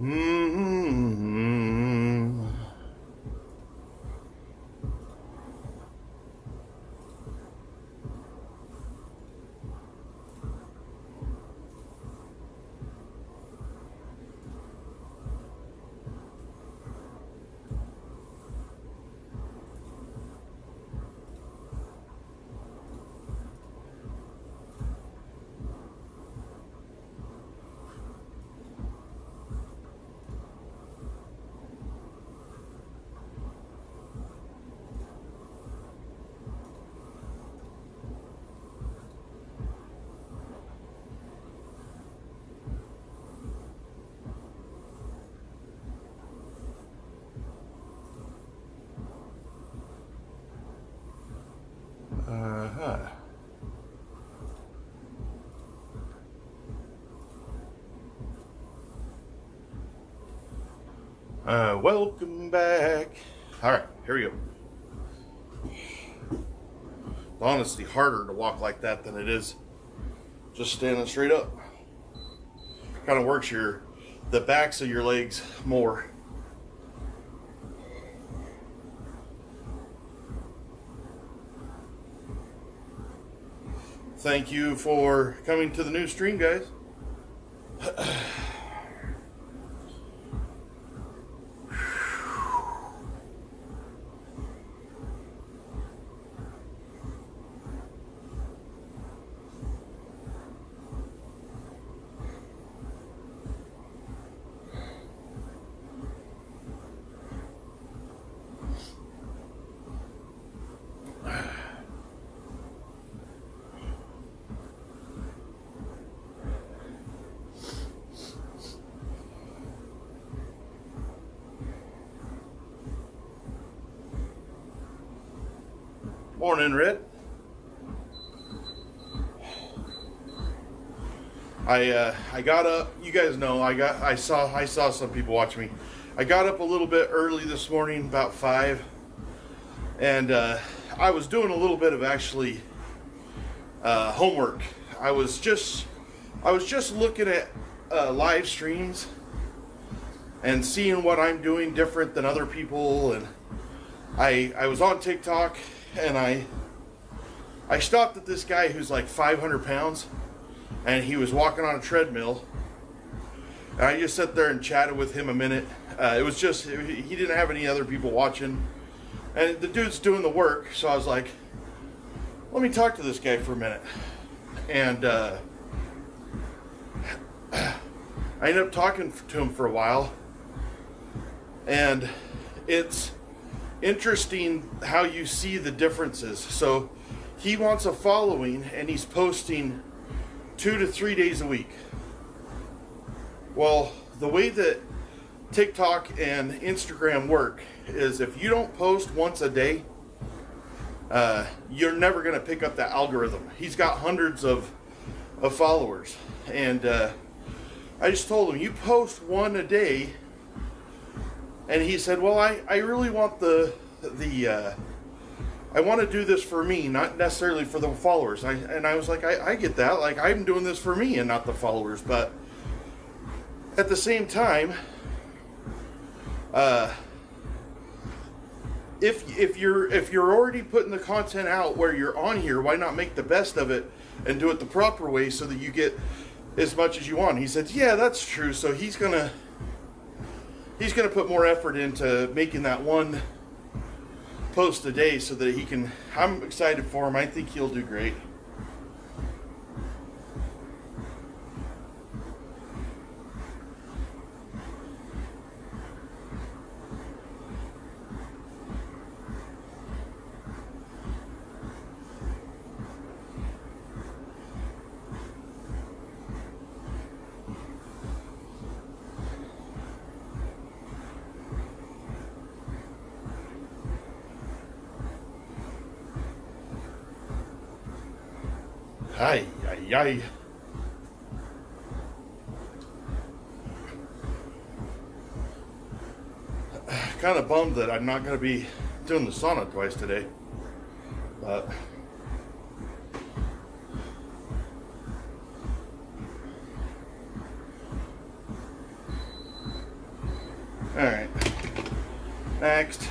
Mm-hmm. Uh-huh. Welcome back. All right, here we go. It's honestly harder to walk like that than it is just standing straight up. Kind of works the backs of your legs more. Thank you for coming to the new stream, guys. Morning, Red. I got up. You guys know I saw some people watching me. I got up a little bit early this morning, about 5, and I was doing a little bit of actually homework. I was just looking at live streams and seeing what I'm doing different than other people, and I was on TikTok. And I stopped at this guy who's like 500 pounds, and he was walking on a treadmill. And I just sat there and chatted with him a minute. It was just, he didn't have any other people watching. And the dude's doing the work, so I was like, let me talk to this guy for a minute. And I ended up talking to him for a while. And it's interesting how you see the differences. So he wants a following, and he's posting 2 to 3 days a week. Well, the way that TikTok and Instagram work is if you don't post once a day, you're never going to pick up that algorithm. He's got hundreds of followers, and I just told him, you post one a day. And he said, well, I really want I want to do this for me, not necessarily for the followers. And I was like, I get that. Like, I'm doing this for me and not the followers. But at the same time, if you're already putting the content out where you're on here, why not make the best of it and do it the proper way so that you get as much as you want? He said, yeah, that's true. So he's gonna put more effort into making that one post a day so that he can. I'm excited for him. I think he'll do great. Ay, ay, ay. Kind of bummed that I'm not going to be doing the sauna twice today. But All right. Next.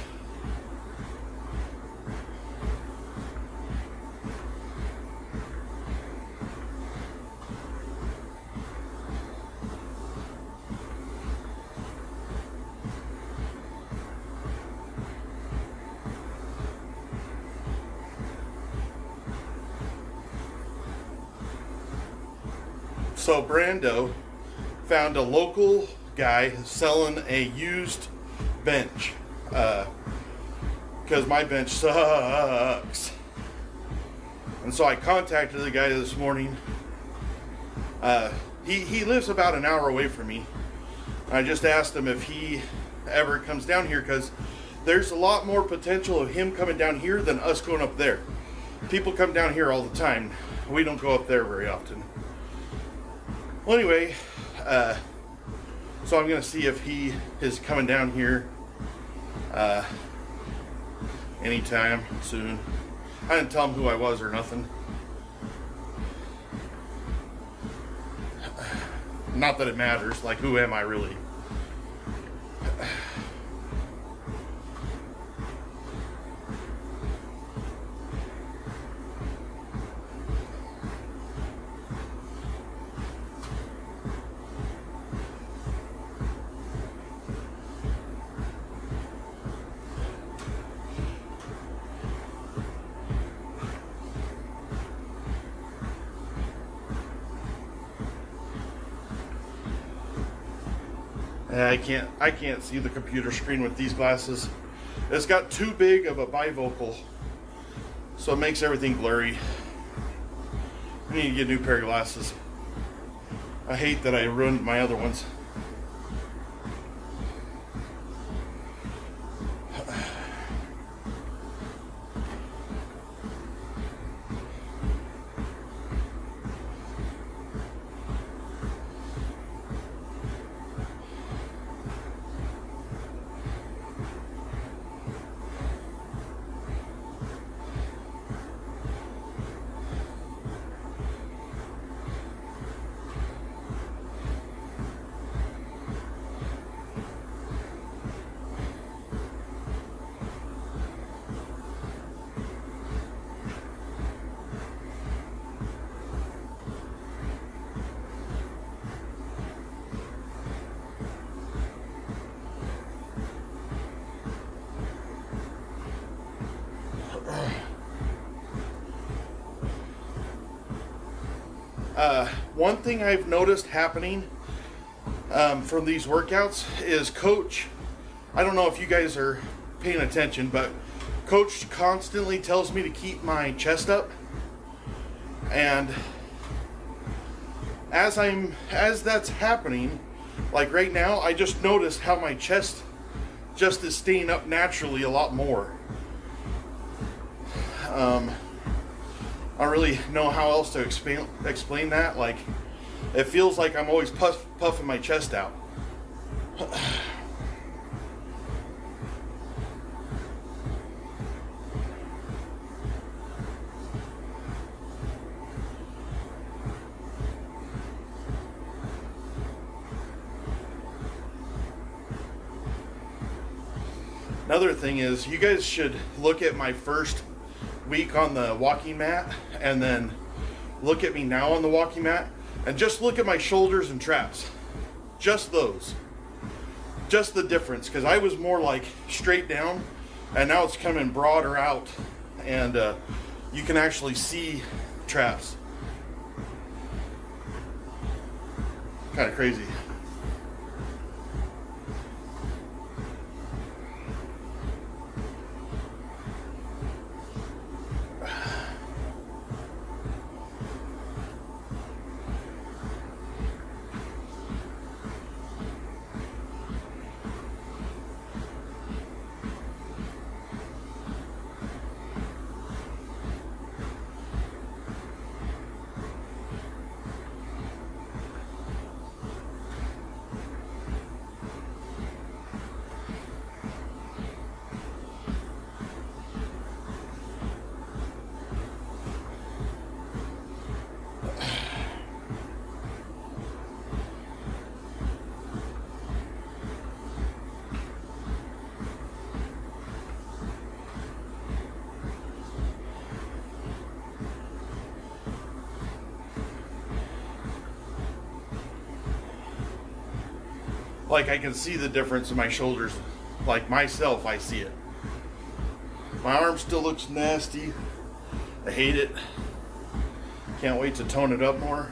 So Brando found a local guy selling a used bench, because my bench sucks. And so I contacted the guy this morning. He lives about an hour away from me. I just asked him if he ever comes down here, because there's a lot more potential of him coming down here than us going up there. People come down here all the time. We don't go up there very often. Well, anyway, so I'm going to see if he is coming down here anytime soon. I didn't tell him who I was or nothing. Not that it matters, like, who am I really? I can't see the computer screen with these glasses. It's got too big of a bifocal, so it makes everything blurry. I need to get a new pair of glasses. I hate that I ruined my other ones. One thing I've noticed happening from these workouts is Coach, I don't know if you guys are paying attention, but Coach constantly tells me to keep my chest up. And as that's happening, like right now, I just noticed how my chest just is staying up naturally a lot more. I don't really know how else to explain that. Like, it feels like I'm always puffing my chest out. Another thing is, you guys should look at my first week on the walking mat and then look at me now on the walking mat and just look at my shoulders and traps. Just those. Just the difference, because I was more like straight down and now it's coming broader out, and you can actually see traps. Kind of crazy. Like, I can see the difference in my shoulders. Like, myself, I see it. My arm still looks nasty. I hate it. Can't wait to tone it up more.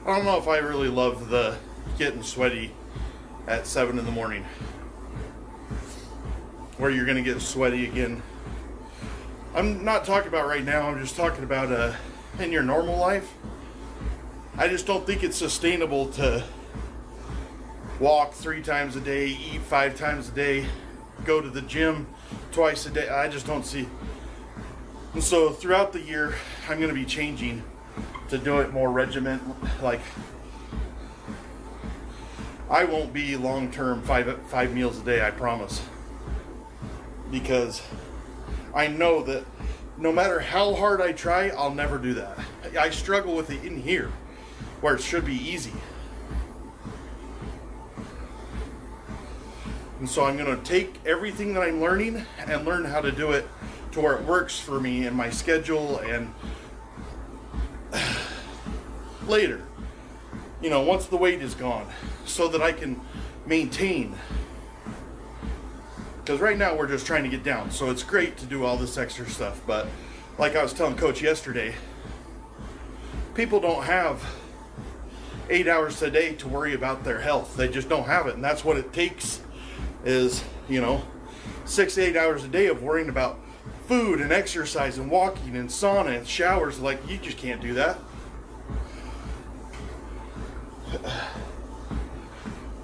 I don't know if I really love the getting sweaty at 7 in the morning. Where you're going to get sweaty again. I'm not talking about right now, I'm just talking about in your normal life. I just don't think it's sustainable to walk 3 times a day, eat 5 times a day, go to the gym twice a day. I just don't see. And so throughout the year, I'm going to be changing to do it more regiment. Like, I won't be long-term five meals a day, I promise. Because I know that no matter how hard I try, I'll never do that. I struggle with it in here, where it should be easy. And so I'm going to take everything that I'm learning and learn how to do it to where it works for me and my schedule, and later, you know, once the weight is gone, so that I can maintain. Because right now we're just trying to get down, so it's great to do all this extra stuff, but like I was telling Coach yesterday, people don't have 8 hours a day to worry about their health. They just don't have it, and that's what it takes is, you know, 6 to 8 hours a day of worrying about food and exercise and walking and sauna and showers. Like, you just can't do that.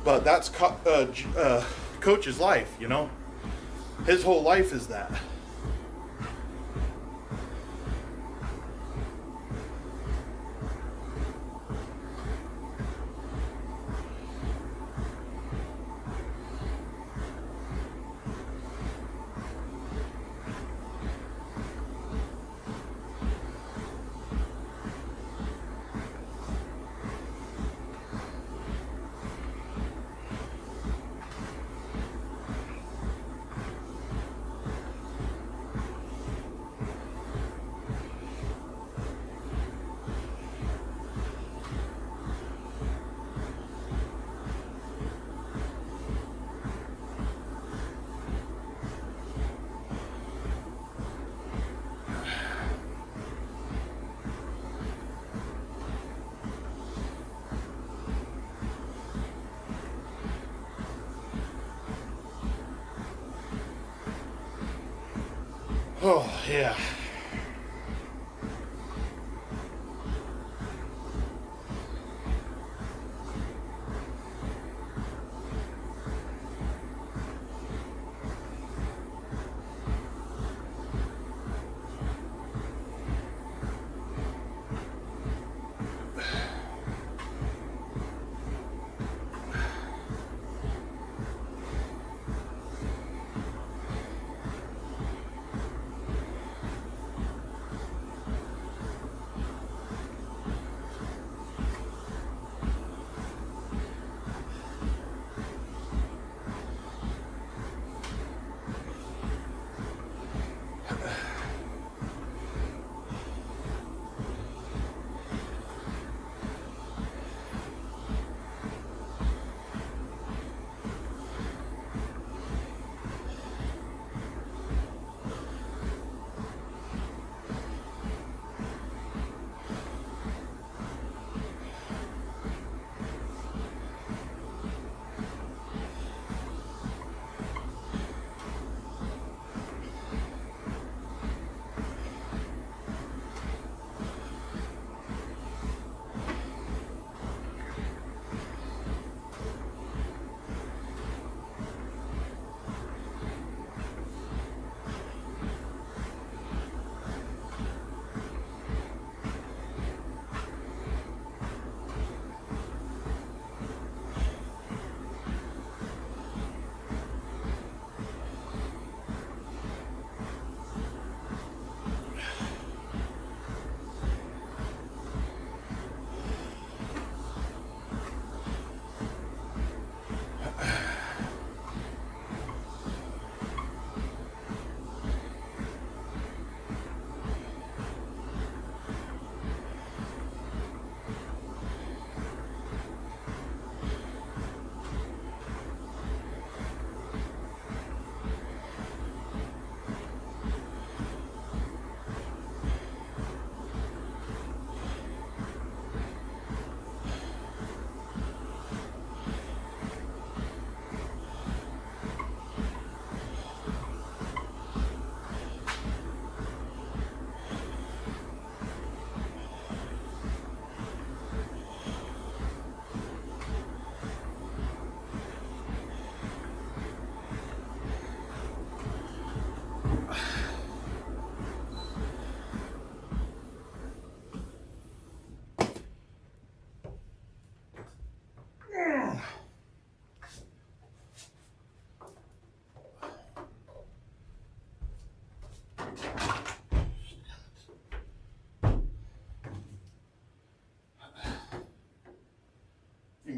But that's Coach's life, you know. His whole life is that. Oh, yeah.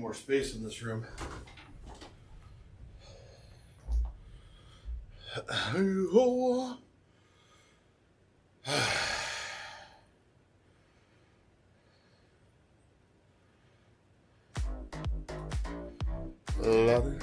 more space in this room. Oh. Love it.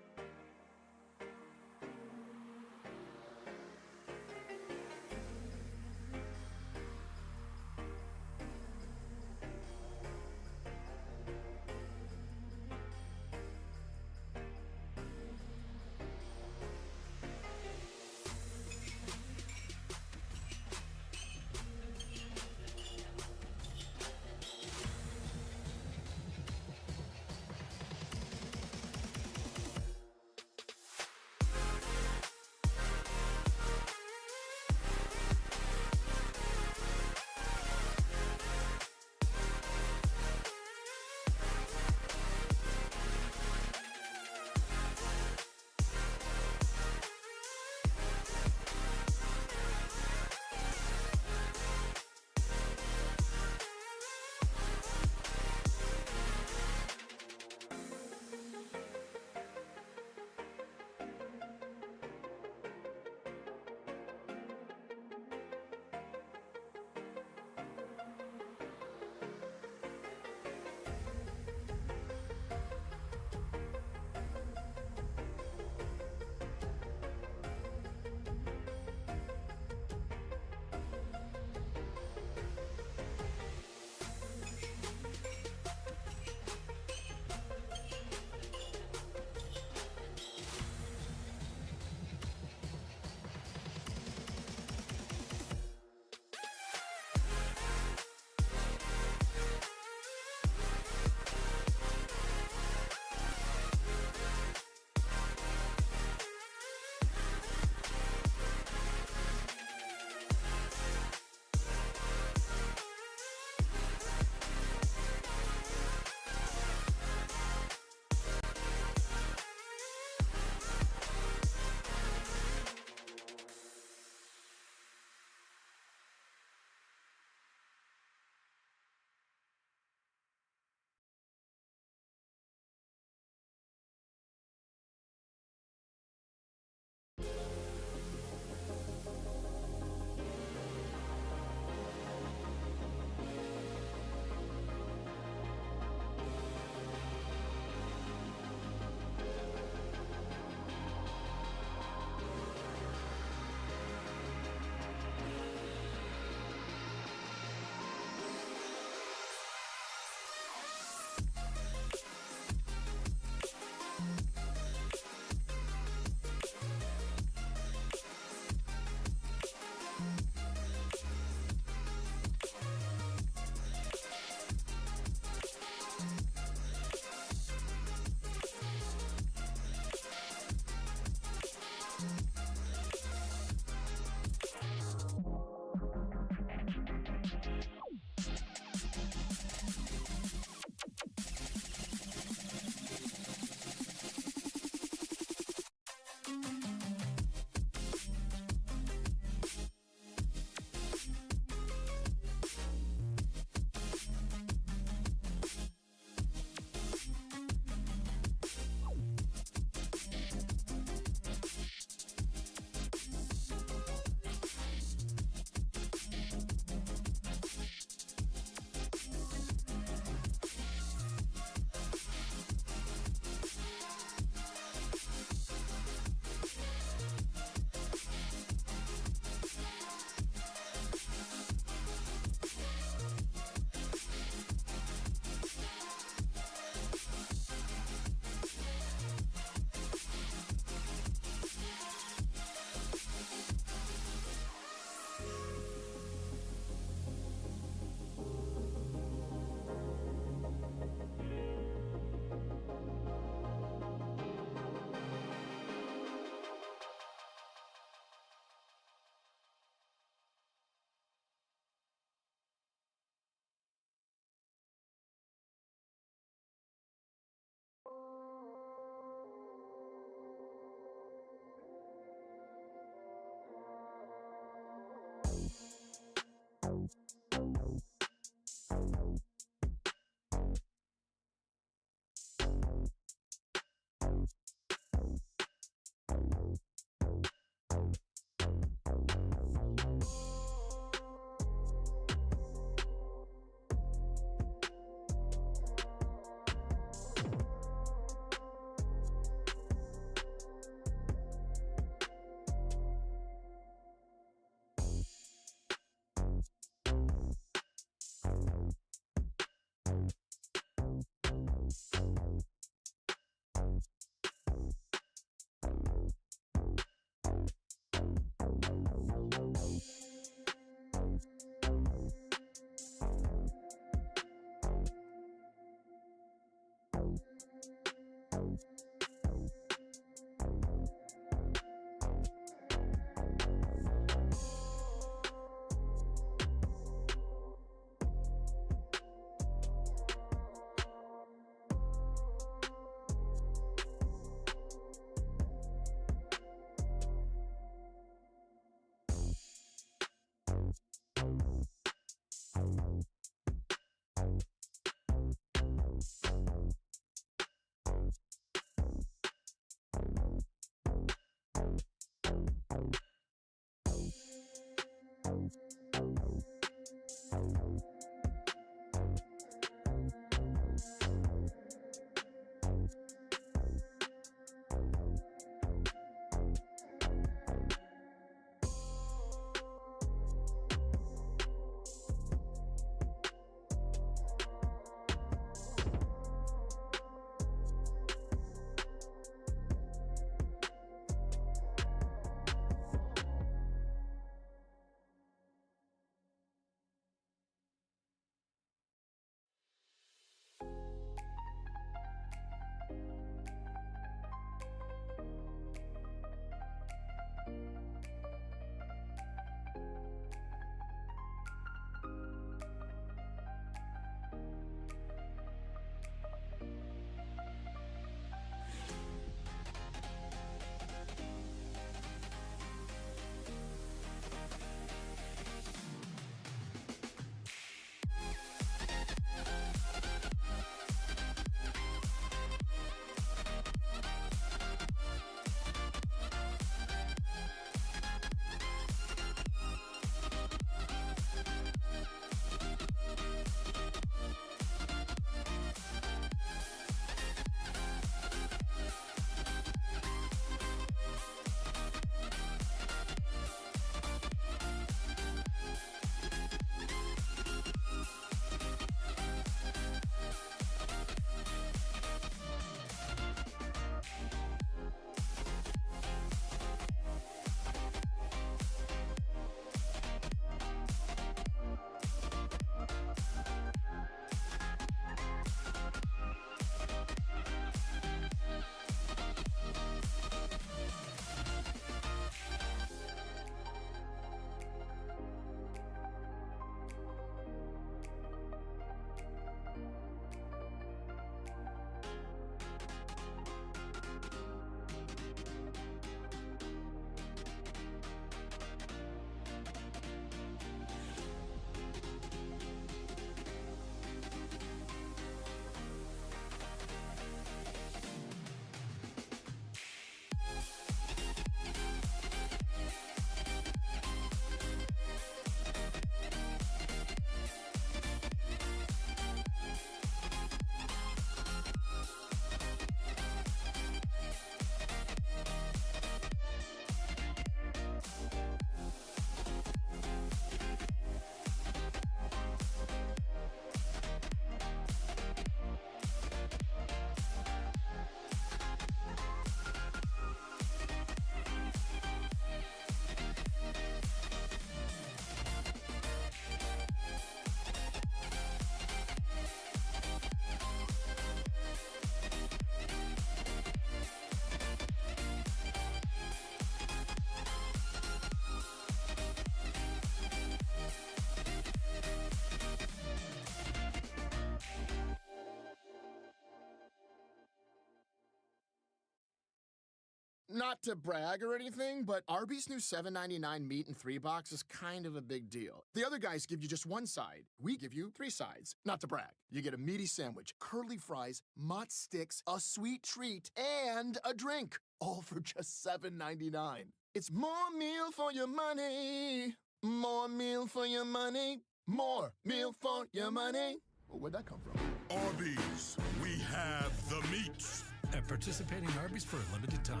Not to brag or anything, but Arby's new $7.99 meat and 3-box is kind of a big deal. The other guys give you just one side. We give you 3 sides. Not to brag. You get a meaty sandwich, curly fries, mott sticks, a sweet treat, and a drink. All for just $7.99. It's more meal for your money. More meal for your money. More meal for your money. Well, where'd that come from? Arby's, we have the meats. At participating Arby's for a limited time.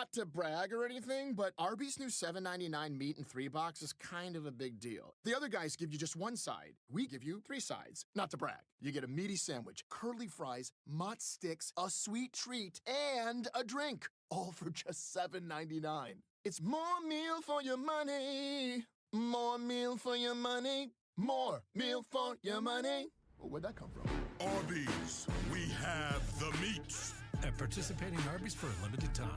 Not to brag or anything, but Arby's new $7.99 meat and 3-box is kind of a big deal. The other guys give you just one side. We give you 3 sides. Not to brag. You get a meaty sandwich, curly fries, mott sticks, a sweet treat, and a drink. All for just $7.99. It's more meal for your money. More meal for your money. More meal for your money. Well, where'd that come from? Arby's, we have the meats. At participating Arby's for a limited time.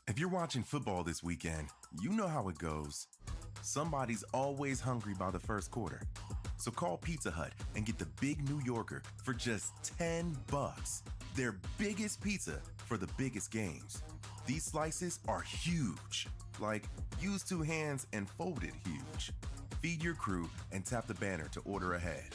If you're watching football this weekend, you know how it goes. Somebody's always hungry by the first quarter. So call Pizza Hut and get the Big New Yorker for just $10. Their biggest pizza for the biggest games. These slices are huge. Like, use two hands and fold it huge. Feed your crew and tap the banner to order ahead.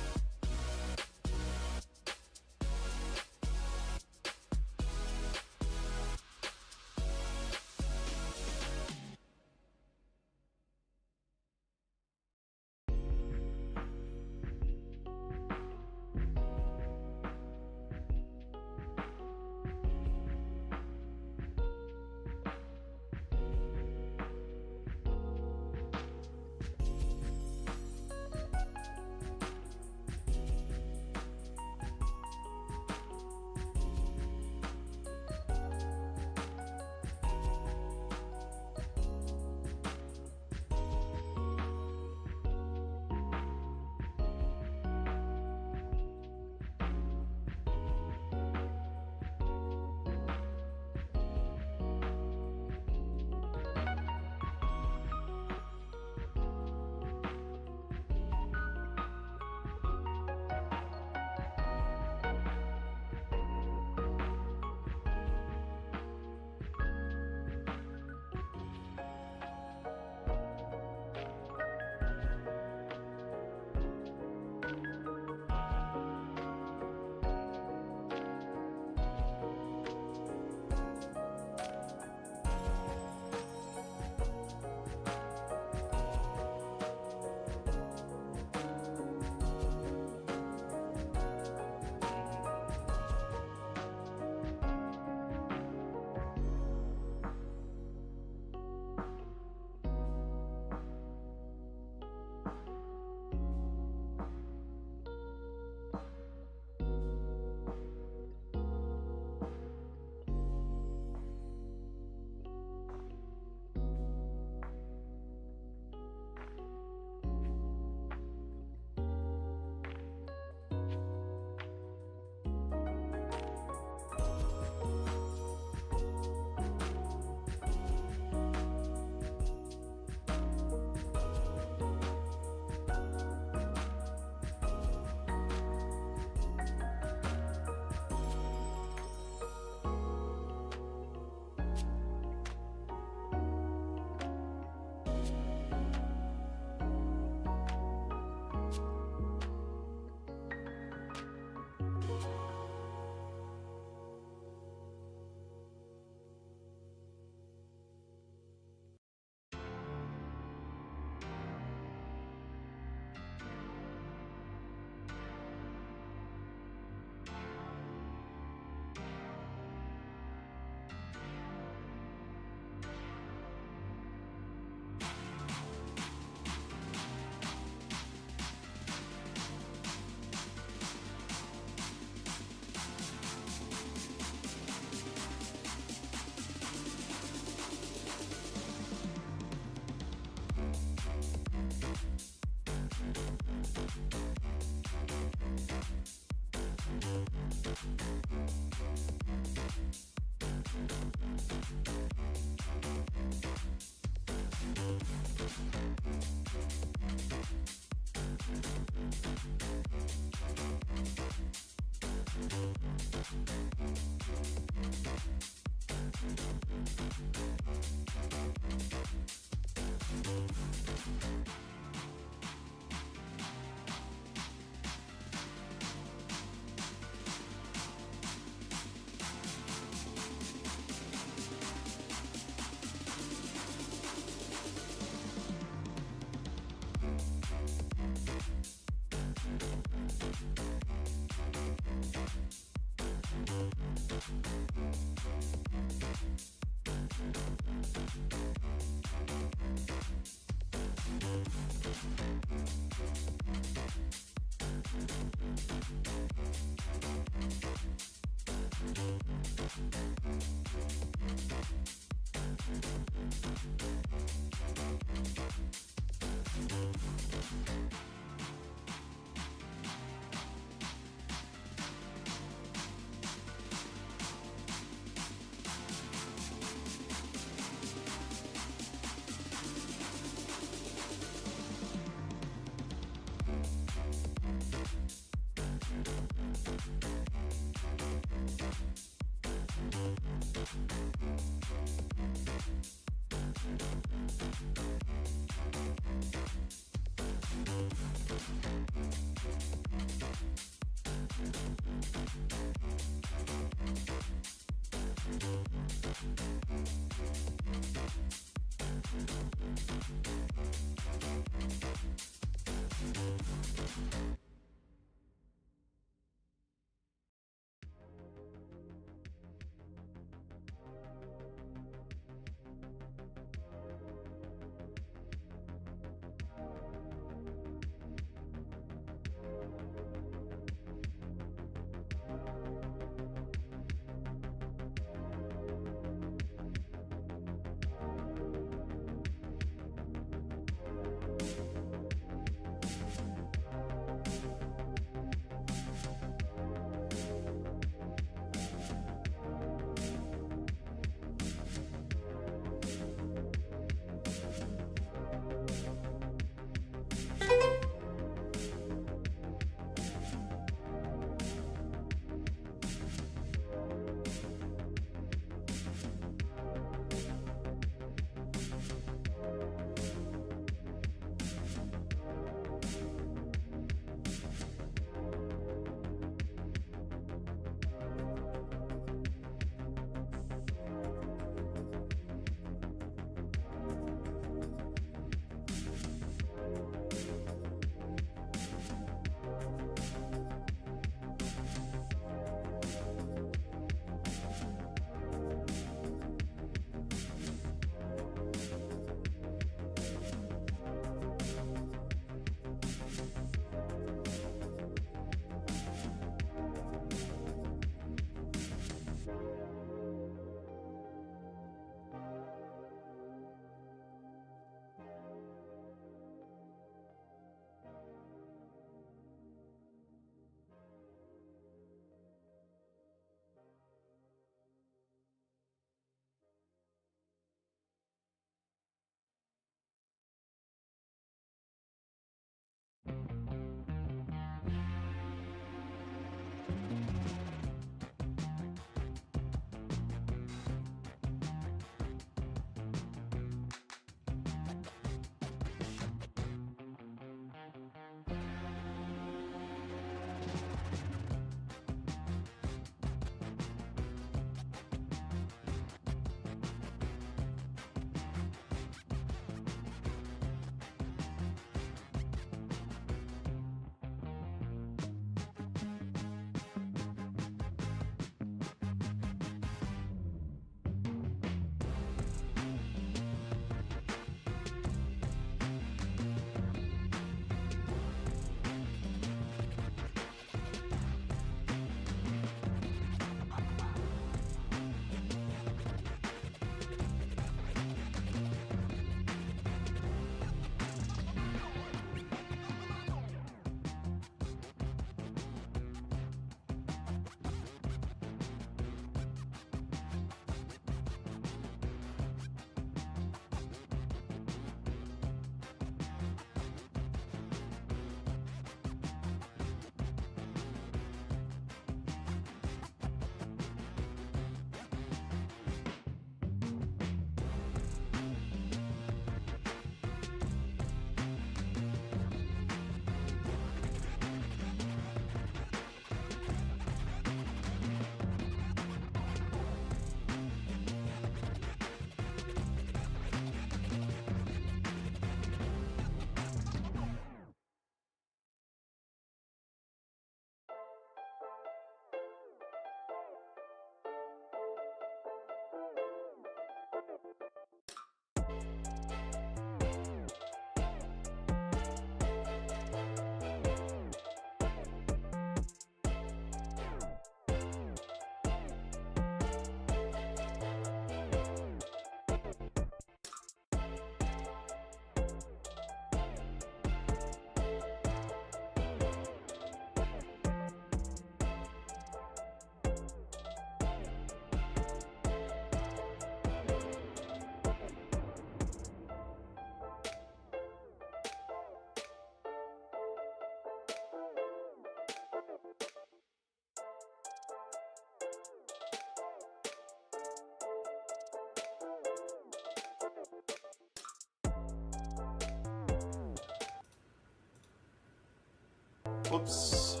Whoops.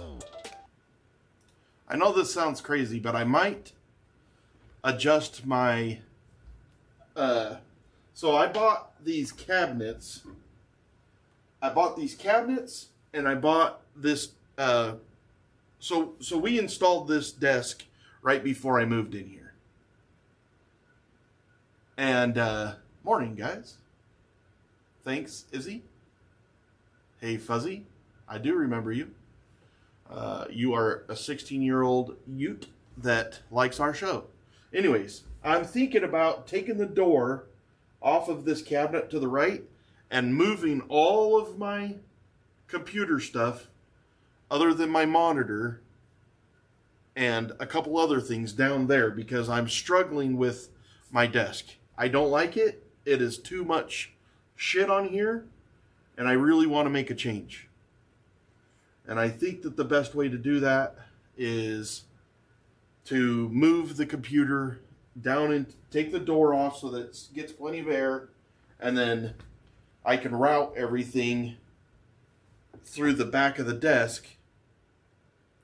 I know this sounds crazy, but I might adjust my... So I bought these cabinets. And I bought this... So we installed this desk right before I moved in here. And, morning, guys. Thanks, Izzy. Hey, Fuzzy. I do remember you. You are a 16-year-old Ute that likes our show. Anyways, I'm thinking about taking the door off of this cabinet to the right and moving all of my computer stuff, other than my monitor and a couple other things, down there, because I'm struggling with my desk. I don't like it. It is too much shit on here, and I really want to make a change. And I think that the best way to do that is to move the computer down and take the door off so that it gets plenty of air, and then I can route everything through the back of the desk,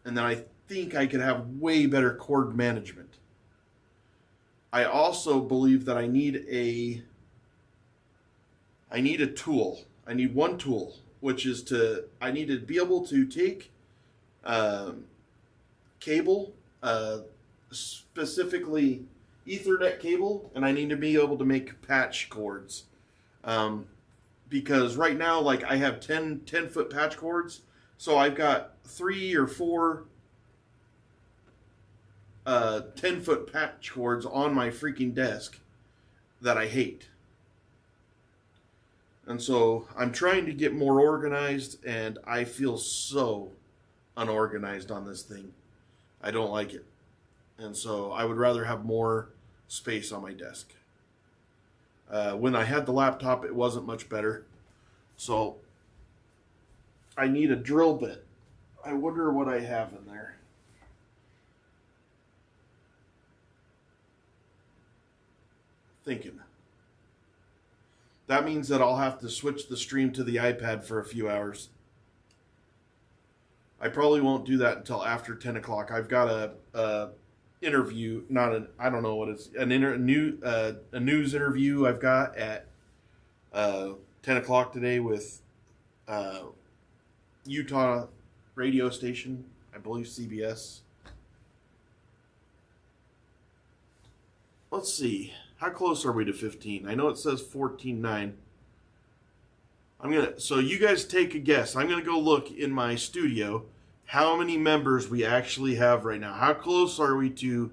and then I think I could have way better cord management. I also believe that I need a tool. I need one tool, which is I need to be able to take cable, specifically Ethernet cable, and I need to be able to make patch cords. Because right now, like, I have 10-foot patch cords, so I've got 3 or 4 10-foot patch cords on my freaking desk that I hate. And so I'm trying to get more organized, and I feel so unorganized on this thing. I don't like it. And so I would rather have more space on my desk. When I had the laptop, it wasn't much better. So I need a drill bit. I wonder what I have in there. Thinking. That means that I'll have to switch the stream to the iPad for a few hours. I probably won't do that until after 10 o'clock. I've got a interview, I don't know what it's, a news interview I've got at 10 o'clock today with Utah radio station, I believe CBS. Let's see. How close are we to 15? I know it says 14.9. So you guys take a guess. I'm going to go look in my studio how many members we actually have right now. How close are we to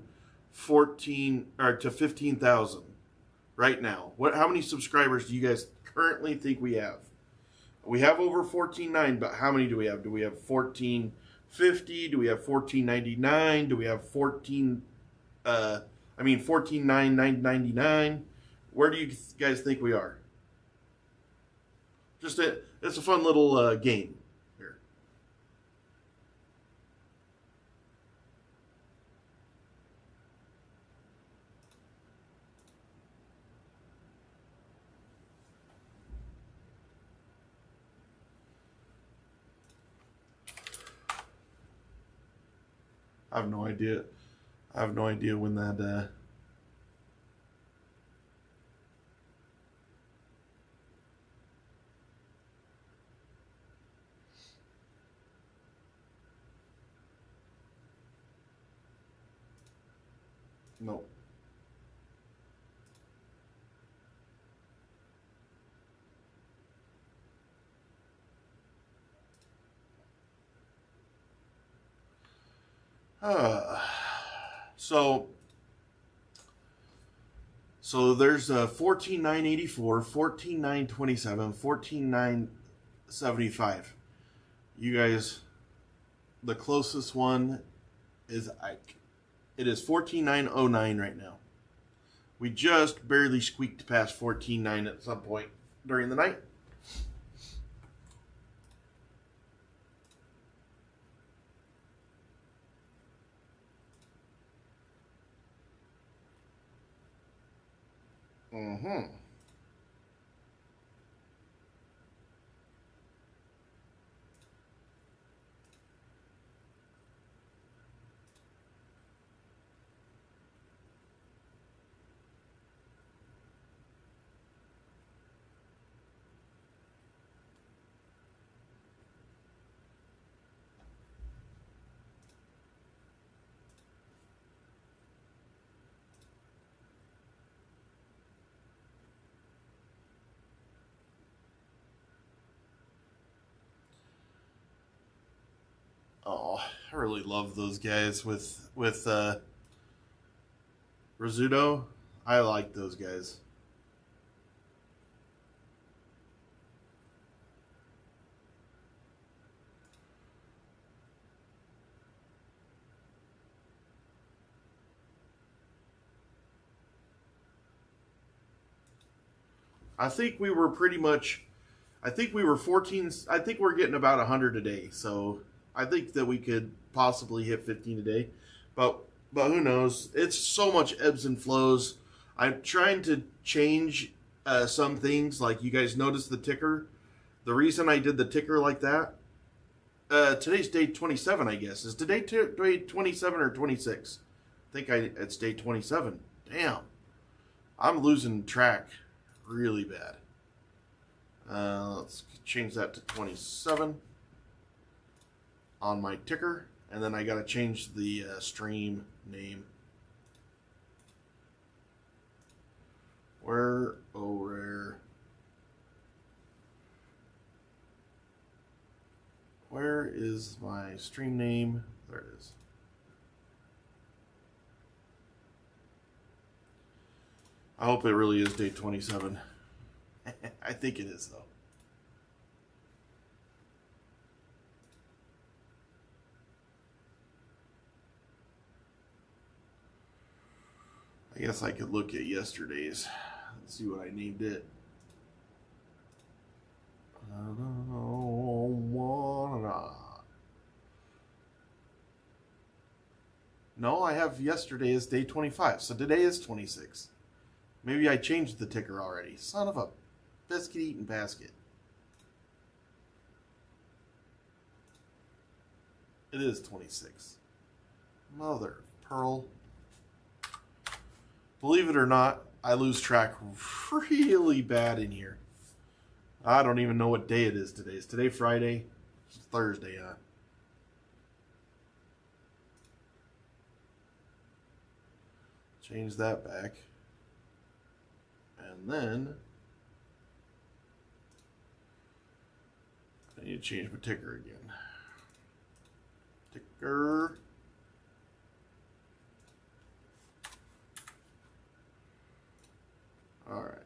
15,000 right now? How many subscribers do you guys currently think we have? We have over 14.9, but how many do we have? Do we have 1450? Do we have 1499? Do we have 14,999? Where do you guys think we are? It's a fun little game here. I have no idea. I have no idea when that Nope. So there's 14,984, 14,927, 14,975. You guys, the closest one is Ike. It is 14,909 right now. We just barely squeaked past 14,9 at some point during the night. Oh, I really love those guys with Rizzuto. I like those guys. I think we were pretty much, I think we were 14, I think we're getting about 100 a day. So I think that we could possibly hit 15 a day. But who knows? It's so much ebbs and flows. I'm trying to change some things. Like you guys noticed the ticker. The reason I did the ticker like that, today's day 27, I guess. Is today day 27 or 26? I think it's day 27. Damn. I'm losing track really bad. Let's change that to 27 on my ticker. And then I got to change the stream name. Where is my stream name? There it is. I hope it really is day 27. I think it is, though. I guess I could look at yesterday's and see what I named it. No, I have yesterday as day 25, so today is 26. Maybe I changed the ticker already. Son of a biscuit eating basket. It is 26. Mother of pearl. Believe it or not, I lose track really bad in here. I don't even know what day it is today. Is today Friday? It's Thursday, huh? Change that back. And then I need to change my ticker again. Ticker. All right.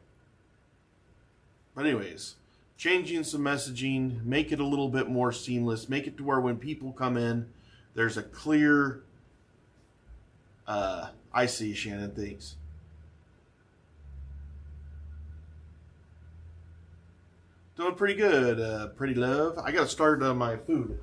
But anyways, changing some messaging, make it a little bit more seamless, make it to where when people come in, there's a clear, I see, Shannon, thanks. Doing pretty good, pretty love. I got to start my food.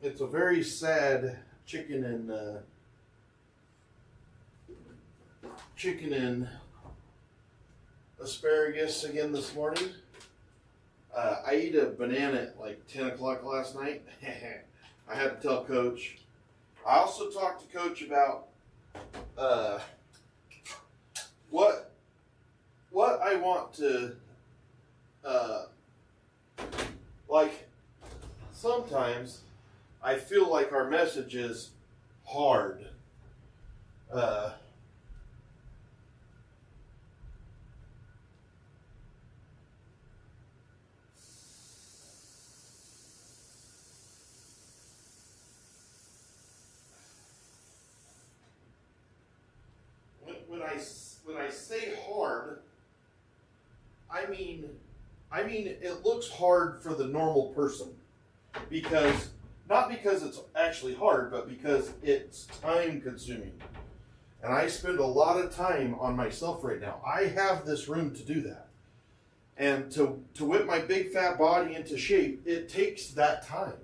It's a very sad chicken and asparagus again this morning. I ate a banana at like 10 o'clock last night. I had to tell Coach. I also talked to Coach about what I want to like. Son sometimes I feel like our message is hard. When I say hard, I mean it looks hard for the normal person, because not because it's actually hard, but because it's time consuming. And I spend a lot of time on myself right now. I have this room to do that. And to whip my big fat body into shape, it takes that time.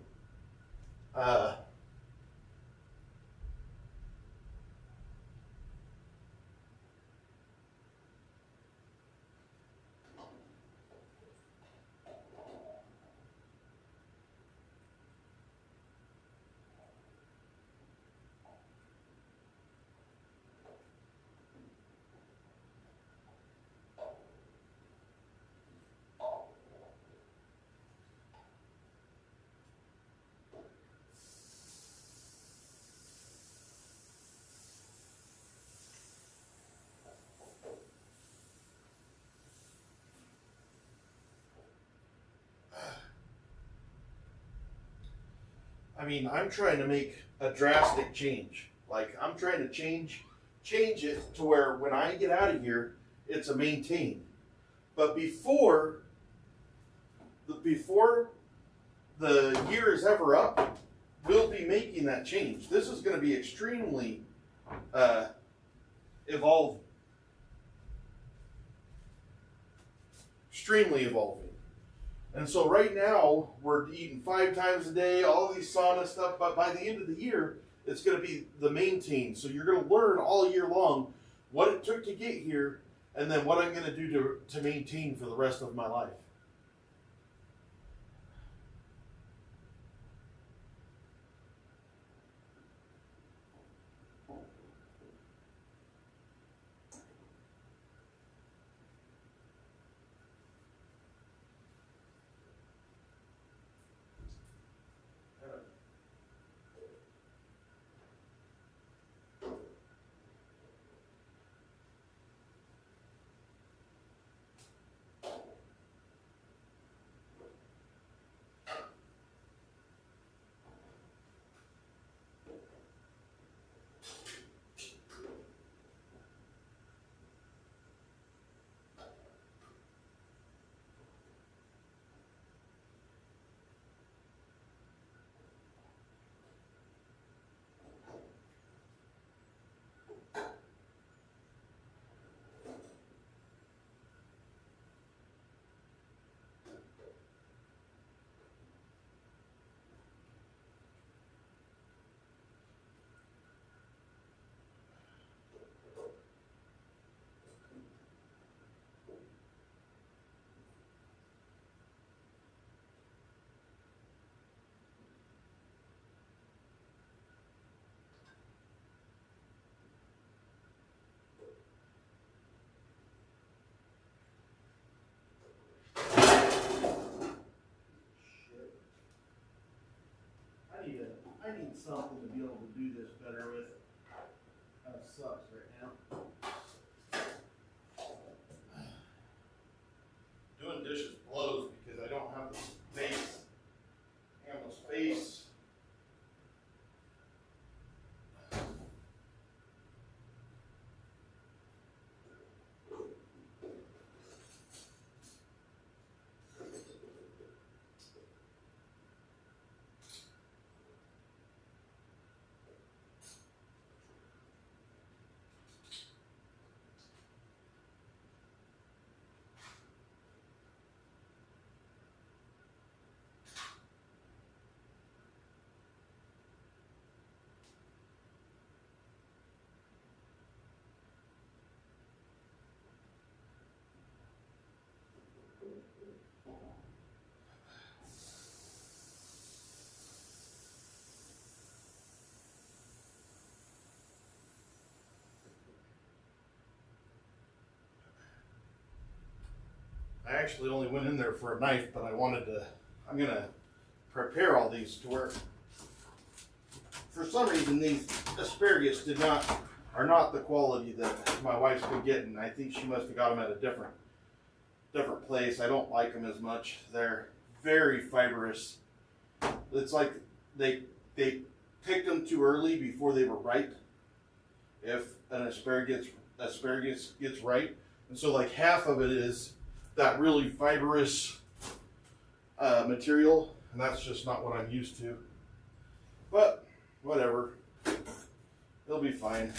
I'm trying to make a drastic change. Like, I'm trying to change it to where when I get out of here, it's a maintain. But before the year is ever up, we'll be making that change. This is going to be extremely evolving. Extremely evolving. And so right now, we're eating 5 times a day, all these sauna stuff, but by the end of the year, it's going to be the maintain. So you're going to learn all year long what it took to get here, and then what I'm going to do to maintain for the rest of my life. I need something to be able to do this better with. That sucks right now. Doing dishes blows because I don't have the space. I have no space. I actually only went in there for a knife, but I'm gonna prepare all these to where, for some reason, these asparagus are not the quality that my wife's been getting. I think she must have got them at a different place. I don't like them as much. They're very fibrous. It's like they picked them too early before they were ripe. If an asparagus gets ripe, and so like half of it is that really fibrous material, and that's just not what I'm used to. But whatever, it'll be fine.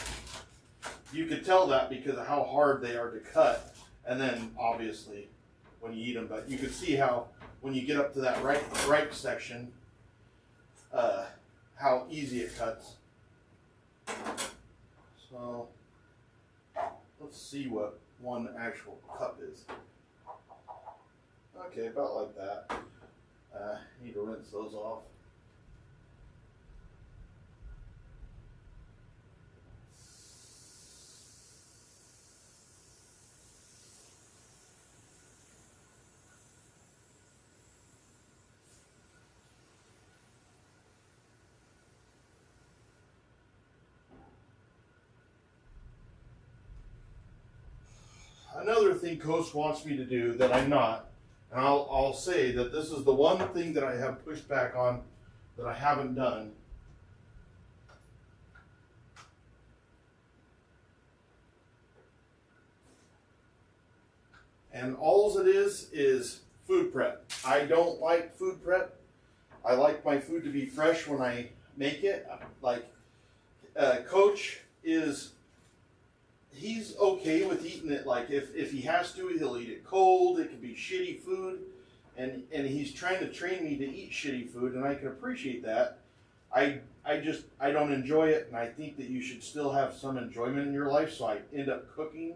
You could tell that because of how hard they are to cut, and then obviously when you eat them. But you could see how when you get up to that ripe section, how easy it cuts. So let's see what one actual cup is. Okay, about like that. Need to rinse those off. Another thing Coach wants me to do that I'm not, and I'll say that this is the one thing that I have pushed back on that I haven't done. And all it is food prep. I don't like food prep. I like my food to be fresh when I make it. Like Coach he's okay with eating it. Like if he has to, he'll eat it cold. It can be shitty food, and he's trying to train me to eat shitty food, and I can appreciate that. I don't enjoy it, and I think that you should still have some enjoyment in your life. So I end up cooking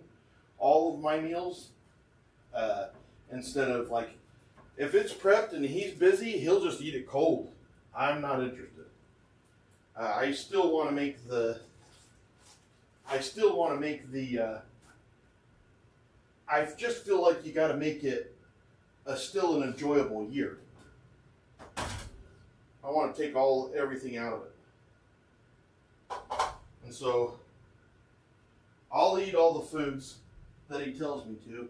all of my meals instead of like if it's prepped and he's busy, he'll just eat it cold. I'm not interested. I still want to make the. I just feel like you got to make it still an enjoyable year. I want to take everything out of it. And so I'll eat all the foods that he tells me to.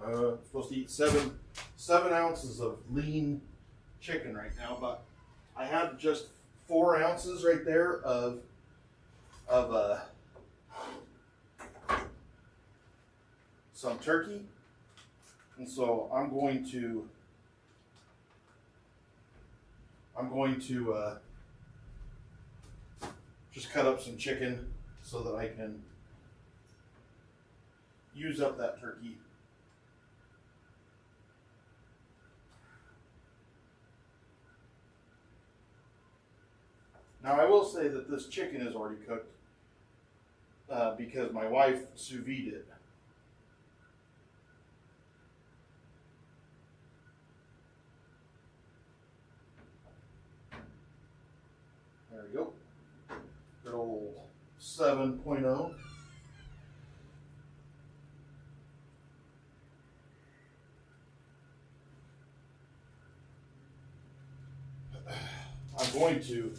I'm supposed to eat seven ounces of lean chicken right now, but I have just 4 ounces right there of some turkey, and so I'm going to just cut up some chicken so that I can use up that turkey. Now I will say that this chicken is already cooked because my wife sous vide it. There we go. Good old 7.0. I'm going to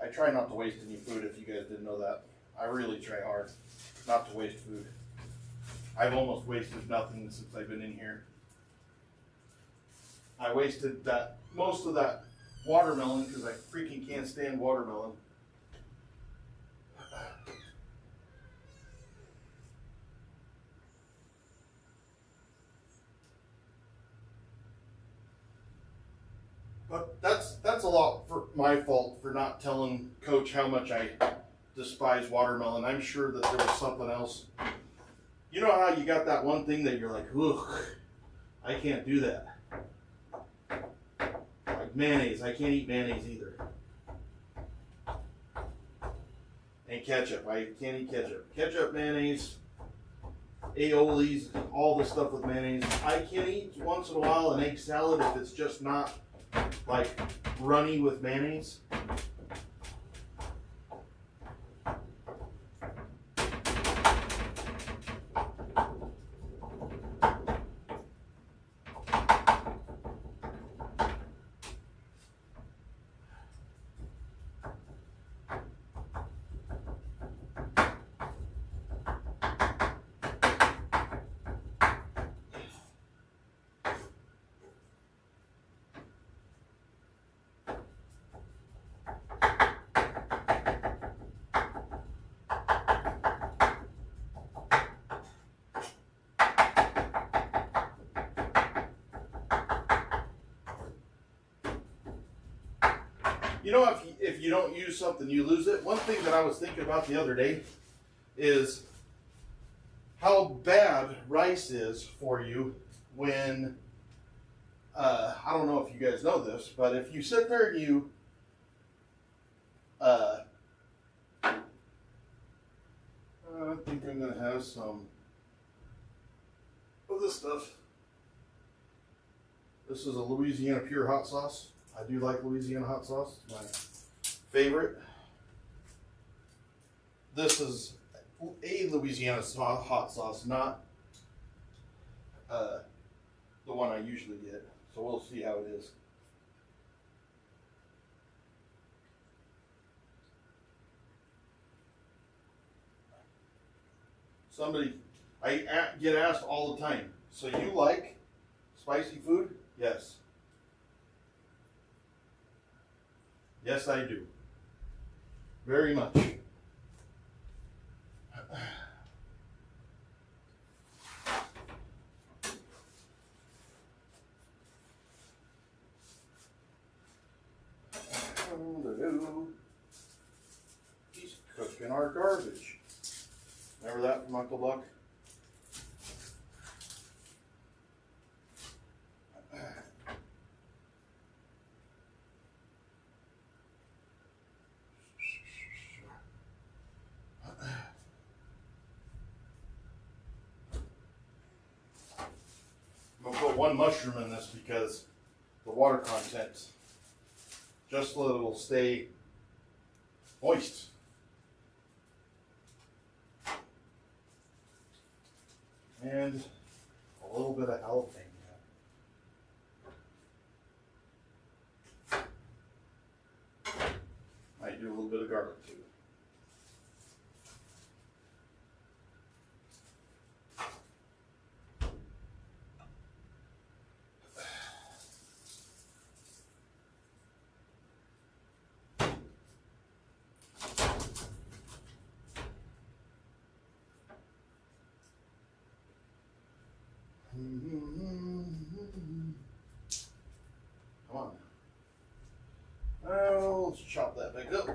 I try not to waste any food, if you guys didn't know that. I really try hard not to waste food. I've almost wasted nothing since I've been in here. I wasted most of that watermelon because I freaking can't stand watermelon. But that's a lot for my fault for not telling Coach how much I despise watermelon. I'm sure that there was something else. You know how you got that one thing that you're like, ugh, I can't do that. Like mayonnaise, I can't eat mayonnaise either. And ketchup, I can't eat ketchup. Ketchup, mayonnaise, aiolis, all the stuff with mayonnaise. I can eat once in a while an egg salad if it's just not like runny with mayonnaise. You know, if you don't use something, you lose it. One thing that I was thinking about the other day is how bad rice is for you when, I don't know if you guys know this, but if you sit there and you, I think I'm going to have some of this stuff. This is a Louisiana pure hot sauce. I do like Louisiana hot sauce. It's my favorite. This is a Louisiana hot sauce, not the one I usually get. So we'll see how it is. I get asked all the time, so you like spicy food? Yes. Yes, I do. Very much. He's cooking our garbage. Remember that from Uncle Buck? I'm going to put one mushroom in this because the water content, just so that it'll stay moist. And a little bit of jalapeno. Might do a little bit of garlic too. Come on. Well, let's chop that back up.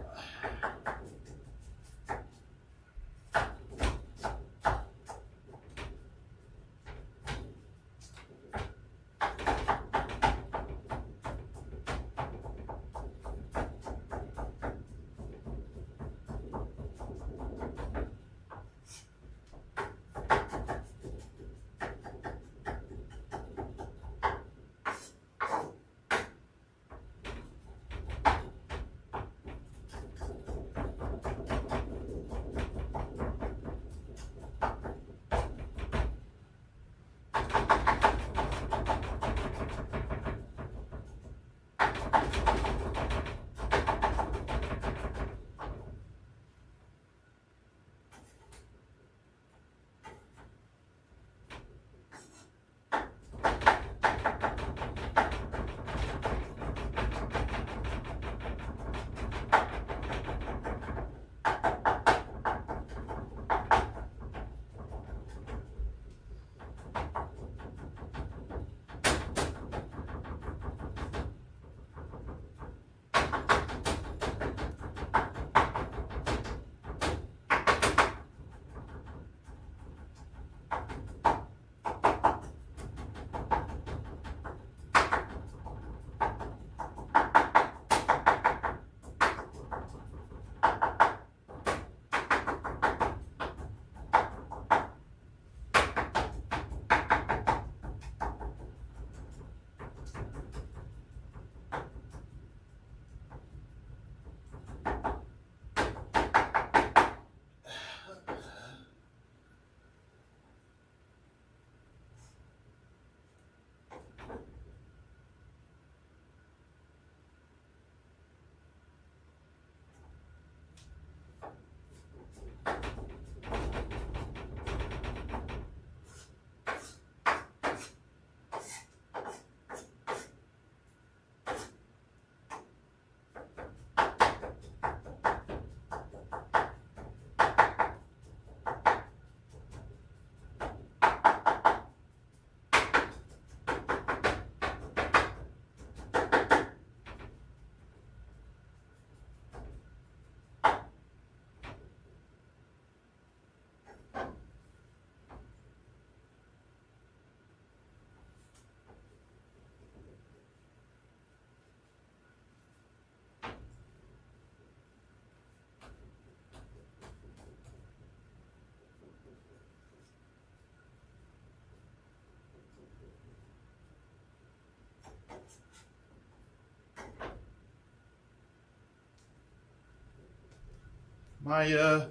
my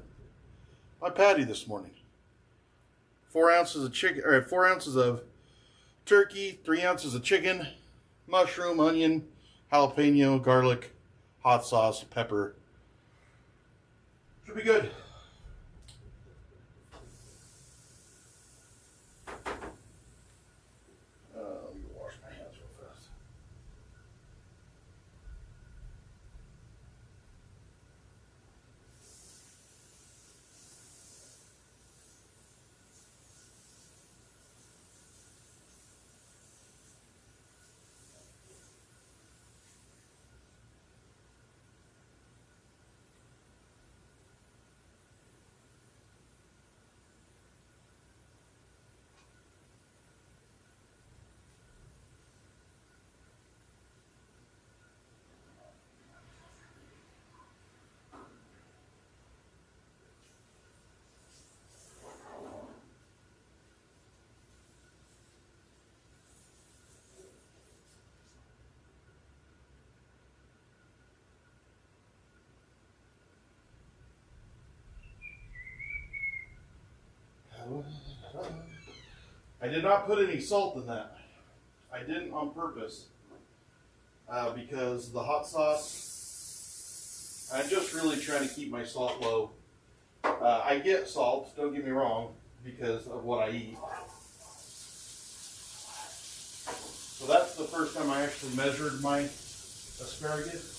patty this morning. 4 ounces of chicken, or 4 ounces of turkey, 3 ounces of chicken, mushroom, onion, jalapeno, garlic, hot sauce, pepper. Should be good. Let me wash my hands real fast. I did not put any salt in that. I didn't on purpose. Because the hot sauce, I'm just really trying to keep my salt low. I get salt, don't get me wrong, because of what I eat. So that's the first time I actually measured my asparagus.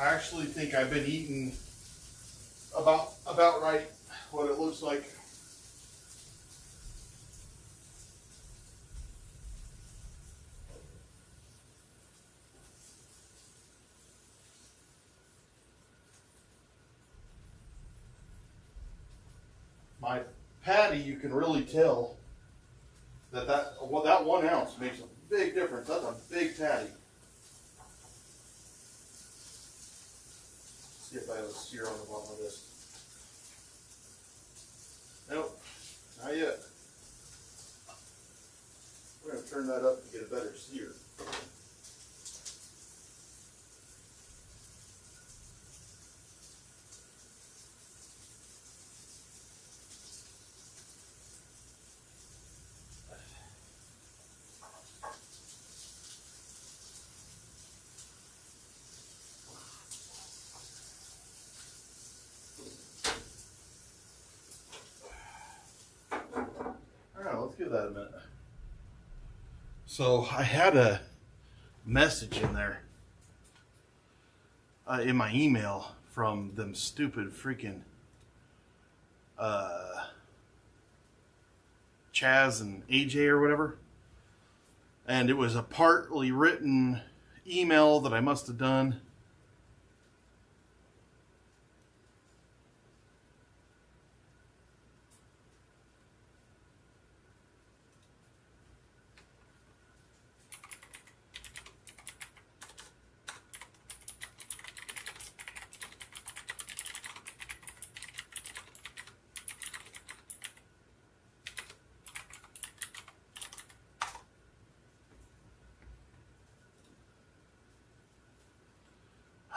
I actually think I've been eating about right what it looks like. My patty, you can really tell that 1 ounce makes a big difference. That's a big patty. See if I have a sear on the bottom of this. Nope, not yet. We're going to turn that up to get a better sear. Let's give that a minute. So I had a message in there in my email from them stupid freaking Chaz and AJ or whatever, and it was a partly written email that I must have done.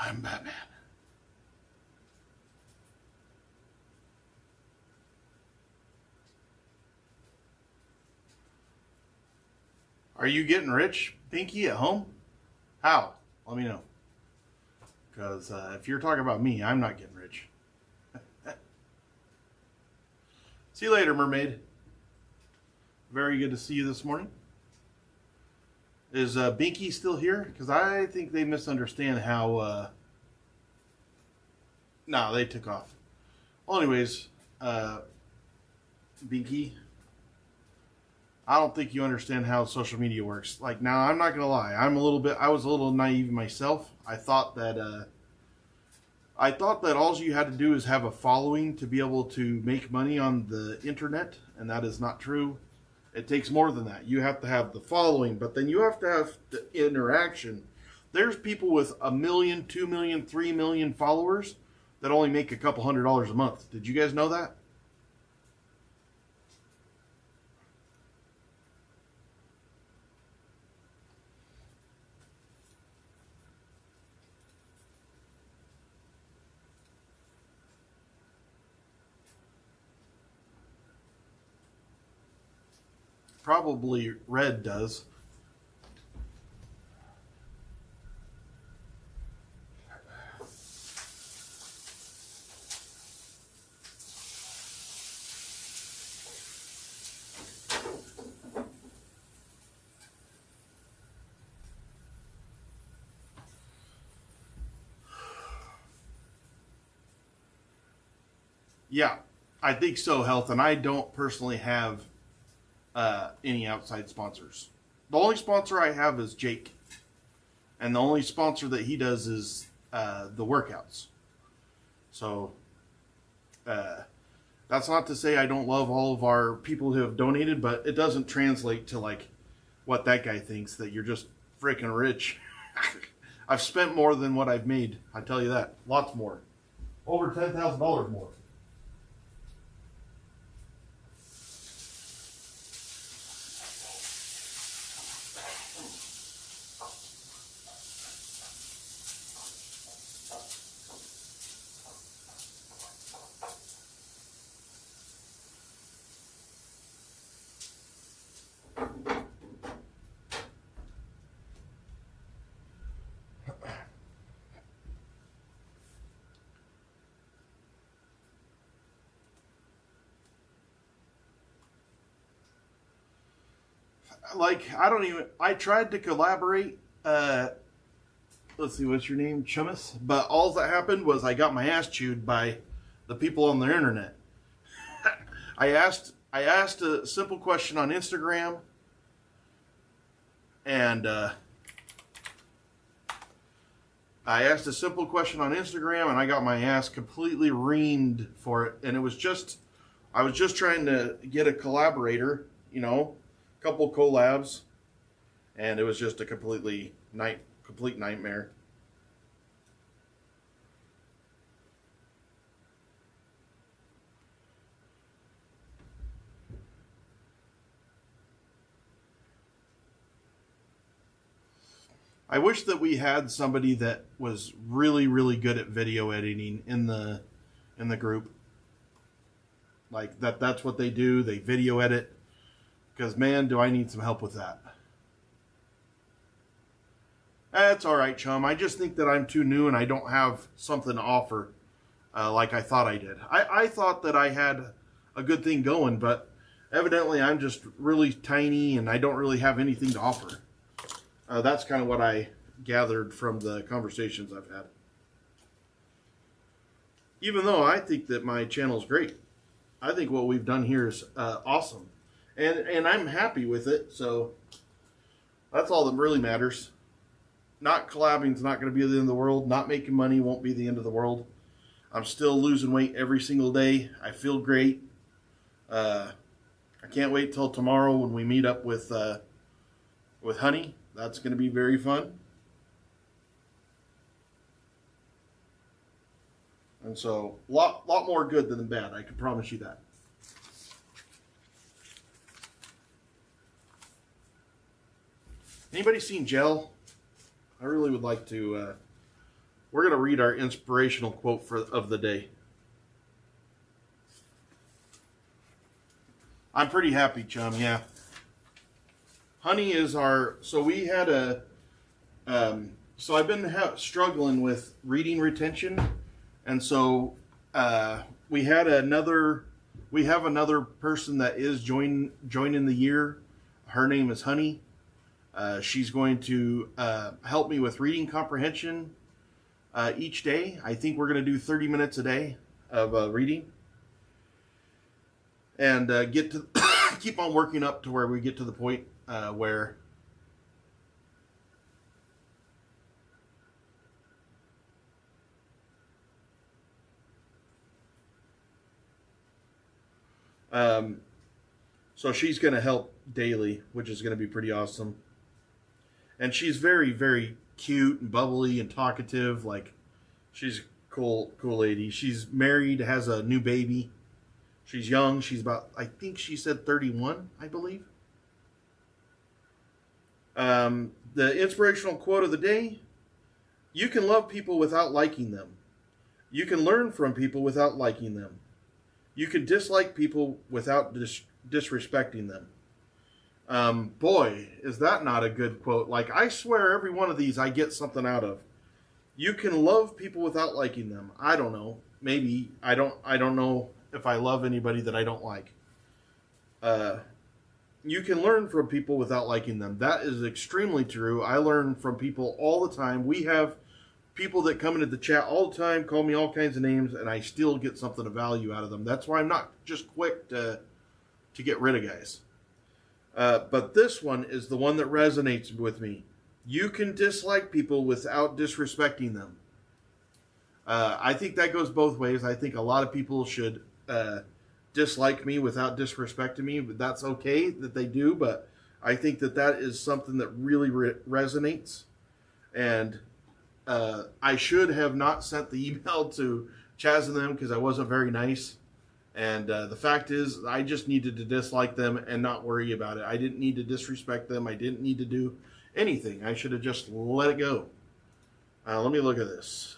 I'm Batman. Are you getting rich, Pinky, at home? How? Let me know. Because if you're talking about me, I'm not getting rich. See you later, mermaid. Very good to see you this morning. Is Binky still here? Because I think they misunderstand how... No, they took off. Well, anyways, Binky, I don't think you understand how social media works. Like, now, I'm not going to lie. I was a little naive myself. I thought that all you had to do is have a following to be able to make money on the internet, and that is not true. It takes more than that. You have to have the following, but then you have to have the interaction. There's people with 1 million, 2 million, 3 million followers that only make a couple $100s a month. Did you guys know that? Probably red does. Yeah, I think so, Health, and I don't personally have any outside sponsors. The only sponsor I have is Jake, and the only sponsor that he does is the workouts. So that's not to say I don't love all of our people who have donated, but it doesn't translate to like what that guy thinks, that you're just freaking rich. I've spent more than what I've made. I tell you that, lots more, over $10,000 more. Like, I tried to collaborate, let's see, what's your name? Chumas? But all that happened was I got my ass chewed by the people on the internet. I asked a simple question on Instagram, and I got my ass completely reamed for it. And I was just trying to get a collaborator, couple collabs, and it was just a complete nightmare. I wish that we had somebody that was really, really good at video editing in the group. Like that's what they do. They video edit. Because, man, do I need some help with that. That's all right, chum. I just think that I'm too new and I don't have something to offer like I thought I did. I thought that I had a good thing going, but evidently I'm just really tiny and I don't really have anything to offer. That's kind of what I gathered from the conversations I've had. Even though I think that my channel is great. I think what we've done here is awesome. And I'm happy with it, so that's all that really matters. Not collabing is not going to be the end of the world. Not making money won't be the end of the world. I'm still losing weight every single day. I feel great. I can't wait till tomorrow when we meet up with Honey. That's going to be very fun. And so, lot more good than bad. I can promise you that. Anybody seen Gel? I really would like to. We're going to read our inspirational quote of the day. I'm pretty happy, chum, yeah. Honey is our... So we had a... so I've been struggling with reading retention. And so we have another person that is joining the year. Her name is Honey. She's going to help me with reading comprehension each day. I think we're going to do 30 minutes a day of reading. And get to keep on working up to where we get to the point where so she's going to help daily, which is going to be pretty awesome. And she's very, very cute and bubbly and talkative. Like, she's a cool lady. She's married, has a new baby. She's young. She's about, I think she said 31, I believe. The inspirational quote of the day: you can love people without liking them. You can learn from people without liking them. You can dislike people without disrespecting them. Boy, is that not a good quote. Like, I swear every one of these I get something out of. You can love people without liking them. I don't know. Maybe. I don't know if I love anybody that I don't like. You can learn from people without liking them. That is extremely true. I learn from people all the time. We have people that come into the chat all the time, call me all kinds of names, and I still get something of value out of them. That's why I'm not just quick to get rid of guys. But this one is the one that resonates with me. You can dislike people without disrespecting them. I think that goes both ways. I think a lot of people should dislike me without disrespecting me, but that's okay that they do. But I think that is something that really resonates. And I should have not sent the email to Chaz and them because I wasn't very nice. And the fact is, I just needed to dislike them and not worry about it. I didn't need to disrespect them. I didn't need to do anything. I should have just let it go. Let me look at this.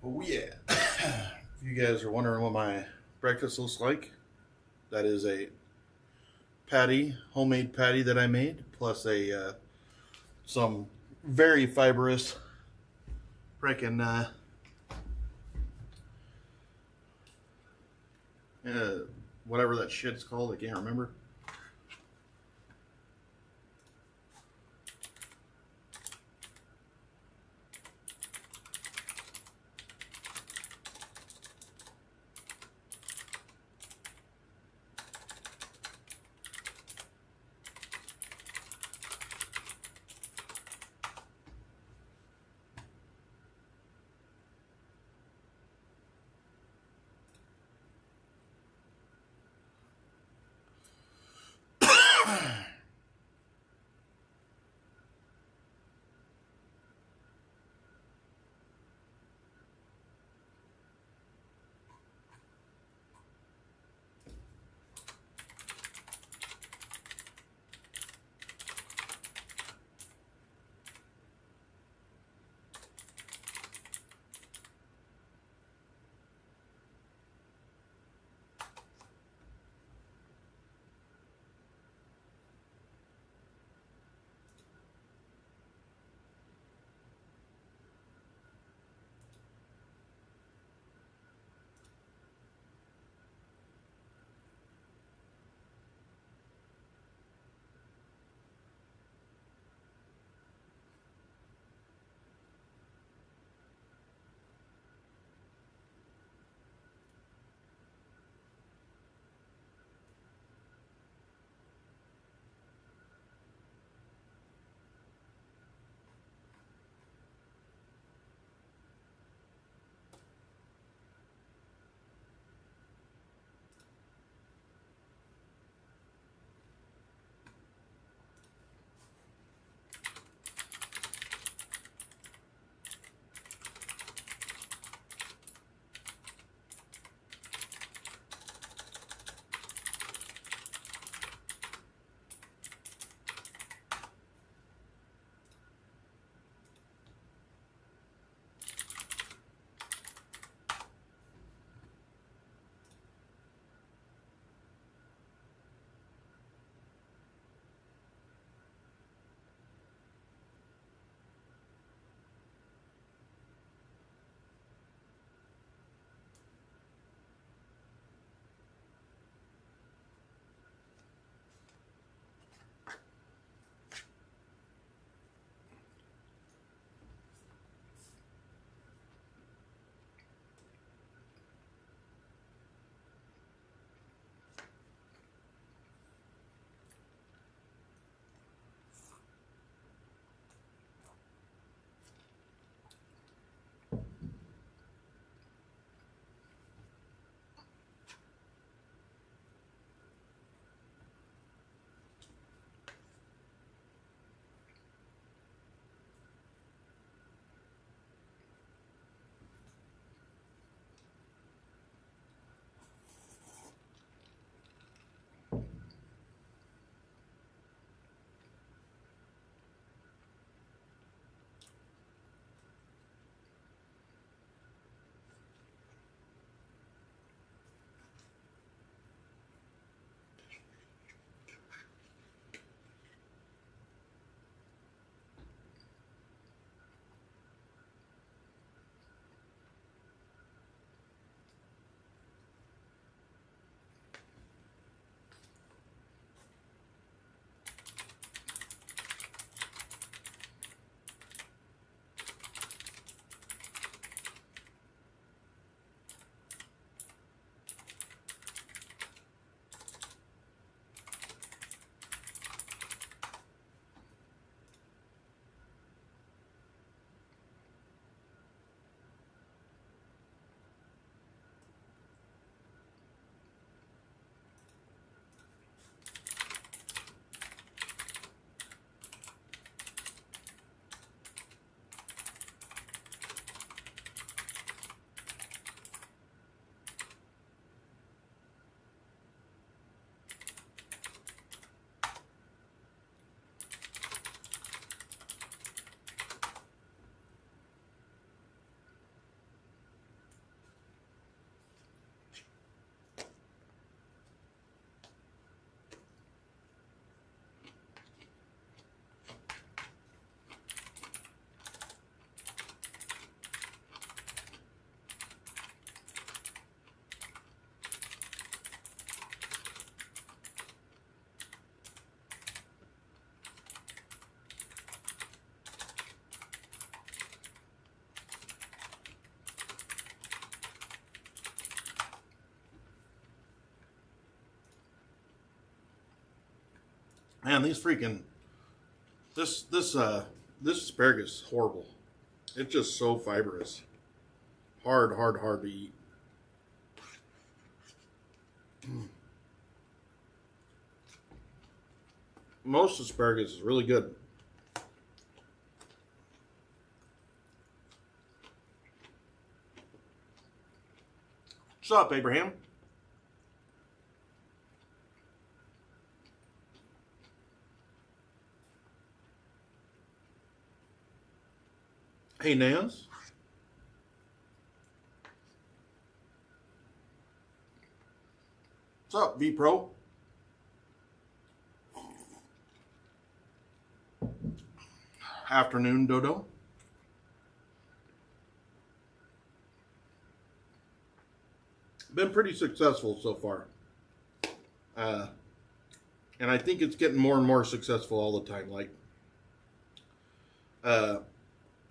Oh yeah. If you guys are wondering what my breakfast looks like, that is a patty, homemade patty that I made, plus a some very fibrous freaking whatever that shit's called, I can't remember. Man, this asparagus is horrible. It's just so fibrous. Hard to eat. Most asparagus is really good. What's up, Abraham? Hey, Nance. What's up, V-Pro? Afternoon, Dodo. Been pretty successful so far. And I think it's getting more and more successful all the time. Like,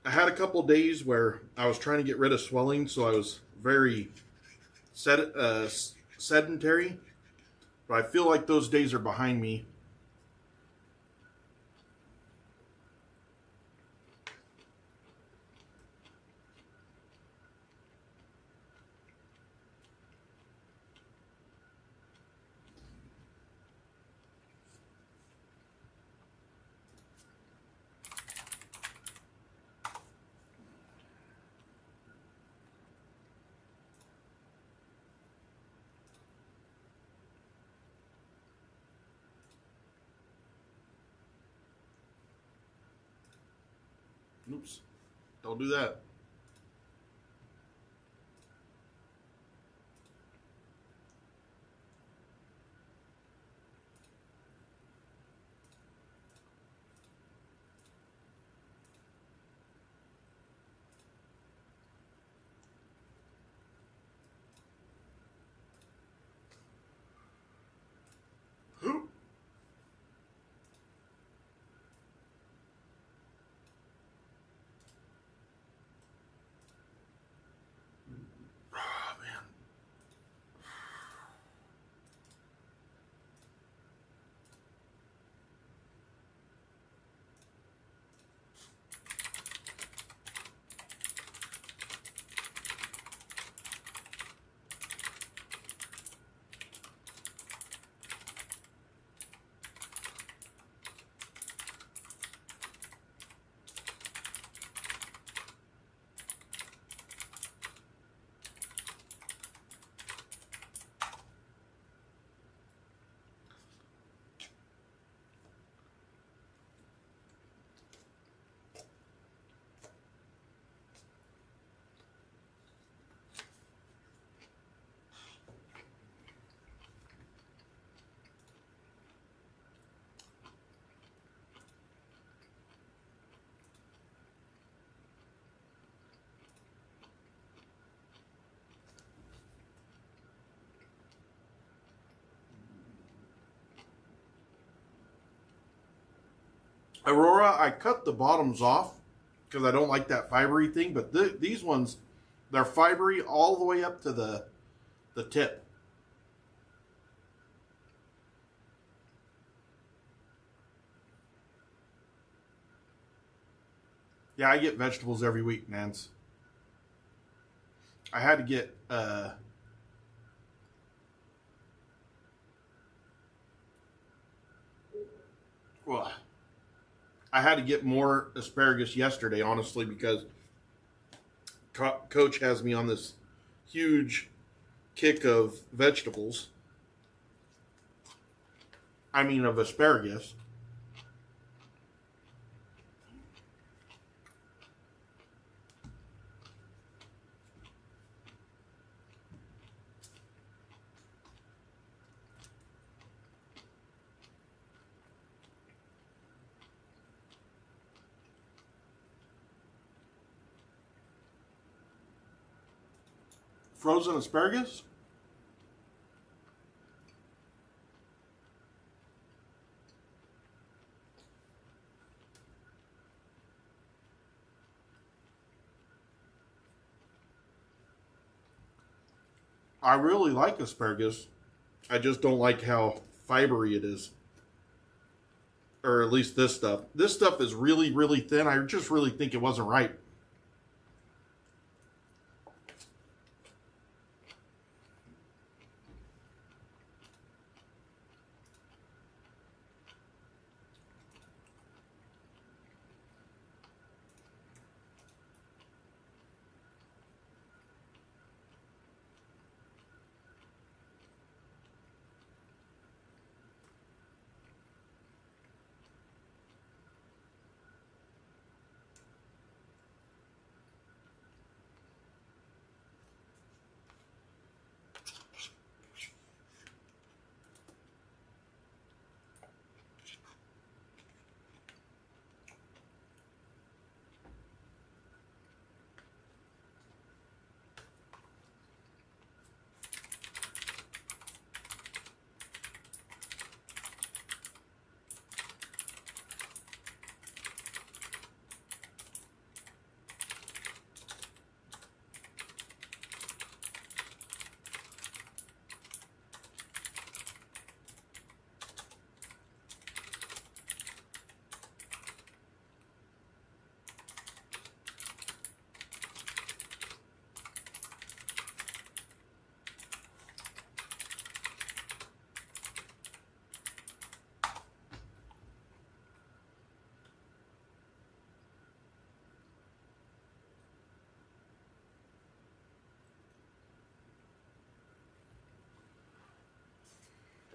I had a couple days where I was trying to get rid of swelling, so I was very sedentary. But I feel like those days are behind me. Oops. Don't do that. Aurora, I cut the bottoms off because I don't like that fibery thing, but these ones, they're fibery all the way up to the tip. Yeah, I get vegetables every week, Nance. I had to get well, I had to get more asparagus yesterday, honestly, because Coach has me on this huge kick of vegetables. I mean, of asparagus. Frozen asparagus? I really like asparagus. I just don't like how fibery it is. or at least this stuff. This stuff is really, really thin. I just really think it wasn't right.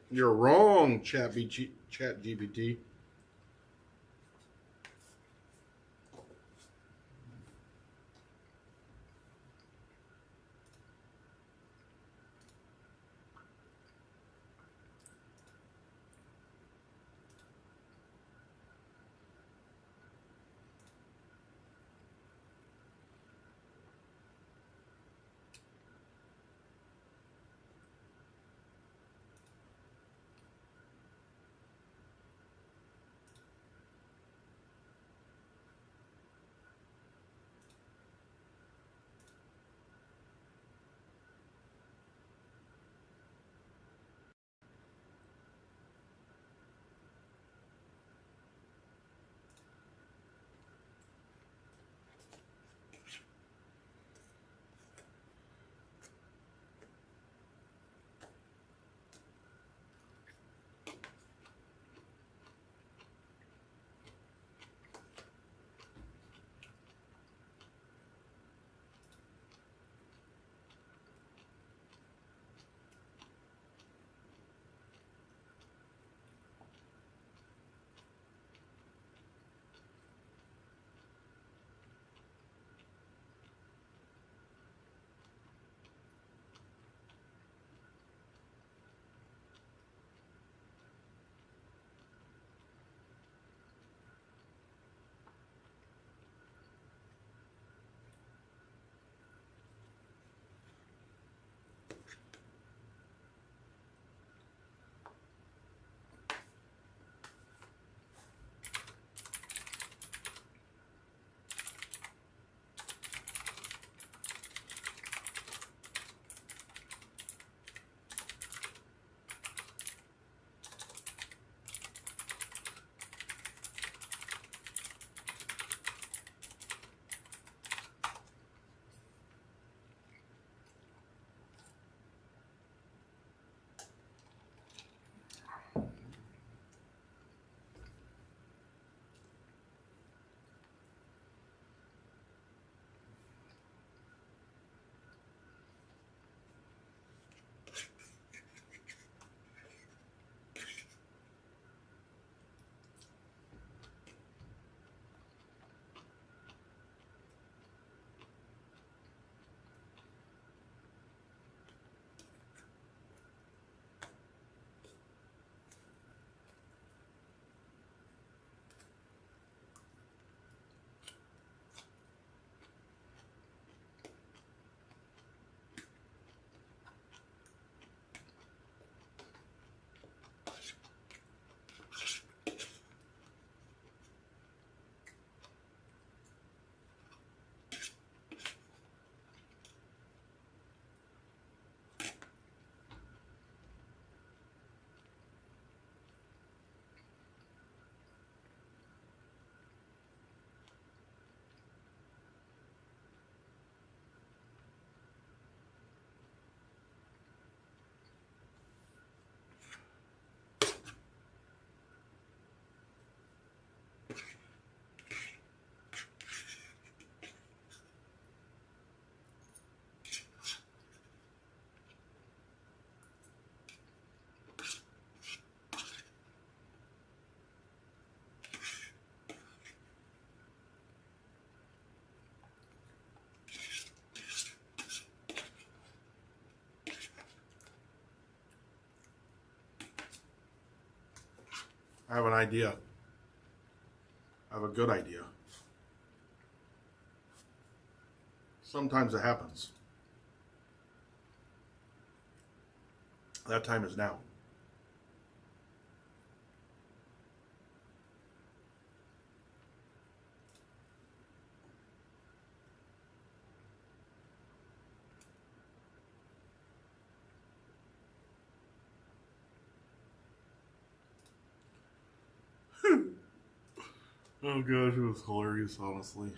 You're wrong, Chat GPT. have an idea. I have a good idea. Sometimes it happens. That time is now. Oh gosh, it was hilarious, honestly.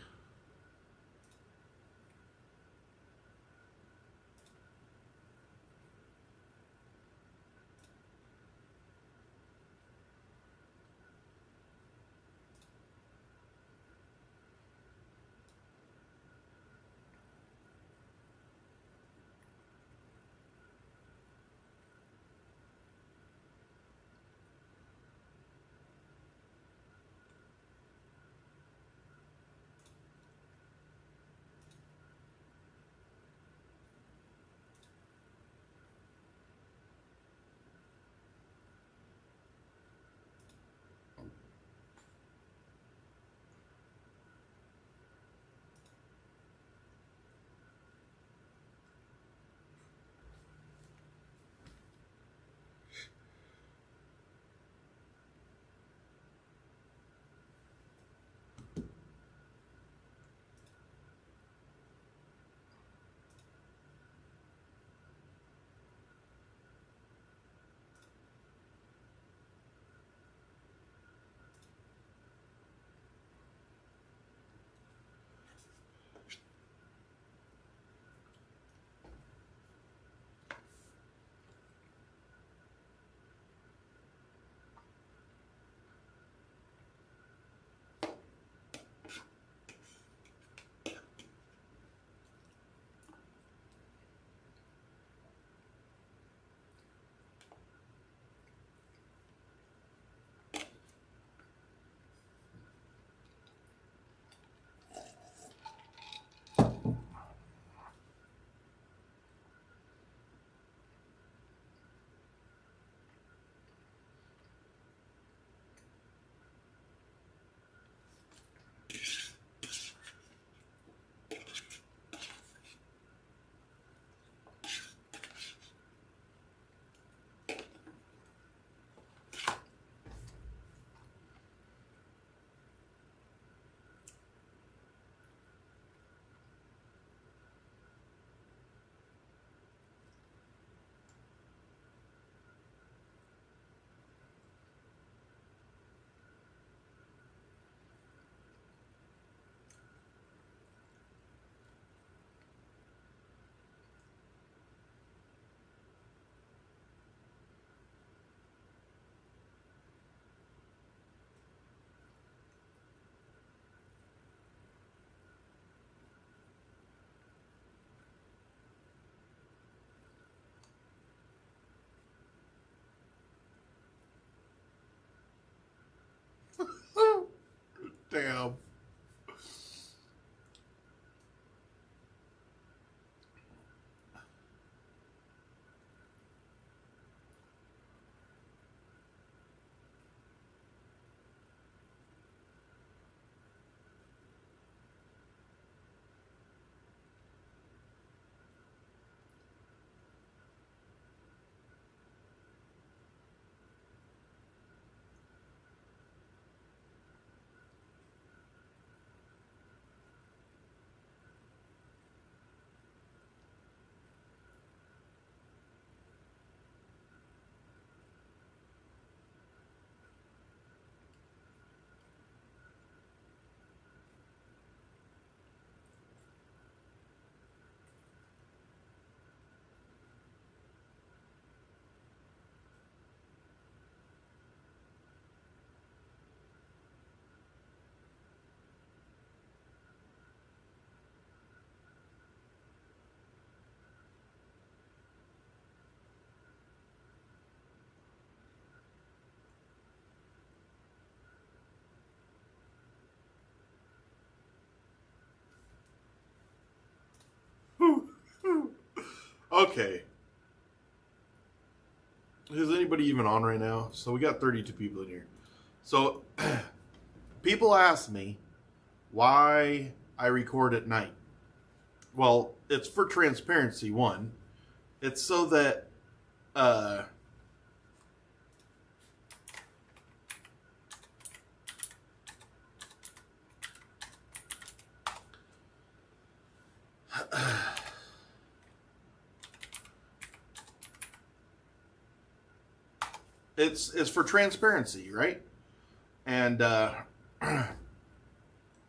Damn. Okay. Is anybody even on right now? So we got 32 people in here. So people ask me why I record at night. Well, it's for transparency, one. It's so that it's for transparency, right? And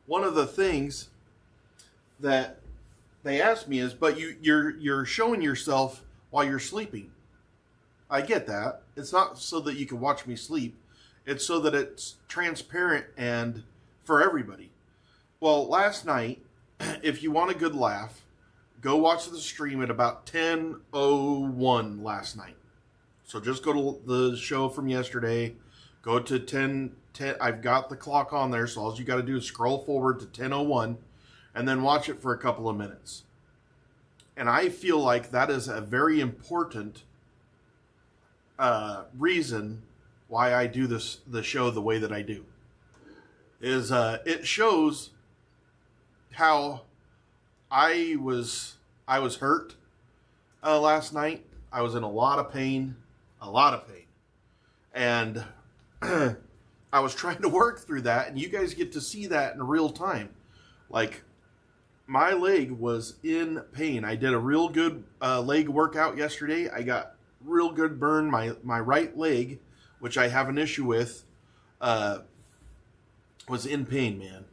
one of the things that they asked me is, but you're showing yourself while you're sleeping. I get that. It's not so that you can watch me sleep. It's so that it's transparent and for everybody. Well, last night, if you want a good laugh, go watch the stream at about 10:01 last night. So just go to the show from yesterday. Go to 10. I've got the clock on there, so all you got to do is scroll forward to 10:01 and then watch it for a couple of minutes. And I feel like that is a very important reason why I do the show the way that I do. Is it shows how I was hurt last night. I was in a lot of pain, and I was trying to work through that, and you guys get to see that in real time. Like, my leg was in pain. I did a real good leg workout yesterday. I got real good burn. My right leg, which I have an issue with, was in pain, man.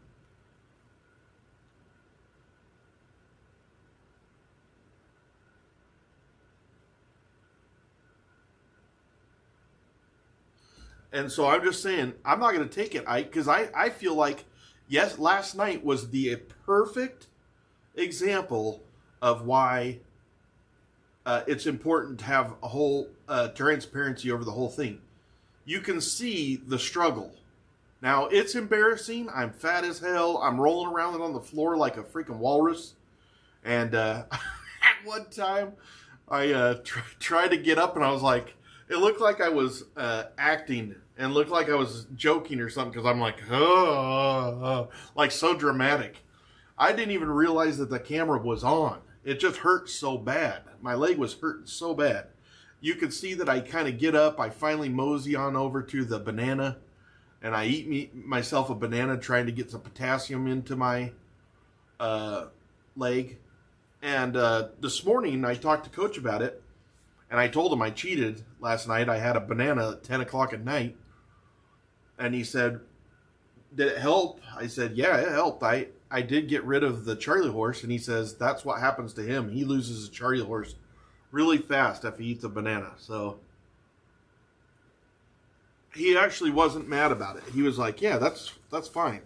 And so I'm just saying, I'm not going to take it, because I feel like, yes, last night was the perfect example of why it's important to have a whole transparency over the whole thing. You can see the struggle. Now, it's embarrassing. I'm fat as hell. I'm rolling around on the floor like a freaking walrus. And at one time, I tried to get up, and I was like, it looked like I was acting and looked like I was joking or something, because I'm like, like so dramatic. I didn't even realize that the camera was on. It just hurt so bad. My leg was hurting so bad. You could see that I kind of get up. I finally mosey on over to the banana, and I eat myself a banana, trying to get some potassium into my leg. And this morning, I talked to Coach about it, and I told him I cheated last night. I had a banana at 10 o'clock at night. And he said, did it help? I said, yeah, it helped. I did get rid of the Charlie horse. And he says, that's what happens to him. He loses a Charlie horse really fast if he eats a banana. So he actually wasn't mad about it. He was like, yeah, that's fine.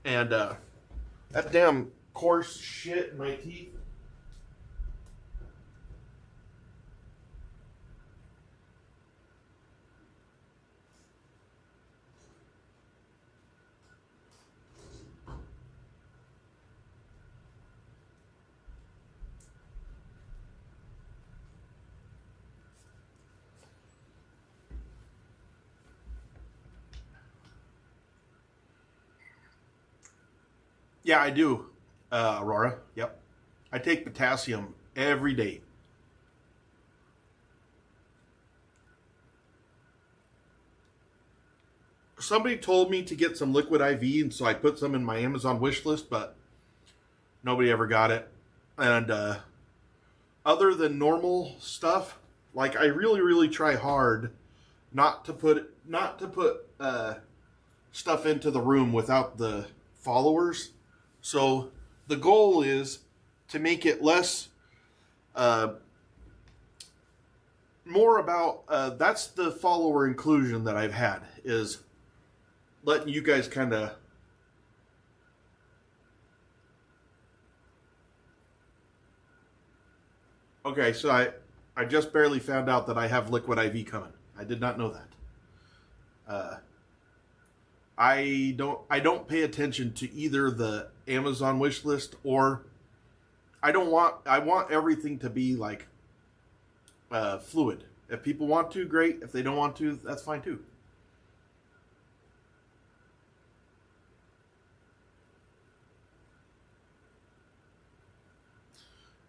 And that damn coarse shit in my teeth. Yeah, I do, Aurora. Yep. I take potassium every day. Somebody told me to get some liquid IV, and so I put some in my Amazon wish list, but nobody ever got it. And other than normal stuff, like, I really, really try hard not to put stuff into the room without the followers. So the goal is to make it less, more about, that's the follower inclusion that I've had, is letting you guys kind of, okay, so I just barely found out that I have liquid IV coming. I did not know that. I don't pay attention to either the Amazon wish list, or I want everything to be like fluid. If people want to, great. If they don't want to, that's fine too.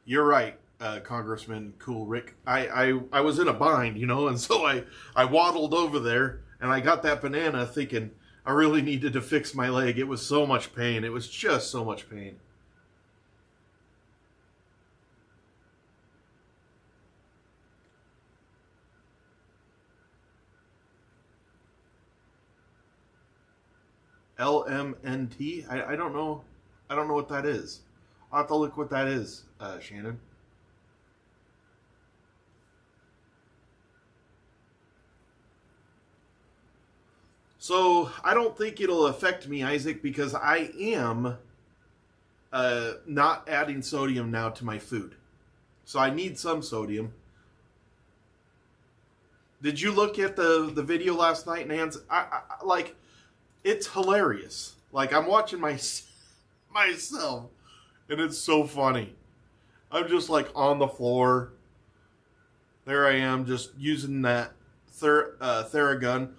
You're right, Congressman Cool Rick. I was in a bind, and so I waddled over there and I got that banana thinking I really needed to fix my leg. It was so much pain. It was just so much pain. LMNT? I don't know. I don't know what that is. I'll have to look what that is, Shannon. So I don't think it'll affect me, Isaac, because I am not adding sodium now to my food. So I need some sodium. Did you look at the video last night, Nance? I like, it's hilarious. Like, I'm watching myself, and it's so funny. I'm just like on the floor. There I am, just using that Theragun.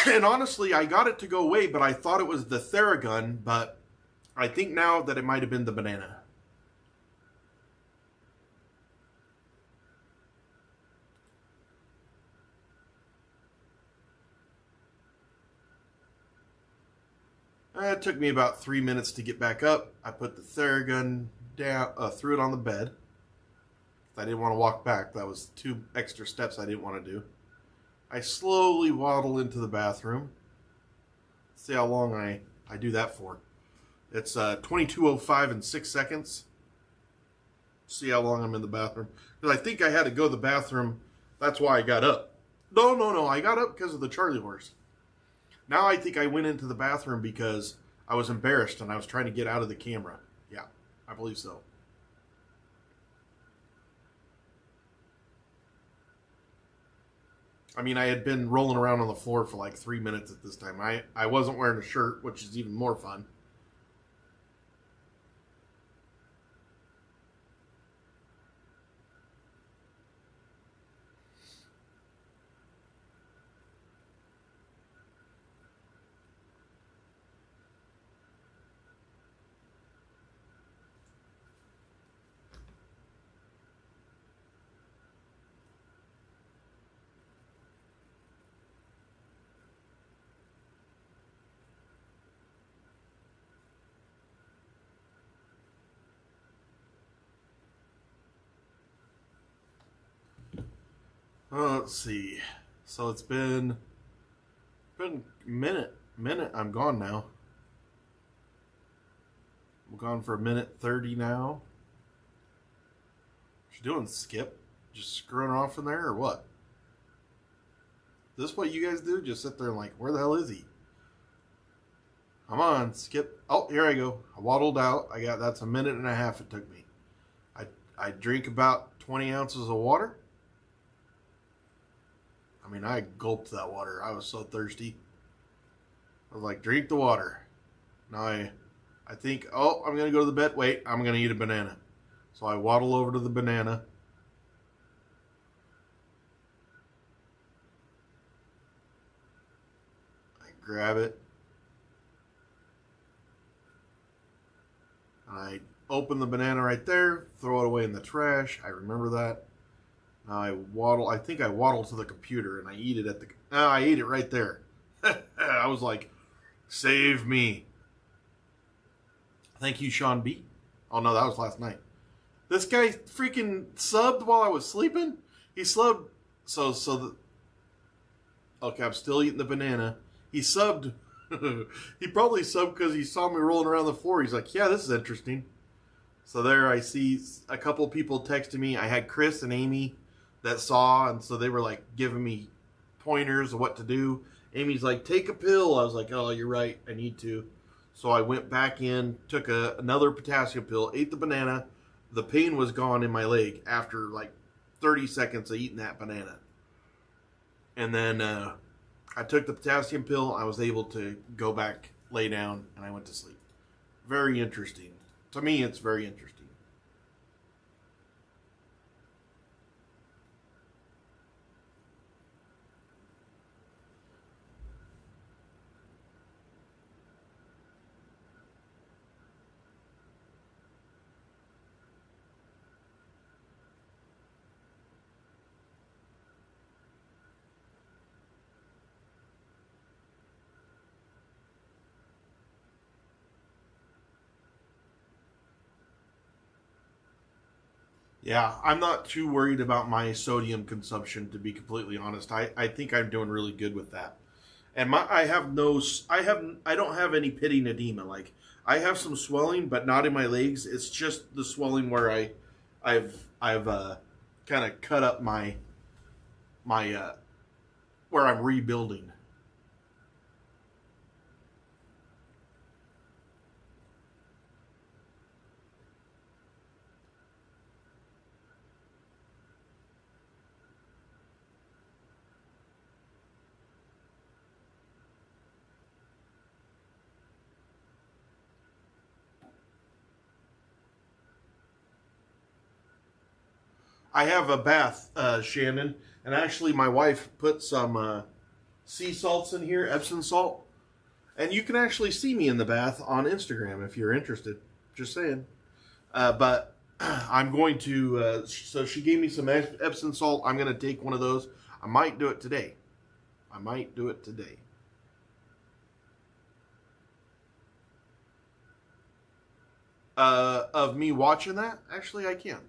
And honestly, I got it to go away, but I thought it was the Theragun, but I think now that it might have been the banana. It took me about 3 minutes to get back up. I put the Theragun down, threw it on the bed. I didn't want to walk back. That was 2 extra steps I didn't want to do. I slowly waddle into the bathroom. See how long I do that for. It's 22:05 and 6 seconds. See how long I'm in the bathroom. Because I think I had to go to the bathroom. That's why I got up. No. I got up because of the Charlie horse. Now I think I went into the bathroom because I was embarrassed and I was trying to get out of the camera. Yeah, I believe so. I mean, I had been rolling around on the floor for like 3 minutes at this time. I wasn't wearing a shirt, which is even more fun. Let's see. So it's been a minute. I'm gone now. I'm gone for a minute 30 now. What you doing, Skip? Just screwing off in there or what? Is this what you guys do? Just sit there and like, where the hell is he? Come on, Skip. Oh, here I go. I waddled out. That's a minute and a half it took me. I drink about 20 ounces of water. I mean, I gulped that water. I was so thirsty. I was like, drink the water. Now I think, oh, I'm going to go to the bed. Wait, I'm going to eat a banana. So I waddle over to the banana. I grab it. I open the banana right there, throw it away in the trash. I remember that. Now I think I waddle to the computer and I eat it I ate it right there. I was like, save me. Thank you, Sean B. Oh no, that was last night. This guy freaking subbed while I was sleeping. He subbed. Okay, I'm still eating the banana. He subbed. He probably subbed because he saw me rolling around the floor. He's like, yeah, this is interesting. So there I see a couple people texting me. I had Chris and Amy that saw, and so they were like giving me pointers of what to do. Amy's like, take a pill. I was like, oh, you're right, I need to. So I went back in, took another potassium pill, ate the banana. The pain was gone in my leg after like 30 seconds of eating that banana. And then I took the potassium pill. I was able to go back, lay down, and I went to sleep. Very interesting. To me, it's very interesting. Yeah, I'm not too worried about my sodium consumption, to be completely honest. I think I'm doing really good with that. And I don't have any pitting edema. Like, I have some swelling, but not in my legs. It's just the swelling where I've kind of cut up my where I'm rebuilding. I have a bath, Shannon, and actually my wife put some sea salts in here, Epsom salt, and you can actually see me in the bath on Instagram if you're interested. Just saying. But I'm going to. So she gave me some Epsom salt. I'm going to take one of those. I might do it today. Of me watching that, actually, I can.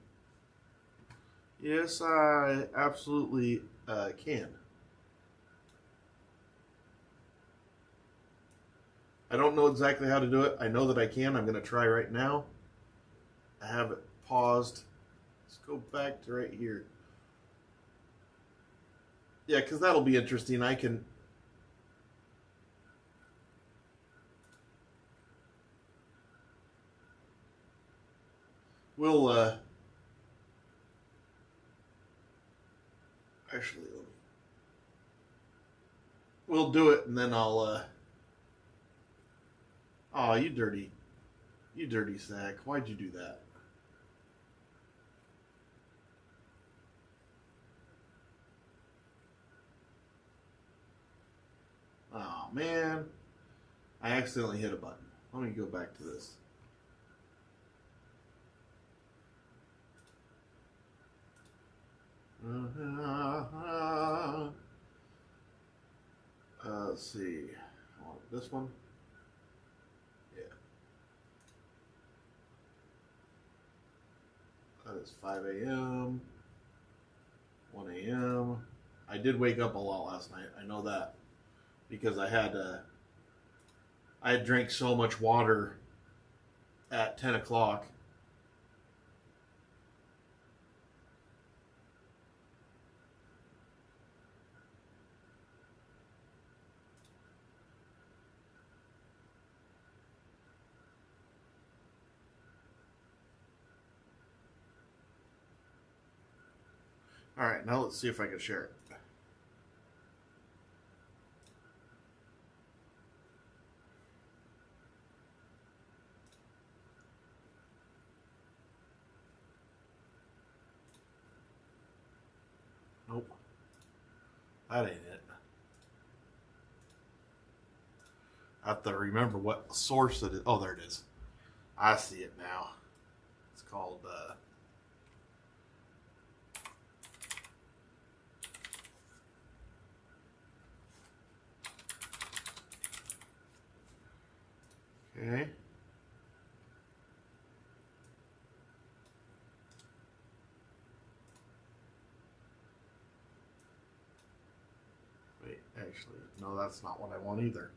Yes, I absolutely can. I don't know exactly how to do it. I know that I can. I'm going to try right now. I have it paused. Let's go back to right here. Yeah, because that'll be interesting. We'll, actually, we'll do it, and then I'll, oh, you dirty sack. Why'd you do that? Oh, man. I accidentally hit a button. Let me go back to this. Let's see. I want this one. Yeah. That is 5 a.m. 1 a.m. I did wake up a lot last night. I know that because I had drank so much water at 10 o'clock. All right, now let's see if I can share it. Nope. That ain't it. I have to remember what source it is. Oh, there it is. I see it now. It's called... Okay. Wait, actually, no, that's not what I want either.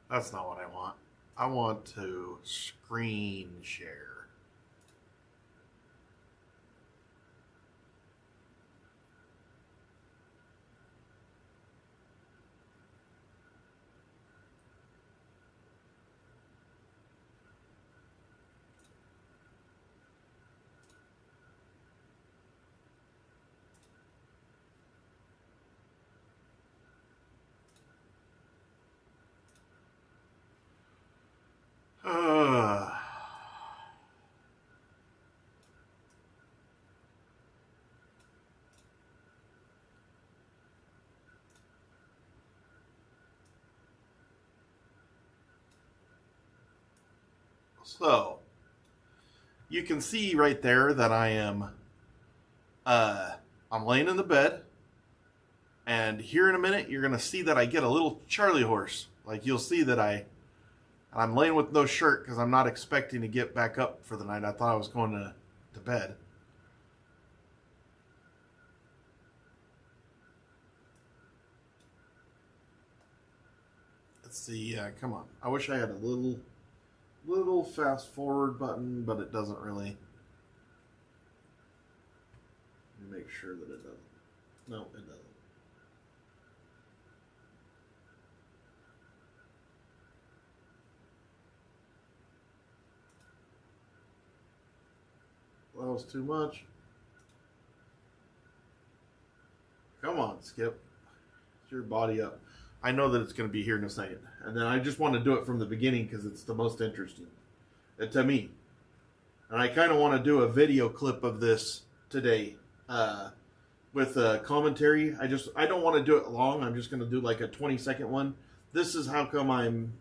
That's not what I want. I want to screen share. So, you can see right there that I'm laying in the bed, and here in a minute you're gonna see that I get a little Charlie horse. Like, you'll see that I'm laying with no shirt because I'm not expecting to get back up for the night. I thought I was going to bed. Let's see. Come on. I wish I had a little fast forward button, but it doesn't really. Make sure that it doesn't. No, it doesn't. That was too much. Come on, Skip. Get your body up. I know that it's going to be here in a second. And then I just want to do it from the beginning because it's the most interesting to me. And I kind of want to do a video clip of this today with a commentary. I don't want to do it long. I'm just going to do like a 20-second one. This is how come I'm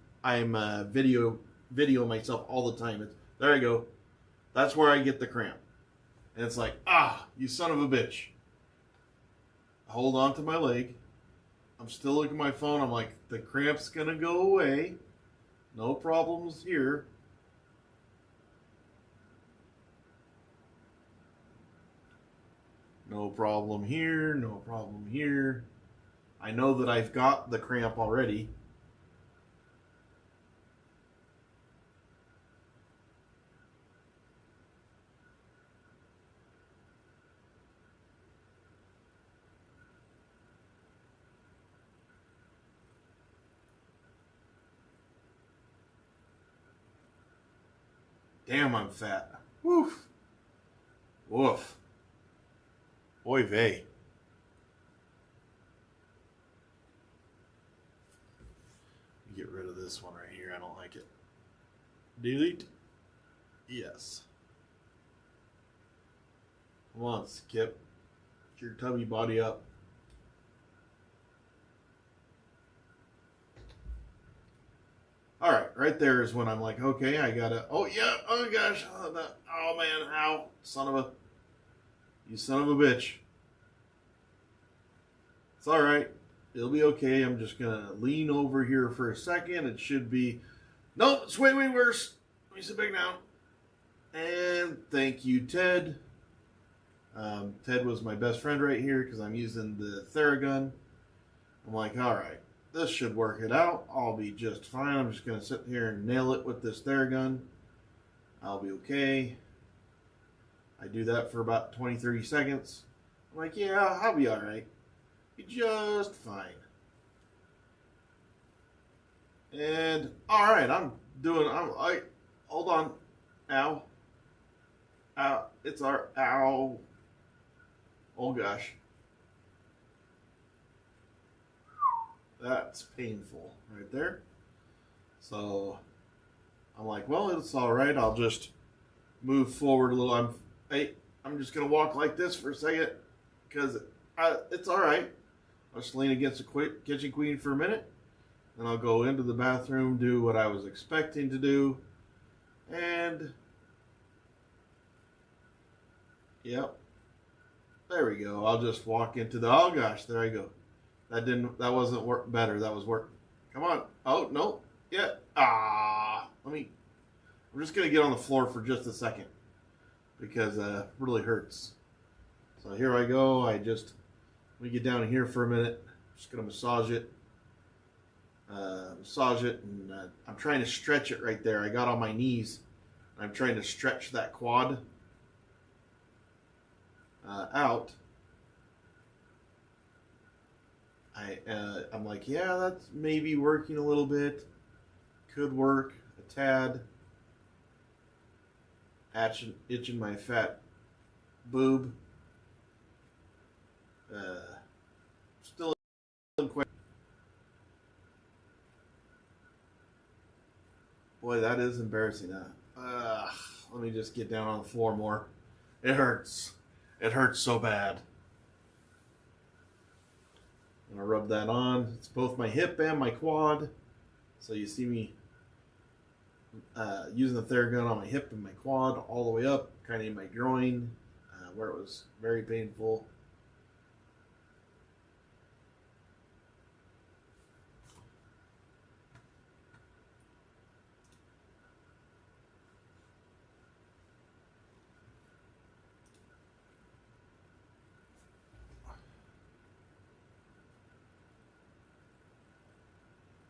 video myself all the time. There I go. That's where I get the cramp. And it's like, you son of a bitch. I hold on to my leg. I'm still looking at my phone. I'm like, the cramp's going to go away. No problems here. No problem here. No problem here. I know that I've got the cramp already. Damn, I'm fat. Woof. Woof. Oy vey. Get rid of this one right here. I don't like it. Delete. Yes. Come on, Skip. Get your tubby body up. All right, right there is when I'm like, okay, I gotta. Oh yeah, oh gosh, oh man, how you son of a bitch. It's all right, it'll be okay. I'm just gonna lean over here for a second. It should be. Nope, it's way worse. Let me sit back down. And thank you, Ted. Ted was my best friend right here because I'm using the Theragun. I'm like, all right. This should work it out. I'll be just fine. I'm just going to sit here and nail it with this Theragun. I'll be okay. I do that for about 20-30 seconds. I'm like, yeah, I'll be all right. Be just fine. And, all right, hold on. Ow. Ow. Ow. Oh, gosh. That's painful right there. So I'm like, well, it's all right. I'll just move forward a little. I'm just going to walk like this for a second because it's all right. I'll just lean against the kitchen queen for a minute. Then I'll go into the bathroom, do what I was expecting to do. And, yep. There we go. I'll just walk into oh gosh, there I go. That wasn't work better. That was work. Come on. Oh, no. Yeah. I'm just going to get on the floor for just a second because it really hurts. So here I go. Let me get down here for a minute. Just going to massage it. And I'm trying to stretch it right there. I got on my knees. I'm trying to stretch that quad out. I'm like, yeah, that's maybe working a little bit. Could work a tad. Itching my fat boob. Still quick. Boy, that is embarrassing, huh? Let me just get down on the floor more. It hurts. It hurts so bad. I'm going to rub that on. It's both my hip and my quad. So you see me using the Theragun on my hip and my quad all the way up, kind of in my groin, where it was very painful.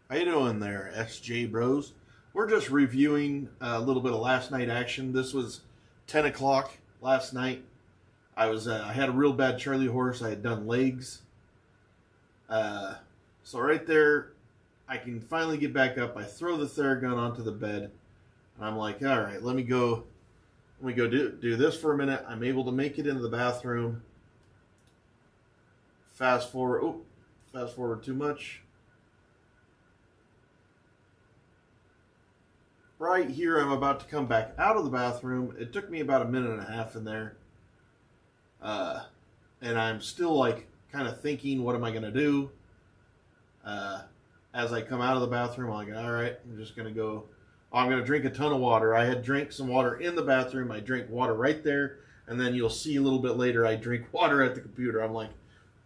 How you doing there, SJ Bros? We're just reviewing a little bit of last night action. This was 10 o'clock last night. I had a real bad Charlie horse. I had done legs. So right there, I can finally get back up. I throw the Theragun onto the bed, and I'm like, all right, let me go do this for a minute. I'm able to make it into the bathroom. Fast forward too much. Right here, I'm about to come back out of the bathroom. It took me about a minute and a half in there. And I'm still like kind of thinking, what am I going to do? As I come out of the bathroom, I'm like, all right, I'm just going to go. I'm going to drink a ton of water. I had drank some water in the bathroom. I drank water right there. And then you'll see a little bit later, I drink water at the computer. I'm like,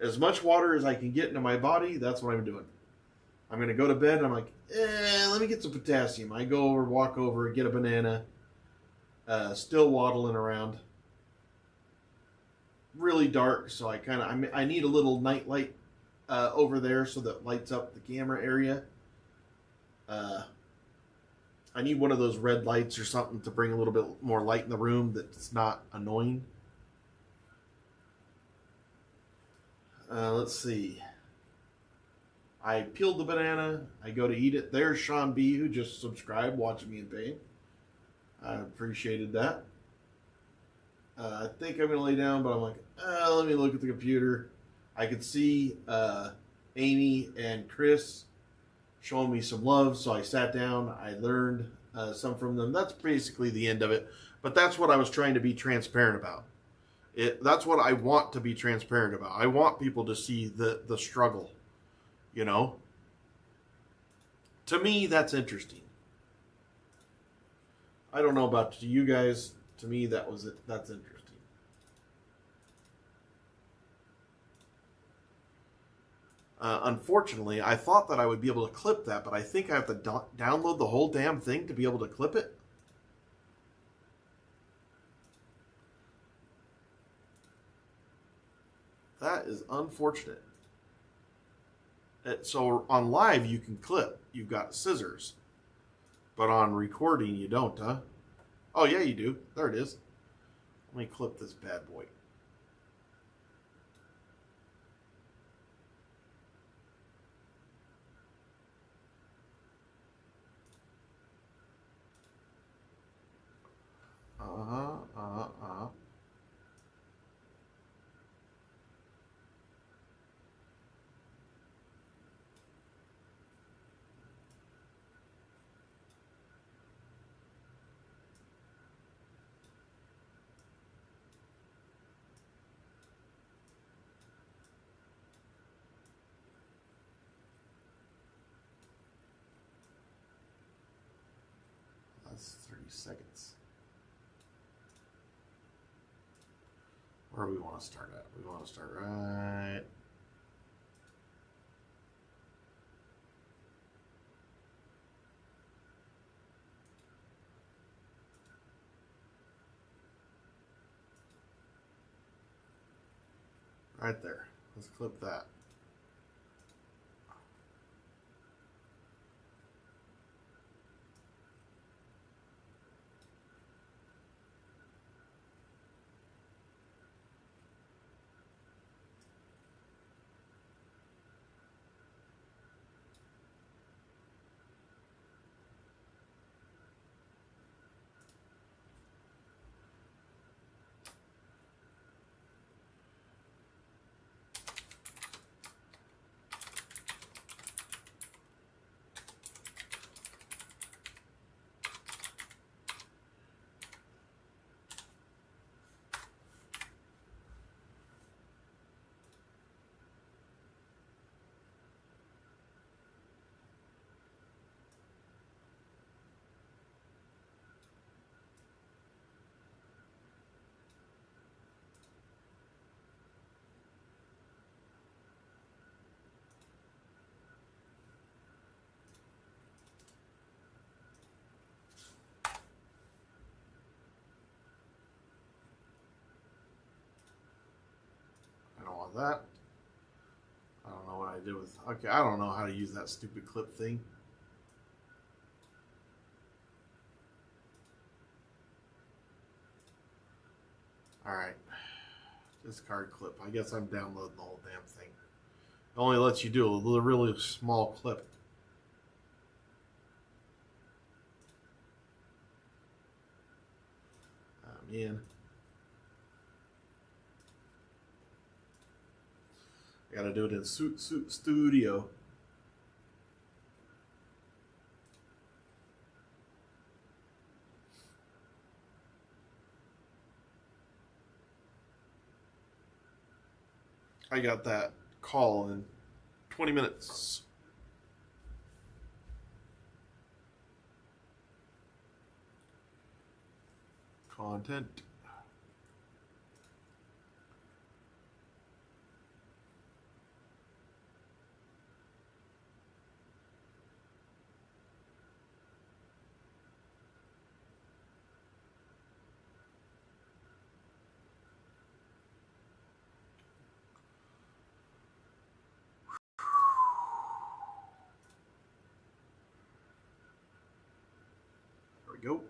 as much water as I can get into my body, that's what I'm doing. I'm going to go to bed, and I'm like, let me get some potassium. I go over, walk over, get a banana, still waddling around. Really dark, so I need a little night light over there so that lights up the camera area. I need one of those red lights or something to bring a little bit more light in the room that's not annoying. Let's see. I peeled the banana. I go to eat it. There's Sean B, who just subscribed, watching me in pain. I appreciated that. I think I'm going to lay down, but I'm like, let me look at the computer. I could see Amy and Chris showing me some love, so I sat down. I learned some from them. That's basically the end of it. But that's what I was trying to be transparent about. That's what I want to be transparent about. I want people to see the struggle. You know, to me, that's interesting. I don't know about you guys. To me, that's interesting. Unfortunately, I thought that I would be able to clip that, but I think I have to download the whole damn thing to be able to clip it. That is unfortunate. So on live, you can clip. You've got scissors. But on recording, you don't, huh? Oh, yeah, you do. There it is. Let me clip this bad boy. That's 30 seconds. Where do we want to start at? We want to start right. Right there. Let's clip that. I don't want that. I don't know what I I did with. Okay, I don't know how to use that stupid clip thing. All right, discard clip. I guess I'm downloading the whole damn thing. It only lets you do a really small clip. Oh man. I gotta do it in Studio. I got that call in 20 minutes. Content. There we go.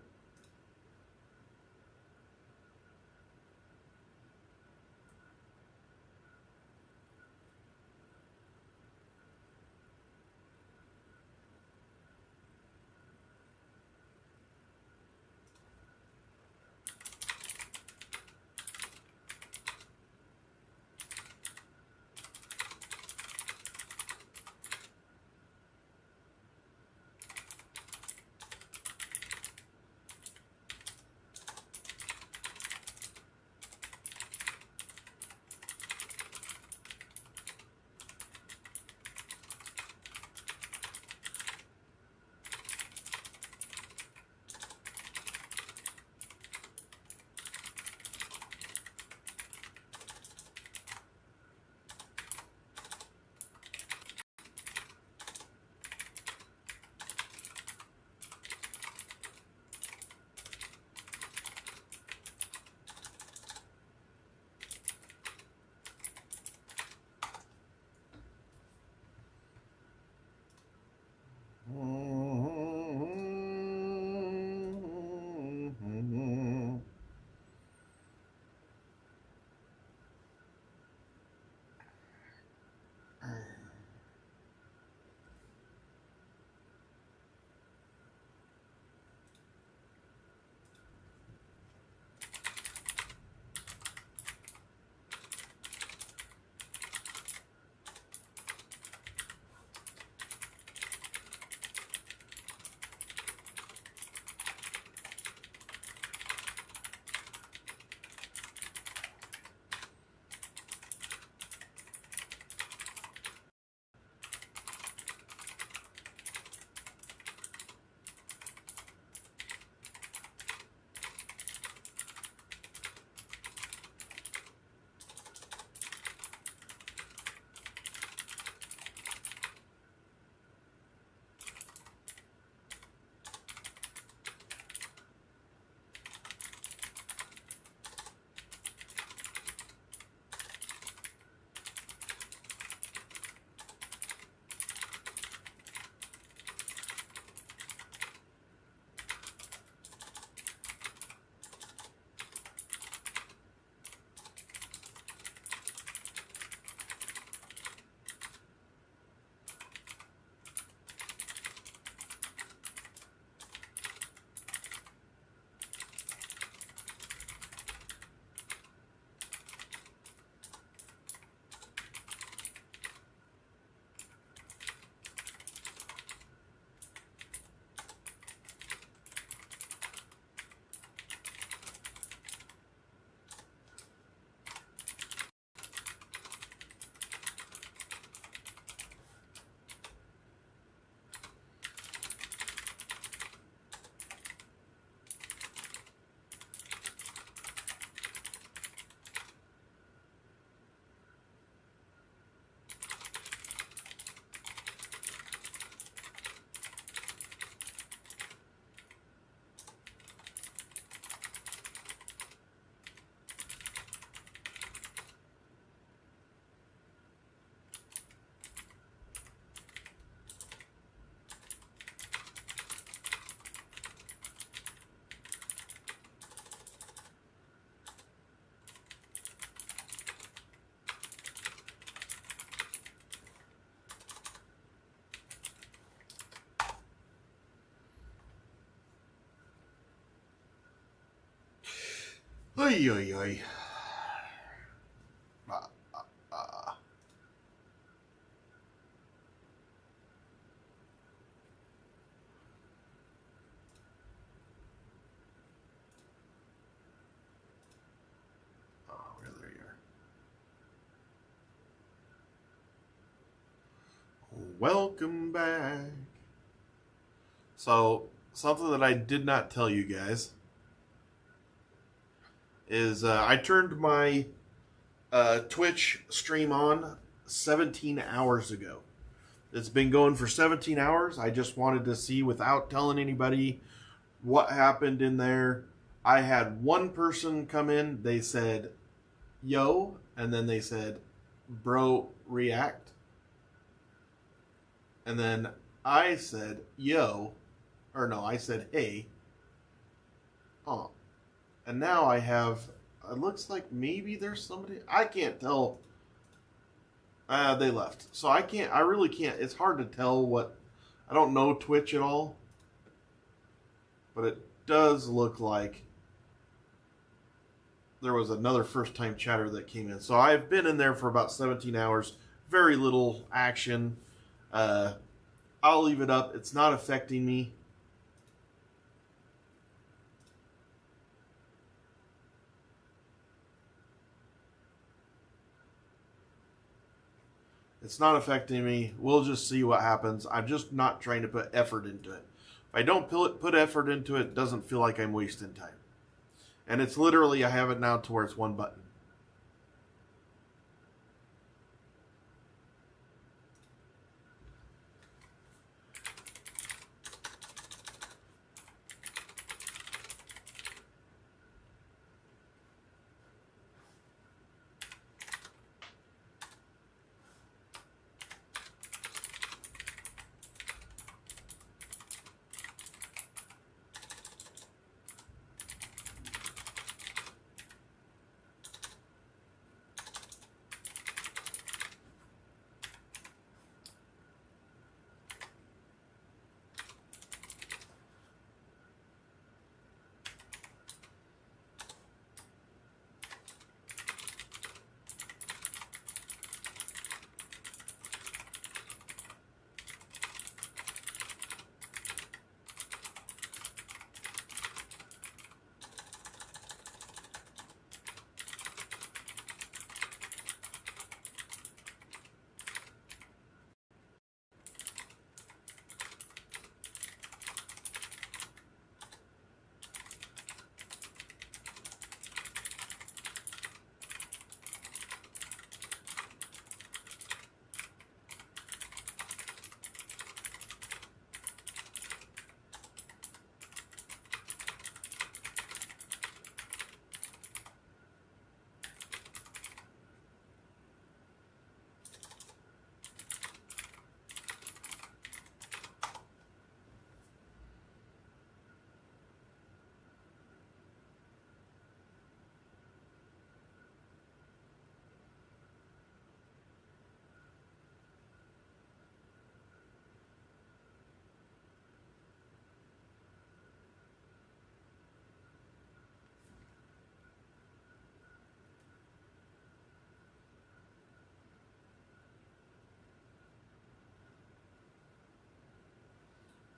Oy, oy, oy. There you are. Welcome back. So, something that I did not tell you guys is I turned my Twitch stream on 17 hours ago. It's been going for 17 hours. I just wanted to see, without telling anybody, what happened in there. I had one person come in. They said, yo, and then they said, bro, react. And then I said, yo, or no, I said, hey. Oh. And now I have, it looks like maybe there's somebody, I can't tell. They left. So I really can't, it's hard to tell what, I don't know Twitch at all. But it does look like there was another first-time chatter that came in. So I've been in there for about 17 hours. Very little action. I'll leave it up. It's not affecting me. It's not affecting me. We'll just see what happens. I'm just not trying to put effort into it. If I don't put effort into it, it doesn't feel like I'm wasting time. And it's literally, I have it now to where it's one button.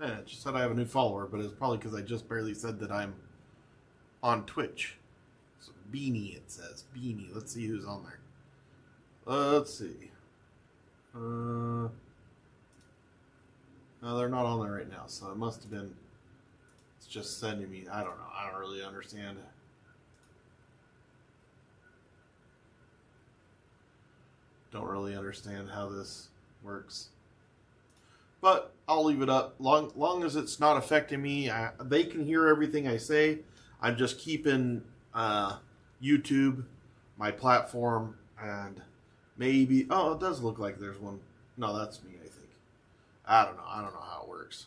Yeah, it just said I have a new follower, but it's probably because I just barely said that I'm on Twitch. So Beanie, it says. Beanie. Let's see who's on there. Let's see. No, they're not on there right now, so it must have been... It's just sending me... I don't know. I don't really understand. Don't really understand how this works. But I'll leave it up. Long as it's not affecting me, they can hear everything I say. I'm just keeping YouTube, my platform, and maybe... Oh, it does look like there's one. No, that's me, I think. I don't know. I don't know how it works.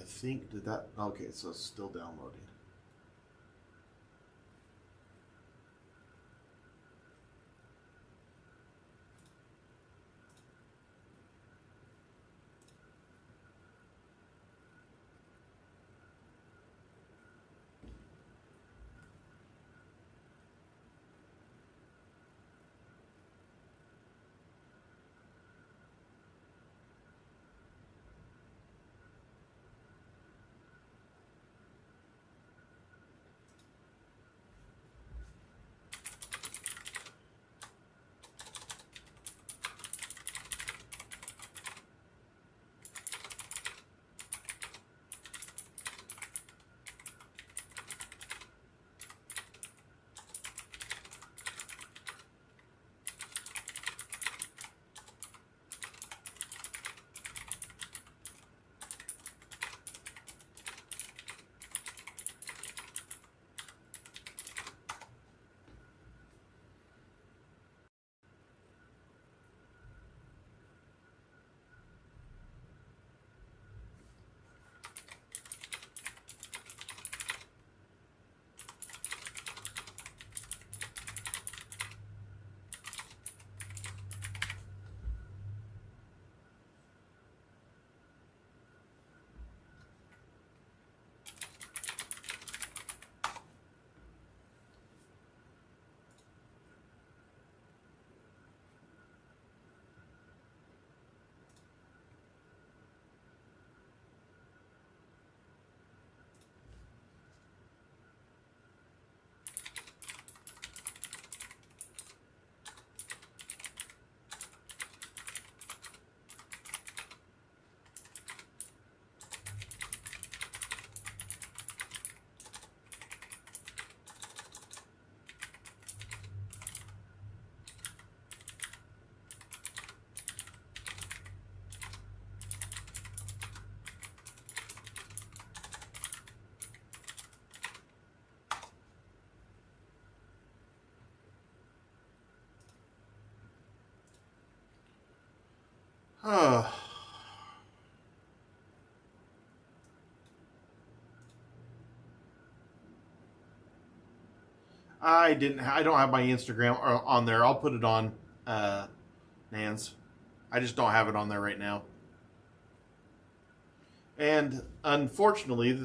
think, did that, okay, so it's still downloading. I don't have my Instagram on there. I'll put it on, Nans. I just don't have it on there right now. And unfortunately,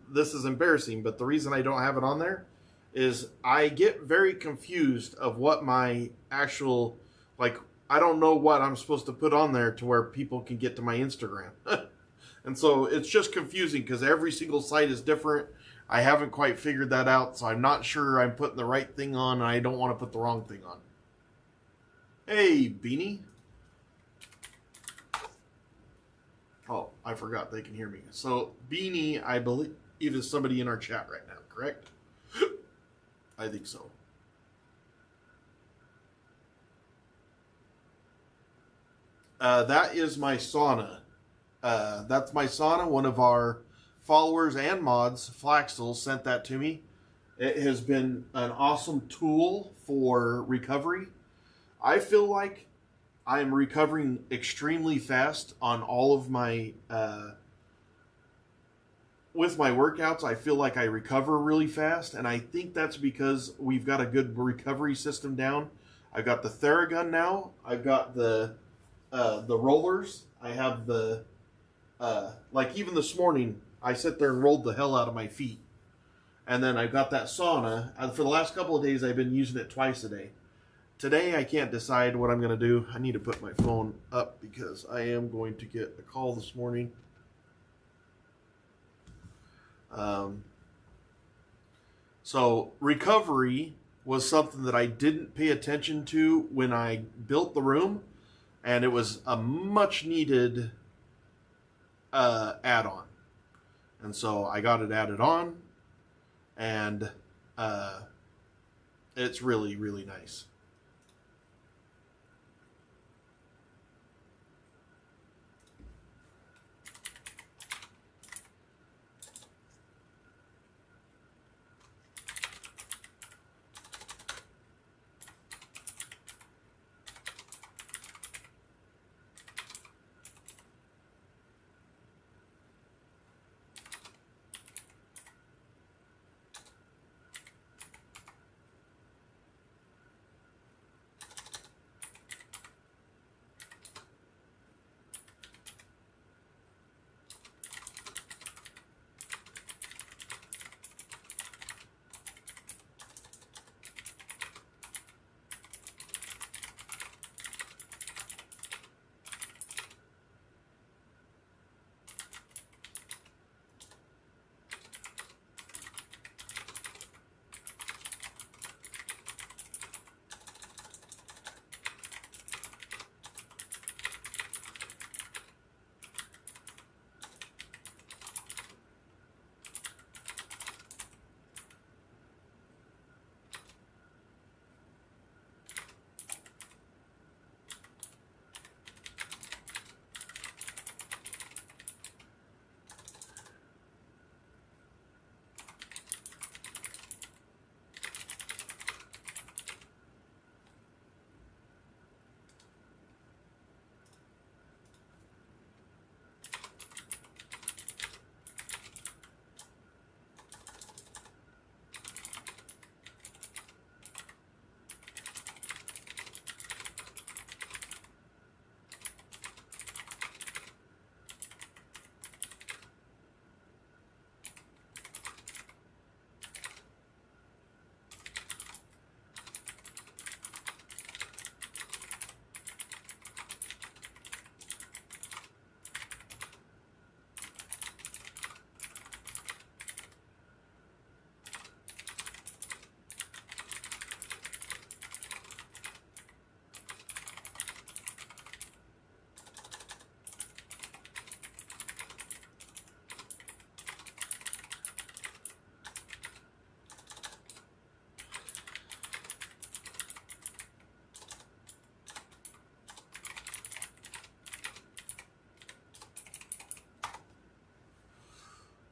this is embarrassing, but the reason I don't have it on there is I get very confused of what my actual, like, I don't know what I'm supposed to put on there to where people can get to my Instagram. And so it's just confusing because every single site is different. I haven't quite figured that out, so I'm not sure I'm putting the right thing on, and I don't want to put the wrong thing on. Hey, Beanie. Oh, I forgot they can hear me. So, Beanie, I believe, is somebody in our chat right now, correct? I think so. That is my sauna. That's my sauna. One of our followers and mods, Flaxel, sent that to me. It has been an awesome tool for recovery. I feel like I am recovering extremely fast on all of my, with my workouts. I feel like I recover really fast, and I think that's because we've got a good recovery system down. I've got the Theragun now. I've got the rollers. I have the, like even this morning, I sit there and rolled the hell out of my feet. And then I've got that sauna. For the last couple of days, I've been using it twice a day. Today, I can't decide what I'm going to do. I need to put my phone up because I am going to get a call this morning. So recovery was something that I didn't pay attention to when I built the room. And it was a much needed add-on. And so I got it added on. And it's really, really nice.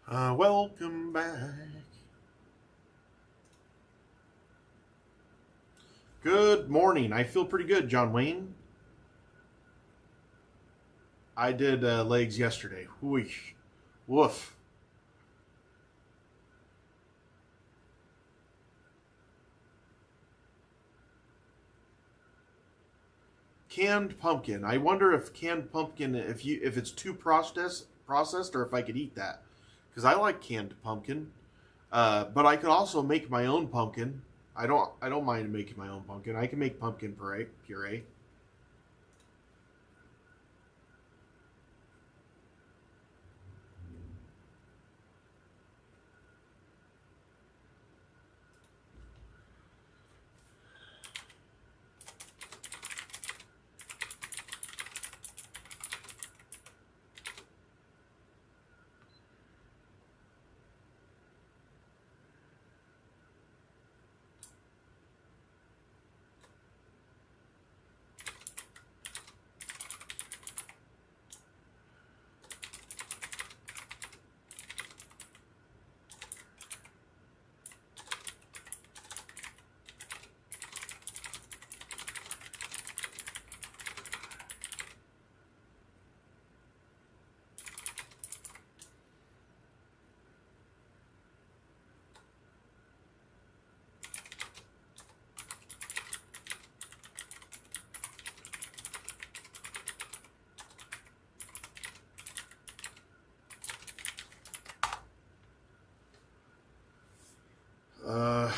Welcome back. Good morning. I feel pretty good, John Wayne. I did legs yesterday. Whoosh. Woof. Canned pumpkin. I wonder if canned pumpkin, if it's too processed, or if I could eat that, because I like canned pumpkin. But I could also make my own pumpkin. I don't mind making my own pumpkin. I can make pumpkin puree. Uh,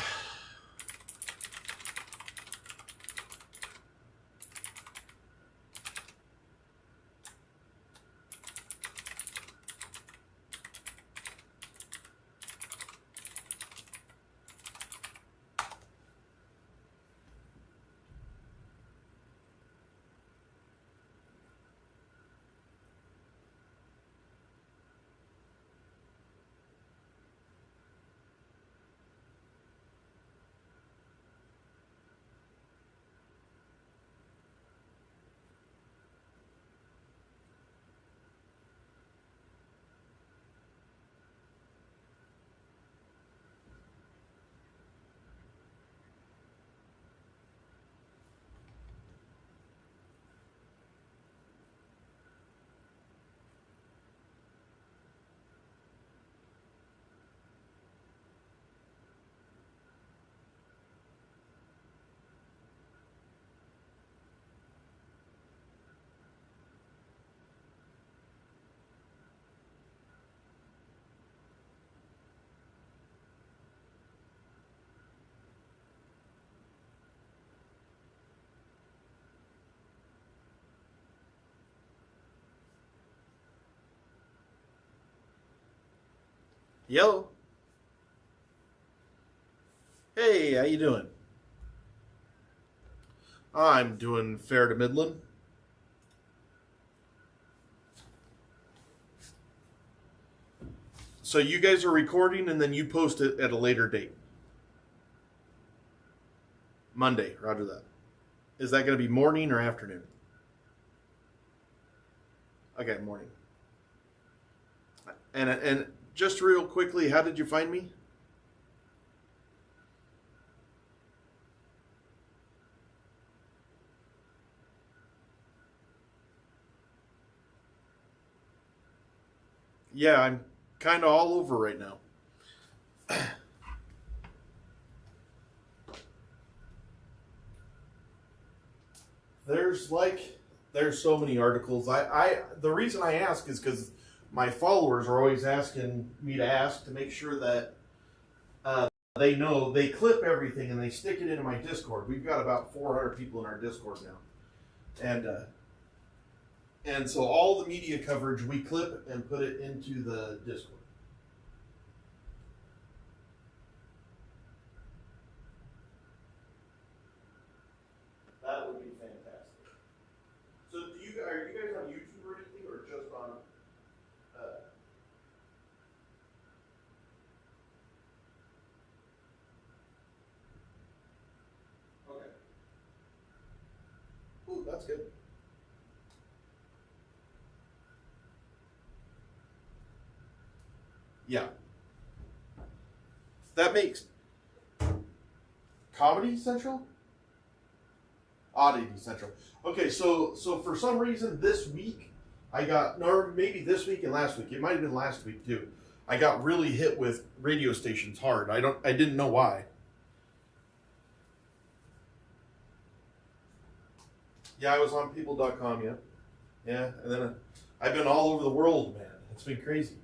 Yo. Hey, how you doing? I'm doing fair to middling. So you guys are recording and then you post it at a later date. Monday, roger that. Is that going to be morning or afternoon? Okay, morning. And just real quickly, how did you find me? Yeah, I'm kind of all over right now. There's so many articles. The reason I ask is because my followers are always asking me to ask to make sure that they know. They clip everything and they stick it into my Discord. We've got about 400 people in our Discord now, and so all the media coverage we clip and put it into the Discord. That would be fantastic. So are you guys on YouTube or anything, or just on? Okay. Ooh, that's good. Yeah. That makes Comedy Central? Oddity Central. Okay, so for some reason this week I got, or maybe this week and last week, it might have been last week too, I got really hit with radio stations hard. I didn't know why. Yeah, I was on people.com, yeah. Yeah, and then I've been all over the world, man. It's been crazy.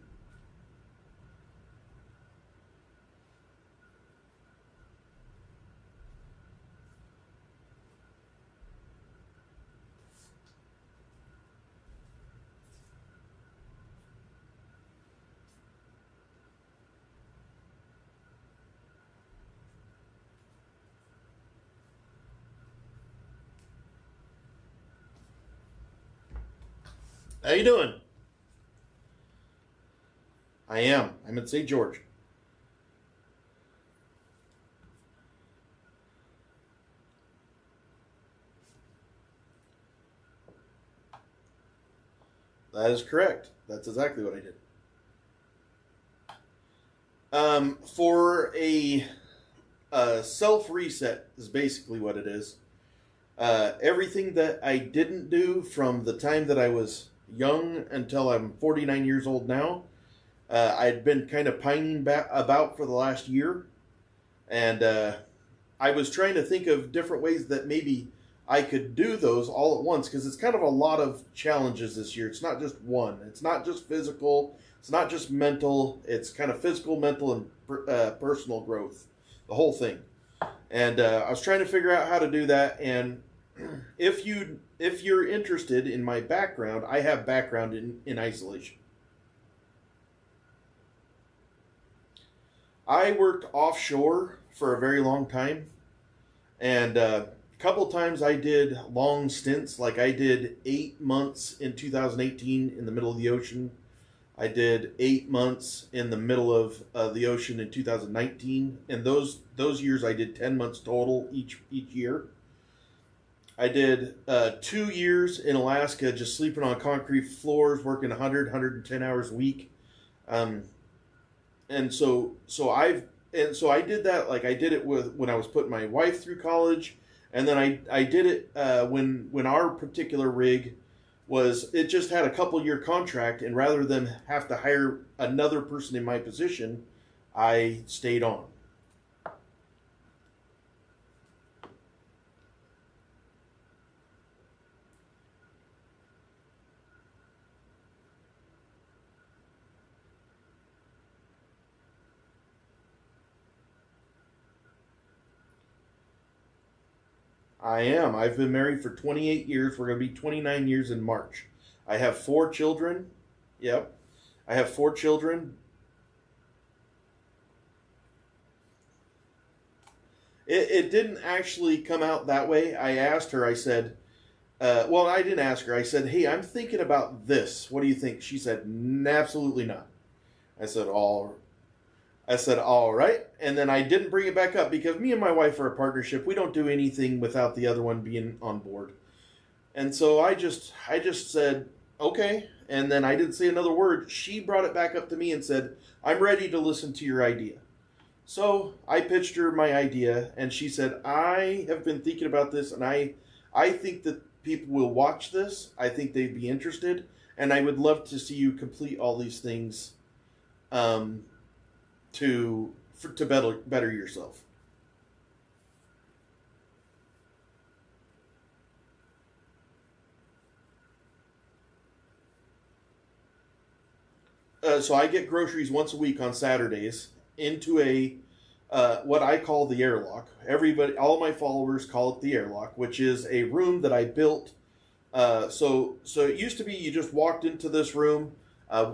How you doing? I am. I'm at St. George. That is correct. That's exactly what I did. For a self reset is basically what it is. Everything that I didn't do from the time that I was young until I'm 49 years old now, I'd been kind of pining about for the last year, and I was trying to think of different ways that maybe I could do those all at once, because it's kind of a lot of challenges this year. It's not just one. It's not just physical. It's not just mental. It's kind of physical, mental, and personal growth, the whole thing. And I was trying to figure out how to do that. And if you're interested in my background, I have background in isolation. I worked offshore for a very long time, and a couple times I did long stints. Like I did 8 months in 2018 in the middle of the ocean. I did 8 months in the middle of the ocean in 2019, and those years I did 10 months total each year. I did 2 years in Alaska, just sleeping on concrete floors, working 110 hours a week. And so I did that. Like I did it when I was putting my wife through college, and then I did it when our particular rig it just had a couple-year contract, and rather than have to hire another person in my position, I stayed on. I am. I've been married for 28 years. We're going to be 29 years in March. I have 4 children. Yep. I have 4 children. It didn't actually come out that way. I asked her, I said, well, I didn't ask her. I said, hey, I'm thinking about this. What do you think? She said, absolutely not. I said, all right. And then I didn't bring it back up because me and my wife are a partnership. We don't do anything without the other one being on board. And so I just said, okay. And then I didn't say another word. She brought it back up to me and said, I'm ready to listen to your idea. So I pitched her my idea, and she said, I have been thinking about this, and I think that people will watch this. I think they'd be interested, and I would love to see you complete all these things to better yourself. So I get groceries once a week on Saturdays into a what I call the airlock. All my followers call it the airlock, which is a room that I built. So it used to be you just walked into this room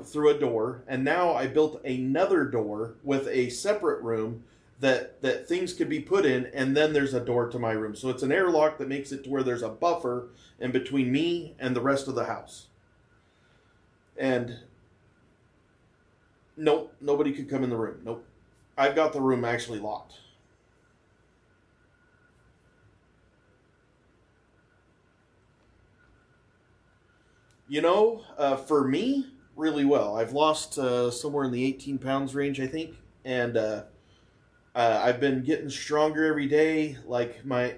through a door, and now I built another door with a separate room that things could be put in, and then there's a door to my room. So it's an airlock that makes it to where there's a buffer in between me and the rest of the house. And nope, nobody could come in the room. Nope. I've got the room actually locked. You know, for me, really well. I've lost somewhere in the 18 pounds range, I think, and I've been getting stronger every day.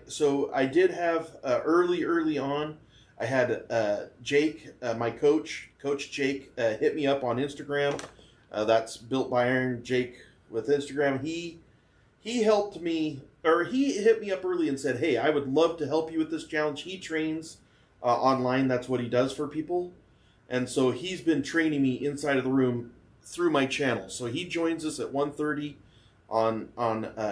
So I did have early on. I had Jake, my Coach Jake, hit me up on Instagram. That's Built by Iron Jake with Instagram. He helped me, or he hit me up early and said, "Hey, I would love to help you with this challenge." He trains online. That's what he does for people. And so he's been training me inside of the room through my channel. So he joins us at 1:30 on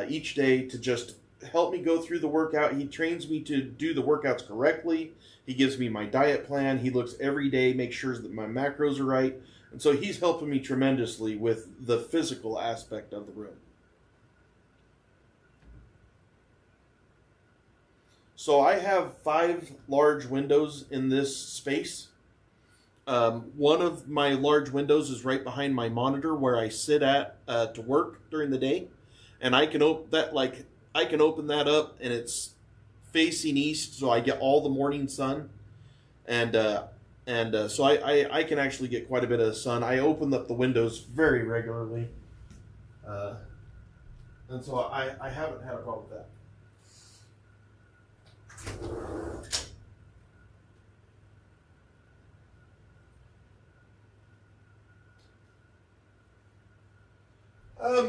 each day to just help me go through the workout. He trains me to do the workouts correctly. He gives me my diet plan. He looks every day, makes sure that my macros are right. And so he's helping me tremendously with the physical aspect of the room. So I have 5 large windows in this space. One of my large windows is right behind my monitor where I sit at to work during the day, and I can open that up, and it's facing east, so I get all the morning sun, and so I can actually get quite a bit of sun. I open up the windows very regularly, and so I haven't had a problem with that.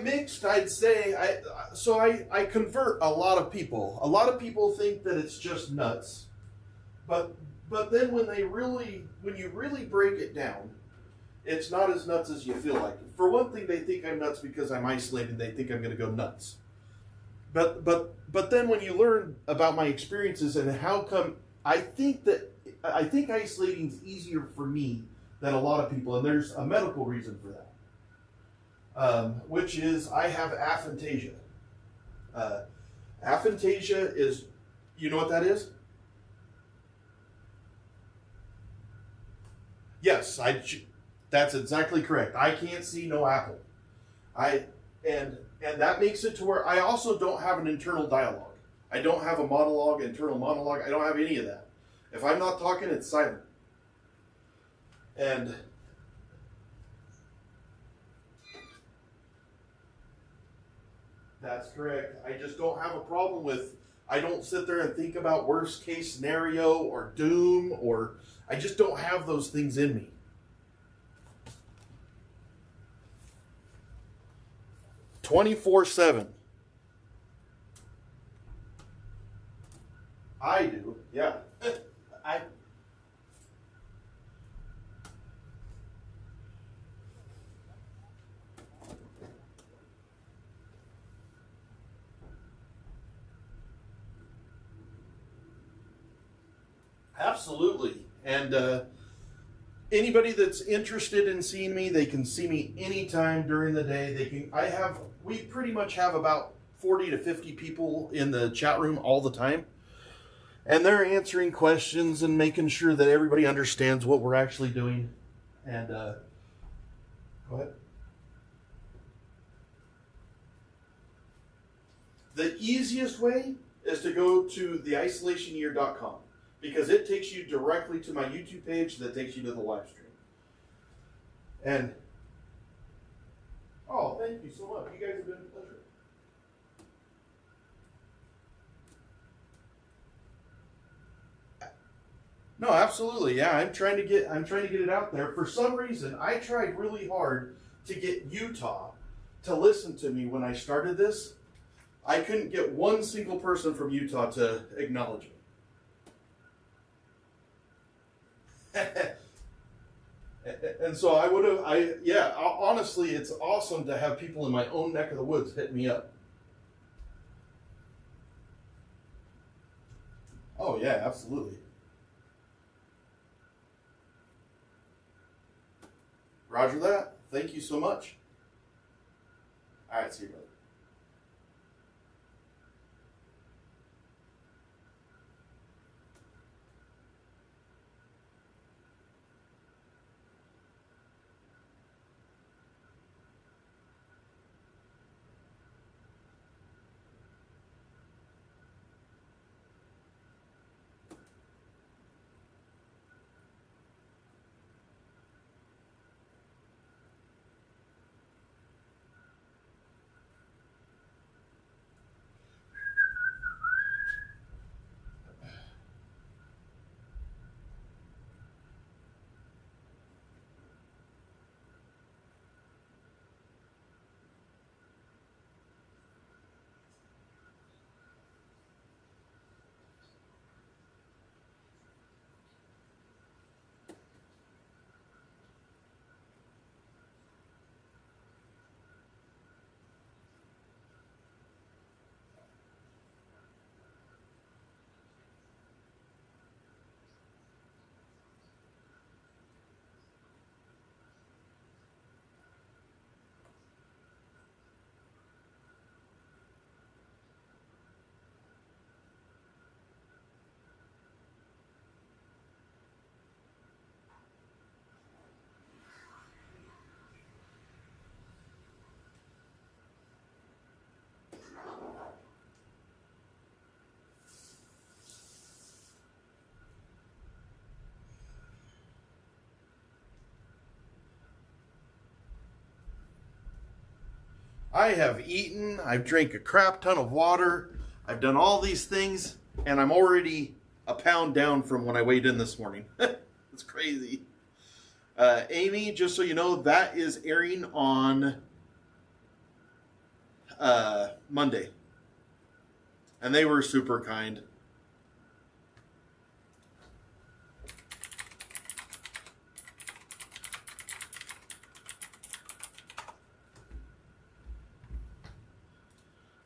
Mixed, I'd say. I convert a lot of people. A lot of people think that it's just nuts, but then when you really break it down, it's not as nuts as you feel like. For one thing, they think I'm nuts because I'm isolated. They think I'm going to go nuts. But then when you learn about my experiences and how come, I think isolating is easier for me than a lot of people, and there's a medical reason for that. Which is I have aphantasia. Aphantasia is, you know what that is? Yes, that's exactly correct. I can't see no apple. And that makes it to where I also don't have an internal dialogue. I don't have a internal monologue. I don't have any of that. If I'm not talking, it's silent. And that's correct. I just don't have a problem with, I don't sit there and think about worst case scenario or doom, or I just don't have those things in me. "24/7. I do, yeah. Absolutely. And anybody that's interested in seeing me, they can see me anytime during the day. We pretty much have about 40 to 50 people in the chat room all the time. And they're answering questions and making sure that everybody understands what we're actually doing. And go ahead. The easiest way is to go to theisolationyear.com. because it takes you directly to my YouTube page that takes you to the live stream. And, oh, thank you so much. You guys have been a pleasure. No, absolutely. Yeah, I'm trying to get it out there. For some reason, I tried really hard to get Utah to listen to me when I started this. I couldn't get one single person from Utah to acknowledge me. And so honestly, it's awesome to have people in my own neck of the woods hit me up. Oh yeah, absolutely. Roger that. Thank you so much. All right, see you, brother. I have eaten, I've drank a crap ton of water, I've done all these things, and I'm already a pound down from when I weighed in this morning. It's crazy. Amy, just so you know, that is airing on Monday. And they were super kind.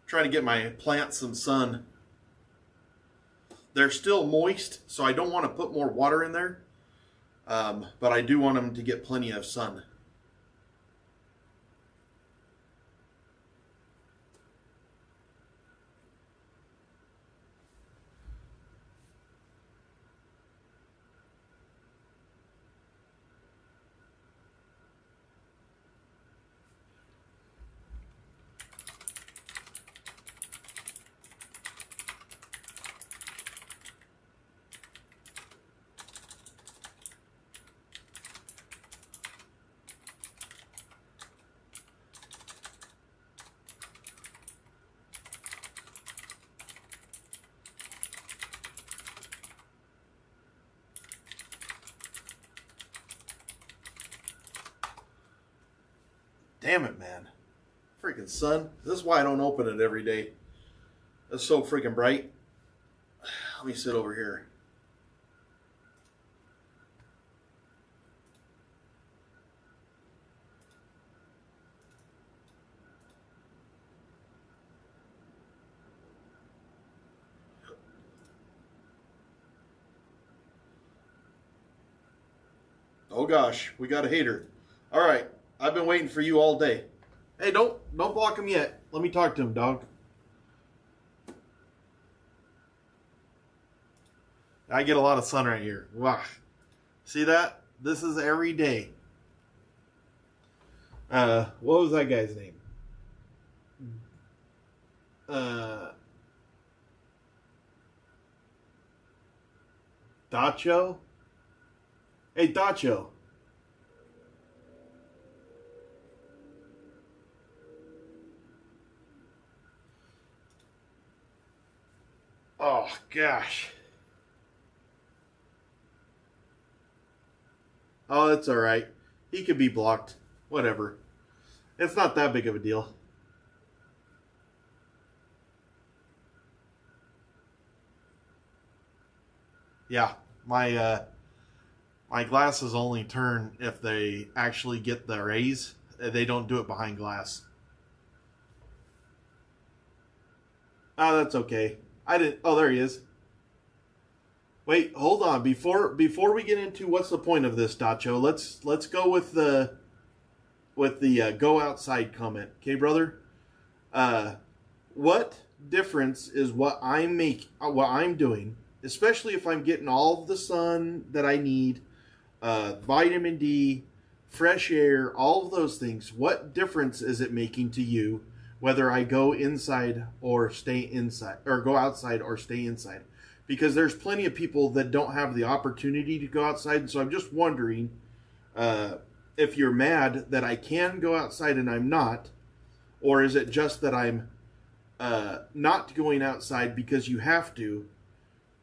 Trying to get my plants some sun. They're still moist, so I don't want to put more water in there. But I do want them to get plenty of sun. Damn it, man. Freaking sun. This is why I don't open it every day. It's so freaking bright. Let me sit over here. Oh gosh, we got a hater. All right. I've been waiting for you all day. Hey, don't block him yet. Let me talk to him, dog. I get a lot of sun right here. Wow. See that? This is every day. What was that guy's name? Dacho? Hey, Dacho. Oh, gosh. Oh, it's all right. He could be blocked. Whatever. It's not that big of a deal. Yeah, my glasses only turn if they actually get the rays. They don't do it behind glass. Oh, that's okay. I didn't. Oh, there he is. Wait, hold on. Before we get into what's the point of this, Dacho, let's go with the go outside comment. Okay, brother. What difference is what I'm doing, especially if I'm getting all of the sun that I need, vitamin D, fresh air, all of those things. What difference is it making to you whether I go inside or stay inside, or go outside or stay inside? Because there's plenty of people that don't have the opportunity to go outside. And so I'm just wondering if you're mad that I can go outside and I'm not, or is it just that I'm not going outside because you have to,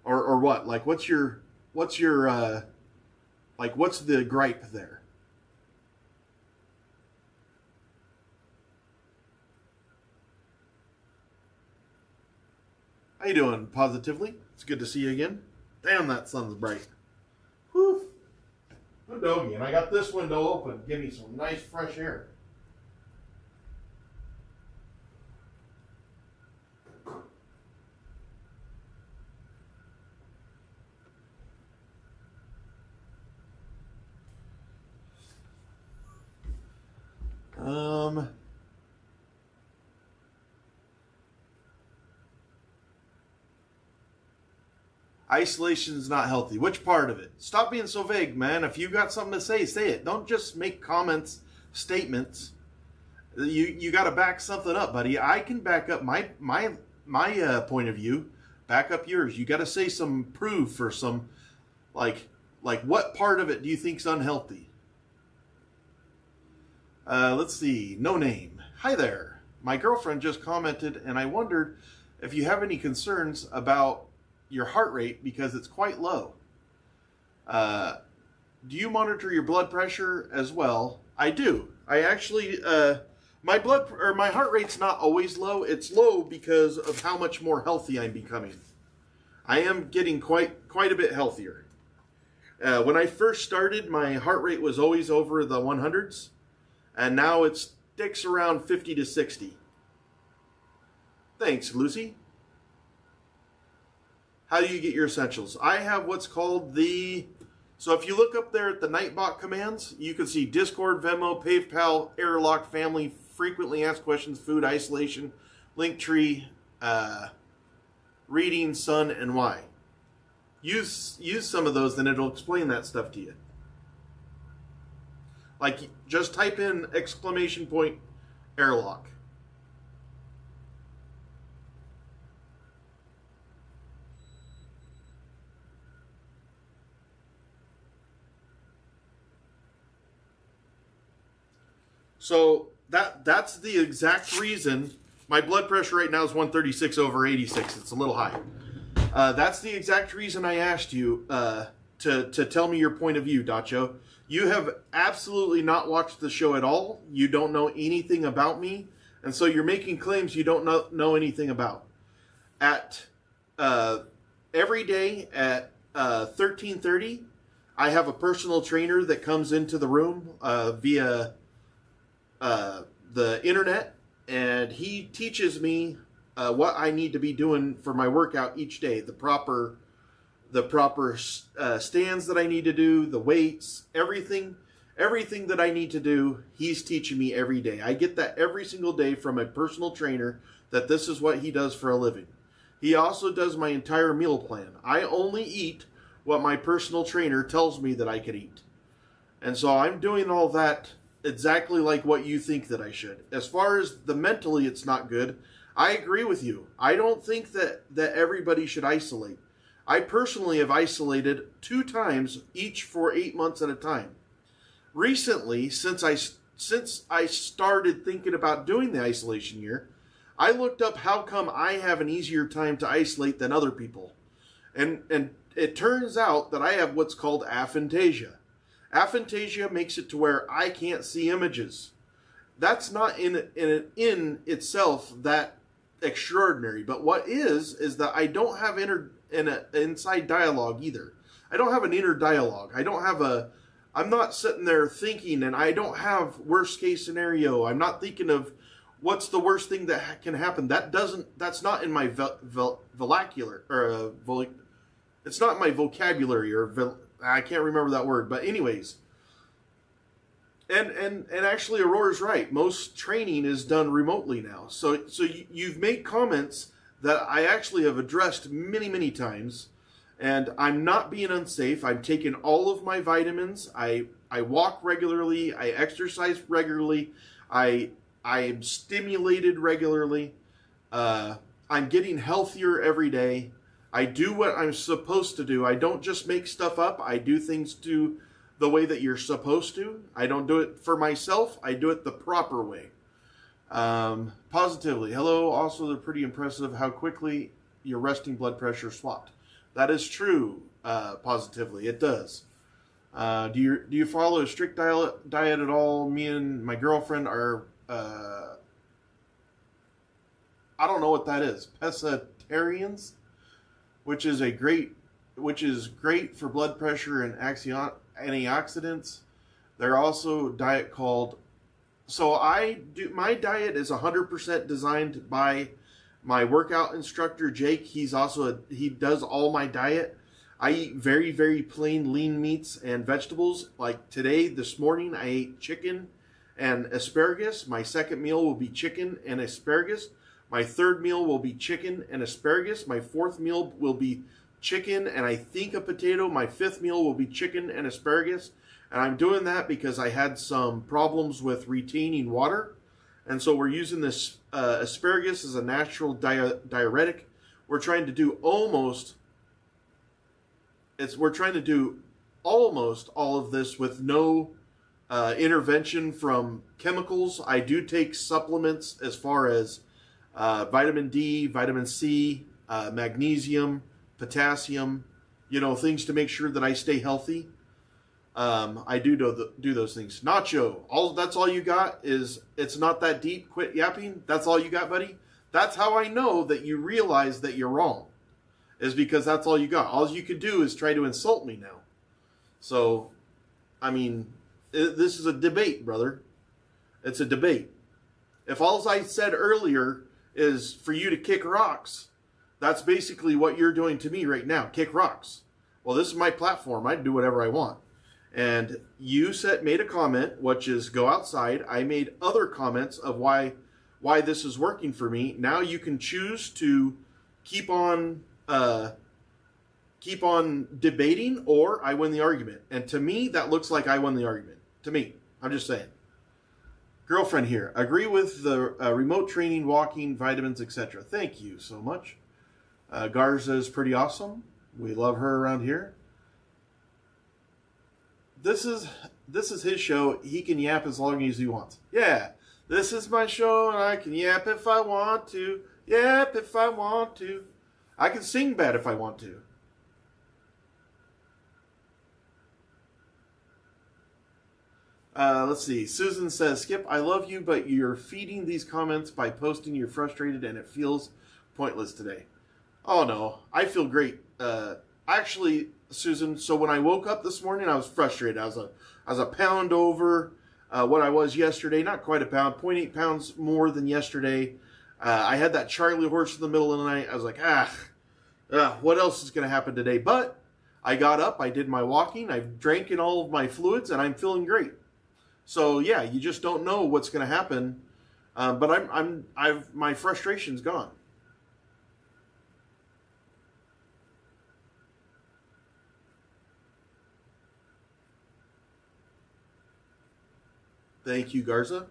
or what? Like, what's the gripe there? How you doing, Positively? It's good to see you again. Damn, that sun's bright. Whew. Good doggy. And I got this window open. Give me some nice fresh air. Isolation's not healthy. Which part of it? Stop being so vague, man. If you got something to say, say it. Don't just make comments, statements. You got to back something up, buddy. I can back up my point of view. Back up yours. You got to say some proof for some, like what part of it do you think's unhealthy? Let's see. No name. Hi there. my girlfriend just commented, and I wondered if you have any concerns about your heart rate because it's quite low. Do you monitor your blood pressure as well? I do. I actually, my heart rate's not always low. It's low because of how much more healthy I'm becoming. I am getting quite a bit healthier. When I first started, my heart rate was always over the 100s, and now it sticks around 50 to 60. Thanks, Lucy. How do you get your essentials? I have what's called so if you look up there at the Nightbot commands, you can see Discord, Venmo, PayPal, Airlock, Family, Frequently Asked Questions, Food, Isolation, Linktree, Reading, Sun, and Why. Use some of those, then it'll explain that stuff to you. Like, just type in !, Airlock. So that's the exact reason my blood pressure right now is 136 over 86. It's a little high. That's the exact reason I asked you to tell me your point of view, Dacho. You have absolutely not watched the show at all. You don't know anything about me, and so you're making claims you don't know anything about. At every day at 13:30, I have a personal trainer that comes into the room via the internet, and he teaches me what I need to be doing for my workout each day, the proper stands that I need to do, the weights, everything that I need to do, he's teaching me every day. I get that every single day from a personal trainer, that this is what he does for a living. He also does my entire meal plan. I only eat what my personal trainer tells me that I can eat. And so I'm doing all that exactly like what you think that I should. As far as the mentally it's not good, I agree with you. I don't think that everybody should isolate. I personally have isolated 2 times, each for 8 months at a time. Recently, since I started thinking about doing the isolation year, I looked up how come I have an easier time to isolate than other people. And it turns out that I have what's called aphantasia. Aphantasia makes it to where I can't see images. That's not in itself that extraordinary, but what is that I don't have inside dialogue either. I don't have an inner dialogue. I'm not sitting there thinking, and I don't have worst case scenario. I'm not thinking of what's the worst thing that can happen. That's not in my vernacular, or it's not in my vocabulary, or I can't remember that word, but anyways. And actually, Aurora's right. Most training is done remotely now. So you've made comments that I actually have addressed many, many times, and I'm not being unsafe. I'm taking all of my vitamins. I walk regularly. I exercise regularly. I'm stimulated regularly. I'm getting healthier every day. I do what I'm supposed to do. I don't just make stuff up. I do things the way that you're supposed to. I don't do it for myself. I do it the proper way. Positively. Hello. Also, they're pretty impressive how quickly your resting blood pressure swapped. That is true. Positively. It does. Do you follow a strict diet at all? Me and my girlfriend are, I don't know what that is. Pescatarians, which is great for blood pressure and antioxidants. They're also a diet called, my diet is 100% designed by my workout instructor, Jake. He does all my diet. I eat very, very plain lean meats and vegetables. Like this morning, I ate chicken and asparagus. My second meal will be chicken and asparagus. My third meal will be chicken and asparagus. My fourth meal will be chicken and I think a potato. My fifth meal will be chicken and asparagus. And I'm doing that because I had some problems with retaining water. And so we're using this asparagus as a natural diuretic. We're trying to do almost all of this with no intervention from chemicals. I do take supplements as far as vitamin D, vitamin C, magnesium, potassium, things to make sure that I stay healthy. I do those things. Nacho, that's all you got is, it's not that deep. Quit yapping. That's all you got, buddy. That's how I know that you realize that you're wrong, is because that's all you got. All you could do is try to insult me now. So, I mean, this is a debate, brother. It's a debate. If all I said earlier is for you to kick rocks, that's basically what you're doing to me right now. Kick rocks. Well, this is my platform. I do whatever I want. And you made a comment, which is go outside. I made other comments of why this is working for me. Now you can choose to keep on debating, or I win the argument. And to me, that looks like I won the argument. To me, I'm just saying. Girlfriend here, agree with the remote training, walking, vitamins, etc. Thank you so much. Garza is pretty awesome. We love her around here. This is his show. He can yap as long as he wants. Yeah, this is my show, and I can yap if I want to. Yap if I want to. I can sing bad if I want to. Let's see. Susan says, Skip, I love you, but you're feeding these comments by posting you're frustrated, and it feels pointless today. Oh, no. I feel great. Actually, Susan, so when I woke up this morning, I was frustrated. I was a pound over what I was yesterday. Not quite a pound, 0.8 pounds more than yesterday. I had that Charlie horse in the middle of the night. I was like, what else is going to happen today? But I got up, I did my walking, I've drank in all of my fluids, and I'm feeling great. So yeah, you just don't know what's going to happen. But my frustration's gone. Thank you, Garza.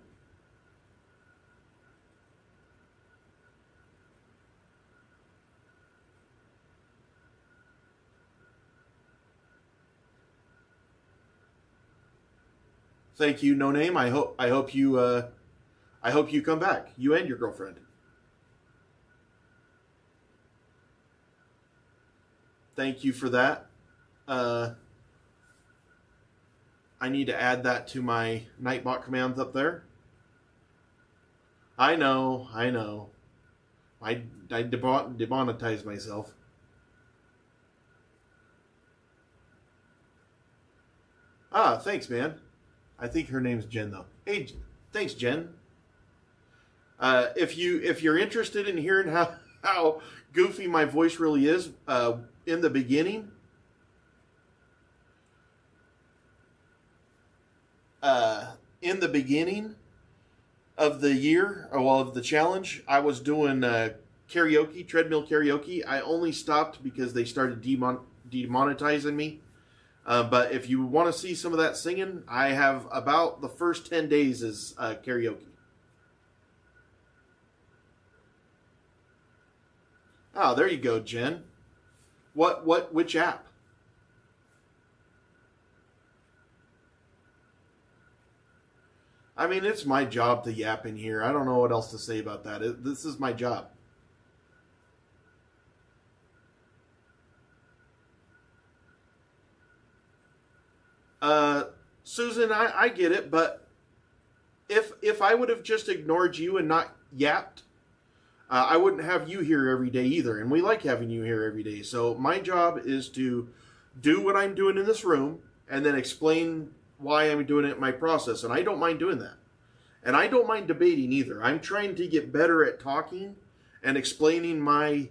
Thank you, No Name. I hope you come back. You and your girlfriend. Thank you for that. I need to add that to my Nightbot commands up there. I know. I demonetized myself. Thanks, man. I think her name's Jen, though. Hey, thanks, Jen. If you're interested in hearing how goofy my voice really is, in the beginning, of the year, of the challenge, I was doing karaoke, treadmill karaoke. I only stopped because they started demonetizing me. But if you want to see some of that singing, I have about the first 10 days is karaoke. Oh, there you go, Jen. Which app? I mean, it's my job to yap in here. I don't know what else to say about that. This is my job. Susan, I get it, but if I would have just ignored you and not yapped, I wouldn't have you here every day either. And we like having you here every day. So my job is to do what I'm doing in this room and then explain why I'm doing it in my process. And I don't mind doing that. And I don't mind debating either. I'm trying to get better at talking and explaining my,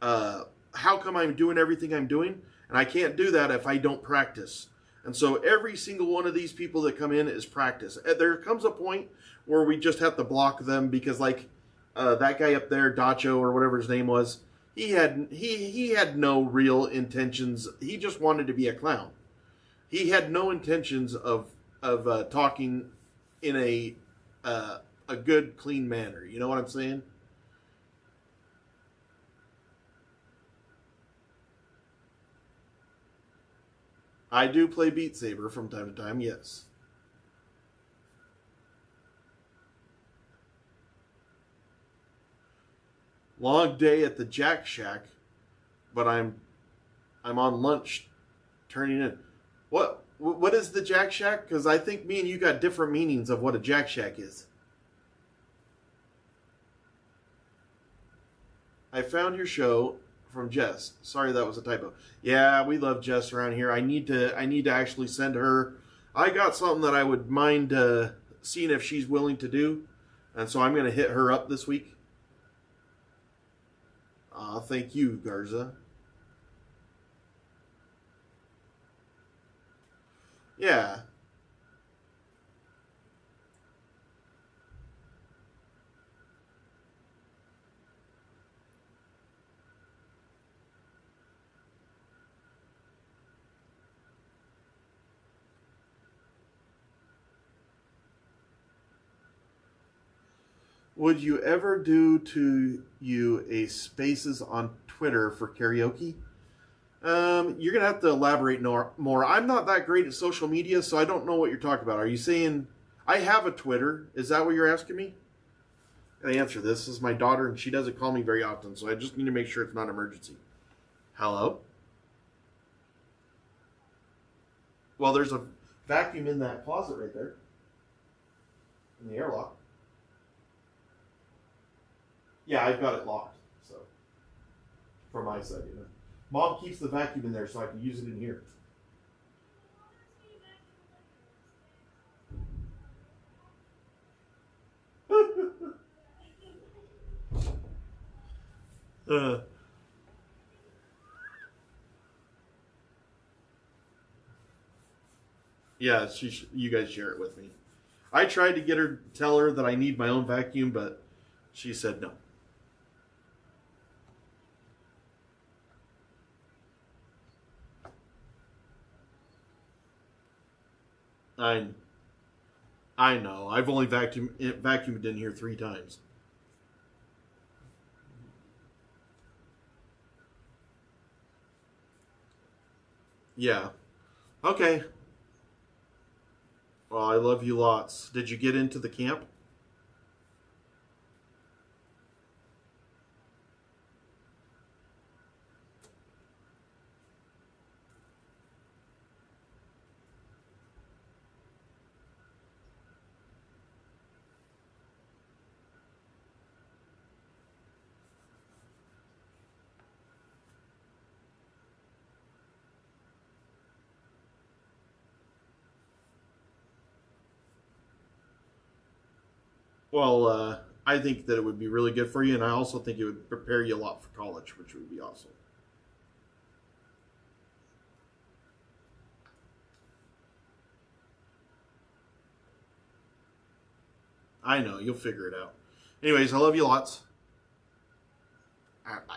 how come I'm doing everything I'm doing. And I can't do that if I don't practice. And so every single one of these people that come in is practice. There comes a point where we just have to block them because, like, that guy up there, Dacho or whatever his name was, he had no real intentions. He just wanted to be a clown. He had no intentions of talking in a good, clean manner. You know what I'm saying? I do play Beat Saber from time to time, yes. Long day at the Jack Shack, but I'm on lunch turning in. What is the Jack Shack? Because I think me and you got different meanings of what a Jack Shack is. I found your show from Jess. Sorry, that was a typo. Yeah, we love Jess around here. I need to actually send her. I got something that I would mind seeing if she's willing to do, and so I'm going to hit her up this week. Thank you, Garza. Yeah. Would you ever do to you a spaces on Twitter for karaoke? You're going to have to elaborate more. I'm not that great at social media, so I don't know what you're talking about. Are you saying I have a Twitter? Is that what you're asking me? I answer this. This is my daughter, and she doesn't call me very often, so I just need to make sure it's not an emergency. Hello? Well, there's a vacuum in that closet right there. In the airlock. Yeah, I've got it locked, so. From my side, you know. Mom keeps the vacuum in there so I can use it in here. Yeah, you guys share it with me. I tried to tell her that I need my own vacuum, but she said no. I know. I've only vacuumed in here 3 times. Yeah. Okay. Well, I love you lots. Did you get into the camp? Well, I think that it would be really good for you, and I also think it would prepare you a lot for college, which would be awesome. I know, you'll figure it out. Anyways, I love you lots. All right,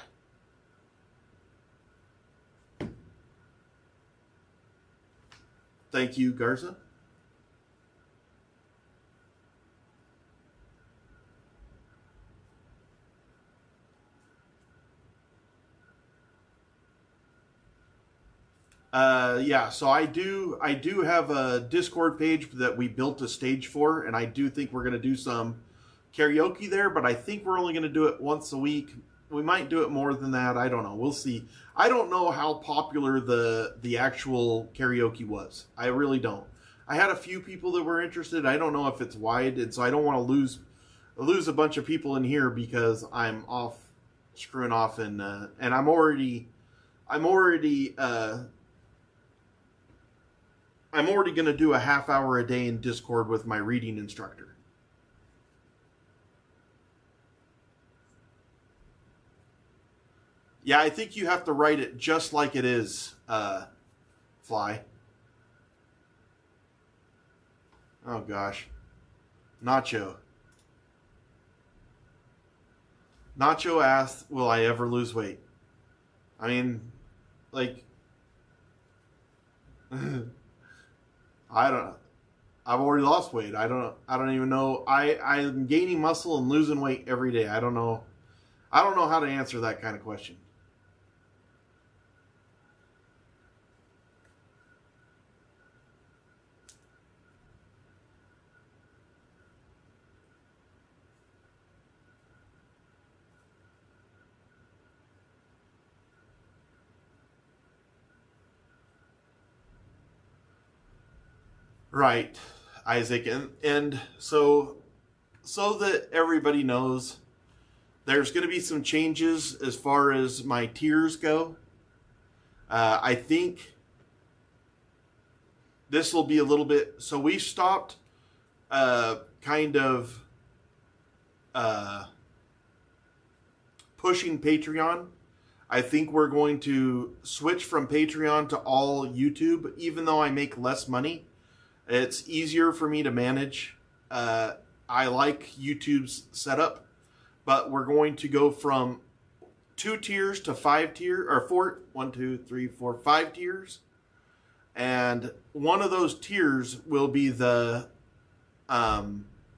bye. Thank you, Garza. Yeah, so I do have a Discord page that we built a stage for, and I do think we're going to do some karaoke there, but I think we're only going to do it once a week. We might do it more than that. I don't know. We'll see. I don't know how popular the actual karaoke was. I really don't. I had a few people that were interested. I don't know if it's wide, and so I don't want to lose a bunch of people in here because I'm off screwing off, and I'm already going to do a half hour a day in Discord with my reading instructor. Yeah, I think you have to write it just like it is, Fly. Oh, gosh. Nacho asked, will I ever lose weight? I mean, like... I don't know. I've already lost weight. I don't even know. I'm gaining muscle and losing weight every day. I don't know how to answer that kind of question. Right, Isaac, and so that everybody knows, there's going to be some changes as far as my tiers go. I think this will be a little bit. So we stopped kind of pushing Patreon. I think we're going to switch from Patreon to all YouTube, even though I make less money. It's easier for me to manage. I like YouTube's setup, but we're going to go from 2 tiers to 5 tiers, or 4, 1, 2, 3, 4, 5 tiers. And one of those tiers will be the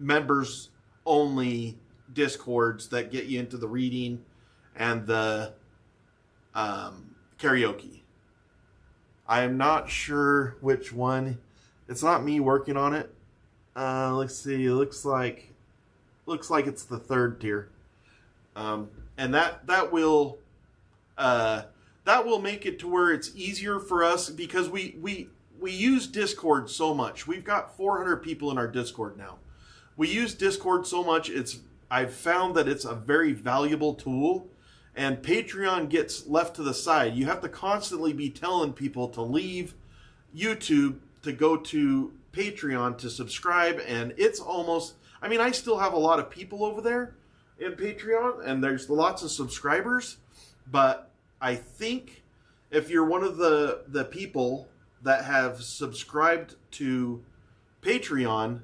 members only Discords that get you into the reading and the karaoke. I am not sure which one. It's not me working on it. Let's see. It looks like it's the 3rd tier, and that will make it to where it's easier for us, because we use Discord so much. We've got 400 people in our Discord now. We use Discord so much. I've found that it's a very valuable tool, and Patreon gets left to the side. You have to constantly be telling people to leave YouTube to go to Patreon to subscribe, and it's almost, I mean, I still have a lot of people over there in Patreon, and there's lots of subscribers, but I think if you're one of the people that have subscribed to Patreon,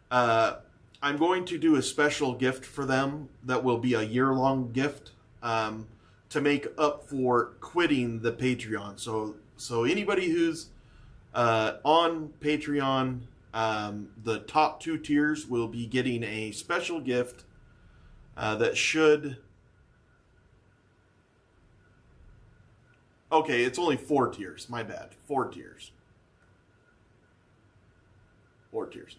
I'm going to do a special gift for them that will be a year-long gift to make up for quitting the Patreon. So anybody who's on Patreon, the top 2 tiers will be getting a special gift that should... Okay, it's only 4 tiers. My bad. 4 tiers. 4 tiers.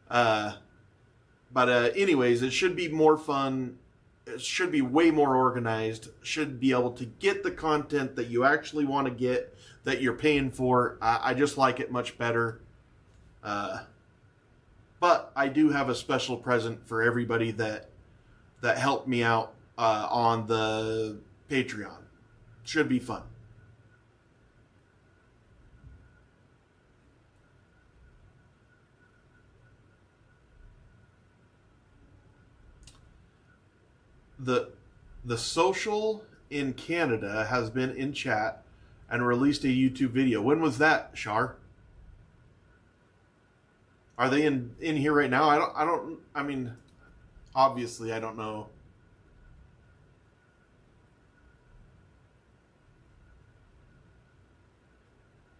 But anyways, it should be more fun. It should be way more organized. Should be able to get the content that you actually want to get, that you're paying for. I just like it much better. But I do have a special present for everybody that helped me out on the Patreon. Should be fun. The social in Canada has been in chat and released a YouTube video. When was that, Shar? Are they in here right now? I mean, obviously I don't know.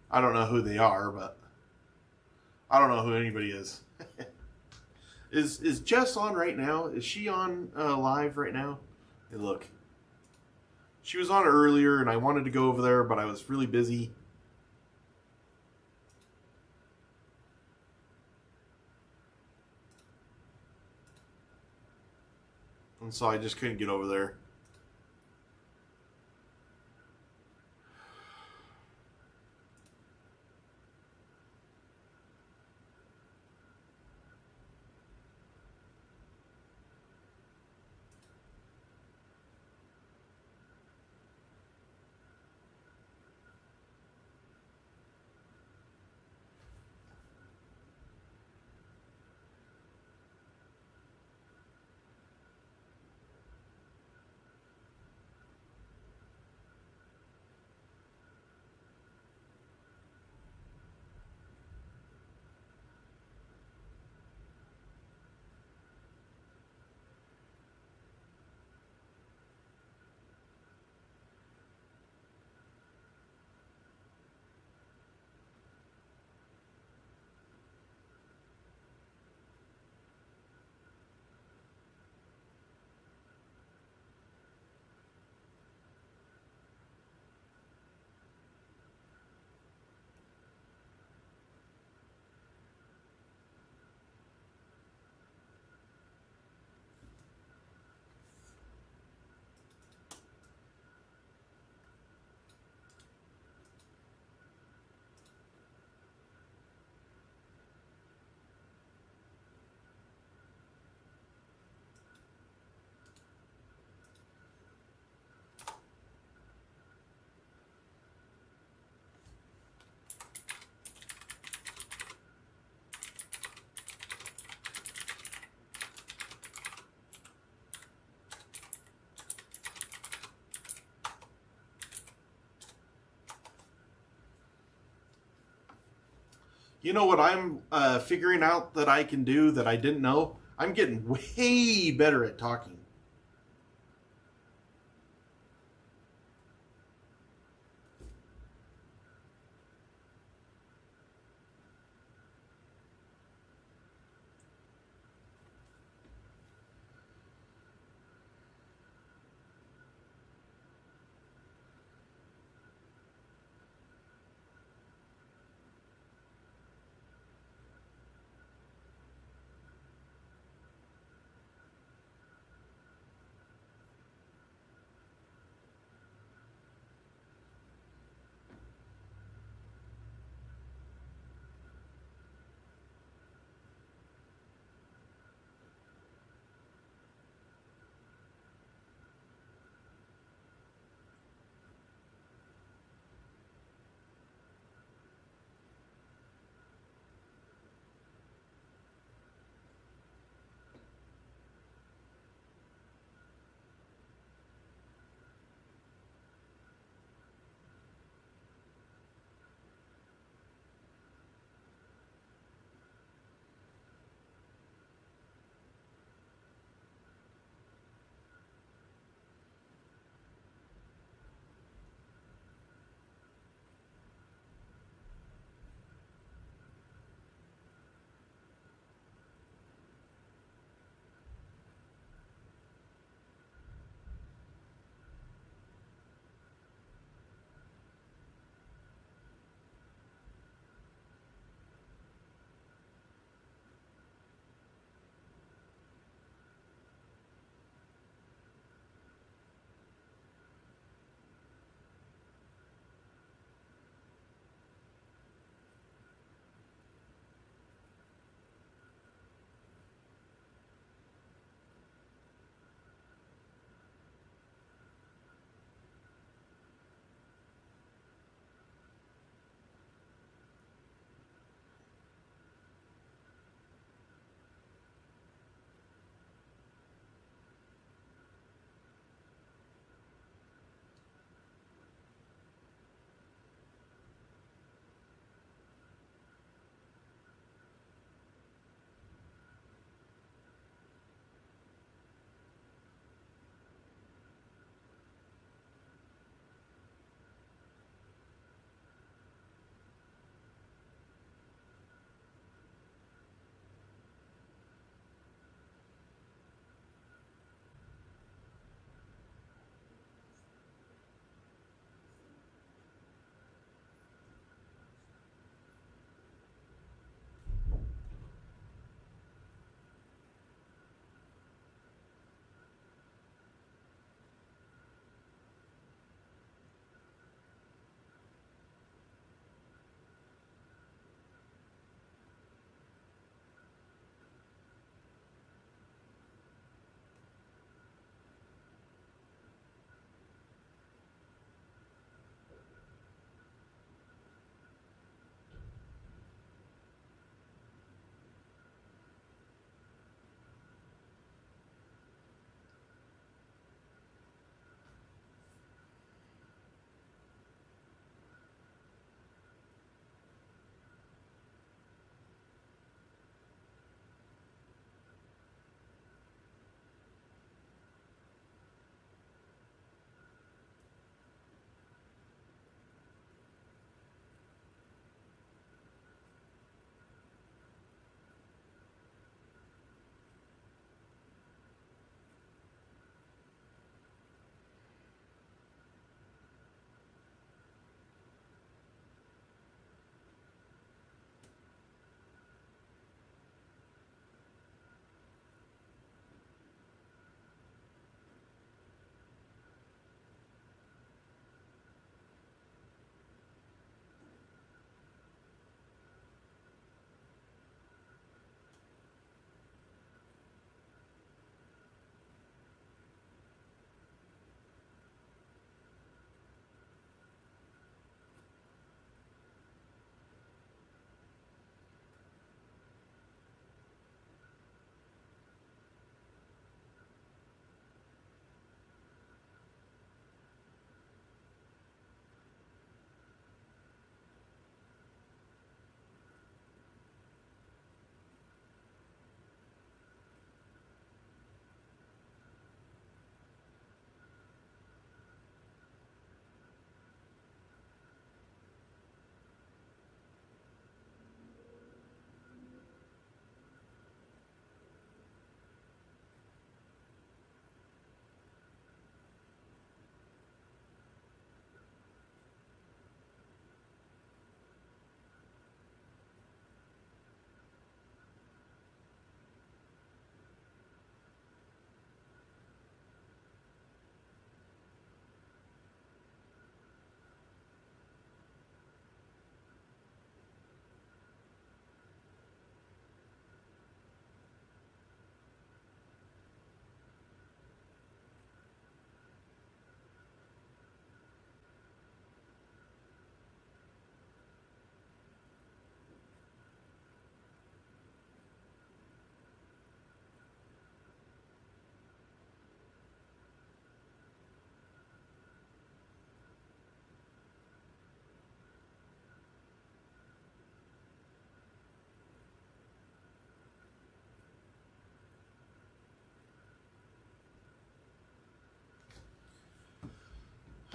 I don't know who they are, but I don't know who anybody is. Is Jess on right now? Is she on live right now? Hey, look. She was on earlier, and I wanted to go over there, but I was really busy. And so I just couldn't get over there. You know what I'm figuring out that I can do that I didn't know? I'm getting way better at talking.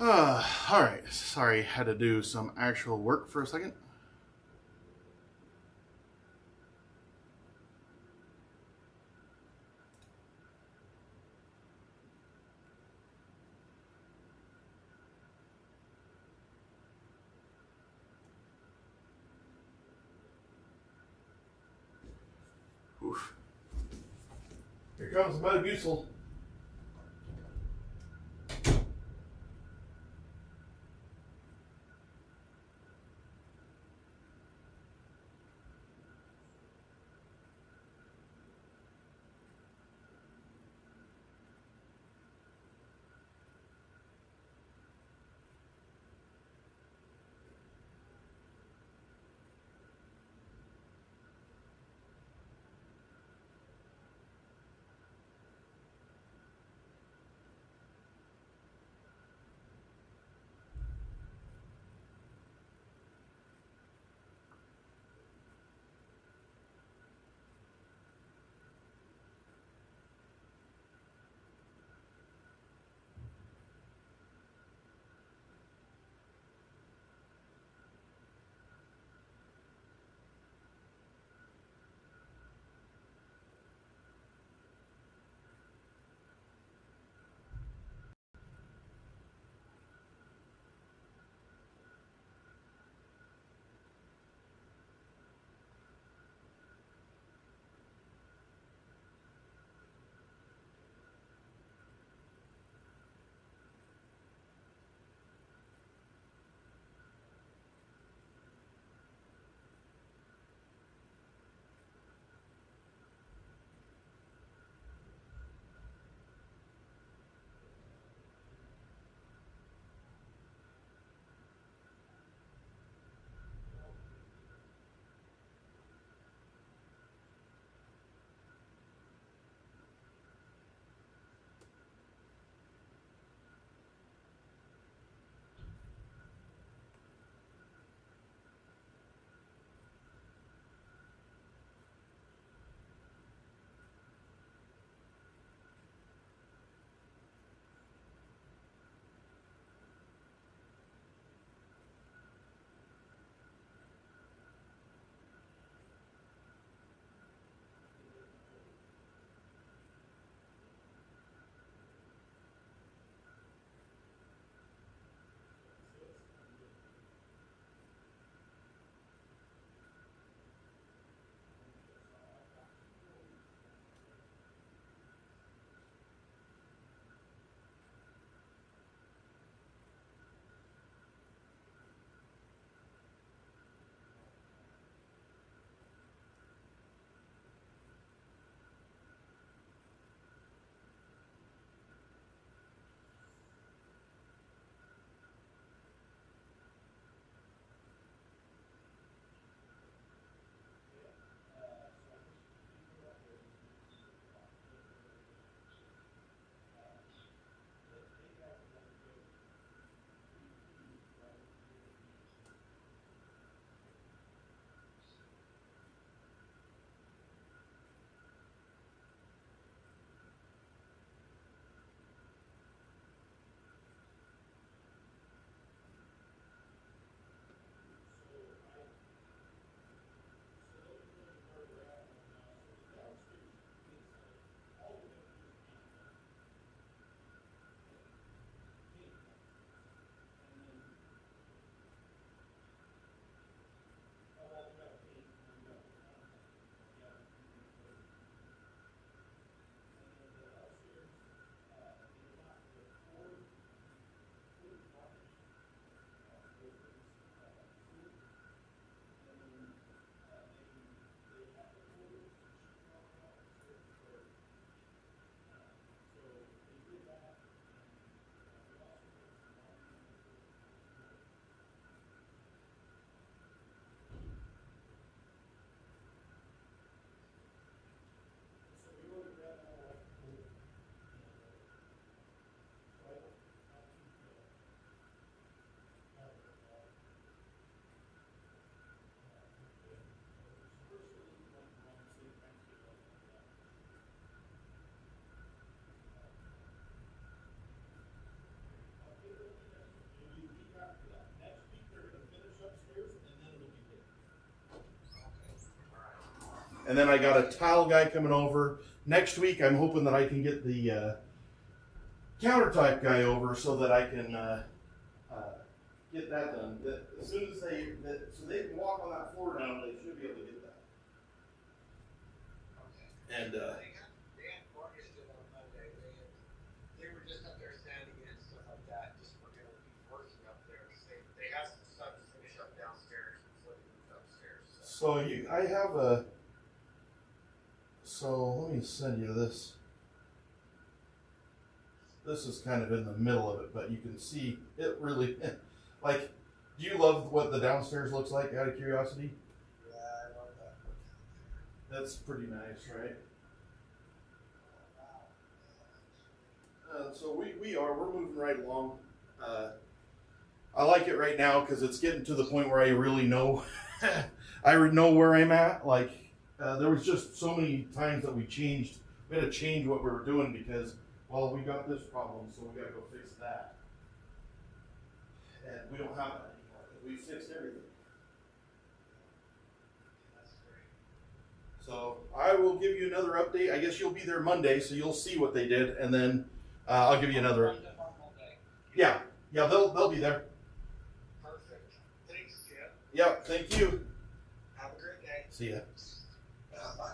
All right. Sorry, had to do some actual work for a second. Oof. Here comes the Metamucil. And then I got a tile guy coming over. Next week, I'm hoping that I can get the countertop guy over so that I can get that done. As soon as so they can walk on that floor now, they should be able to get that. And they had August on Monday. They were just up there standing and stuff like that. Just we're gonna be working up there. They have some stuff to finish up downstairs before they move upstairs. so I have a. So let me send you this. This is kind of in the middle of it, but you can see it really. Like, do you love what the downstairs looks like? Out of curiosity. Yeah, I love that. That's pretty nice, right? So we're moving right along. I like it right now because it's getting to the point where I really know, I know where I'm at. Like, there was just so many times that we had to change what we were doing because, well, we got this problem, so we got to go fix that. And we don't have that anymore because we fixed everything. That's great. So I will give you another update. I guess you'll be there Monday, so you'll see what they did, and then I'll give you another. Yeah, they'll be there. Perfect. Thanks, Jim. Yep, thank you. Have a great day. See ya. Bye.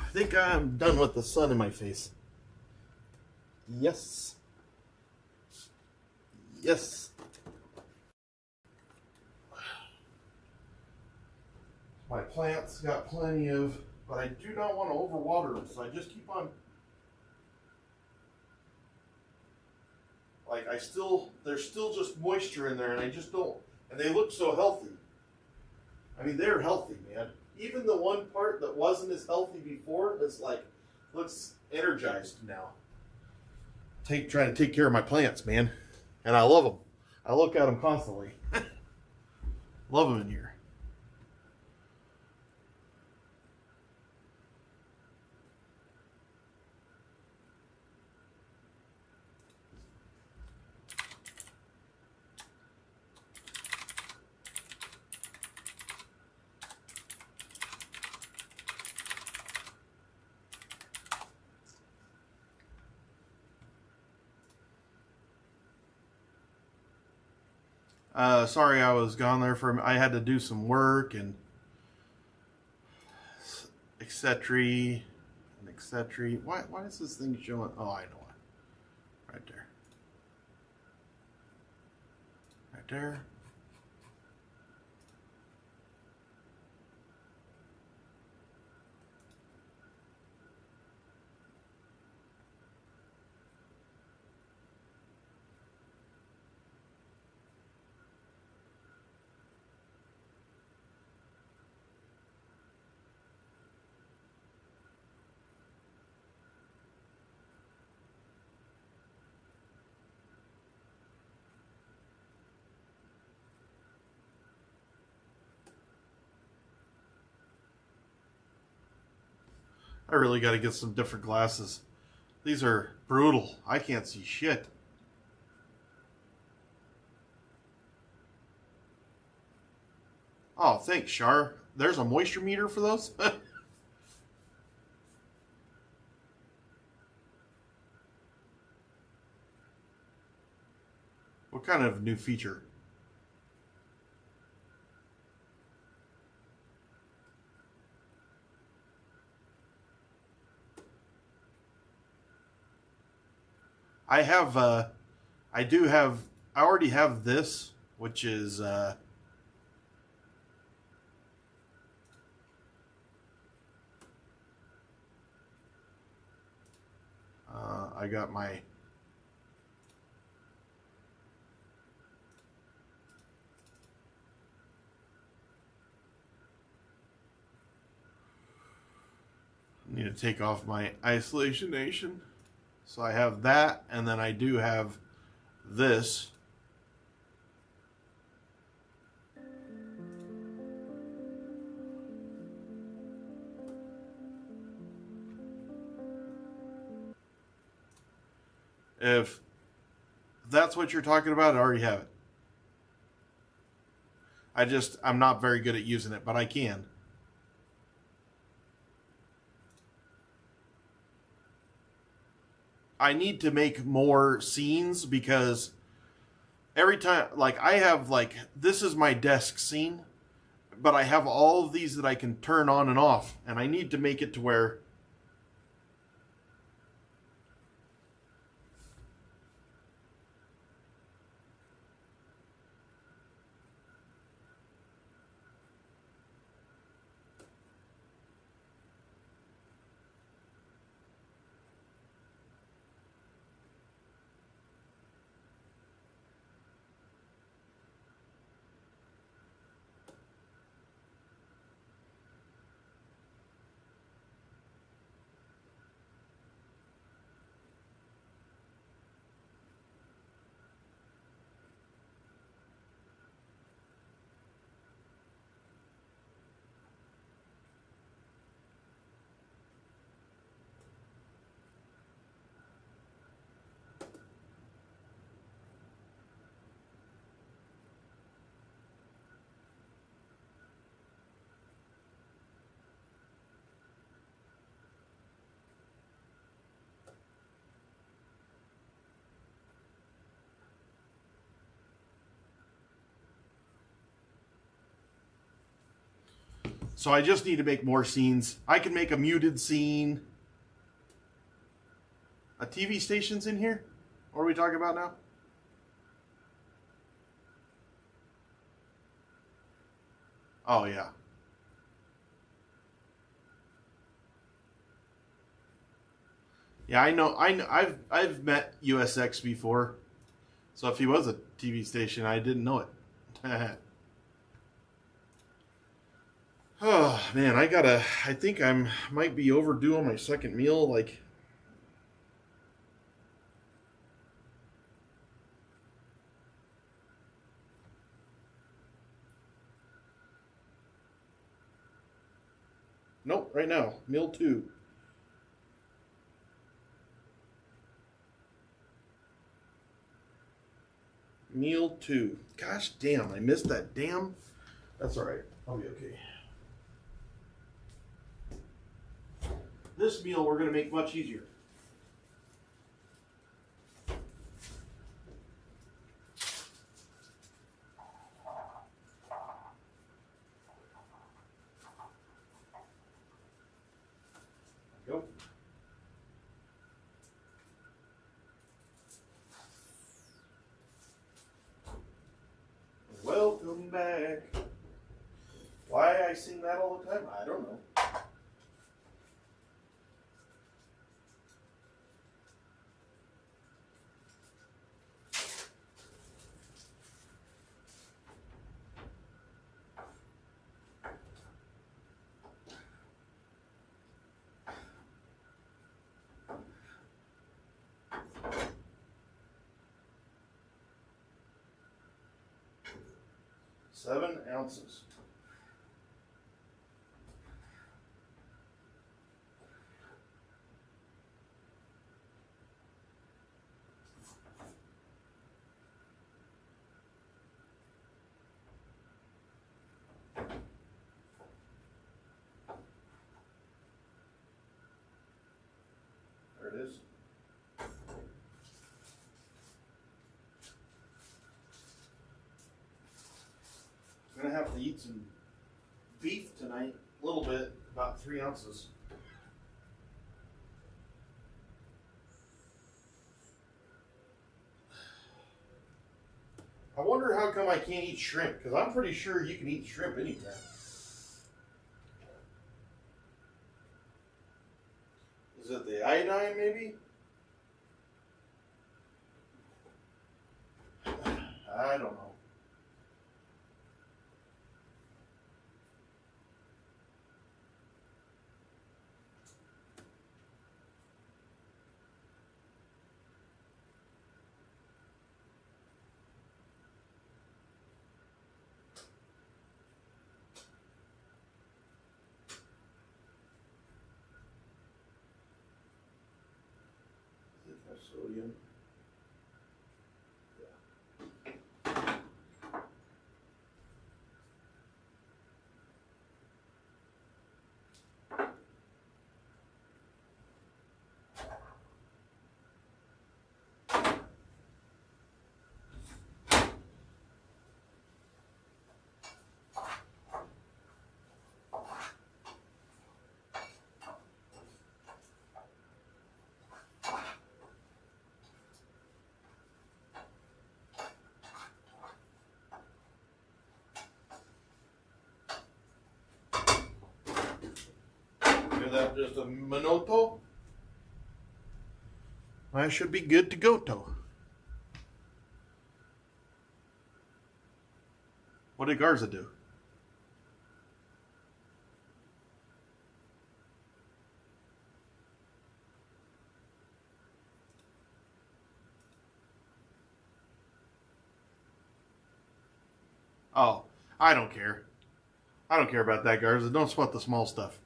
I think I'm done with the sun in my face. Yes. Yes. My plants got plenty of, but I do not want to overwater them, so I just keep on. Like there's still just moisture in there, and I just don't. And they look so healthy. I mean, they're healthy, man. Even the one part that wasn't as healthy before is like, looks energized now. Trying to take care of my plants, man. And I love them. I look at them constantly. Love them in here. Sorry I was gone there I had to do some work and etc. and etc. Why is this thing showing? Oh, I know why. Right there. Right there. I really got to get some different glasses. These are brutal. I can't see shit. Oh, thanks, Shar. There's a moisture meter for those? What kind of new feature? I already have this, which is, I got my, need to take off my isolation nation. So I have that, and then I do have this. If that's what you're talking about, I already have it. I'm not very good at using it, but I can. I need to make more scenes because every time, like I have this is my desk scene, but I have all of these that I can turn on and off, and I need to make it to where So I just need to make more scenes. I can make a muted scene. A TV station's in here? What are we talking about now? Oh, yeah. Yeah, I know. I've met USX before. So if he was a TV station, I didn't know it. Oh, man, I think might be overdue on my second meal. Like, nope, right now, meal 2. Meal 2. Gosh damn, I missed that damn. That's all right. I'll be okay. This meal we're going to make much easier. Go. Welcome back. Why I sing that all the time, I don't know. Seven ounces. There it is. I'm gonna have to eat some beef tonight, a little bit, about 3 ounces. I wonder how come I can't eat shrimp, because I'm pretty sure you can eat shrimp anywhere. Is it the iodine, maybe? I don't know. Sodium. Is that just a minuto? I should be good to go, to. What did Garza do? Oh, I don't care. I don't care about that, Garza. Don't sweat the small stuff.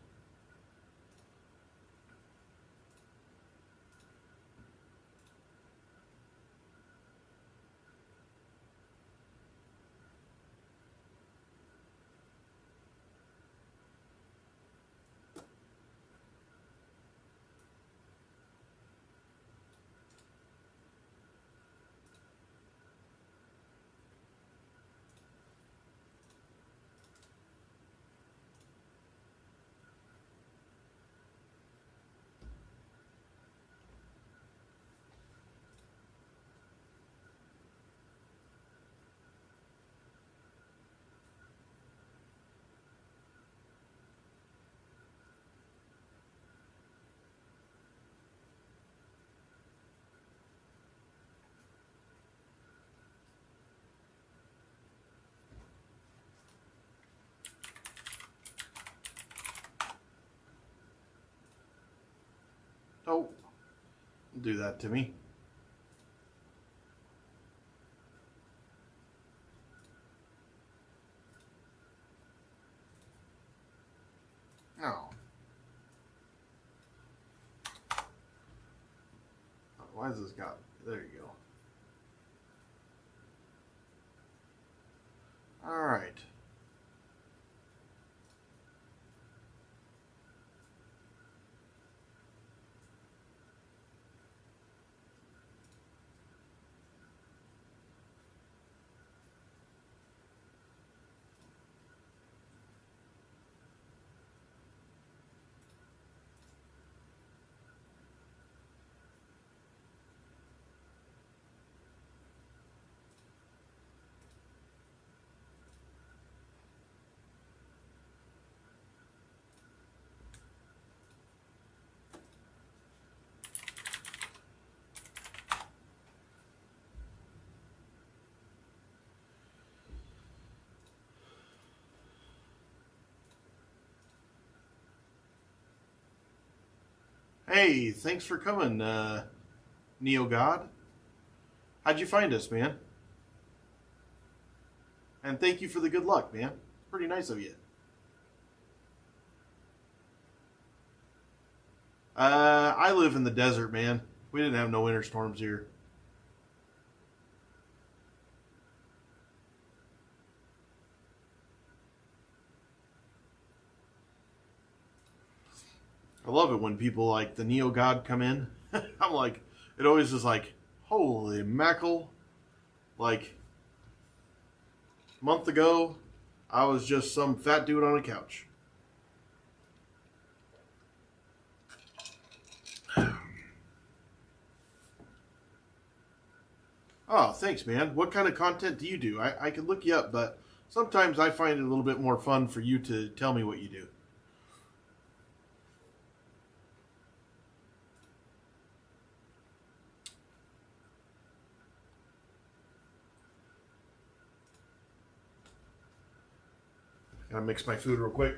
Oh, do that to me. No. Why has this got... There you go. All right. Hey, thanks for coming, Neo God. How'd you find us, man? And thank you for the good luck, man. Pretty nice of you. I live in the desert, man. We didn't have no winter storms here. I love it when people like the Neo God come in. I'm like, it always is like, holy mackerel. Like, a month ago, I was just some fat dude on a couch. Oh, thanks, man. What kind of content do you do? I could look you up, but sometimes I find it a little bit more fun for you to tell me what you do. Gotta mix my food real quick.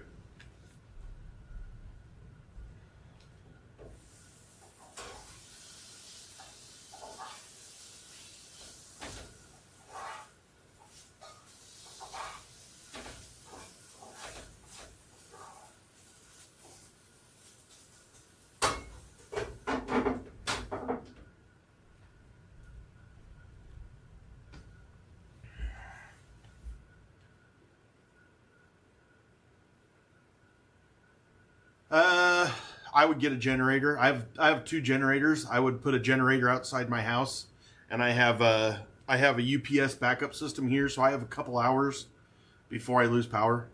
I would get a generator. I have two generators. I would put a generator outside my house, and I have a UPS backup system here, so I have a couple hours before I lose power.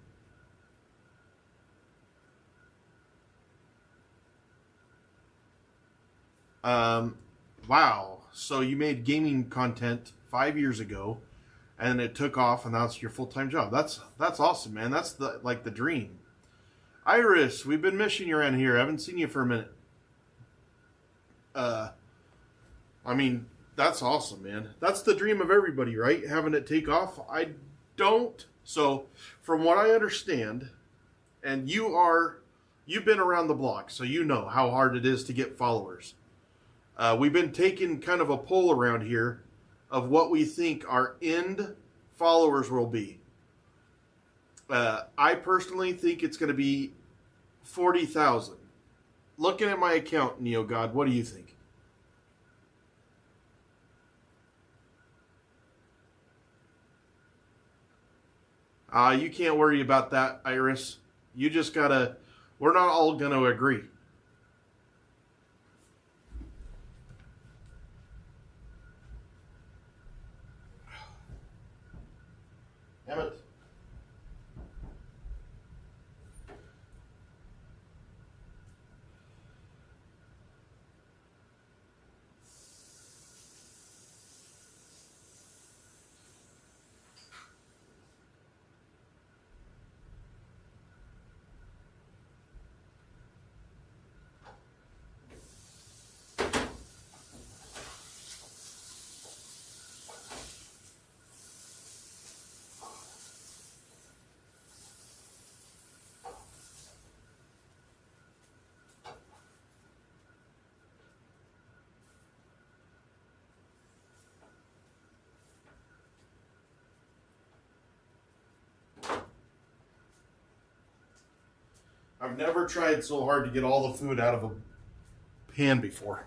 Wow. So you made gaming content 5 years ago, and it took off, and that's your full-time job. That's awesome, man. That's the dream. Iris, we've been missing you around here. I haven't seen you for a minute. I mean, that's awesome, man. That's the dream of everybody, right? Having it take off. I don't. So, from what I understand, and you've been around the block, so you know how hard it is to get followers. We've been taking kind of a poll around here of what we think our end followers will be. I personally think it's going to be 40,000. Looking at my account, Neo God, what do you think? You can't worry about that, Iris. You just gotta... We're not all going to agree. Damn it. I've never tried so hard to get all the food out of a pan before.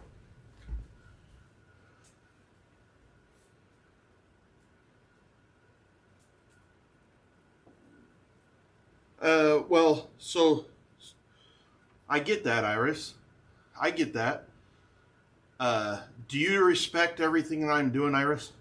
Well, so I get that, Iris. I get that. Do you respect everything that I'm doing, Iris?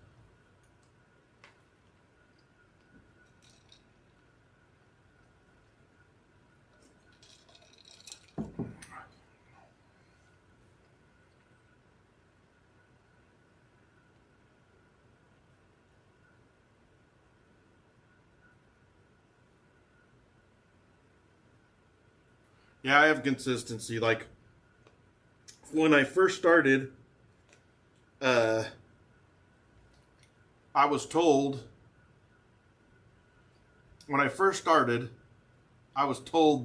Yeah, I have consistency. Like, when I first started, I was told,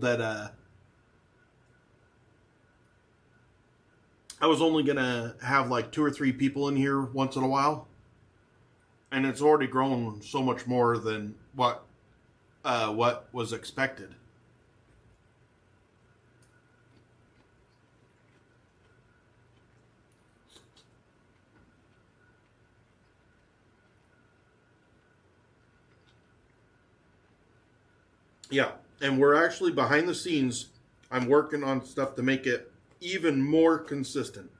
that I was only going to have like 2 or 3 people in here once in a while. And it's already grown so much more than what was expected. Yeah, and we're actually behind the scenes. I'm working on stuff to make it even more consistent.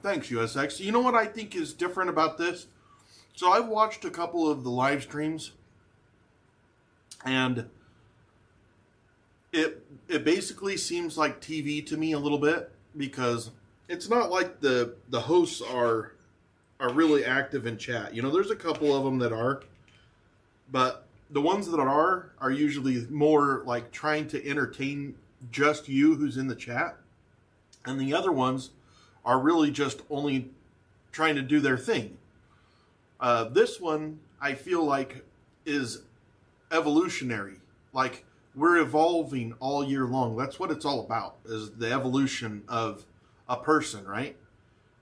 Thanks, USX. You know what I think is different about this? So I've watched a couple of the live streams, and it basically seems like TV to me a little bit, because it's not like the hosts are really active in chat. You know, there's a couple of them that are, but the ones that are usually more like trying to entertain just you who's in the chat, and the other ones are really just only trying to do their thing. This one, I feel like, is evolutionary. Like, we're evolving all year long. That's what it's all about, is the evolution of a person, right?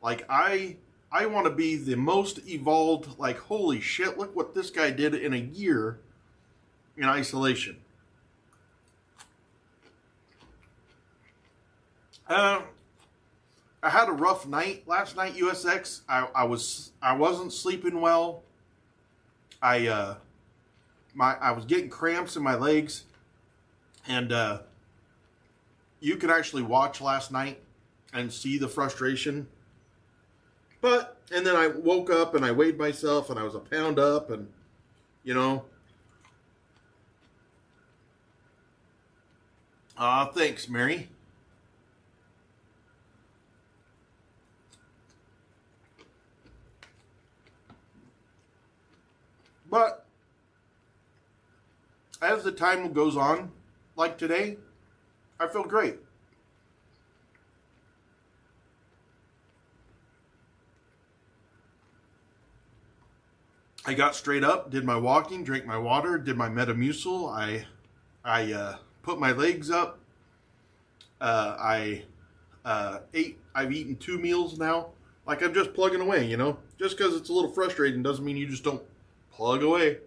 Like, I want to be the most evolved, like, holy shit, look what this guy did in a year in isolation. I had a rough night last night, USX. I wasn't sleeping well. I was getting cramps in my legs, and you could actually watch last night and see the frustration. And then I woke up and I weighed myself and I was a pound up, and you know. Thanks, Mary. But as the time goes on, like today, I feel great. I got straight up, did my walking, drank my water, did my Metamucil. I put my legs up. I ate. I've eaten 2 meals now. Like, I'm just plugging away, you know. Just because it's a little frustrating doesn't mean you just don't plug away.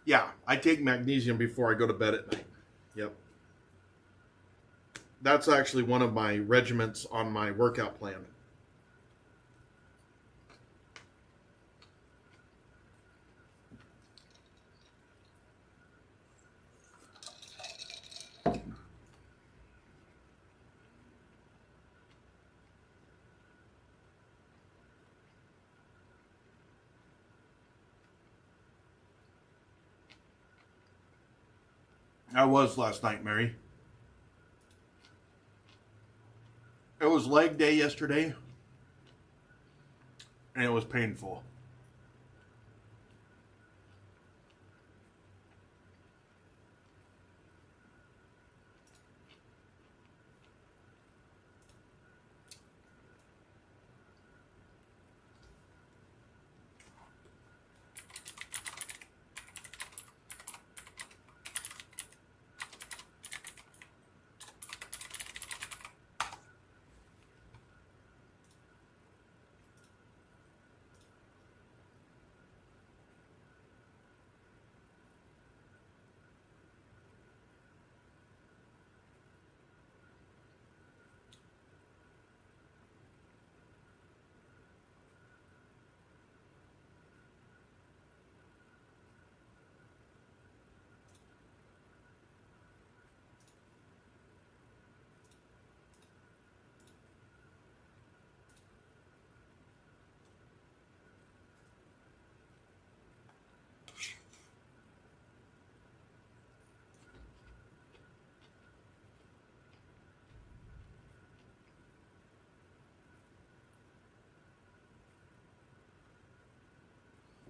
Yeah, I take magnesium before I go to bed at night. Yep. That's actually one of my regiments on my workout plan. I was last night, Mary. It was leg day yesterday, and it was painful.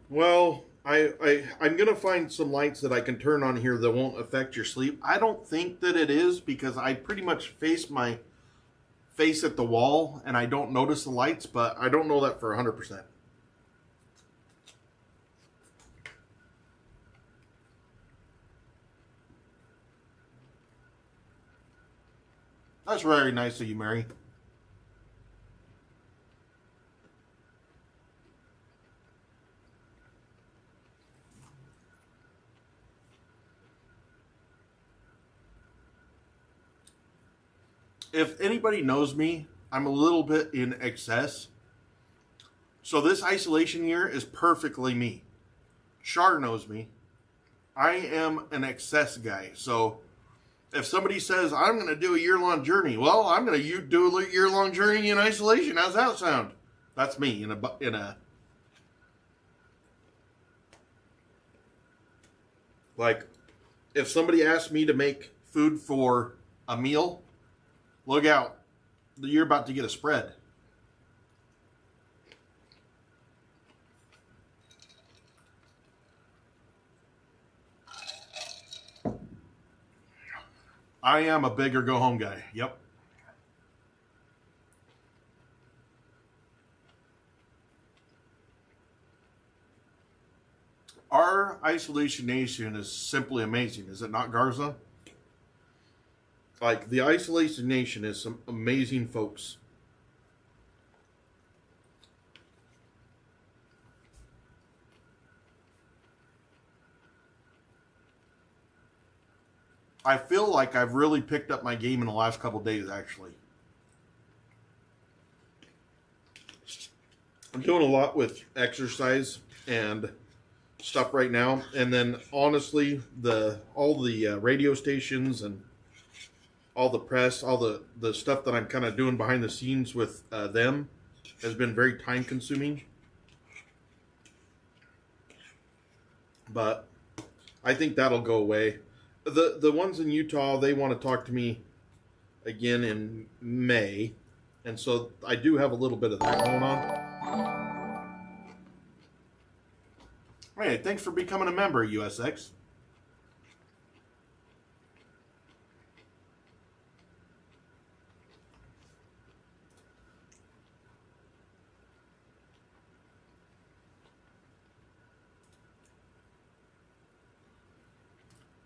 Well, I'm gonna find some lights that I can turn on here that won't affect your sleep. I don't think that it is, because I pretty much face my face at the wall and I don't notice the lights, but I don't know that for 100%. That's very nice of you, Mary. If anybody knows me, I'm a little bit in excess. So this isolation year is perfectly me. Char knows me. I am an excess guy. So if somebody says, I'm going to do a year-long journey, well, I'm going to do a year-long journey in isolation. How's that sound? That's me in a like, if somebody asks me to make food for a meal, look out. You're about to get a spread. I am a big or go home guy. Yep. Our isolation nation is simply amazing. Is it not, Garza? Like, the isolation nation is some amazing folks. I feel like I've really picked up my game in the last couple days, actually. I'm doing a lot with exercise and stuff right now, and then honestly, all the radio stations and all the press, all the stuff that I'm kind of doing behind the scenes with them has been very time consuming. But I think that'll go away. The ones in Utah, they want to talk to me again in May, and so I do have a little bit of that going on. Hey, thanks for becoming a member, USX.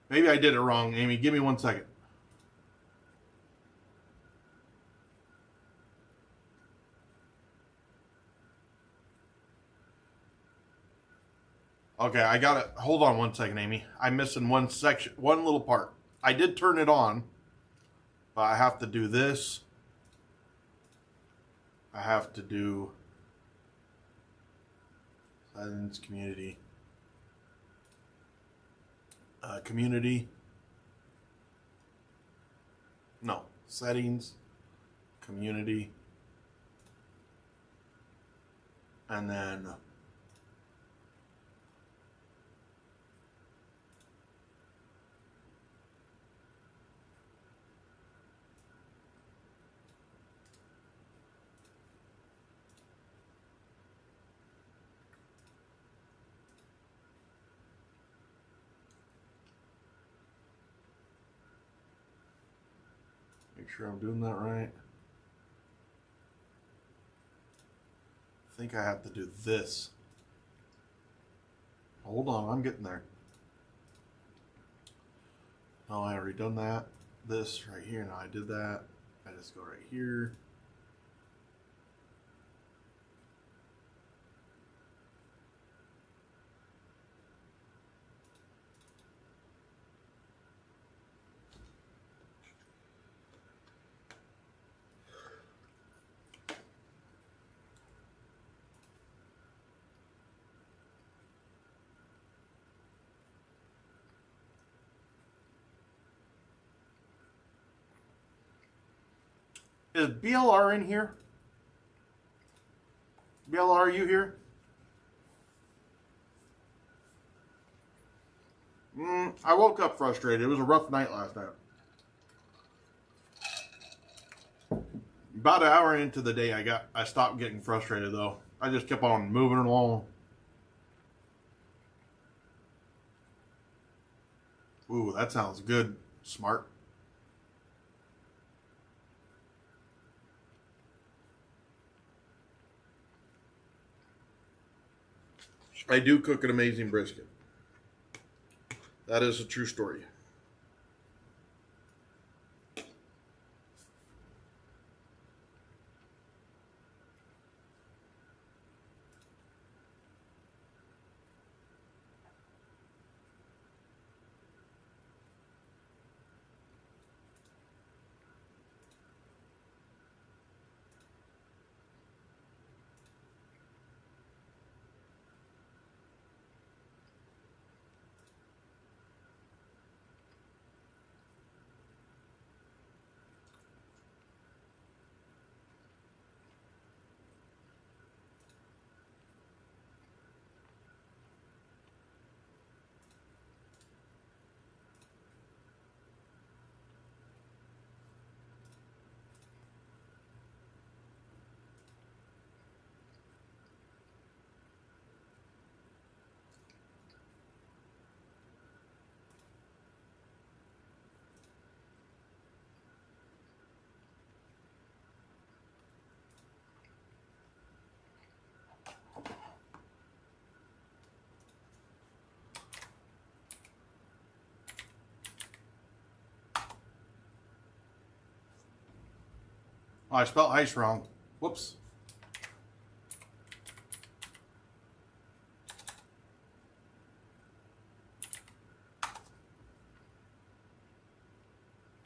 Maybe I did it wrong, Amy. Give me 1 second. Okay, I got it. Hold on 1 second, Amy. I'm missing one section, one little part. I did turn it on, but I have to do this. I have to do silence community. Community. No, settings, community, and then sure I'm doing that right. I think I have to do this. Hold on, I'm getting there. Oh, I already done that. This right here. Now I did that. I just go right here. Is BLR in here? BLR, are you here? I woke up frustrated. It was a rough night last night. About an hour into the day, I stopped getting frustrated though. I just kept on moving along. Ooh, that sounds good. Smart. I do cook an amazing brisket. That is a true story. Oh, I spelled ice wrong. Whoops.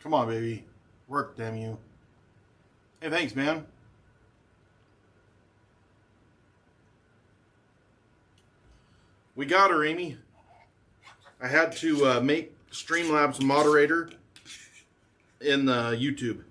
Come on, baby. Work, damn you. Hey, thanks, man. We got her, Amy. I had to make Streamlabs moderator in YouTube.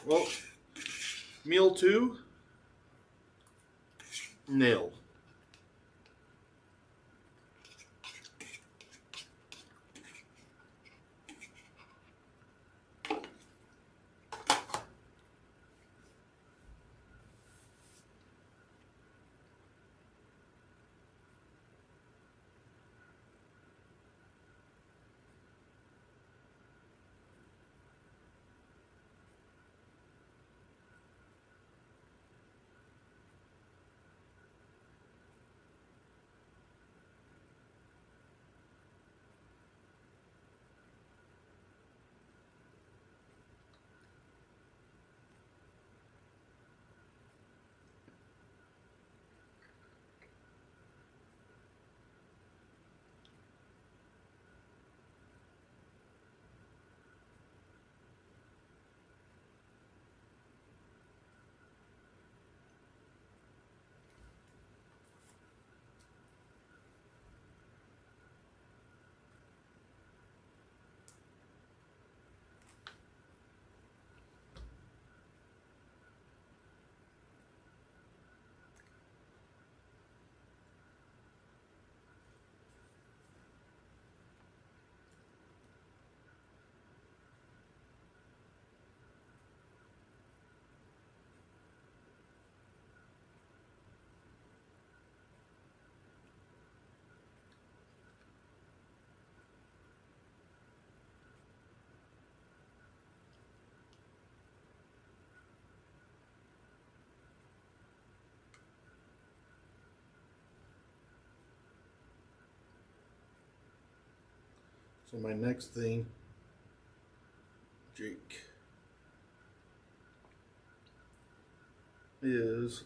Well, meal 2, nailed. So my next thing, Jake, is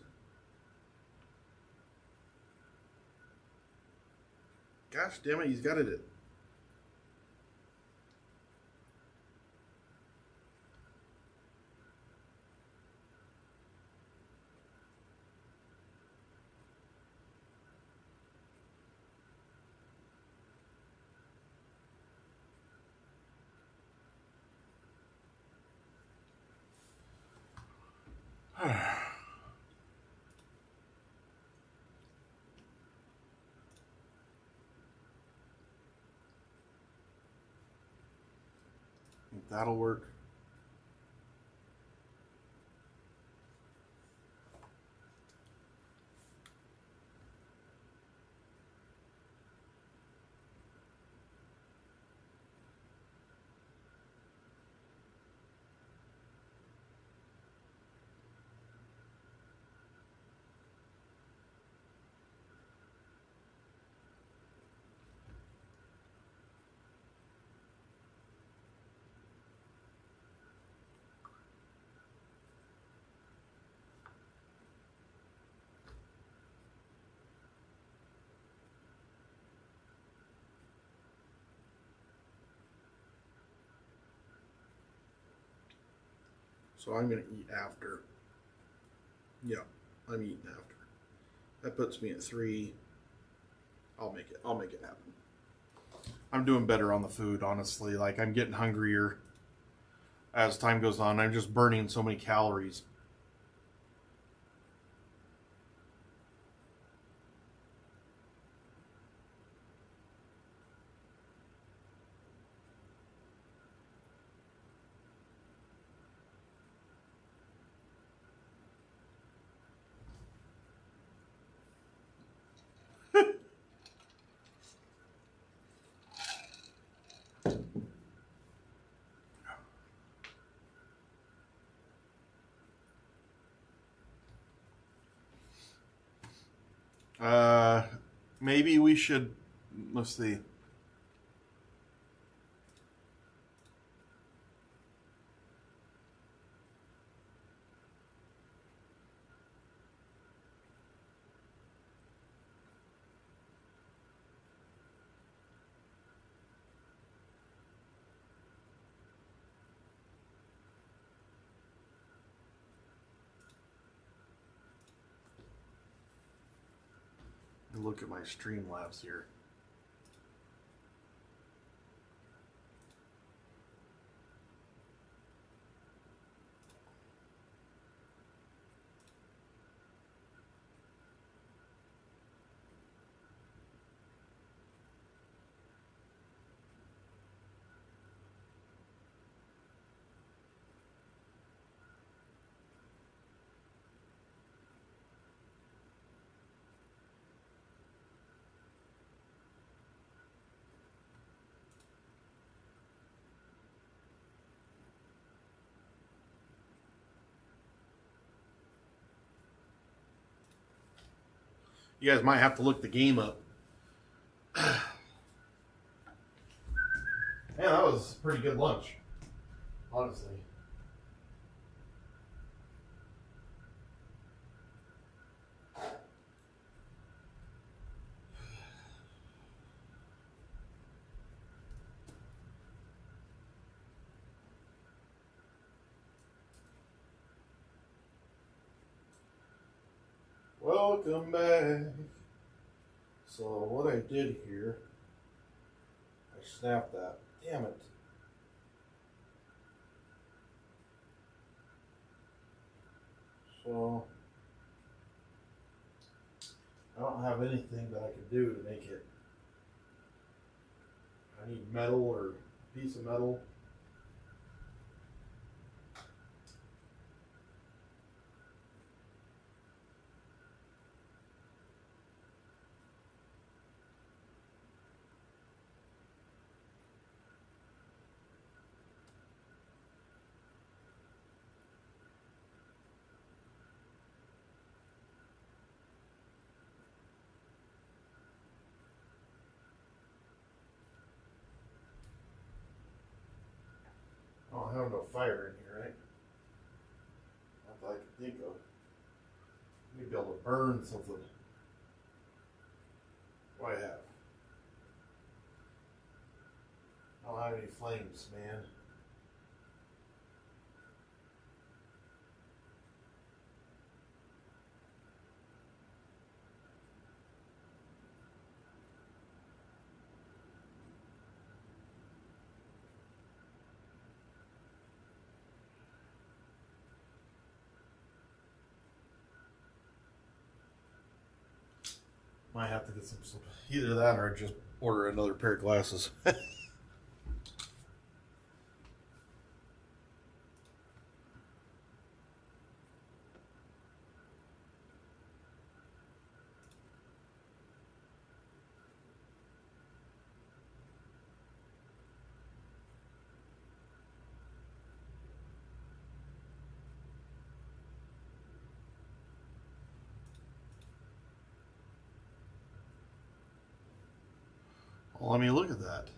gosh damn it, he's got it. That'll work. So I'm going to eat after. Yeah, I'm eating after. That puts me at 3. I'll make it. I'll make it happen. I'm doing better on the food, honestly. Like, I'm getting hungrier as time goes on. I'm just burning so many calories. Maybe we should, let's see. Look at my Streamlabs here. You guys might have to look the game up. Man, that was a pretty good lunch, honestly. Welcome back. So what I did here, I snapped that. Damn it. So I don't have anything that I can do to make it. I need metal or a piece of metal. found no fire in here, right? Not that I can think of. Maybe be able to burn something. What do I have? I don't have any flames, man. Might have to get some either that or just order another pair of glasses. Well, let me look at that.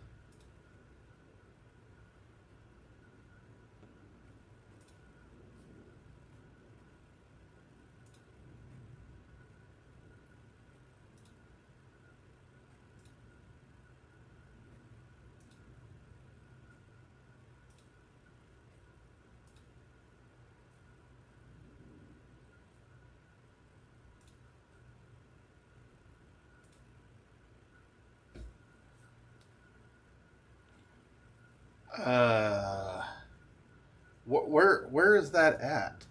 Uh, where is that at?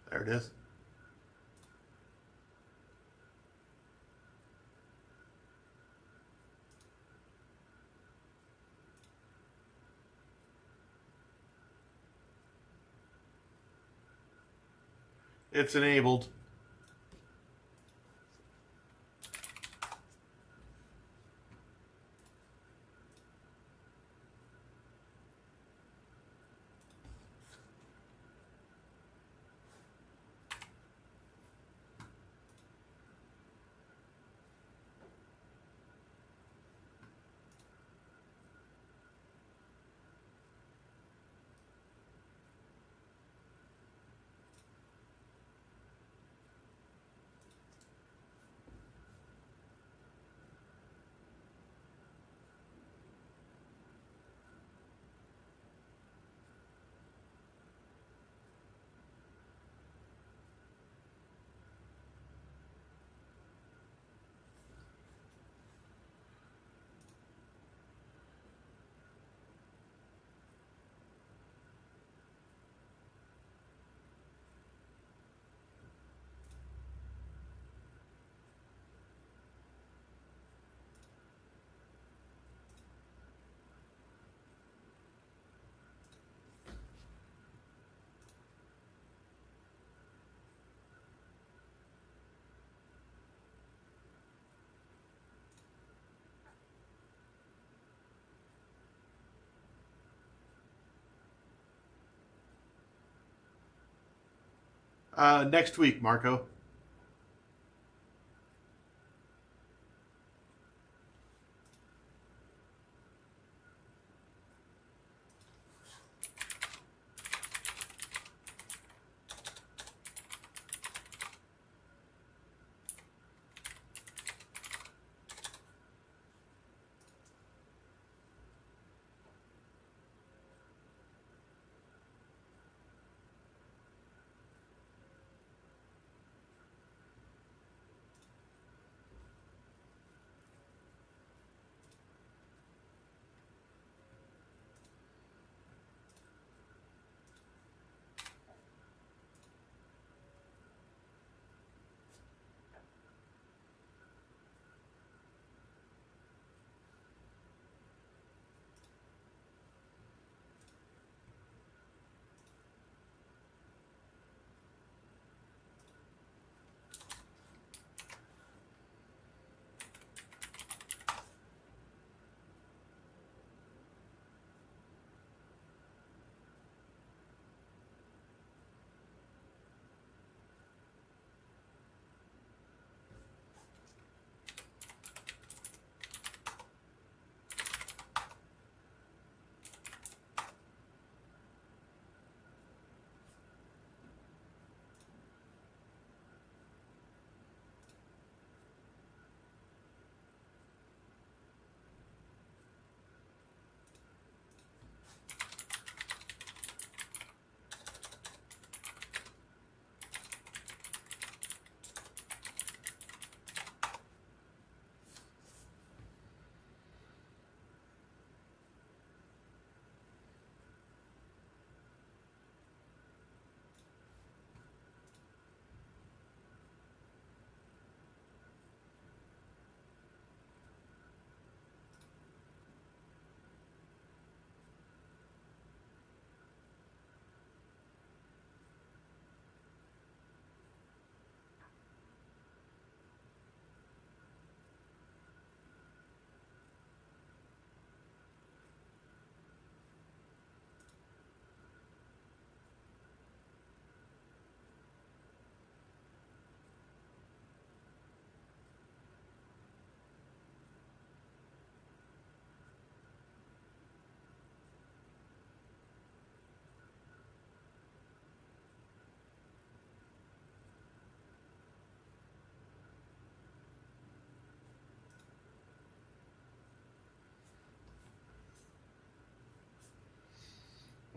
There it is. It's enabled. Next week, Marco.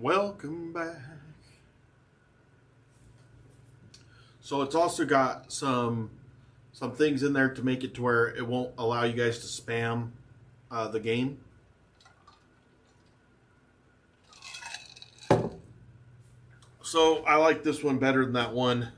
Welcome back. So it's also got some things in there to make it to where it won't allow you guys to spam the game. So I like this one better than that one.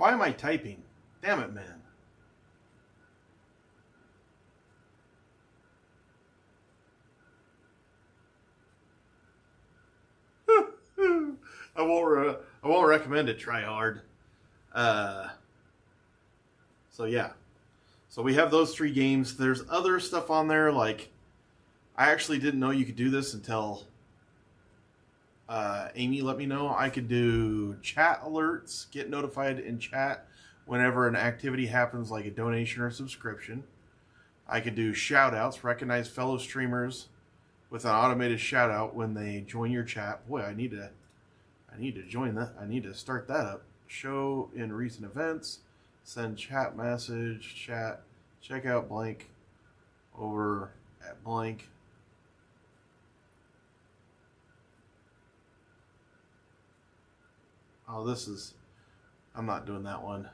Why am I typing? Damn it, man. I won't recommend it. Try hard. So yeah. So we have those 3 games. There's other stuff on there, like I actually didn't know you could do this until Amy let me know. I could do chat alerts, get notified in chat whenever an activity happens, like a donation or subscription. I could do shout outs, recognize fellow streamers with an automated shout out when they join your chat. Boy, I need to join that. I need to start that up. Show in recent events, send chat message, chat, check out blank over at blank. Oh, I'm not doing that one.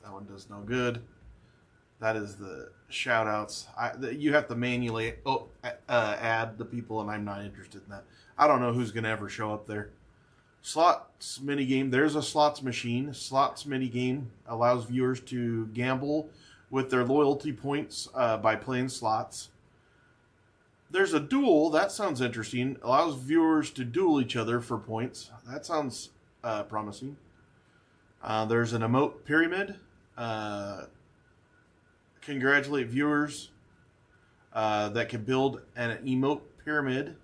That one does no good. That is the shout outs. You have to manually add the people, and I'm not interested in that. I don't know who's going to ever show up there. Slots minigame. There's a slots machine. Slots minigame allows viewers to gamble with their loyalty points by playing slots. There's a duel. That sounds interesting. Allows viewers to duel each other for points. That sounds promising. There's an emote pyramid. Congratulate viewers that can build an emote pyramid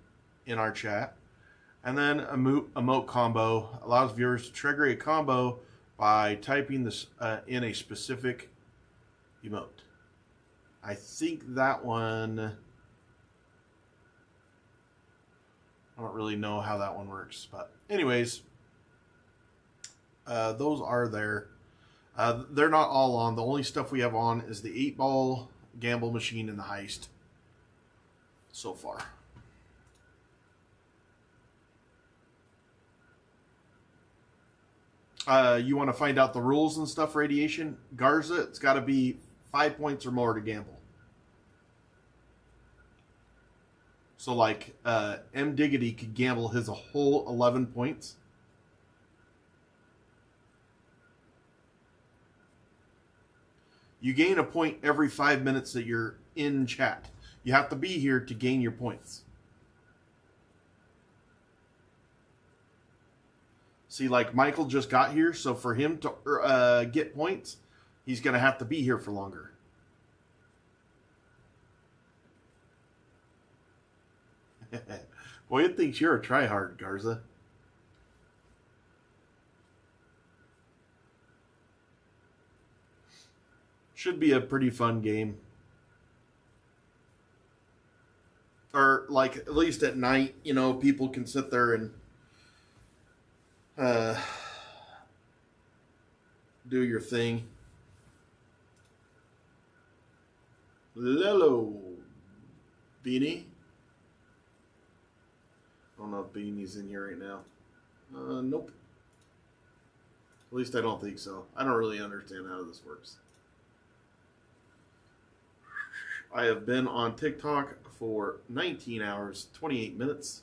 in our chat. And then emote combo allows viewers to trigger a combo by typing this in a specific emote. I think that one, I don't really know how that one works, but anyways, those are there. They're not all on. The only stuff we have on is the 8-ball gamble machine and the heist so far. You want to find out the rules and stuff, Radiation? Garza, it's got to be 5 points or more to gamble. So like M. Diggity could gamble his a whole 11 points. You gain a point every 5 minutes that you're in chat. You have to be here to gain your points. See, like Michael just got here, so for him to get points, he's going to have to be here for longer. Boy, it thinks you're a tryhard, Garza. Should be a pretty fun game. Or, like, at least at night, you know, people can sit there and do your thing. Lilo Beanie. I don't know if Beanie's in here right now. Nope. At least I don't think so. I don't really understand how this works. I have been on TikTok for 19 hours, 28 minutes.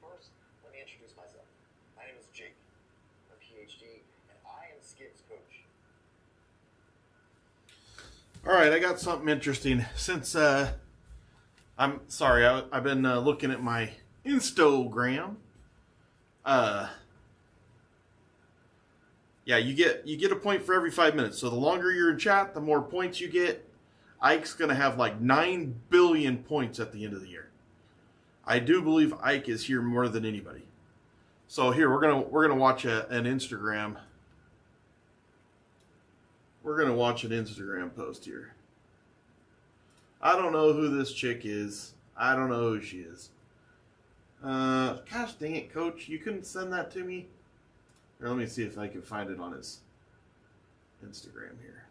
First, let me introduce myself. My name is Jake. I'm a PhD, and I am Skip's coach. All right, I got something interesting. Since I'm sorry, I've been looking at my Instagram. Yeah, you get a point for every 5 minutes. So the longer you're in chat, the more points you get. Ike's gonna have like 9 billion points at the end of the year. I do believe Ike is here more than anybody. So here we're gonna watch an Instagram. We're gonna watch an Instagram post here. I don't know who this chick is. I don't know who she is. Gosh dang it, Coach! You couldn't send that to me. Here, let me see if I can find it on his Instagram here.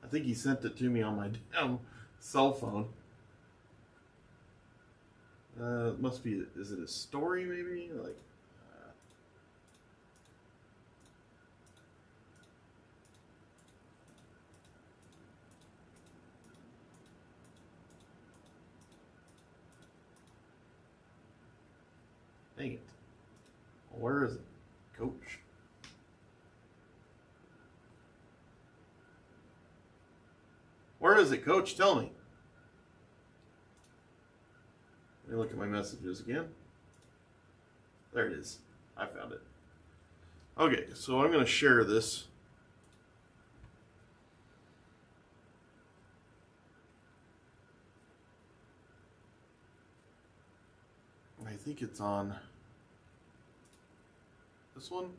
I think he sent it to me on my damn cell phone. It must be. Is it a story maybe? Like. Dang it. Where is it, Coach? Where is it, Coach? Tell me. Let me look at my messages again. There it is. I found it. Okay, so I'm going to share this. I think it's on this one.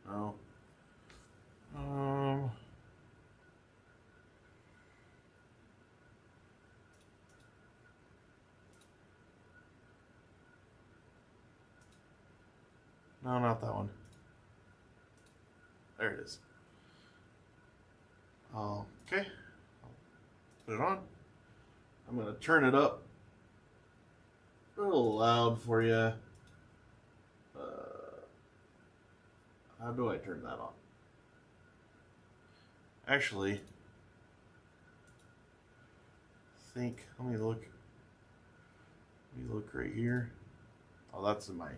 No. No, not that one. There it is. Okay. Put it on. I'm going to turn it up a little loud for you. How do I turn that on? Actually, let me look right here. Oh, that's in my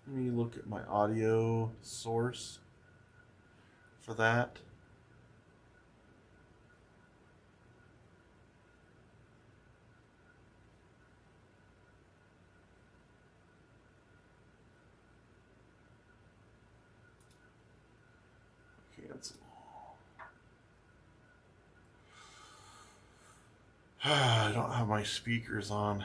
let me look at my audio source for that. Cancel. I don't have my speakers on.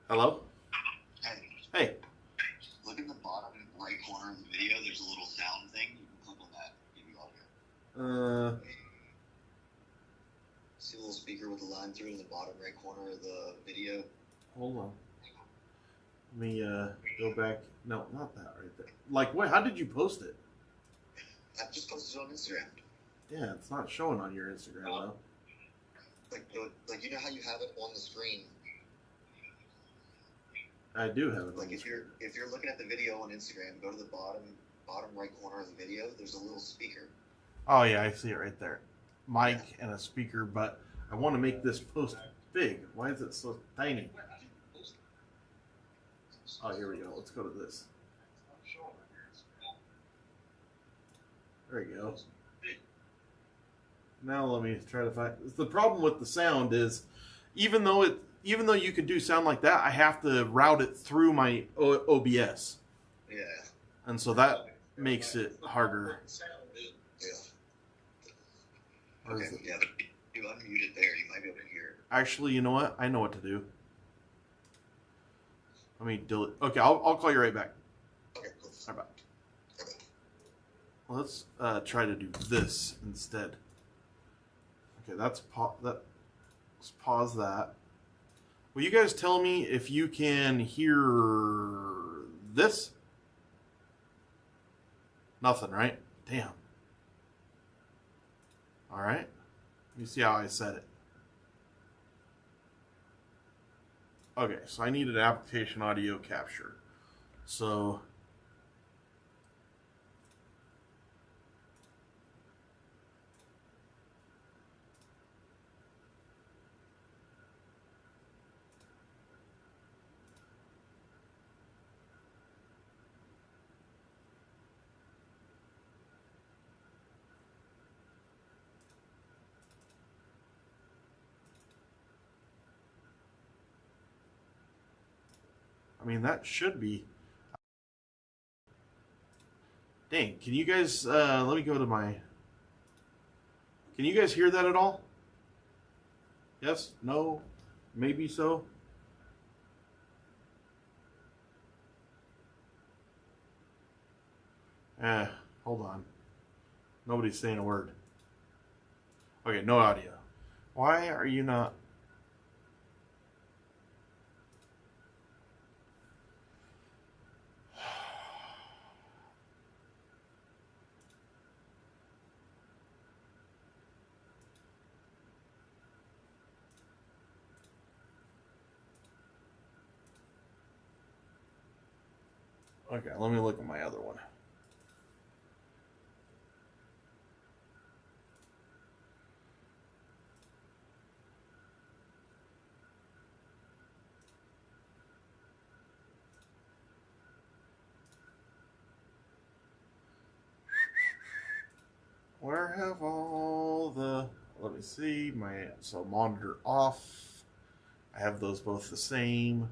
Hello? Hey. Look in the bottom right corner of the video. There's a little sound thing. You can click on that. Give you audio. See a little speaker with a line through in the bottom right corner of the video? Hold on. Let me go back. No, not that right there. Like, what? How did you post it? I just posted it on Instagram. Yeah, it's not showing on your Instagram though. Like you know how you have it on the screen. I do have it. Like if you're looking at the video on Instagram, go to the bottom right corner of the video. There's a little speaker. Oh yeah, I see it right there. Mic and a speaker, but I want to make this post big. Why is it so tiny? Oh, here we go. Let's go to this. There we go. Now let me try to find. The problem with the sound is, even though you could do sound like that, I have to route it through my OBS. Yeah. And so that makes it harder. Yeah. Or Okay. is it- Yeah, but if you unmute it there, you might be able to hear it. Actually, you know what? I know what to do. Let me delete. Okay, I'll call you right back. Okay, cool. Right back. Okay. Let's try to do this instead. Okay, let's pause that. Will you guys tell me if you can hear this? Nothing, right? Damn. All right. Let me see how I said it. Okay, so I needed application audio capture. So I mean, that should be. Dang, can you guys, let me go to my. Can you guys hear that at all? Yes? No? Maybe so? Hold on. Nobody's saying a word. Okay, no audio. Why are you not? Okay, let me look at my other one. Where have all the, let me see, so monitor off. I have those both the same.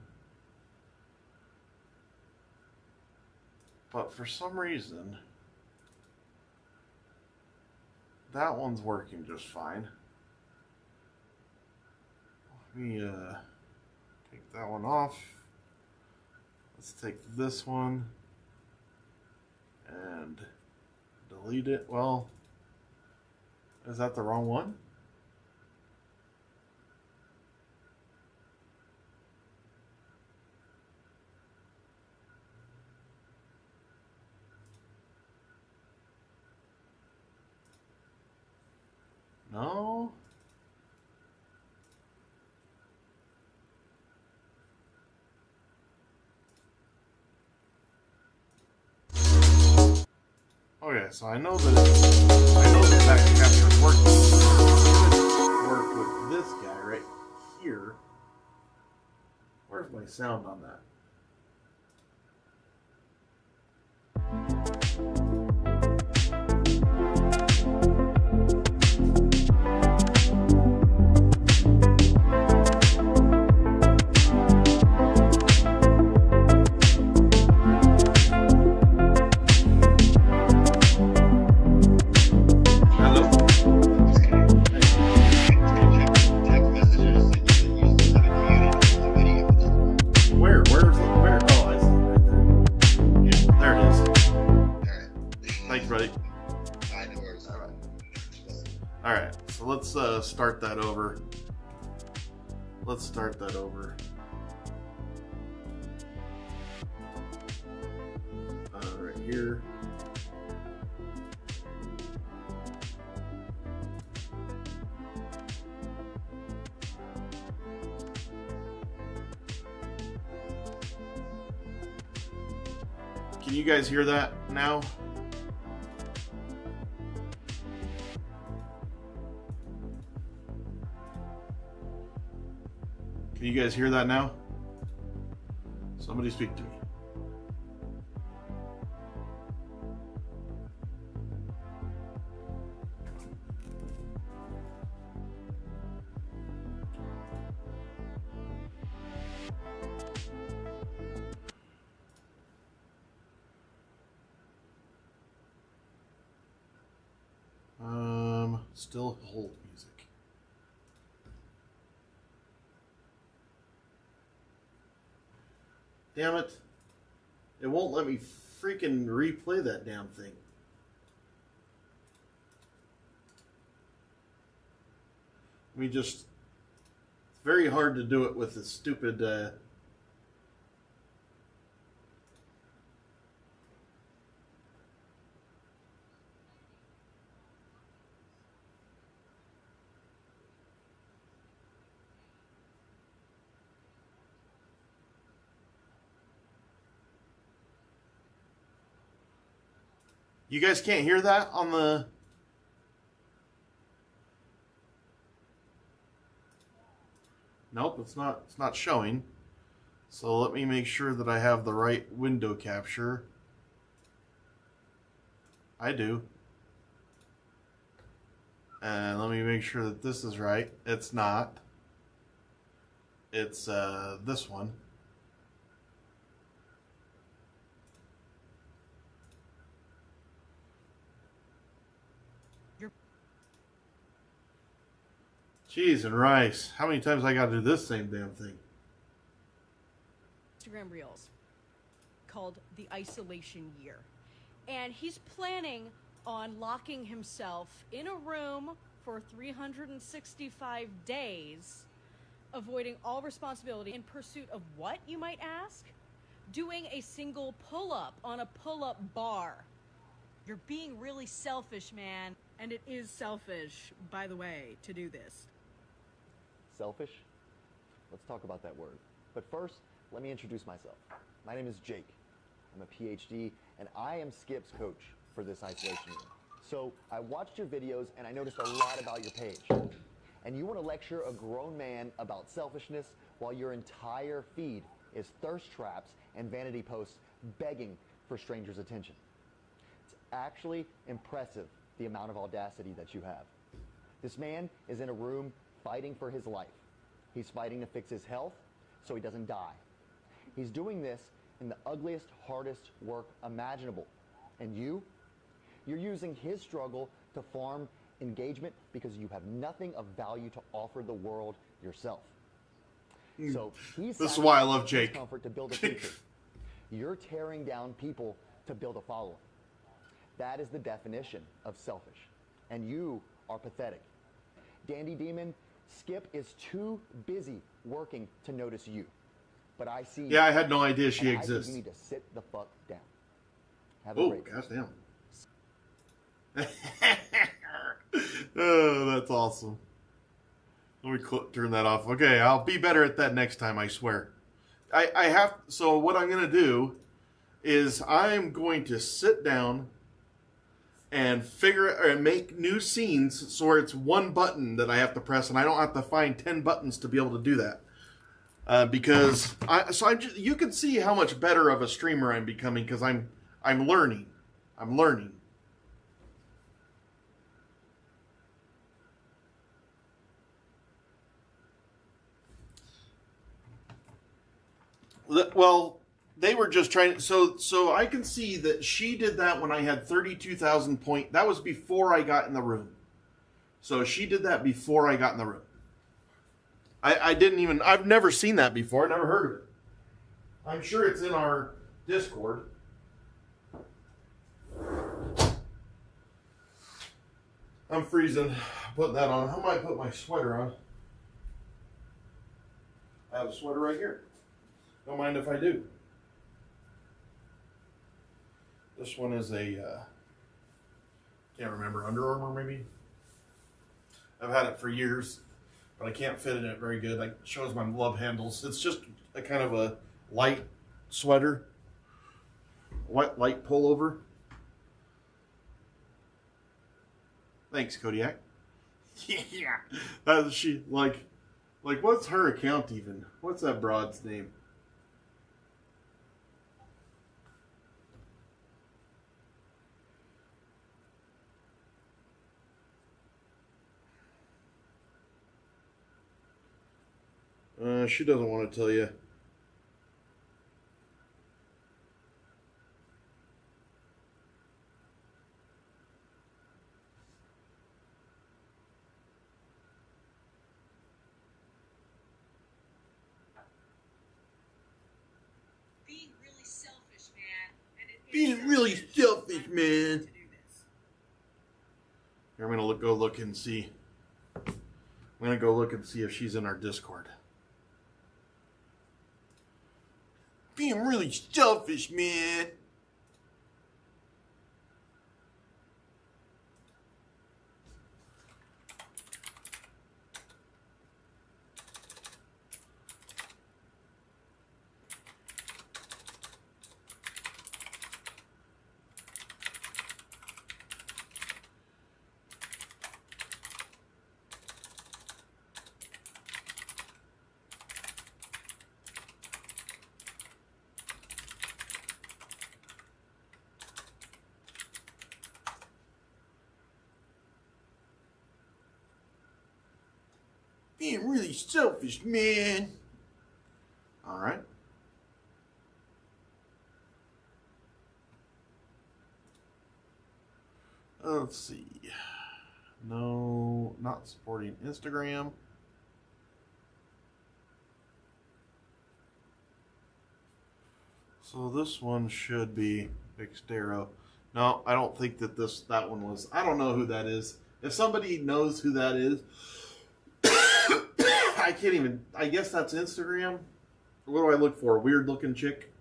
But for some reason, that one's working just fine. Let me take that one off. Let's take this one and delete it. Well, is that the wrong one? No. Okay, so I know that that capture's working. It should work with this guy right here. Where's my sound on that? Start that over. Let's start that over. Right here. Can you guys hear that now? Can you guys hear that now? Somebody speak to me. Still hold music. Damn it. It won't let me freaking replay that damn thing. It's very hard to do it with the stupid, You guys can't hear that on the... Nope, it's not showing. So let me make sure that I have the right window capture. I do. And let me make sure that this is right. It's not. It's this one. Cheese and rice. How many times I got to do this same damn thing? Instagram Reels called the Isolation Year. And he's planning on locking himself in a room for 365 days, avoiding all responsibility in pursuit of what, you might ask? Doing a single pull-up on a pull-up bar. You're being really selfish, man. And it is selfish, by the way, to do this. Selfish? Let's talk about that word. But first, let me introduce myself. My name is Jake. I'm a PhD, and I am Skip's coach for this isolation year. So I watched your videos, and I noticed a lot about your page. And you want to lecture a grown man about selfishness while your entire feed is thirst traps and vanity posts begging for strangers' attention. It's actually impressive, the amount of audacity that you have. This man is in a room fighting for his life. He's fighting to fix his health so he doesn't die. He's doing this in the ugliest, hardest work imaginable. And you're using his struggle to farm engagement because you have nothing of value to offer the world yourself. So he's this is why I love Jake. Comfort to build a future. You're tearing down people to build a following. That is the definition of selfish. And you are pathetic. Dandy Demon, Skip is too busy working to notice you. But I see. Yeah, I had no idea she and exists. I think you need to sit the fuck down. Have a Oh, great day. goddamn. Oh, that's awesome. Let me turn that off. Okay, I'll be better at that next time, I swear. So what I'm going to do is I'm going to sit down and make new scenes so it's one button that I have to press, and I don't have to find 10 buttons to be able to do that. Because you can see how much better of a streamer I'm becoming because I'm learning. I'm learning. Well, they were just trying. So I can see that she did that when I had 32,000 points. That was before I got in the room. So she did that before I got in the room. I've never seen that before. I never heard of it. I'm sure it's in our Discord. I'm freezing. Putting that on. How might I put my sweater on? I have a sweater right here. Don't mind if I do. This one is a, can't remember, Under Armour maybe? I've had it for years, but I can't fit in it very good. It shows my love handles. It's just a kind of a light sweater, light pullover. Thanks, Kodiak. Yeah. That's she, like, what's her account even? What's that broad's name? She doesn't want to tell you. Being really selfish, man. Here, I'm gonna go look and see. I'm gonna go look and see if she's in our Discord. Being really selfish, man. Being really selfish, man. All right. Let's see. No, not supporting Instagram. So this one should be Xterra. No, I don't think that that one was. I don't know who that is. If somebody knows who that is, I can't even. I guess that's Instagram. What do I look for? Weird looking chick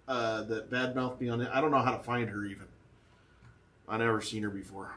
that badmouthed me on it. I don't know how to find her even. I never seen her before.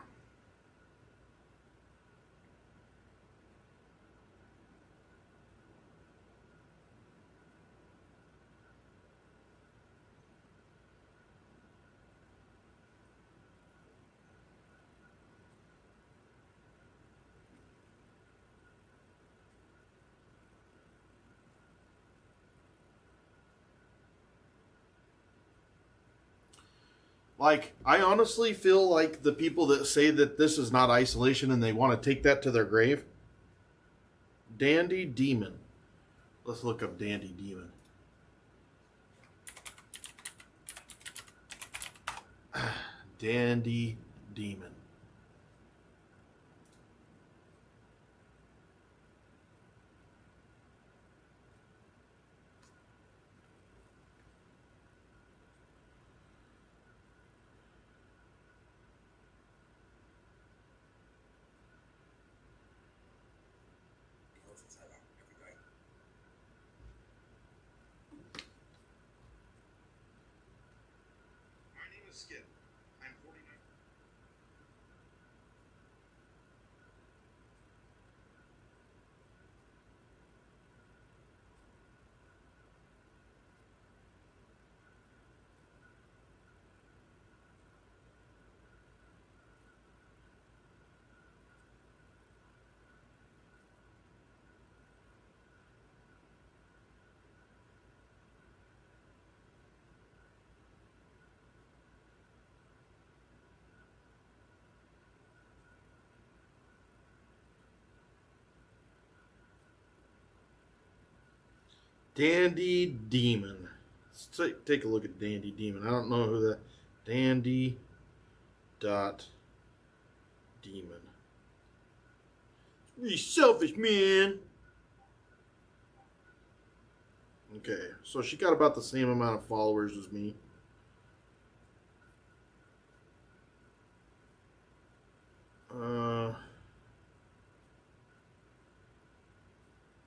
Like, I honestly feel like the people that say that this is not isolation and they want to take that to their grave. Dandy Demon. Let's look up Dandy Demon. Dandy Demon. Skip. I'm 49. Dandy Demon. Let's take a look at Dandy Demon. I don't know who that. Dandy dot Demon. Really selfish, man. Okay, so she got about the same amount of followers as me.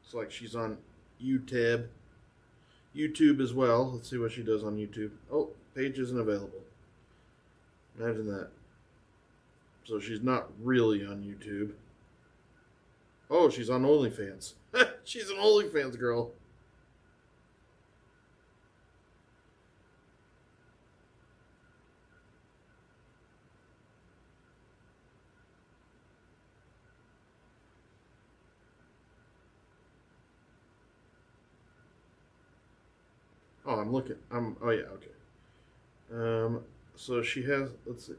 It's like she's on YouTube as well. Let's see what she does on YouTube. Oh, page isn't available. Imagine that. So she's not really on YouTube. Oh, she's on OnlyFans. She's an OnlyFans girl. Oh, I'm looking. Oh yeah, okay. So she has. Let's see.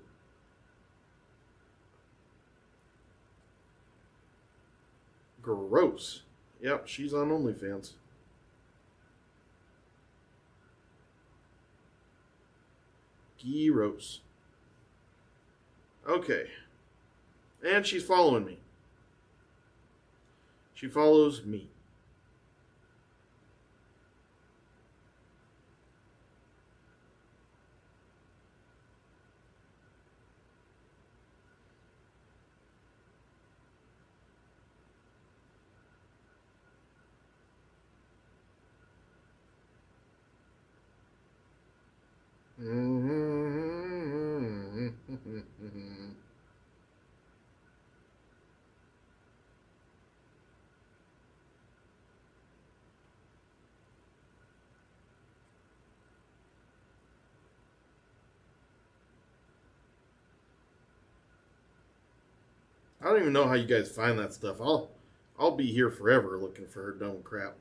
Gross. Yep, she's on OnlyFans. Gross. Okay. And she's following me. She follows me. don't even know how you guys find that stuff. I'll be here forever looking for her dumb crap.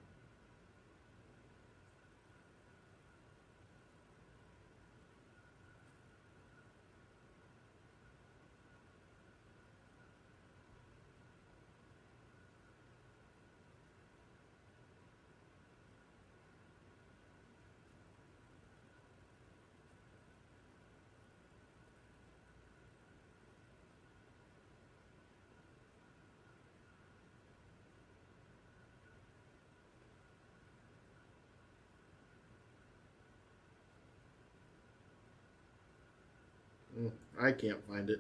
I can't find it.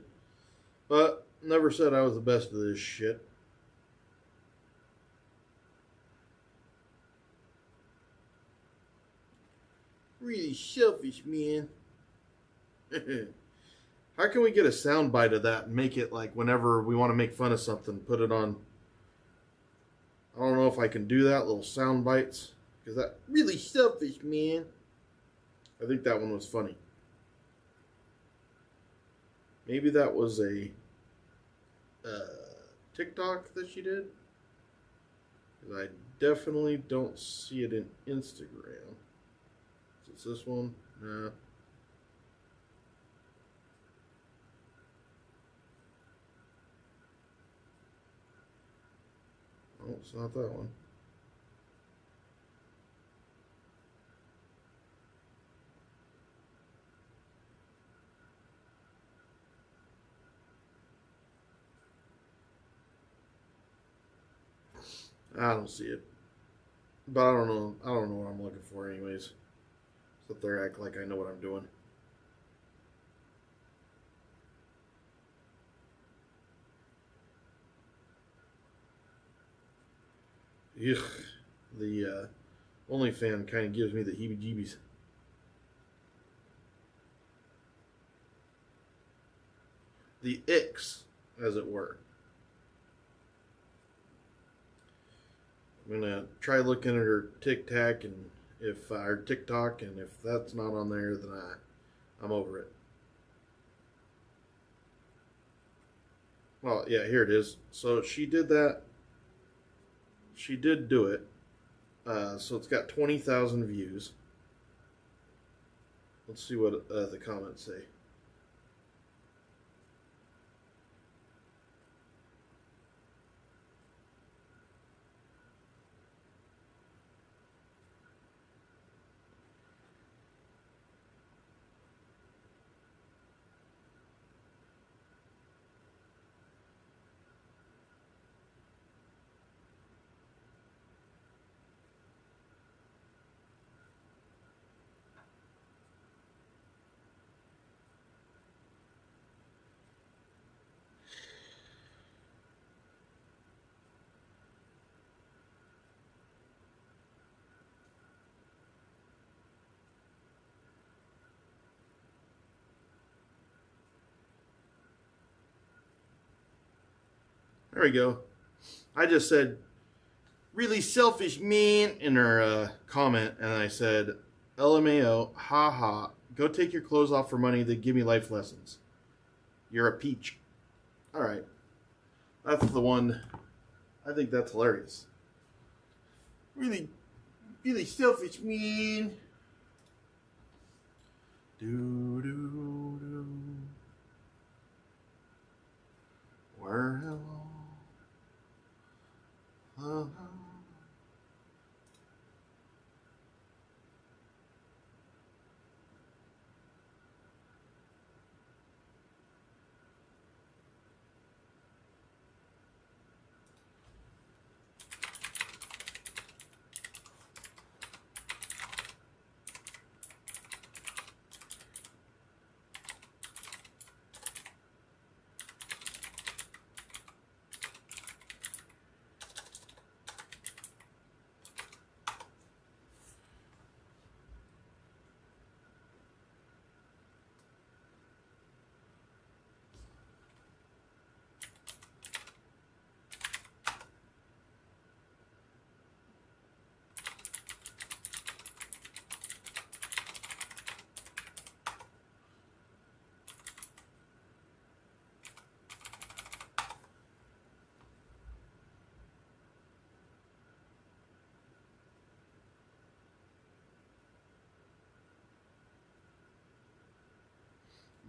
But never said I was the best of this shit. Really selfish, man. How can we get a sound bite of that and make it like whenever we want to make fun of something, put it on? I don't know if I can do that, little sound bites. Because that really selfish, man. I think that one was funny. Maybe that was a TikTok that she did. Because I definitely don't see it in Instagram. Is it this one? Nah. Oh, it's not that one. I don't see it. But I don't know. I don't know what I'm looking for anyways. Sit there act like I know what I'm doing. Ugh. The OnlyFans kind of gives me the heebie-jeebies. The icks, as it were. I'm gonna try looking at her TikTok, and if that's not on there, then I'm over it. Well, yeah, here it is. So she did that. She did do it. So it's got 20,000 views. Let's see what the comments say. There we go. I just said, really selfish, man, in her comment, and I said, LMAO, haha, go take your clothes off for money, then give me life lessons. You're a peach. Alright. That's the one. I think that's hilarious. Really, really selfish, man. Do, do, do. Where hello.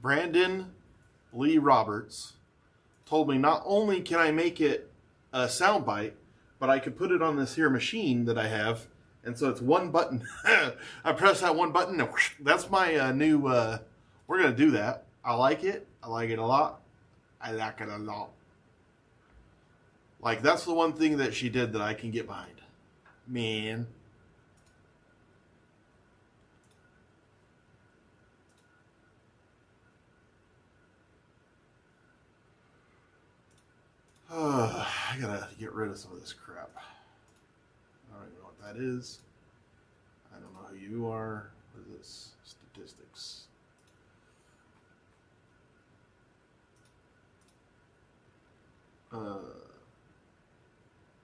Brandon Lee Roberts told me not only can I make it a soundbite, but I could put it on this here machine that I have. And so it's one button. I press that one button and whoosh, that's my new, we're going to do that. I like it. I like it a lot. I like it a lot. Like, that's the one thing that she did that I can get behind. Man. I gotta get rid of some of this crap. I don't even know what that is. I don't know who you are. What is this? Statistics.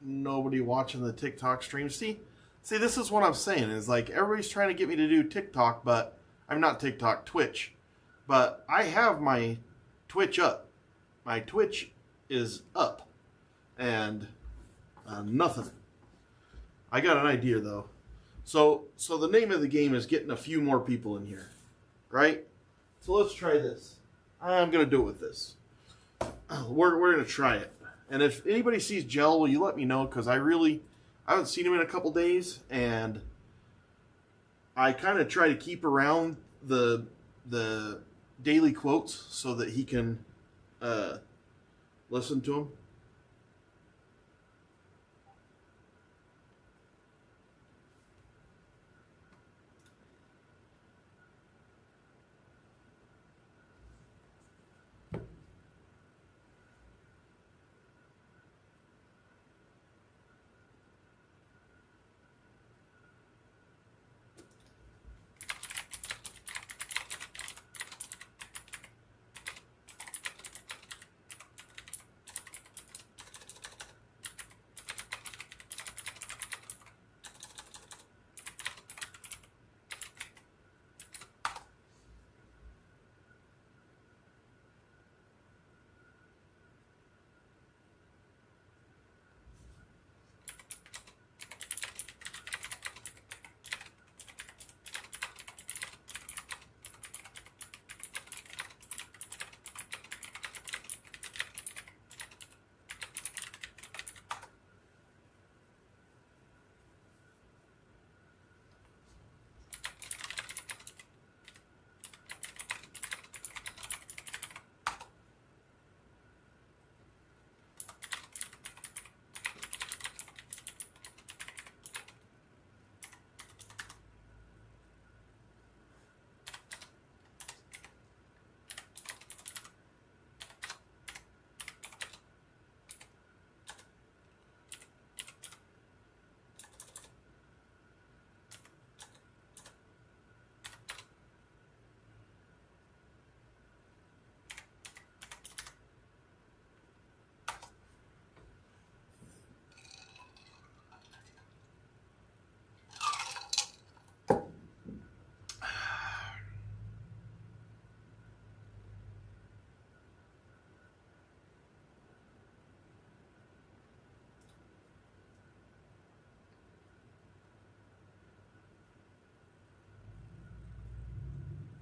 Nobody watching the TikTok stream. See, this is what I'm saying. Is like everybody's trying to get me to do TikTok, but I'm not TikTok, Twitch. But I have my Twitch up. My Twitch is up. And nothing. I got an idea though. So the name of the game is getting a few more people in here, right? So let's try this. I'm gonna do it with this. We're gonna try it. And if anybody sees Gel, will you let me know? Because I haven't seen him in a couple days, and I kind of try to keep around the daily quotes so that he can listen to them.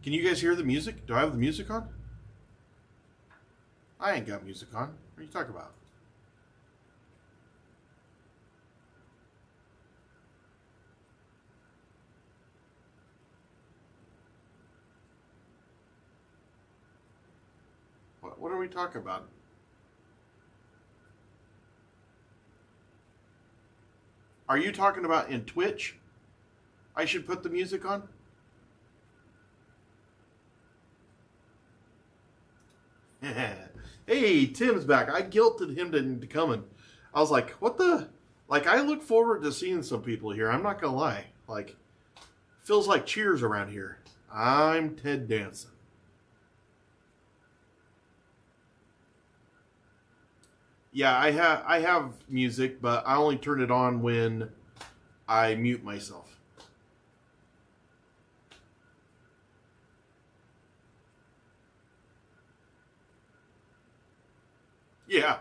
Can you guys hear the music? Do I have the music on? I ain't got music on. What are you talking about? What are we talking about? Are you talking about in Twitch? I should put the music on? Hey, Tim's back. I guilted him into coming. I was like, what the? Like, I look forward to seeing some people here. I'm not going to lie. Like, feels like Cheers around here. I'm Ted Danson. Yeah, I have music, but I only turn it on when I mute myself. Yeah.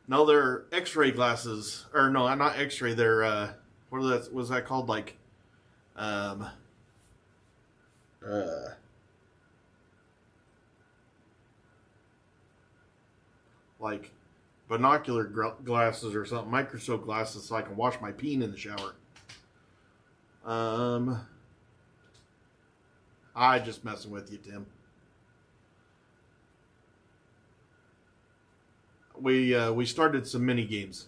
No, they're X-ray glasses, or no, not X-ray. They're what was that called? Like, like binocular glasses or something, microscope glasses, so I can wash my peen in the shower. I just messing with you, Tim. We started some mini games.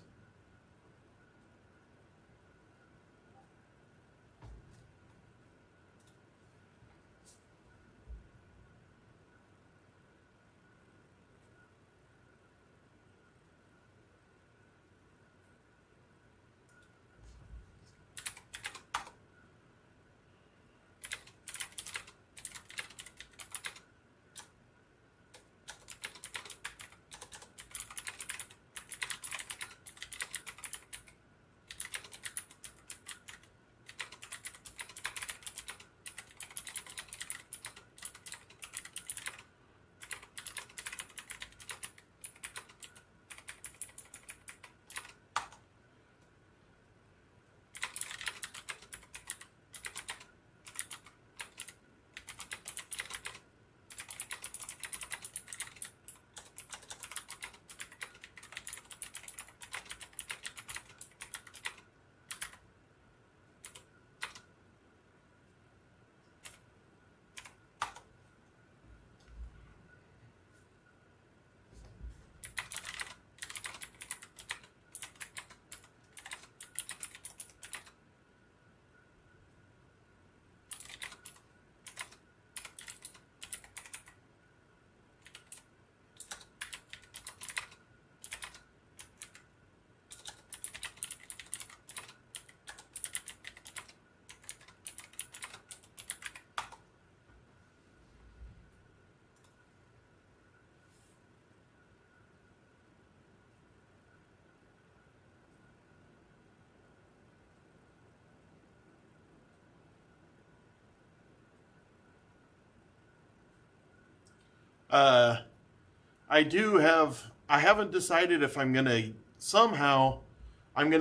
I haven't decided if I'm gonna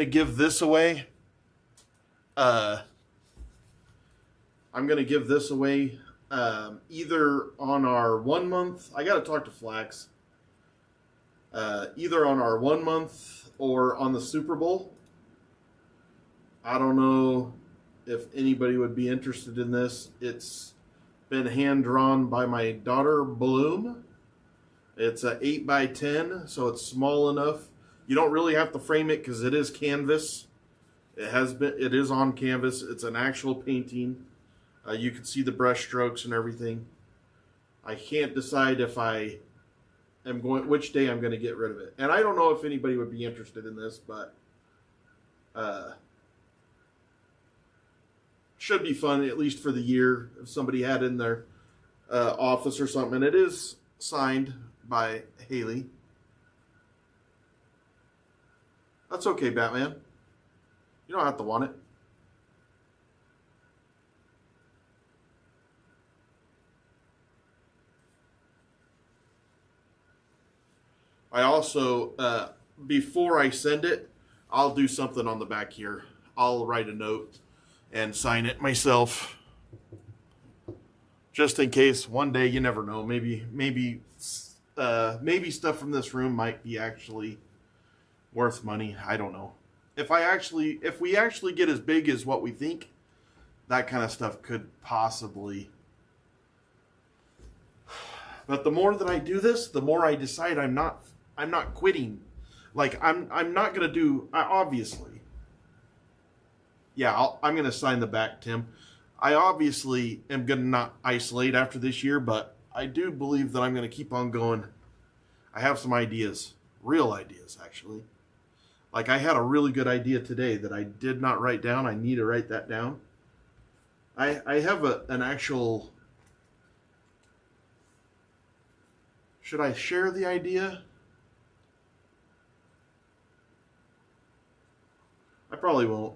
give this away. I'm gonna give this away either on our 1 month. I gotta talk to Flax. Either on our 1 month or on the Super Bowl. I don't know if anybody would be interested in this. It's been hand drawn by my daughter Bloom. It's a 8x10, so it's small enough. You don't really have to frame it because it is canvas. It is on canvas. It's an actual painting. You can see the brush strokes and everything. I can't decide if which day I'm going to get rid of it. And I don't know if anybody would be interested in this, but should be fun, at least for the year, if somebody had in their office or something. And it is signed by Haley. That's okay, Batman. You don't have to want it. I also, before I send it, I'll do something on the back here. I'll write a note and sign it myself. Just in case one day, you never know. Maybe stuff from this room might be actually worth money. I don't know. If we actually get as big as what we think, that kind of stuff could possibly. But the more that I do this, the more I decide I'm not quitting. Like I'm not gonna do, obviously. Yeah, I'm gonna sign the back, Tim. I obviously am gonna not isolate after this year, but I do believe that I'm gonna keep on going. I have some ideas, real ideas actually. Like I had a really good idea today that I did not write down. I need to write that down. I have an actual. Should I share the idea? I probably won't.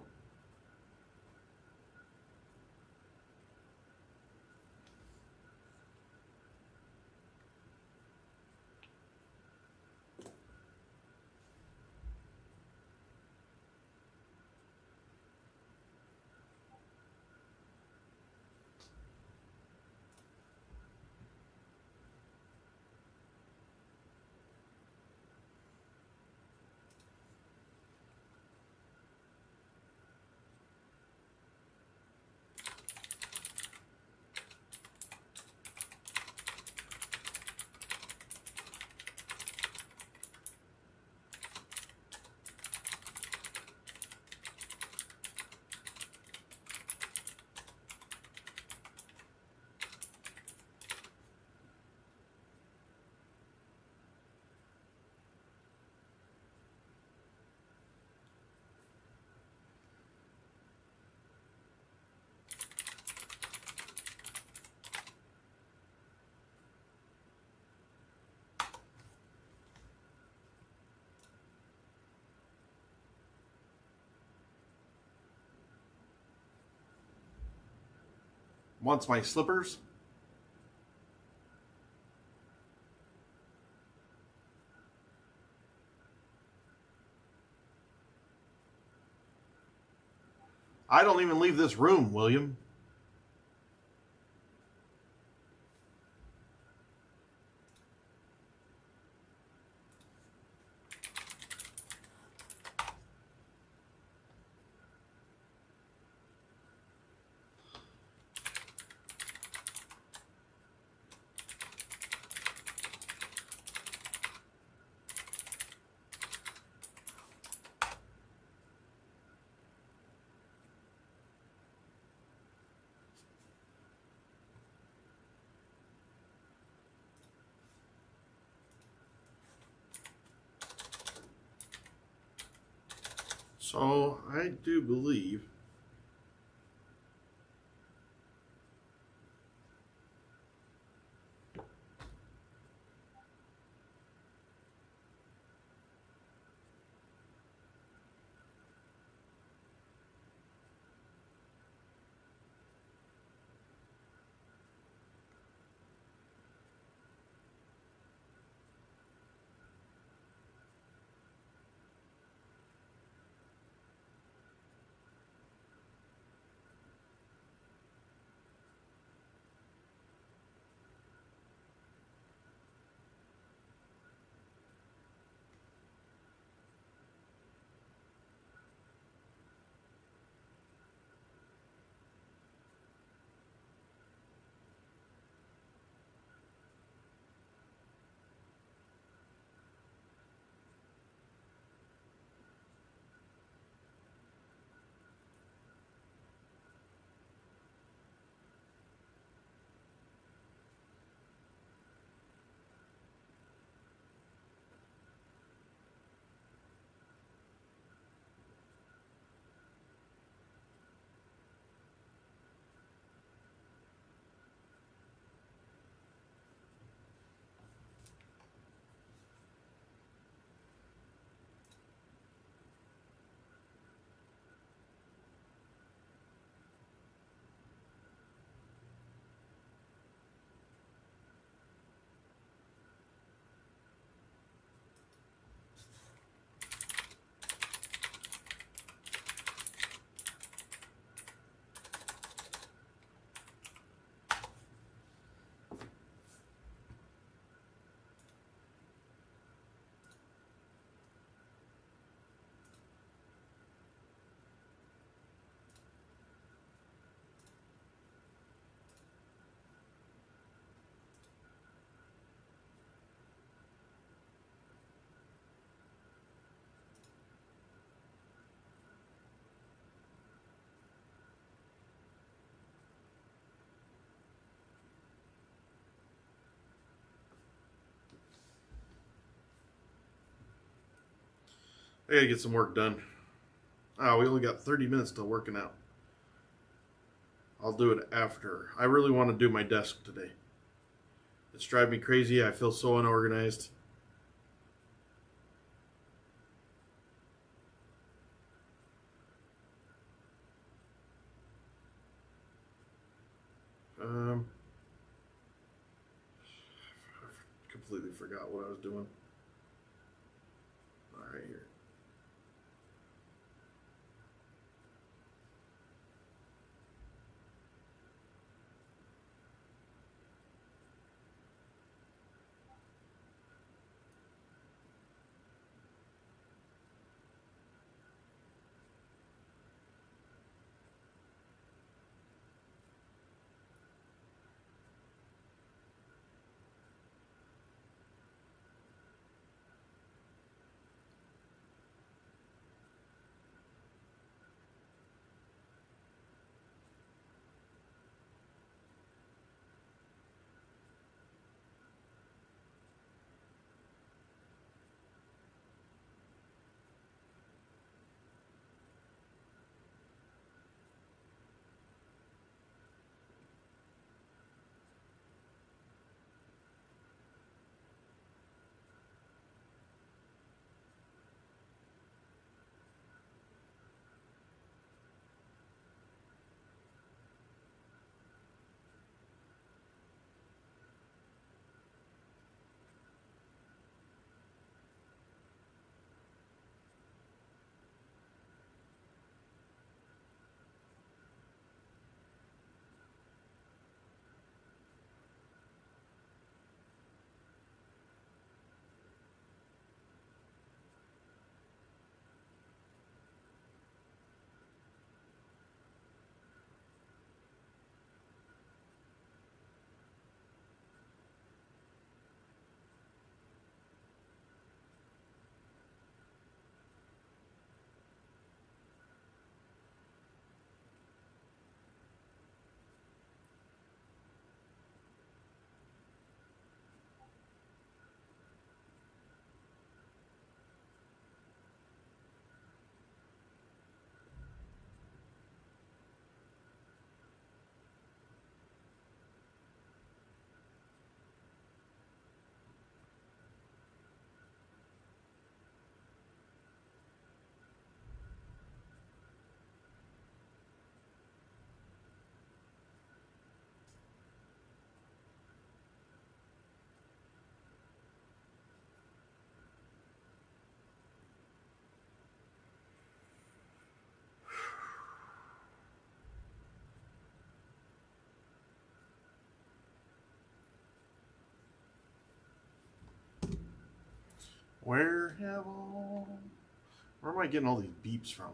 wants my slippers. I don't even leave this room, William. So I do believe I gotta get some work done. Oh, we only got 30 minutes till working out. I'll do it after. I really want to do my desk today. It's driving me crazy. I feel so unorganized. Completely forgot what I was doing. All right, here. Where am I getting all these beeps from?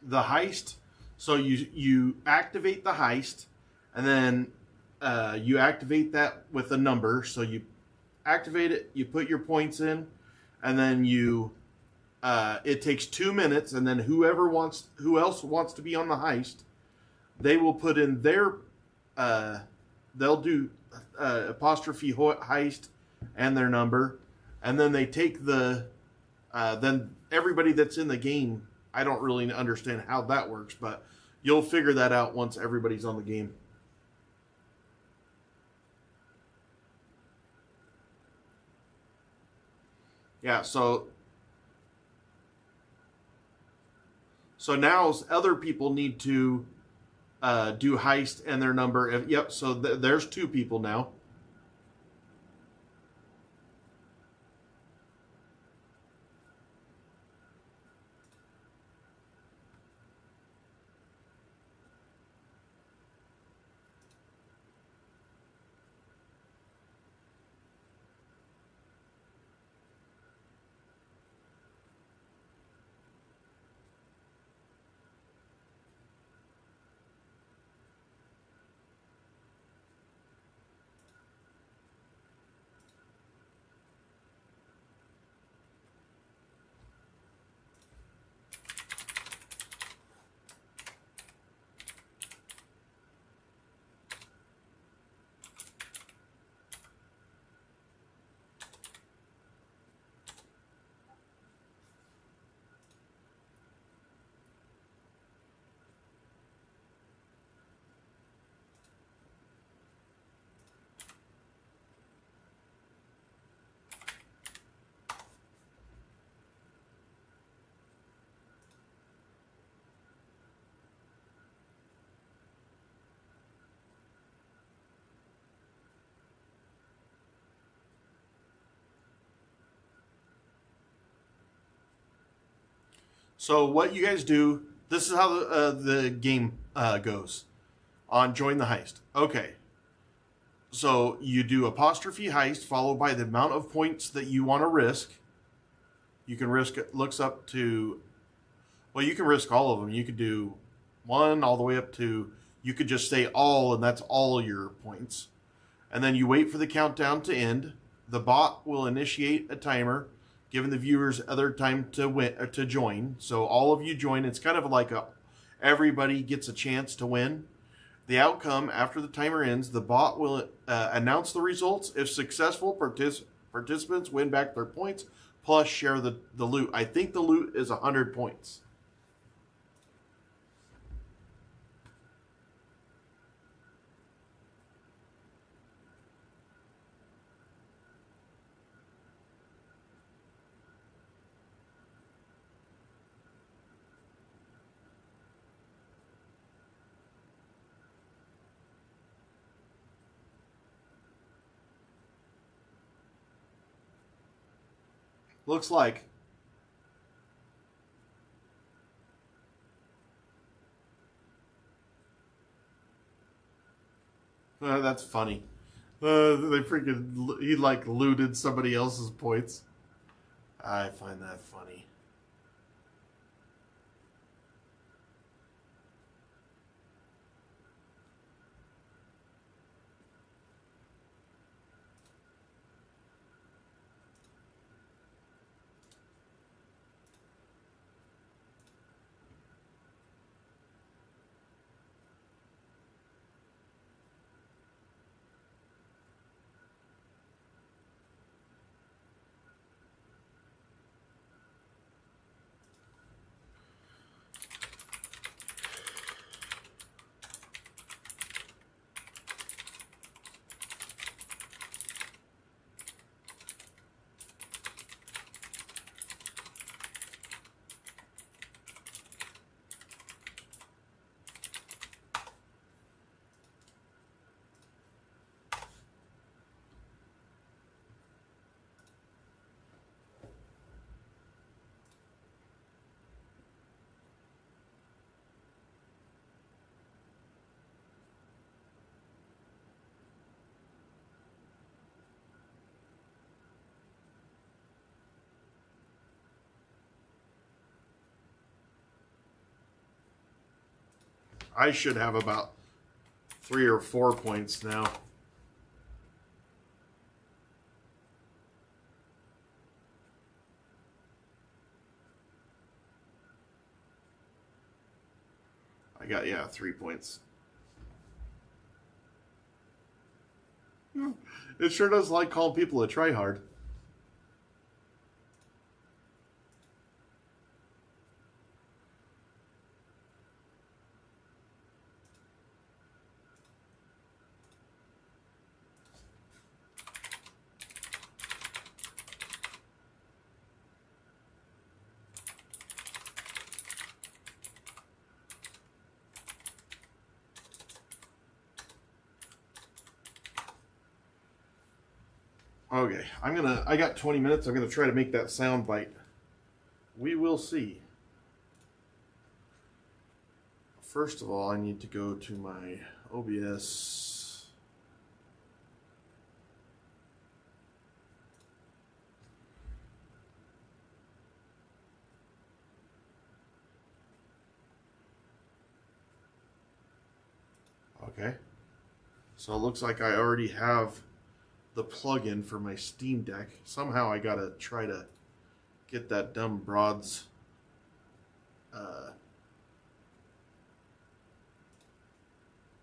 The heist. So you activate the heist, and then you activate that with a number. So you activate it, you put your points in, and then you it takes 2 minutes, and then who else wants to be on the heist, they will put in their they'll do apostrophe heist and their number, and then they take the then everybody that's in the game. I don't really understand how that works, but you'll figure that out once everybody's on the game. Yeah, so now other people need to do heist and their number. Yep, so there's 2 people now. So what you guys do, this is how the game goes on Join the Heist. Okay. So you do apostrophe heist followed by the amount of points that you want to risk. You can risk, it looks up to, well, you can risk all of them. You could do 1 all the way up to, you could just say all, and that's all your points. And then you wait for the countdown to end. The bot will initiate a timer, giving the viewers other time to join. So all of you join. It's kind of like everybody gets a chance to win. The outcome after the timer ends, the bot will announce the results. If successful, participants win back their points plus share the loot. I think the loot is 100 points. Looks like. That's funny. They freaking, he like looted somebody else's points. I find that funny. I should have about 3 or 4 points now. I got, 3 points. It sure does like calling people a tryhard. Okay, I got 20 minutes. I'm gonna try to make that sound bite. We will see. First of all, I need to go to my OBS. Okay. So it looks like I already have the plugin for my Steam Deck. Somehow I gotta try to get that dumb broad's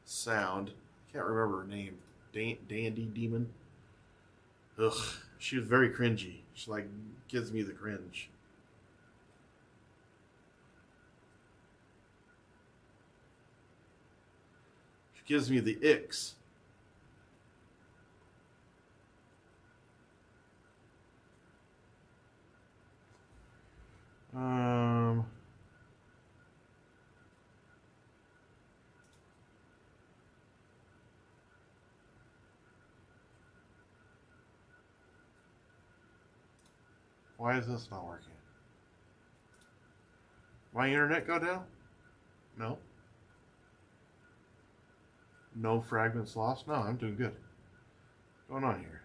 sound. Can't remember her name. Dandy Demon. Ugh, she was very cringy. She like gives me the cringe. She gives me the icks. Why is this not working? My internet go down? No. No fragments lost? No, I'm doing good. What's going on here?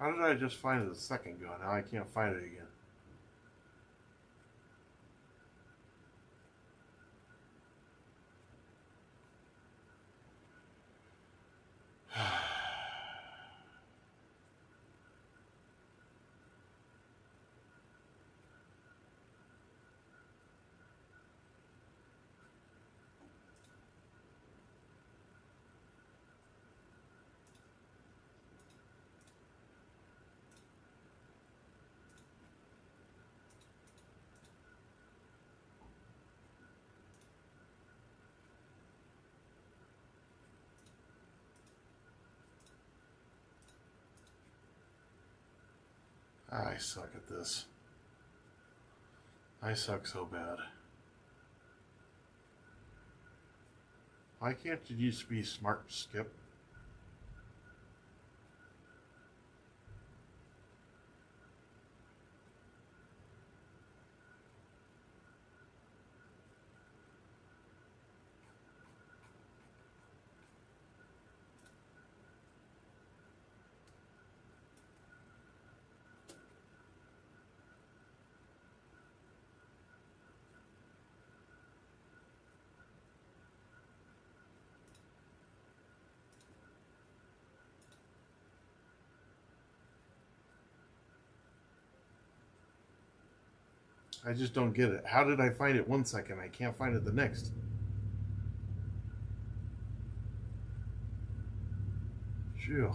How did I just find it a second ago? Now I can't find it again. I suck at this. I suck so bad. Why can't you just be smart, Skip? I just don't get it. How did I find it one second? I can't find it the next. Phew.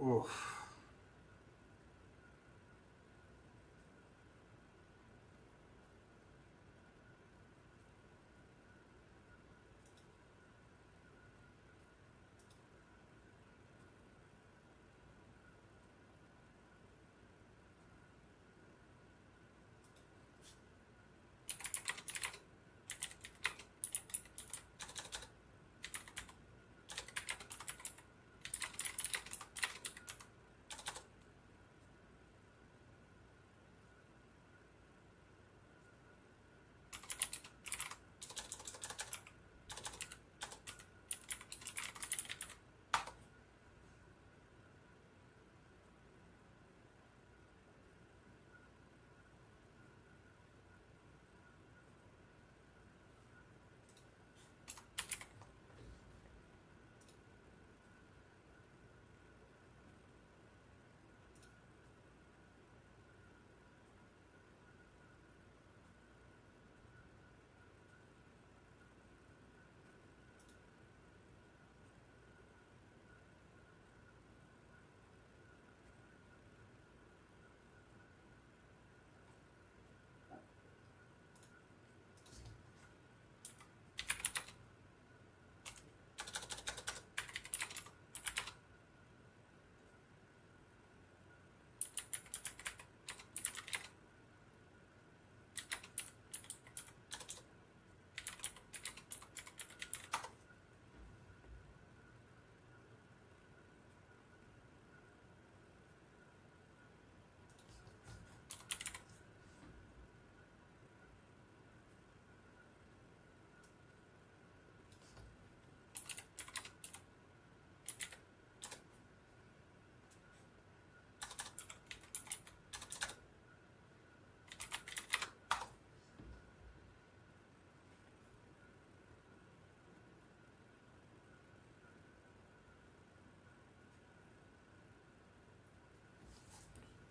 Oof.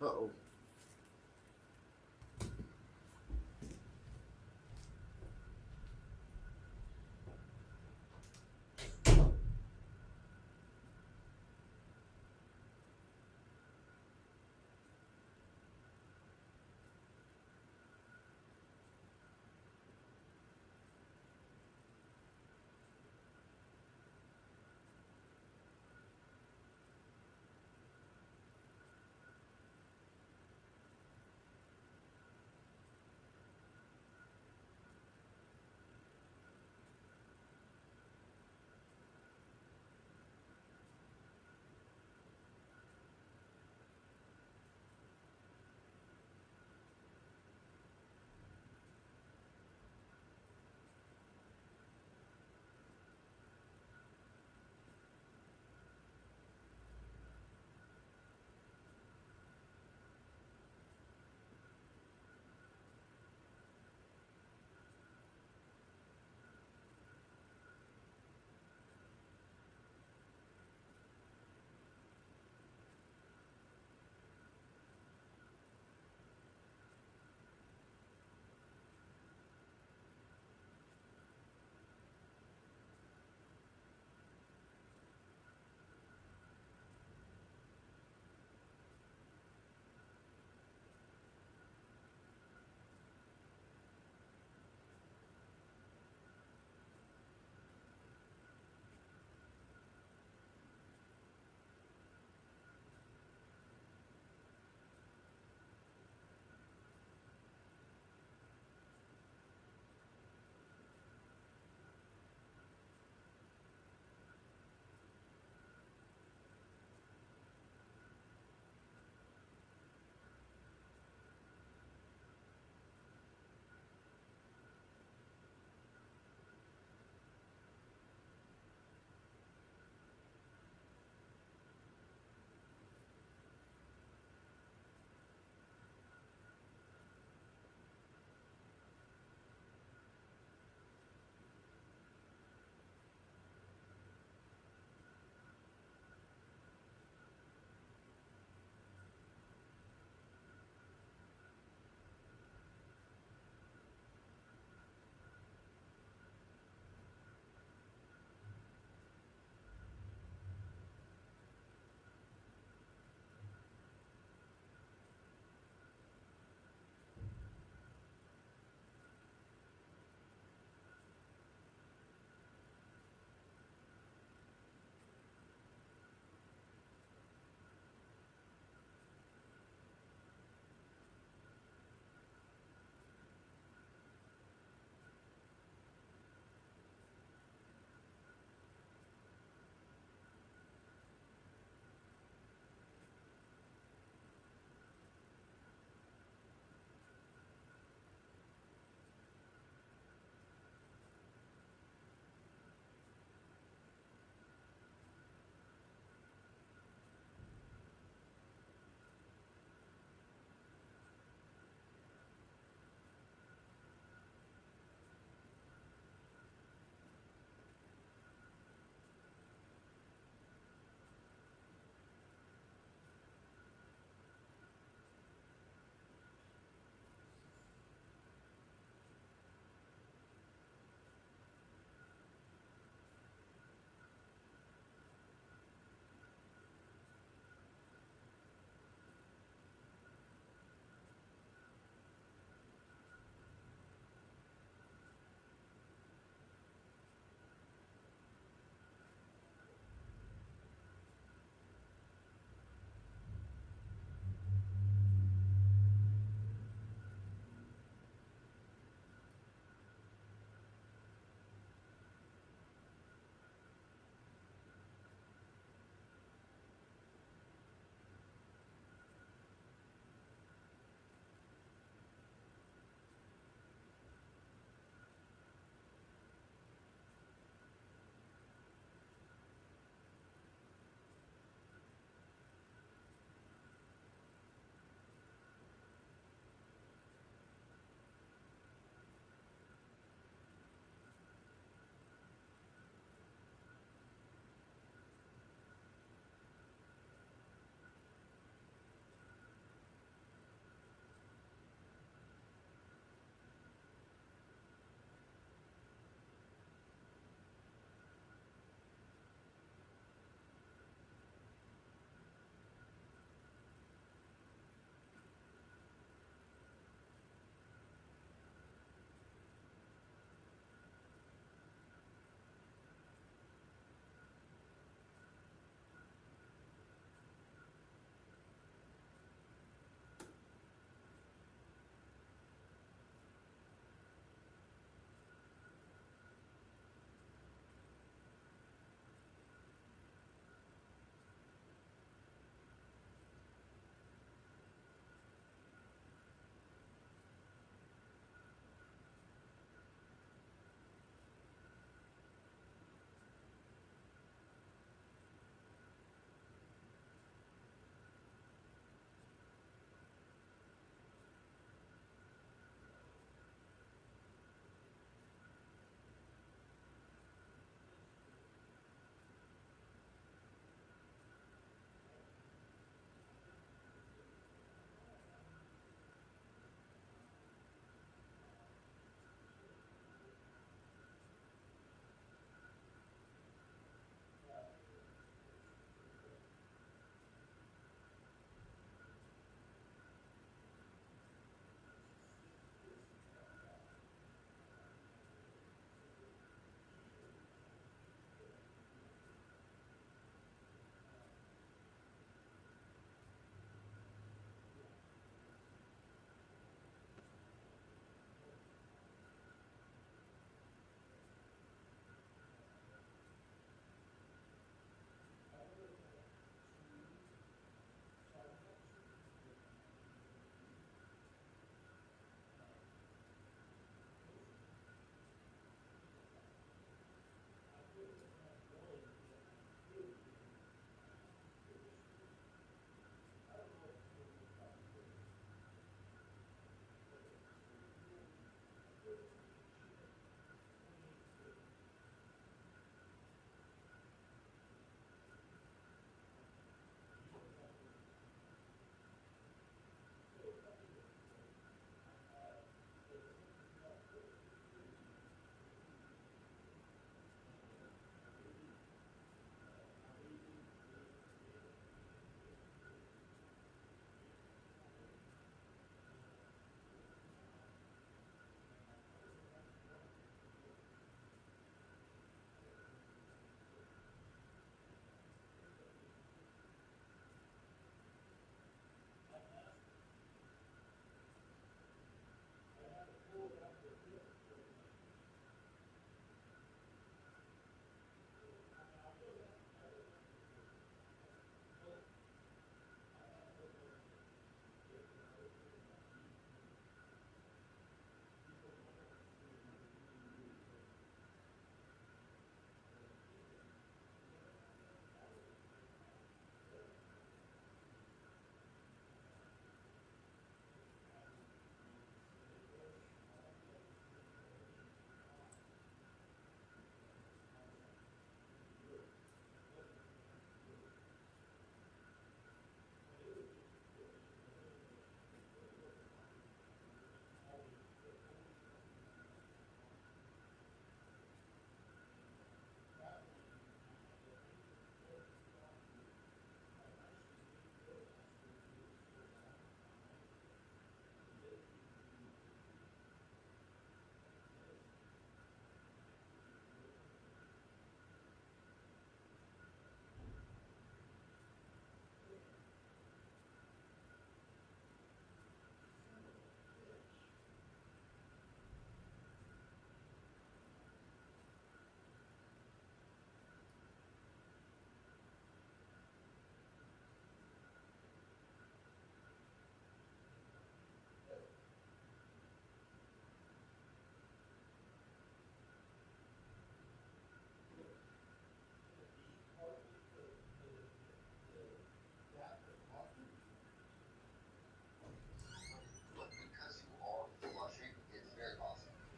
Uh-oh.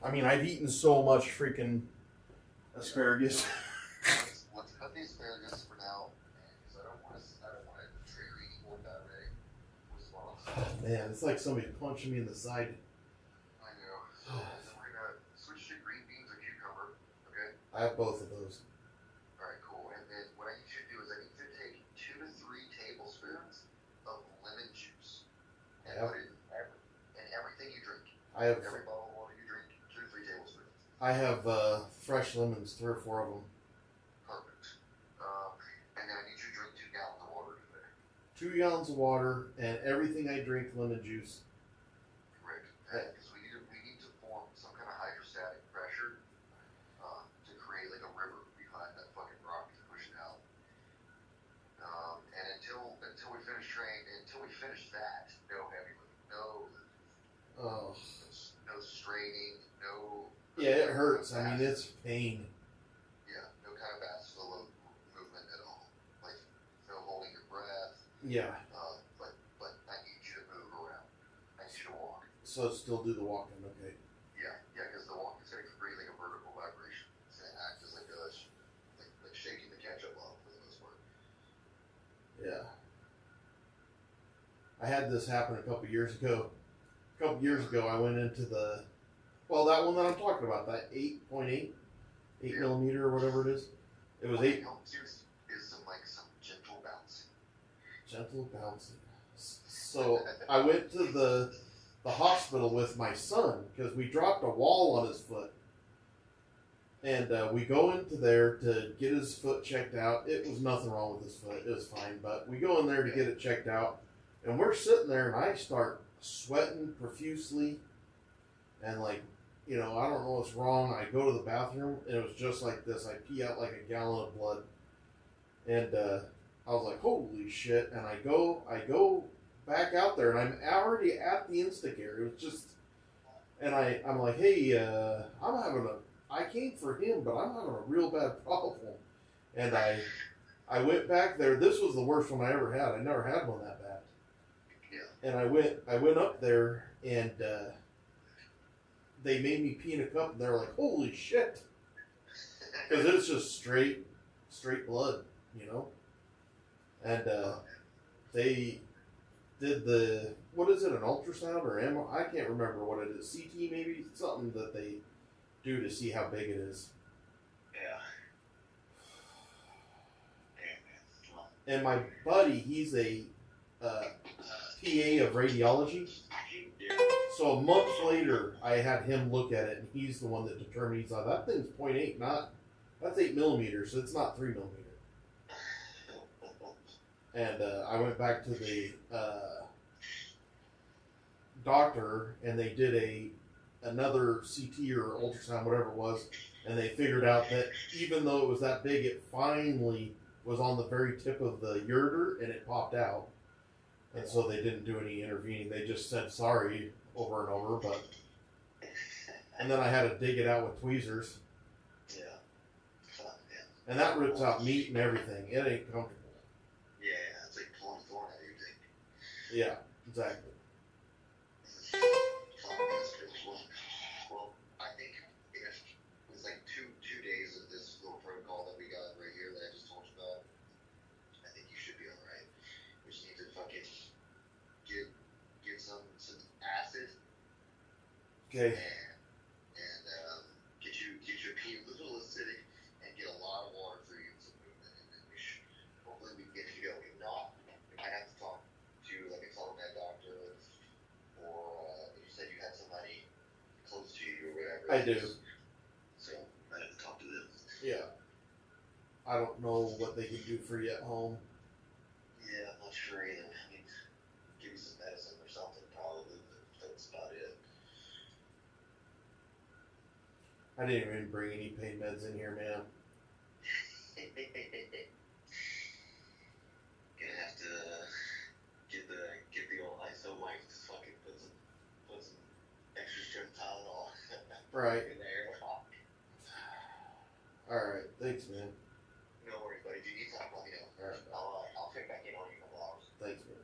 I mean, I've eaten so much freaking asparagus. Let's cut the asparagus for now, because I don't want to trigger any more diarrhea response. Oh, man, it's like somebody punching me in the side. I know. So we're gonna switch to green beans or cucumber. Okay. I have both of those. All right, cool. And then what I need you to do is I need you to take 2 to 3 tablespoons of lemon juice and put it in everything you drink. Every bottle of water you drink, 2 to 3 tablespoons. I have fresh lemons, 3 or 4 of them. Perfect. And then I need you to drink 2 gallons of water today. 2 gallons of water, and everything I drink, lemon juice. Correct. Because we need to form some kind of hydrostatic pressure to create like a river behind that fucking rock to push it out. And until we finish that, no heavy lifting, no straining, no. Yeah, it hurts. I mean, it's pain. Yeah, no kind of vascular movement at all. Like no holding your breath. Yeah. But I need you to move around. I need you to walk. So still do the walking, okay. Yeah, because the walk is going to create like a vertical vibration. It's going to act as like shaking the ketchup off for the most part. Yeah. I had this happen a couple years ago. A couple years ago, I went into that one that I'm talking about, that 8.8, 8 millimeter or whatever it is. It was 8. Is some gentle bouncing. Gentle bouncing. So I went to the hospital with my son because we dropped a wall on his foot. And we go into there to get his foot checked out. It was nothing wrong with his foot. It was fine. But we go in there to get it checked out. And we're sitting there and I start sweating profusely. And I don't know what's wrong. I go to the bathroom and it was just like this. I pee out like a gallon of blood. And I was like, holy shit. And I go back out there and I'm already at the Instacare. It was just, and I'm like, hey, I came for him, but I'm having a real bad problem. And I went back there. This was the worst one I ever had. I never had one that bad. Yeah. And I went up there and they made me pee in a cup and they're like, holy shit. Because it's just straight blood, And they did what is it, an ultrasound or MRI? I can't remember what it is. CT maybe? Something that they do to see how big it is. Yeah. And my buddy, he's a PA of radiology. So a month later, I had him look at it, and he's the one that determined. He's like, that thing's 0.8, that's 8 millimeters, so it's not 3 millimeter. And I went back to the doctor, and they did another CT or ultrasound, whatever it was, and they figured out that even though it was that big, it finally was on the very tip of the ureter, and it popped out. And so they didn't do any intervening. They just said sorry over and over, and then I had to dig it out with tweezers. Yeah. And that rips out meat and everything. It ain't comfortable. Yeah, it's like pulling thorn out of your dick. Yeah, exactly. Well, I think it was like two days of this little protocol that we got right here that I just told you about. I think you should be alright. We just need to fucking get some acid. Okay. And get your pee a little acidic and get a lot of water through you and some movement, and then hopefully we can get you to go. If not, we might have to talk to like a telemed doctor, or you said you had somebody close to you or whatever. I do. So I have to talk to them. Yeah. I don't know what they can do for you at home. Yeah, I'm not sure either. I mean, give you some medicine or something probably, but that's about it. I didn't even bring any pain meds in here, man. Gonna have to get the old ISO wife to fucking put some extra strength Tylenol. Right. In there. Alright, thanks, man. No worries, buddy. If you need something, let me know. Alright. I'll check back in on you in a couple hours. Thanks, man.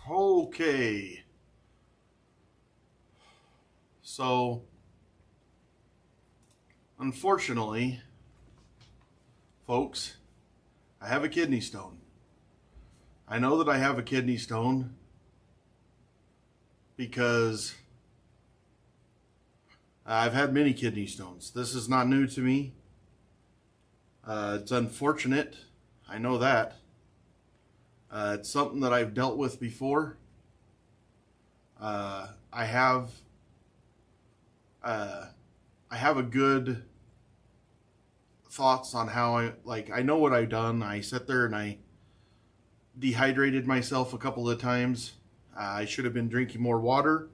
Okay. So, unfortunately, folks, I have a kidney stone. I know that I have a kidney stone because I've had many kidney stones. This is not new to me. It's unfortunate. I know that. It's something that I've dealt with before. I have a good thoughts on how I know what I've done. I sat there and I dehydrated myself a couple of times. I should have been drinking more water.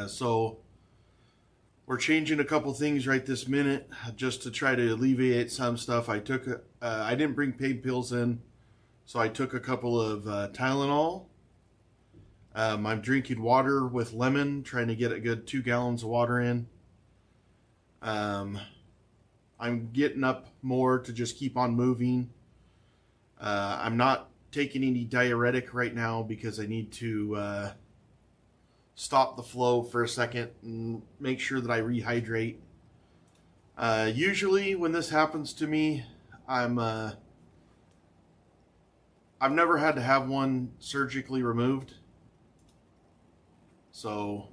So we're changing a couple things right this minute just to try to alleviate some stuff. I didn't bring pain pills in, so I took a couple of Tylenol. I'm drinking water with lemon, trying to get a good 2 gallons of water in. I'm getting up more to just keep on moving. I'm not taking any diuretic right now because I need to stop the flow for a second and make sure that I rehydrate. Usually when this happens to me, I've never had to have one surgically removed. So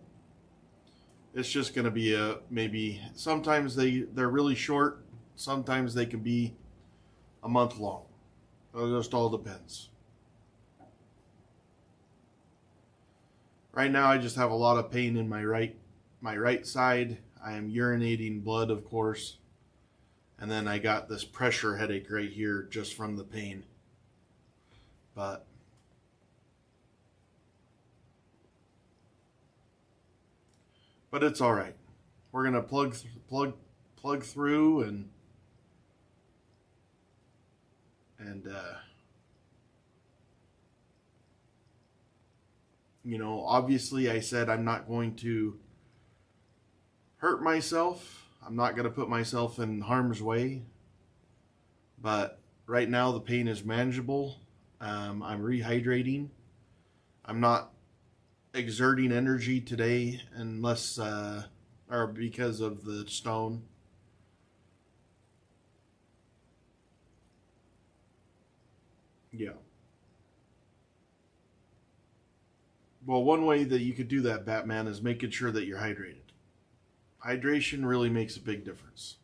it's just going to be maybe sometimes they're really short. Sometimes they can be a month long. It just all depends. Right now I just have a lot of pain in my right side. I am urinating blood, of course. And then I got this pressure headache right here just from the pain. But it's all right. We're gonna plug through and obviously I said I'm not going to hurt myself. I'm not going to put myself in harm's way. But right now the pain is manageable. I'm rehydrating. I'm not exerting energy today unless or because of the stone. Yeah. Well, one way that you could do that, Batman, is making sure that you're hydrated. Hydration really makes a big difference.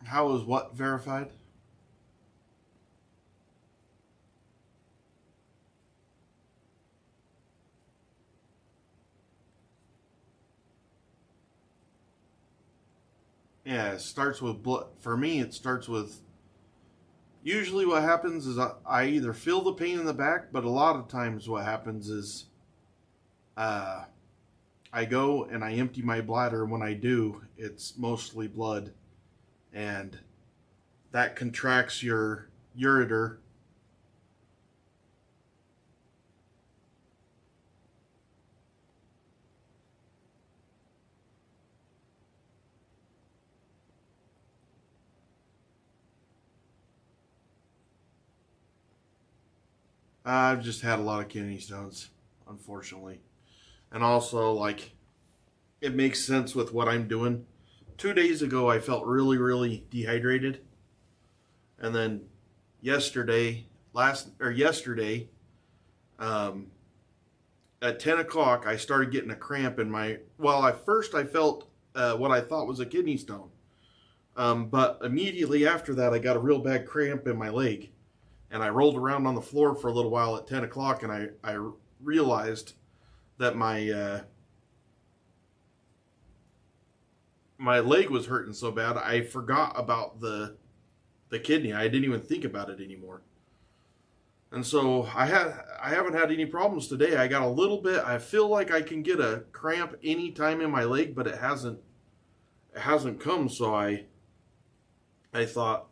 How is what verified? Yeah, it starts with blood. For me, it starts with. Usually, what happens is I either feel the pain in the back, but a lot of times, what happens is I go and I empty my bladder. And when I do, it's mostly blood, and that contracts your ureter. I've just had a lot of kidney stones, unfortunately. And also, like, it makes sense with what I'm doing. 2 days ago, I felt really, really dehydrated. And then yesterday, at 10 o'clock, I started getting a cramp in my... Well, at first I felt what I thought was a kidney stone. But immediately after that, I got a real bad cramp in my leg. And I rolled around on the floor for a little while at 10 o'clock, and I realized that my leg was hurting so bad, I forgot about the kidney. I didn't even think about it anymore. And so I haven't had any problems today. I got a little bit. I feel like I can get a cramp any time in my leg, but it hasn't come. So I thought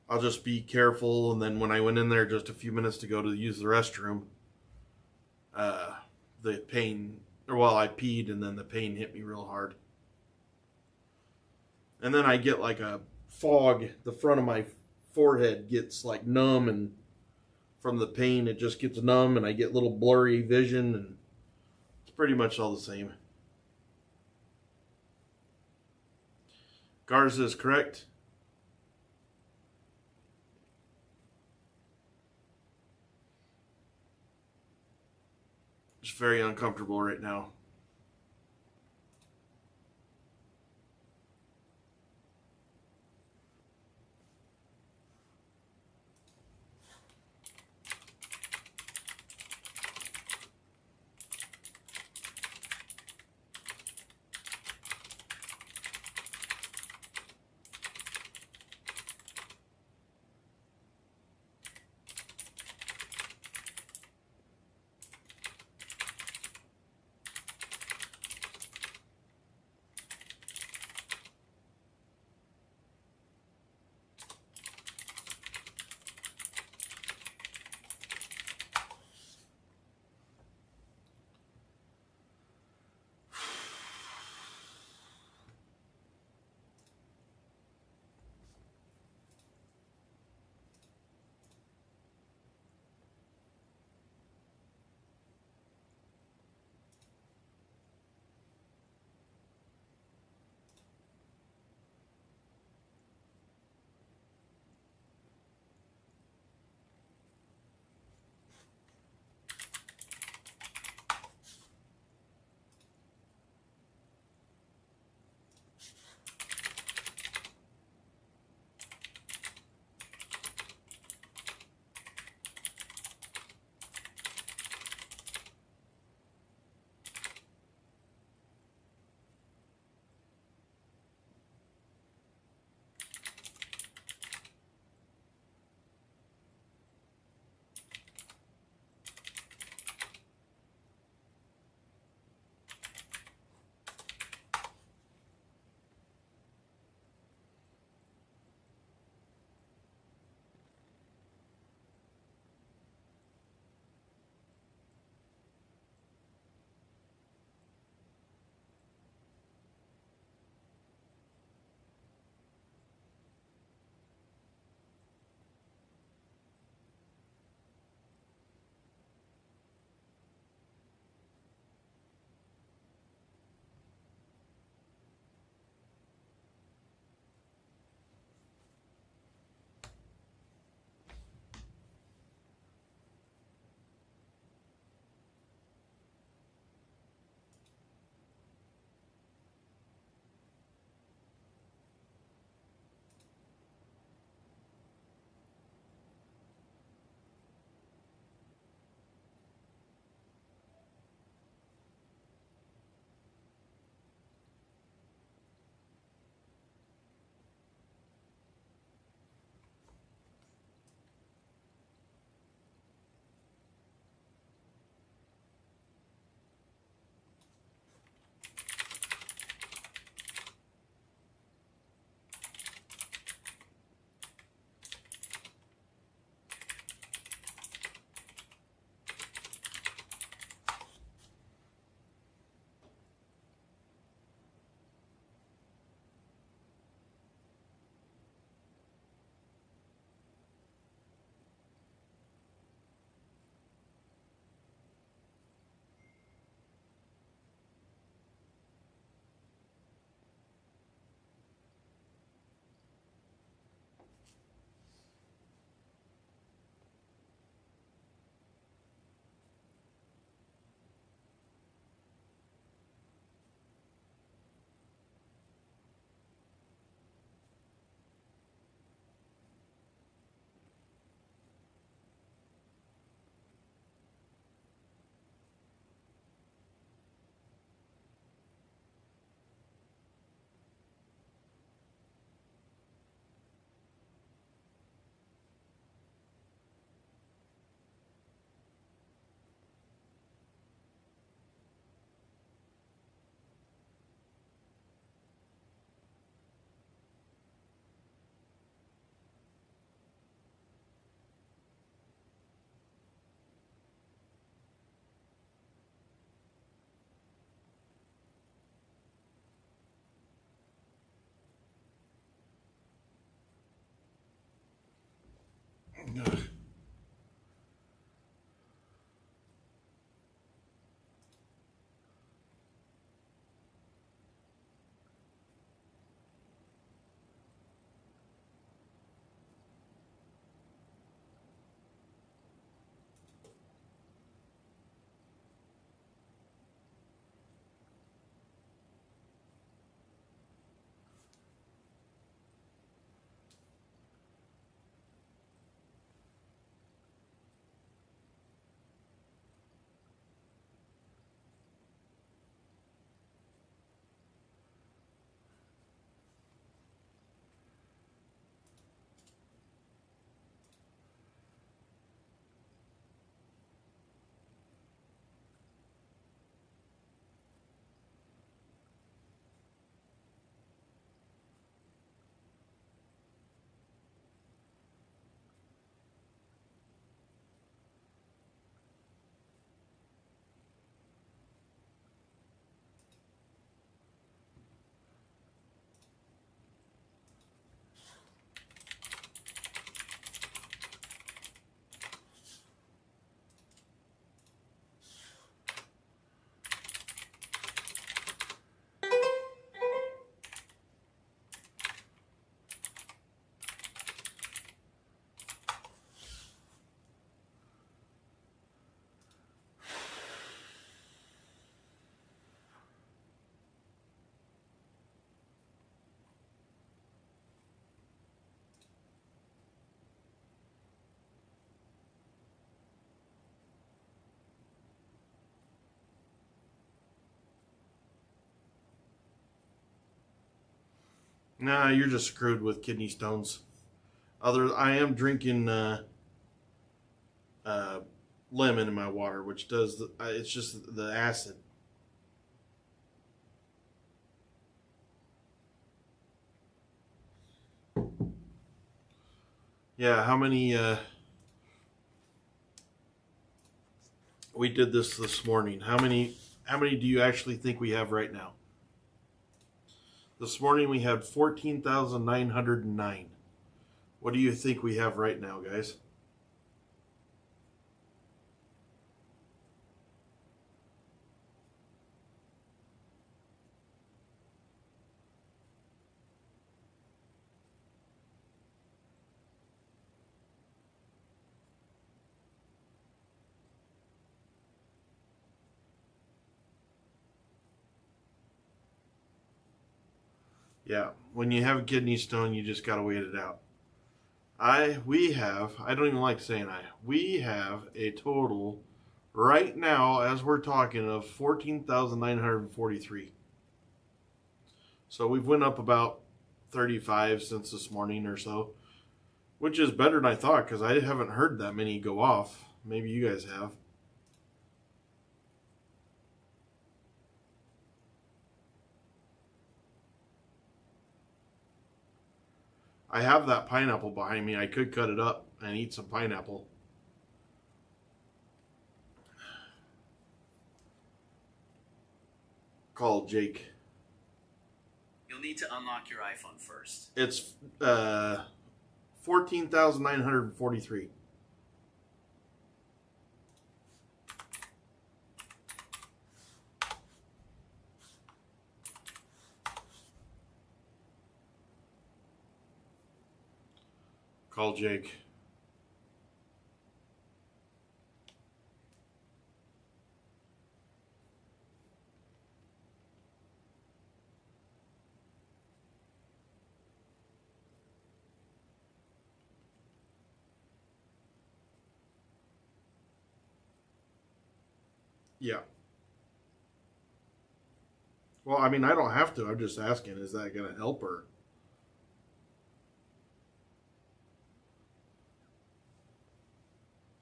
I'll just be careful. And then when I went in there just a few minutes to go to use the restroom, the pain, I peed, and then the pain hit me real hard. And then I get like a fog. The front of my forehead gets like numb, and from the pain it just gets numb, and I get little blurry vision, and it's pretty much all the same. Garza is correct. Just very uncomfortable right now. Nah, you're just screwed with kidney stones. I am drinking lemon in my water, which does it's just the acid. Yeah, how many? We did this morning. How many? How many do you actually think we have right now? This morning we had 14,909. What do you think we have right now, guys? Yeah, when you have a kidney stone, you just gotta wait it out. We have, I don't even like saying we have a total right now, as we're talking, of 14,943. So we've went up about 35 since this morning or so, which is better than I thought because I haven't heard that many go off. Maybe you guys have. I have that pineapple behind me. I could cut it up and eat some pineapple. Call Jake. You'll need to unlock your iPhone first. It's 14,943. Call Jake. Yeah. Well, I mean, I don't have to. I'm just asking, is that going to help her?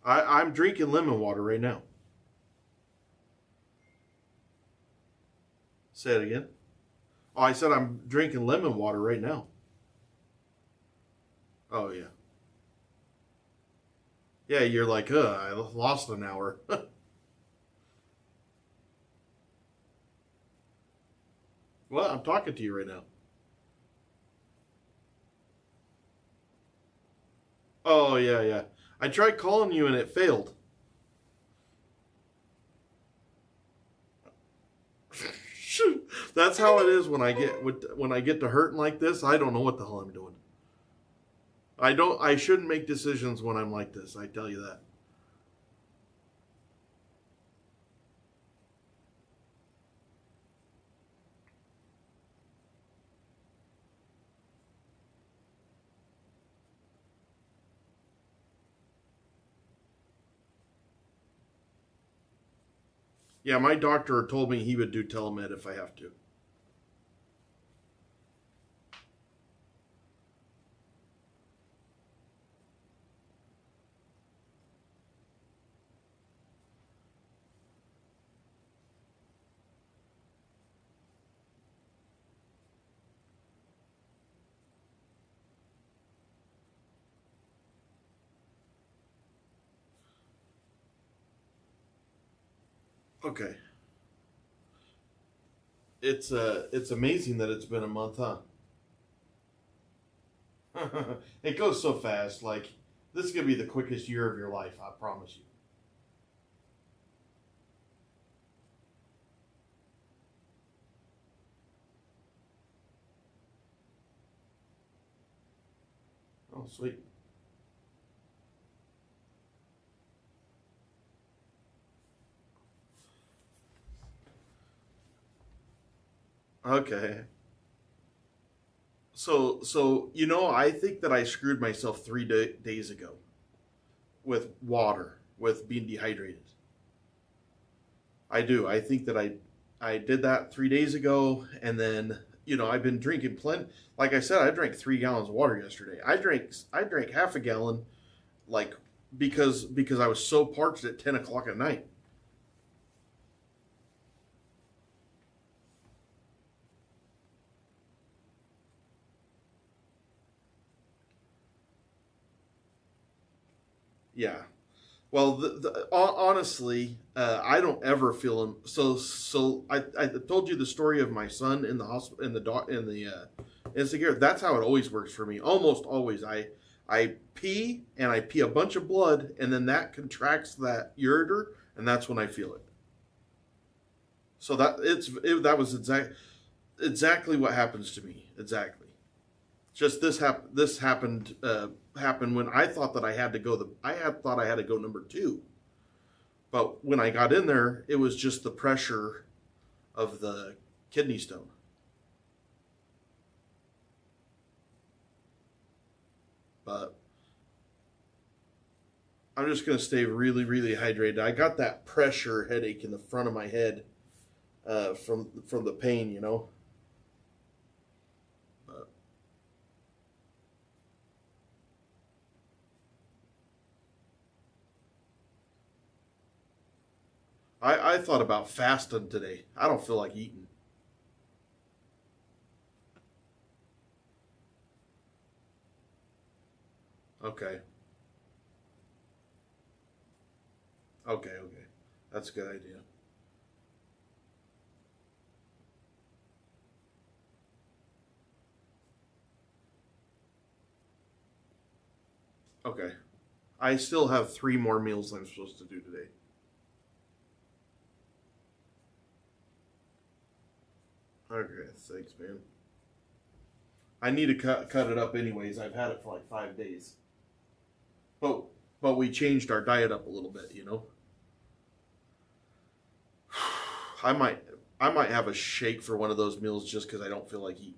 I'm drinking lemon water right now. Say it again. Oh, I said I'm drinking lemon water right now. Oh, yeah. Yeah, you're like, I lost an hour. Well, I'm talking to you right now. Oh, yeah, yeah. I tried calling you and it failed. That's how it is when I get to hurting like this. I don't know what the hell I'm doing. I shouldn't make decisions when I'm like this. I tell you that. Yeah, my doctor told me he would do telemed if I have to. Okay. It's amazing that it's been a month, huh? It goes so fast. Like, this is gonna be the quickest year of your life, I promise you. Oh, sweet. Okay. So I think that I screwed myself 3 days ago with water, with being dehydrated. I do. I think that I did that 3 days ago, and then I've been drinking plenty. Like I said, I drank 3 gallons of water yesterday. I drank half a gallon, like because I was so parched at 10 o'clock at night. Yeah. Well, honestly, I don't ever feel them. So I told you the story of my son in the hospital in the insecure. That's how it always works for me. Almost always, I pee and I pee a bunch of blood, and then that contracts that ureter, and that's when I feel it. So that was exactly what happens to me. Exactly. Just this happened when I thought that I had to go thought I had to go number 2. But when I got in there, it was just the pressure of the kidney stone. But I'm just going to stay really, really hydrated. I got that pressure headache in the front of my head from the pain, you know. I thought about fasting today. I don't feel like eating. Okay. Okay. That's a good idea. Okay. I still have 3 more meals I'm supposed to do today. Okay, thanks, man. I need to cut it up anyways. I've had it for like 5 days. But we changed our diet up a little bit, you know. I might have a shake for one of those meals just because I don't feel like eating.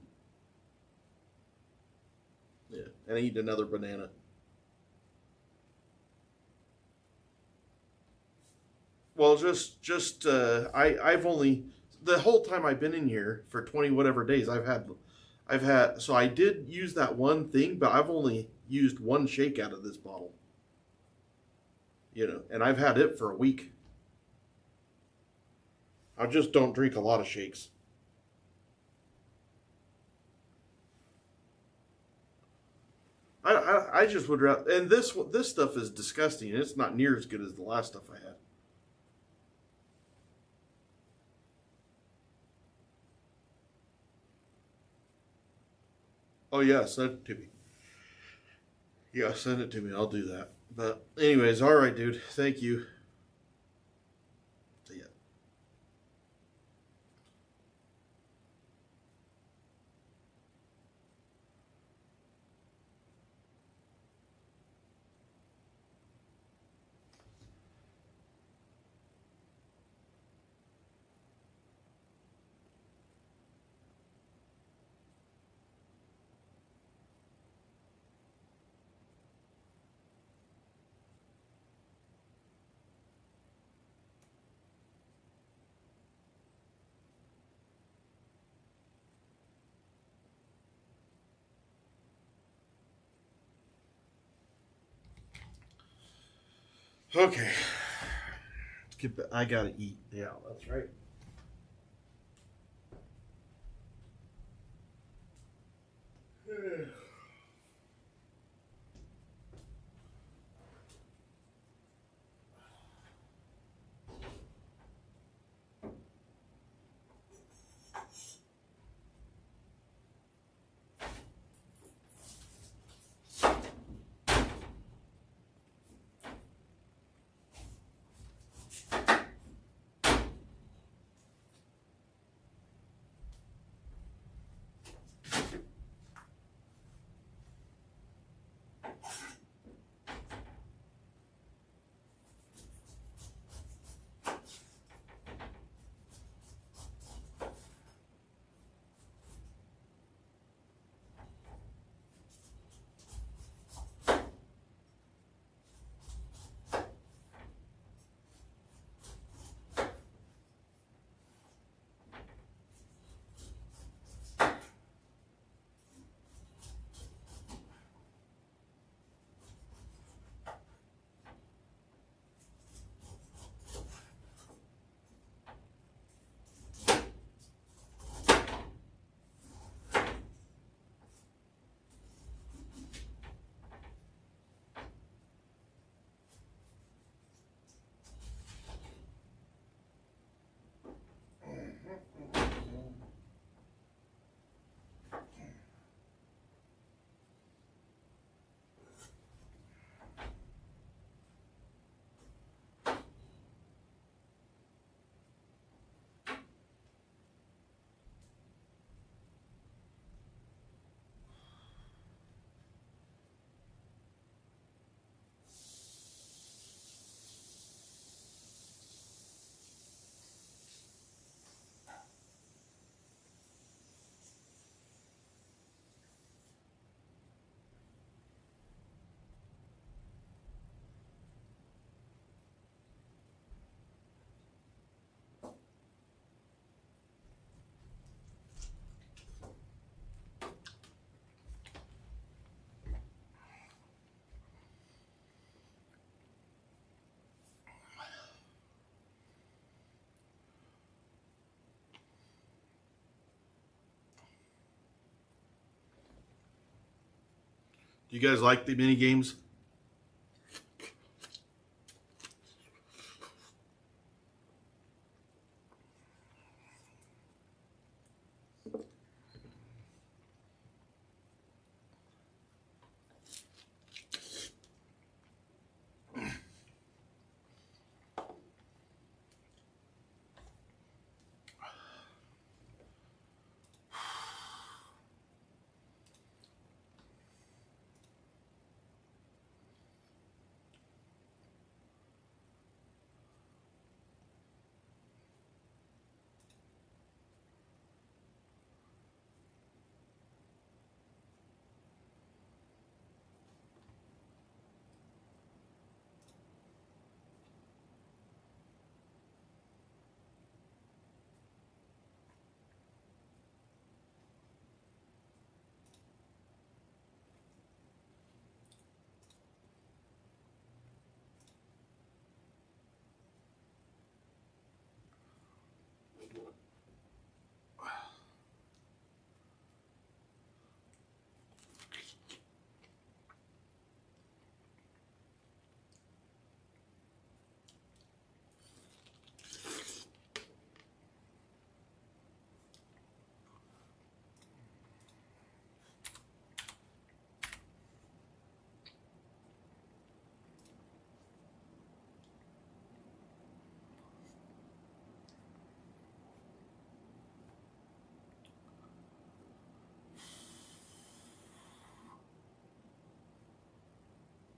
Yeah, and I eat another banana. Well, I've only the whole time I've been in here for 20 whatever days I've had so I did use that one thing, but I've only used one shake out of this bottle. You know, and I've had it for a week. I just don't drink a lot of shakes. I just would rather, and this stuff is disgusting. It's not near as good as the last stuff I had. Oh yeah, send it to me. Yeah, send it to me. I'll do that. But anyways, all right, dude. Thank you. See ya. Okay. Let's get back. I gotta eat. Yeah, that's right. You guys like the mini games?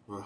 Ugh.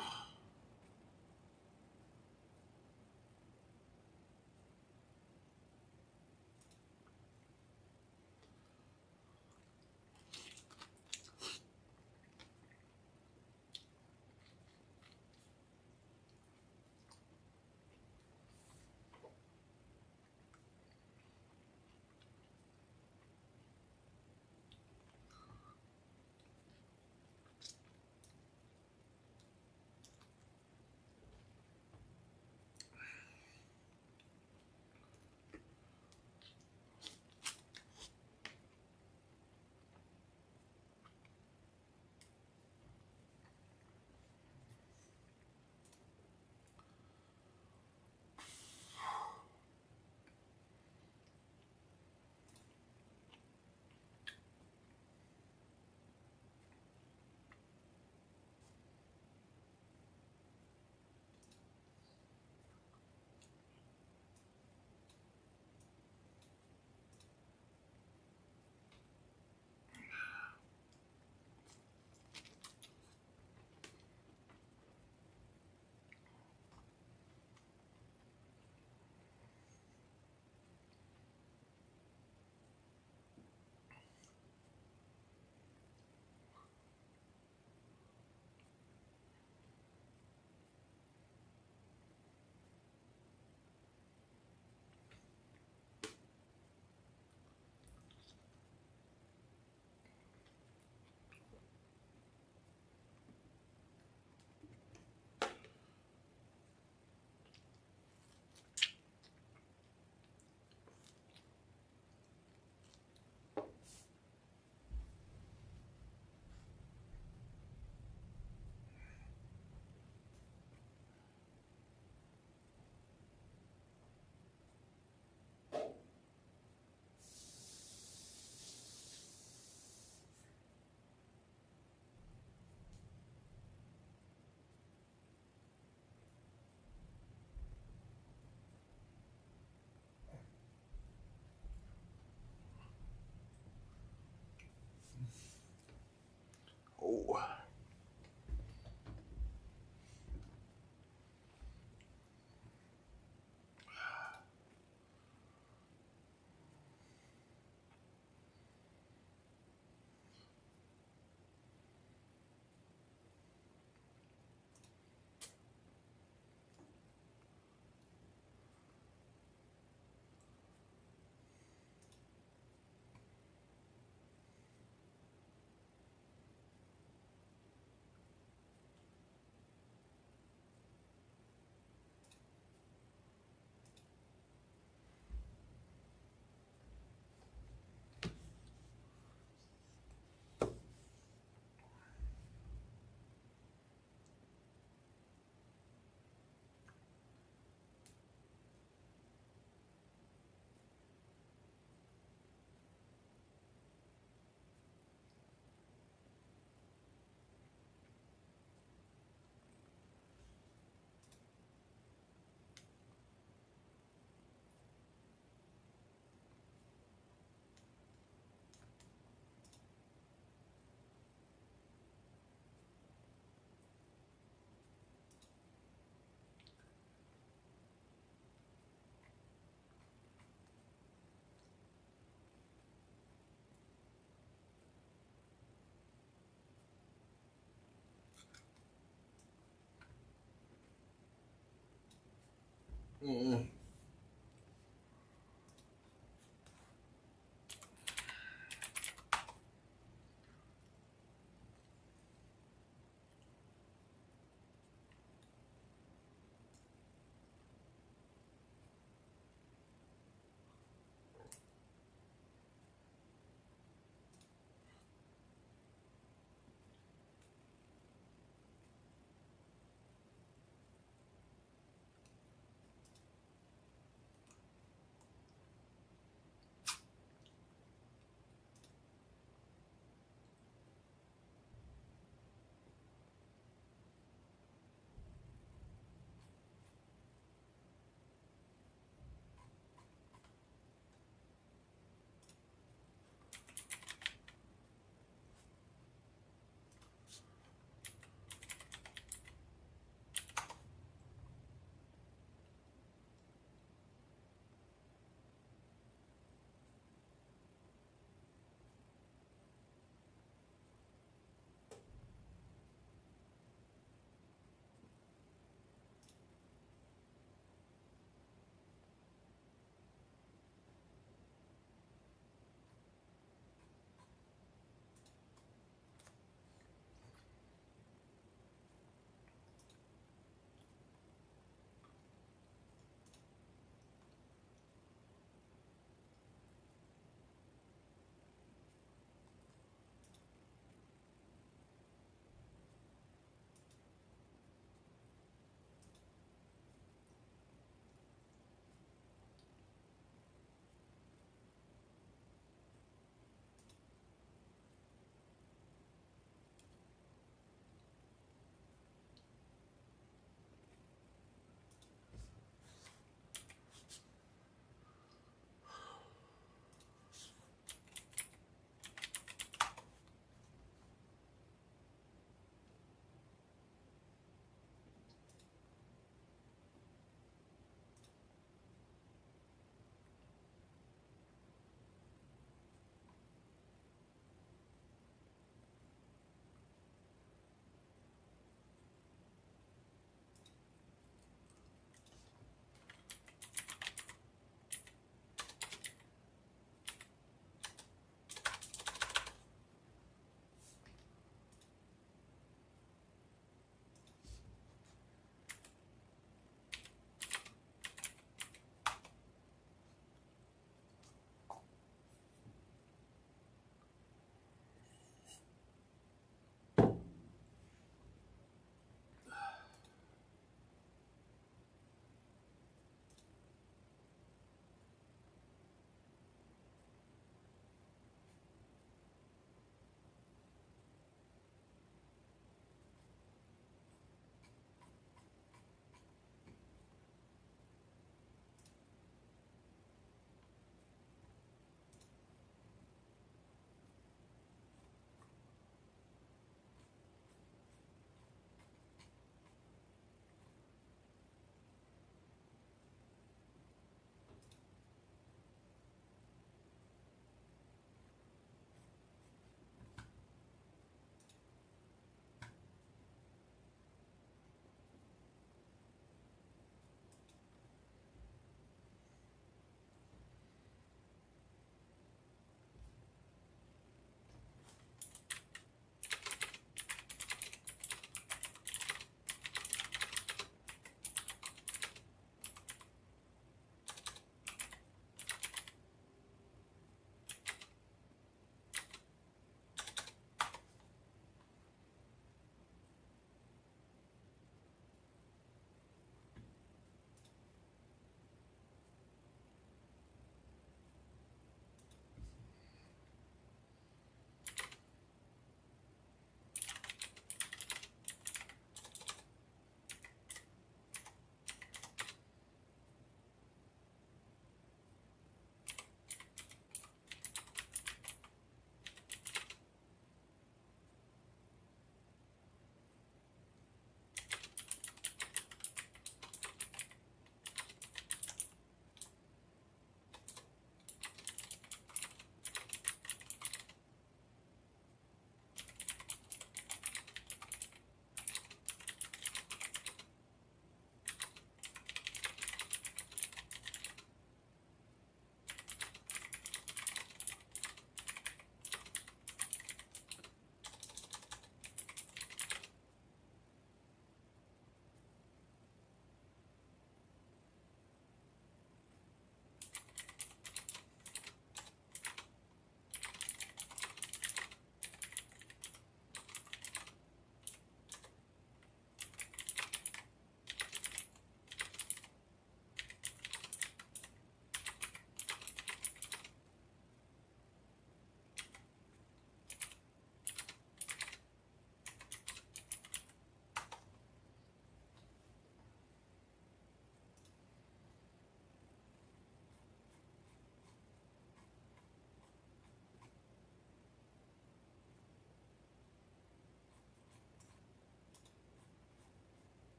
Mm-mm.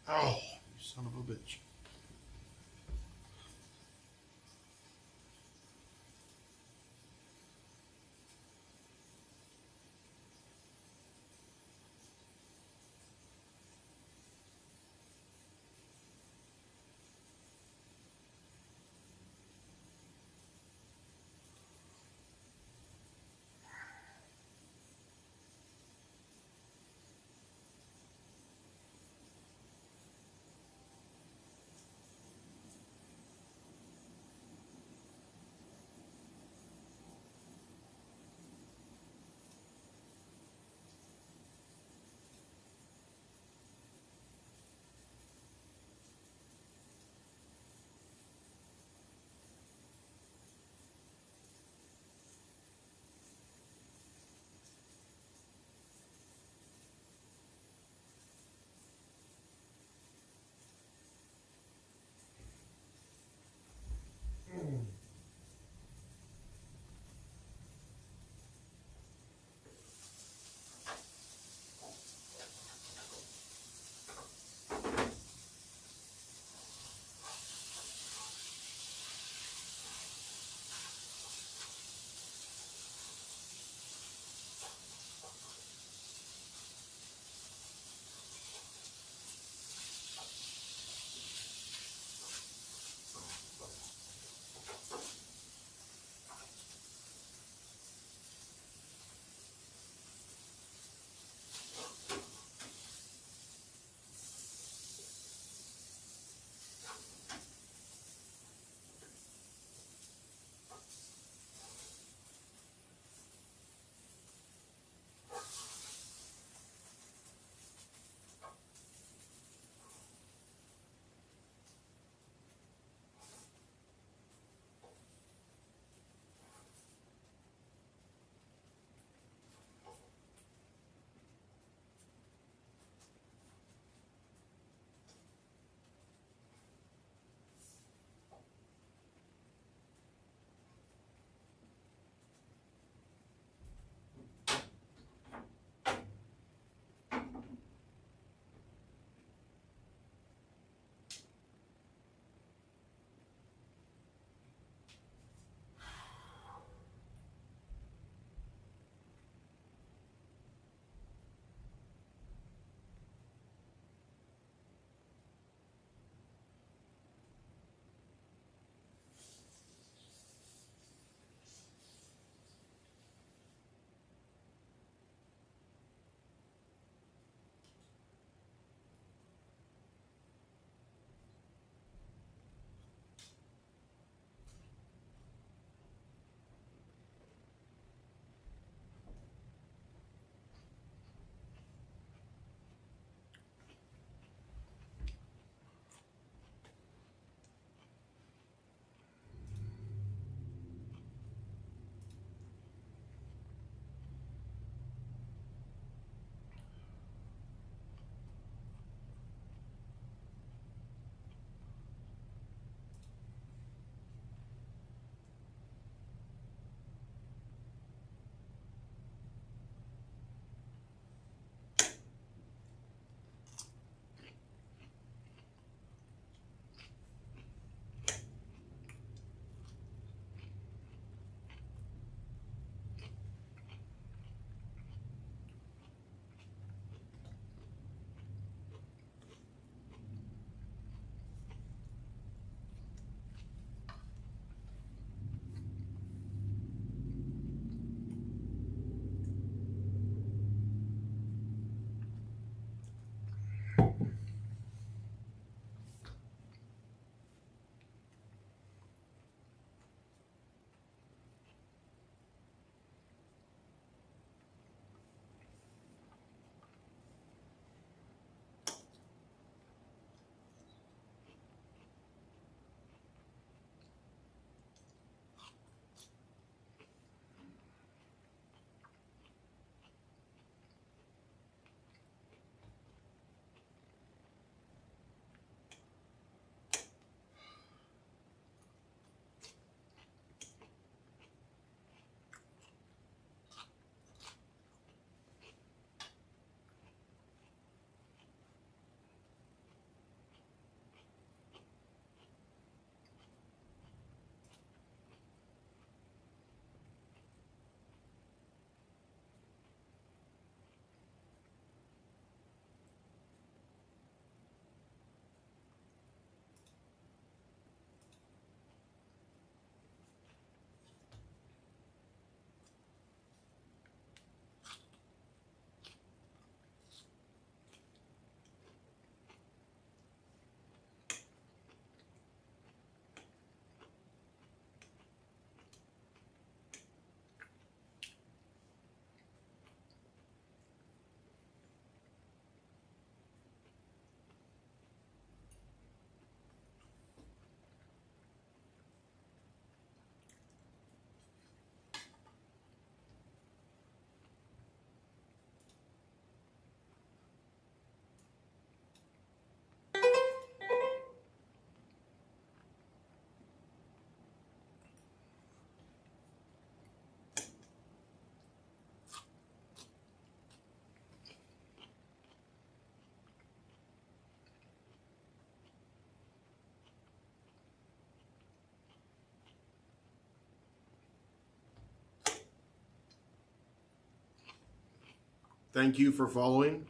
Oh, you son of a bitch. Thank you for following.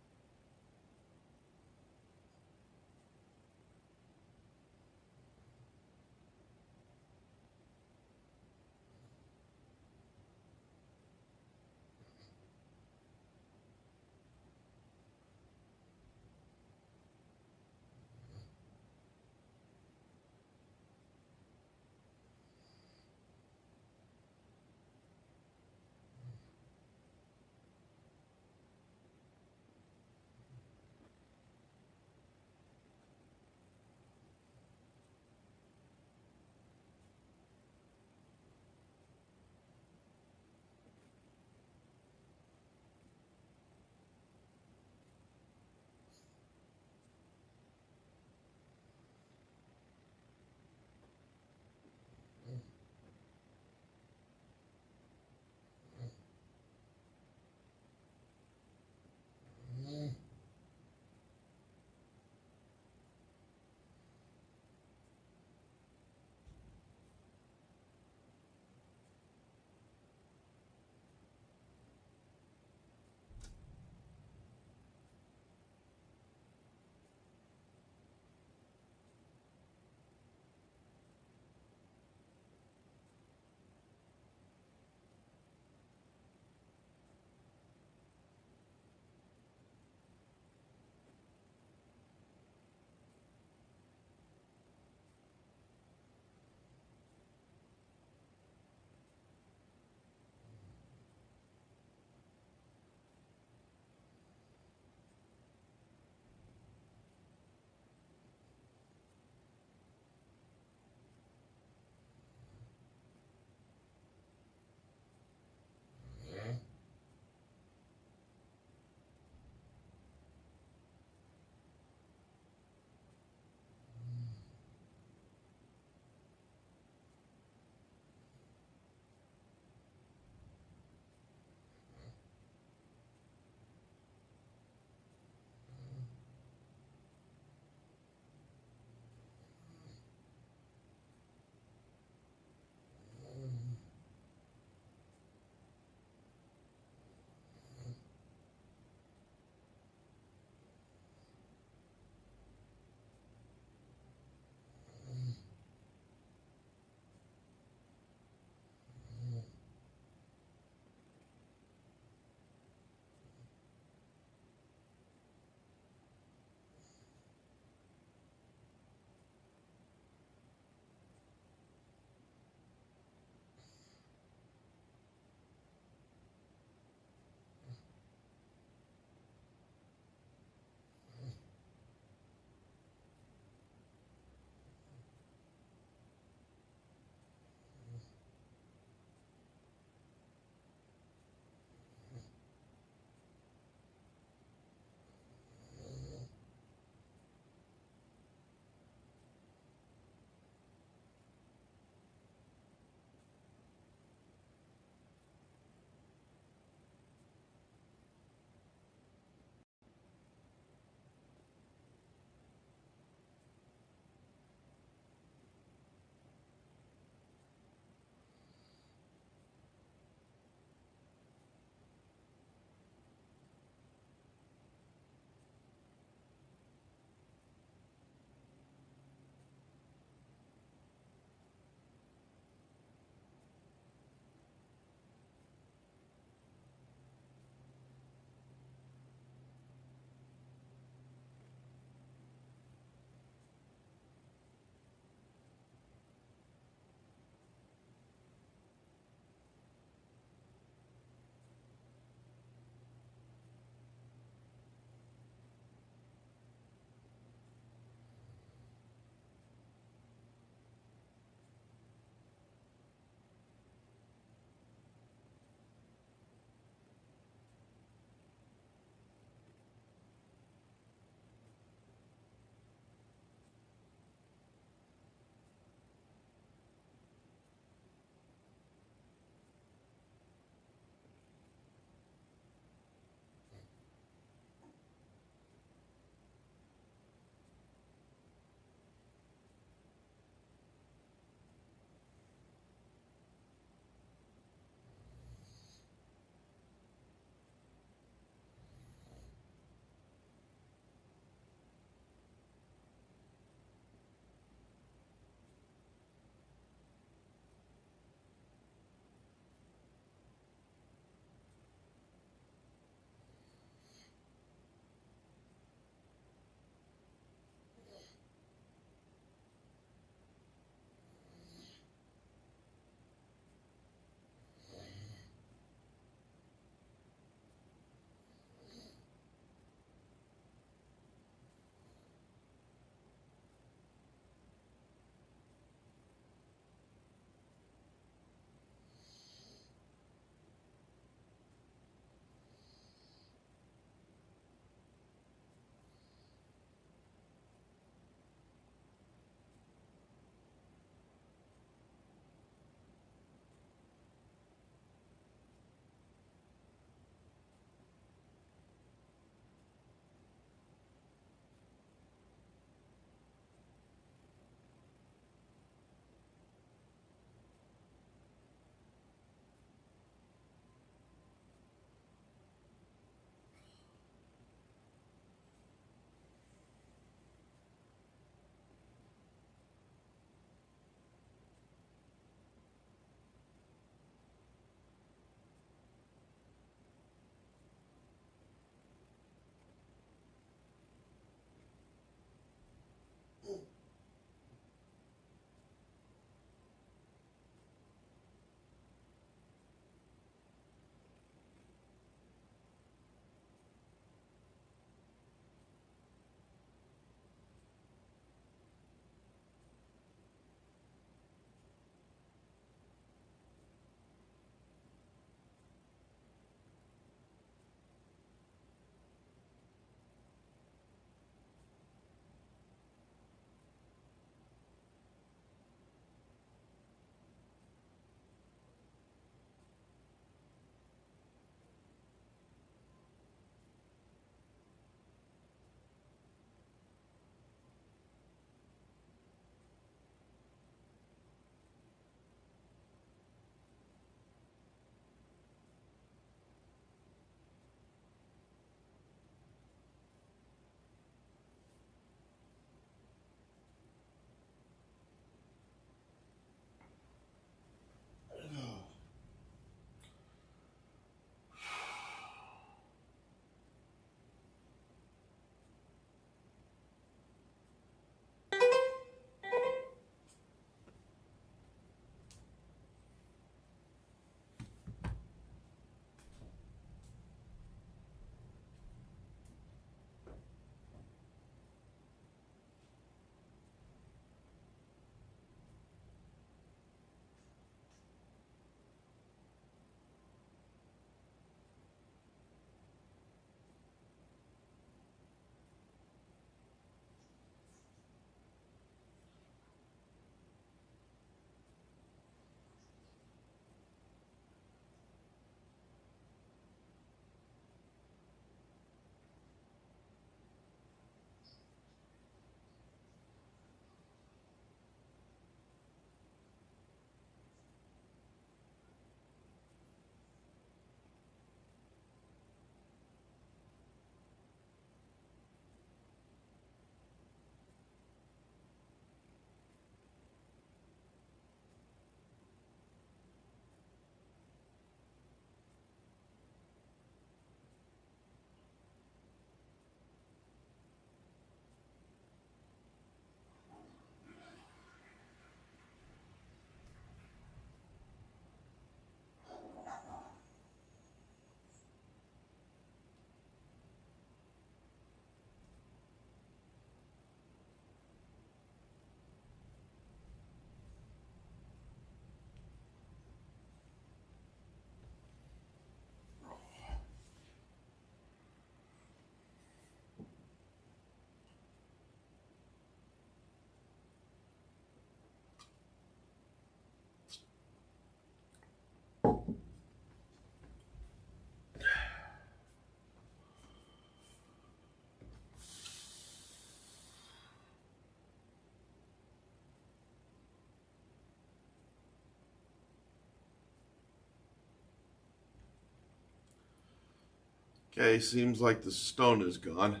Okay, seems like the stone is gone.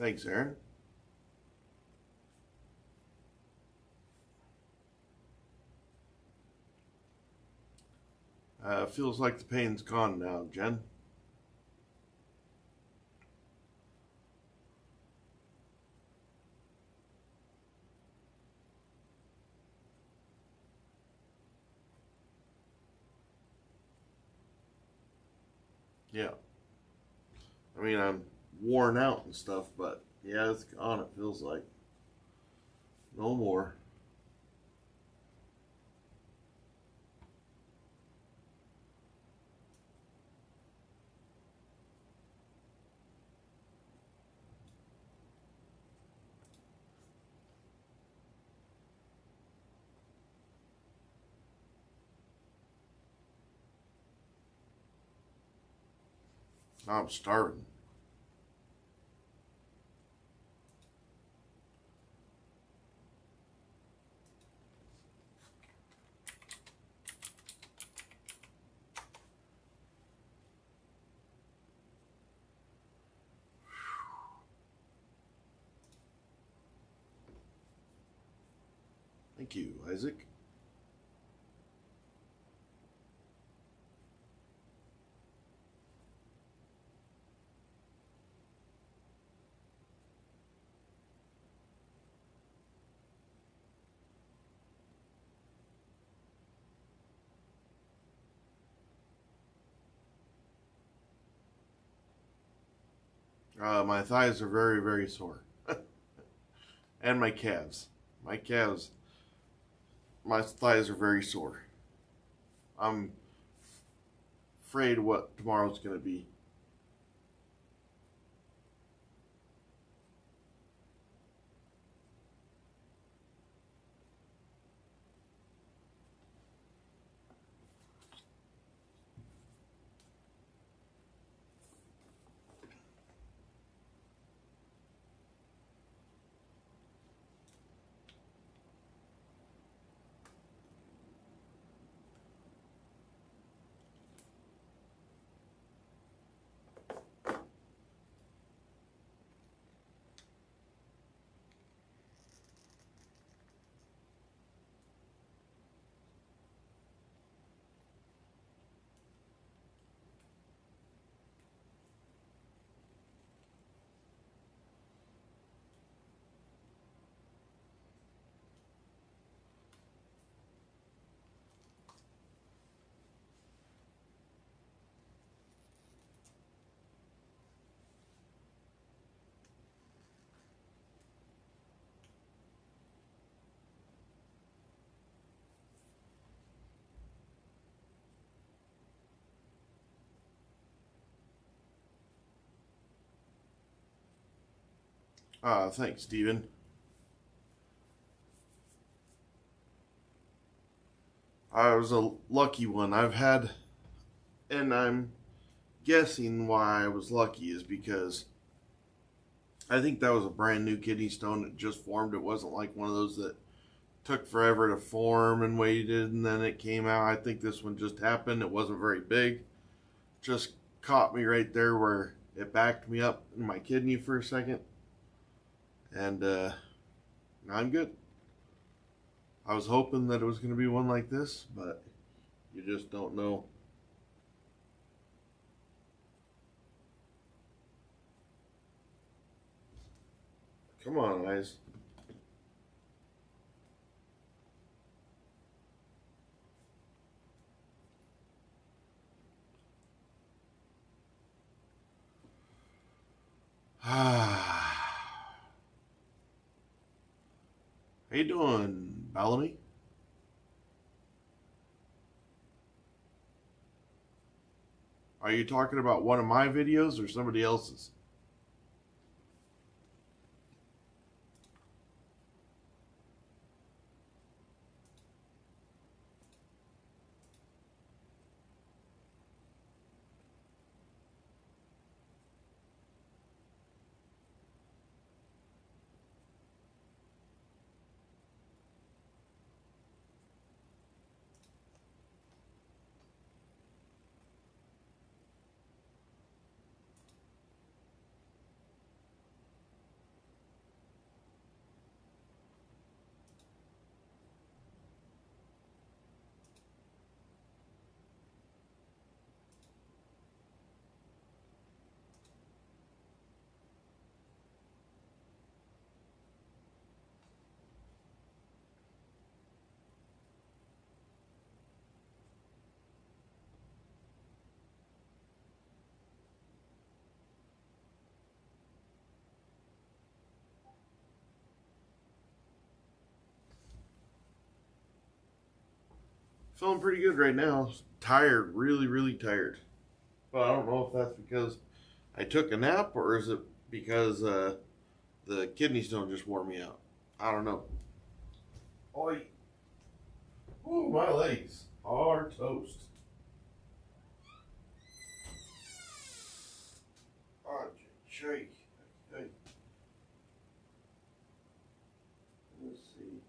Thanks, Aaron. Feels like the pain's gone now, Jen. Yeah. I mean, I'm worn out and stuff, but yeah, it's gone, it feels like. No more. I'm starving. Thank you, Isaac. My thighs are very, very sore. And my calves. My thighs are very sore. I'm afraid what tomorrow's going to be. Thanks, Steven. I was a lucky one. And I'm guessing why I was lucky is because I think that was a brand new kidney stone that just formed. It wasn't like one of those that took forever to form and waited and then it came out. I think this one just happened. It wasn't very big. Just caught me right there where it backed me up in my kidney for a second. And now I'm good. I was hoping that it was going to be one like this, but you just don't know. Come on, guys. How you doing, Bellamy? Are you talking about one of my videos or somebody else's? Feeling pretty good right now. Tired, really, really tired. But I don't know if that's because I took a nap or is it because the kidney stone just wore me out. I don't know. Oi. Ooh, my legs are toast. Oh, shake. Hey. Let's see.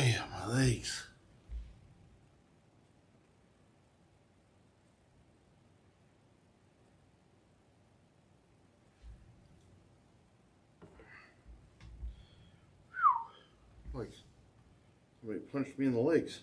yeah, my legs. Like somebody punched me in the legs.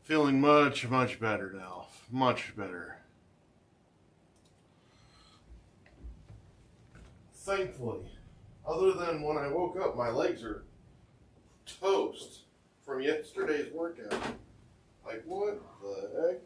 Feeling much, much better now. Much better. Thankfully. Other than when I woke up, my legs are toast from yesterday's workout. Like, what the heck?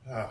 Ah.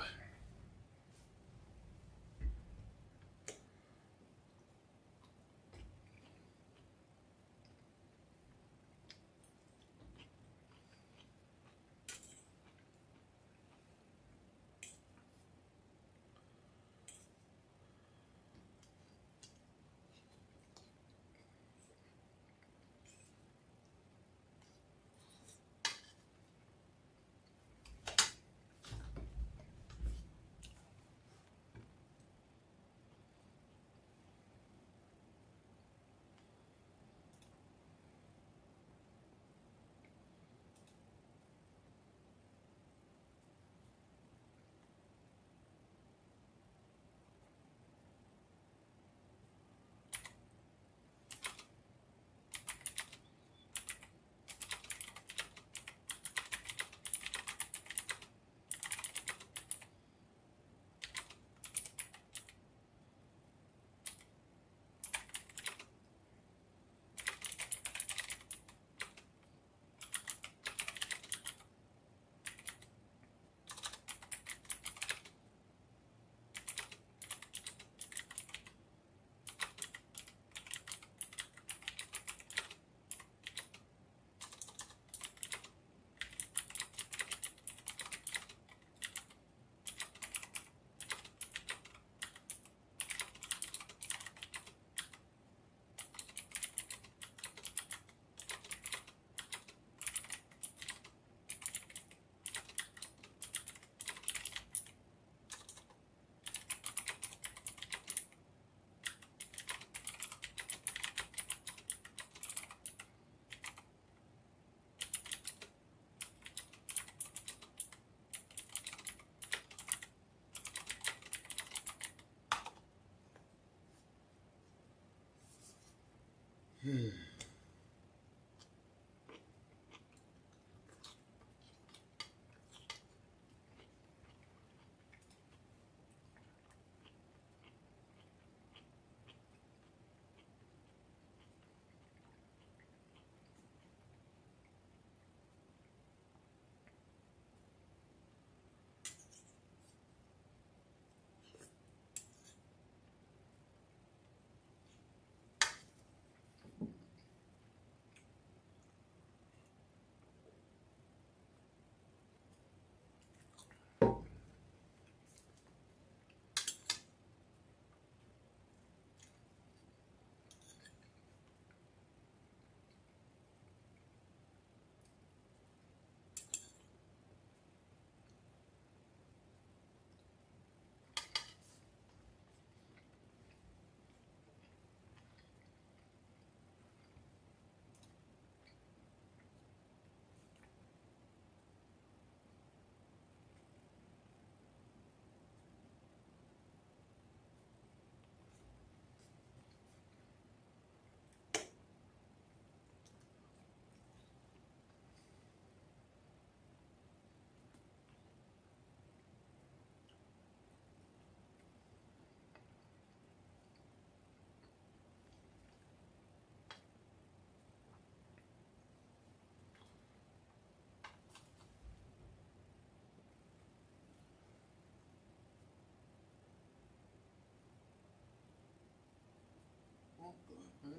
There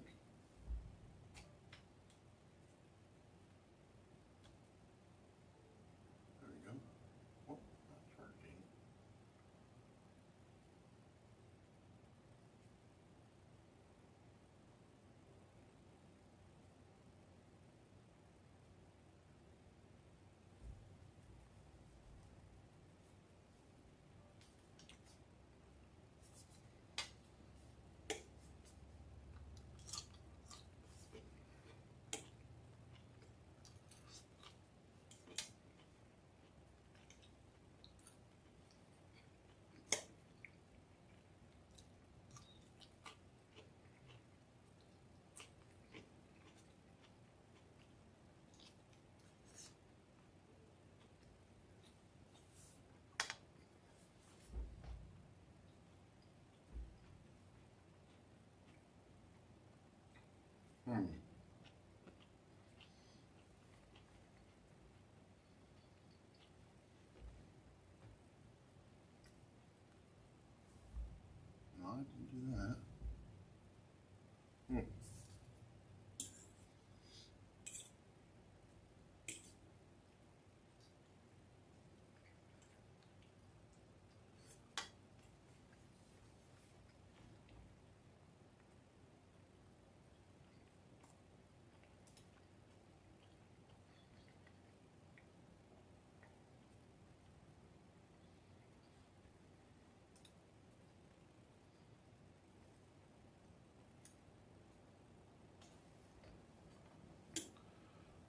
we go. Oh, not charging. No, I didn't do that.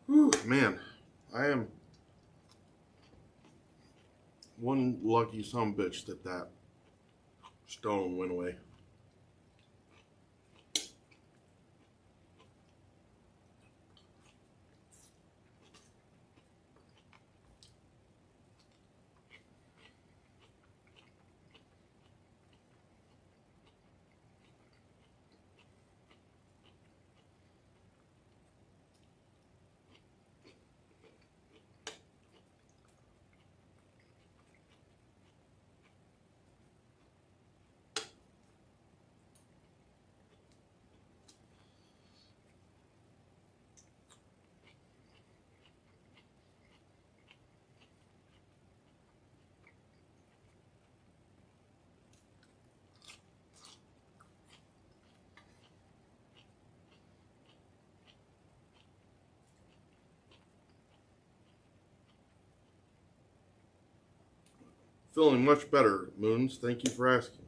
Whew, man, I am one lucky sumbitch that stone went away. Feeling much better, Moons. Thank you for asking.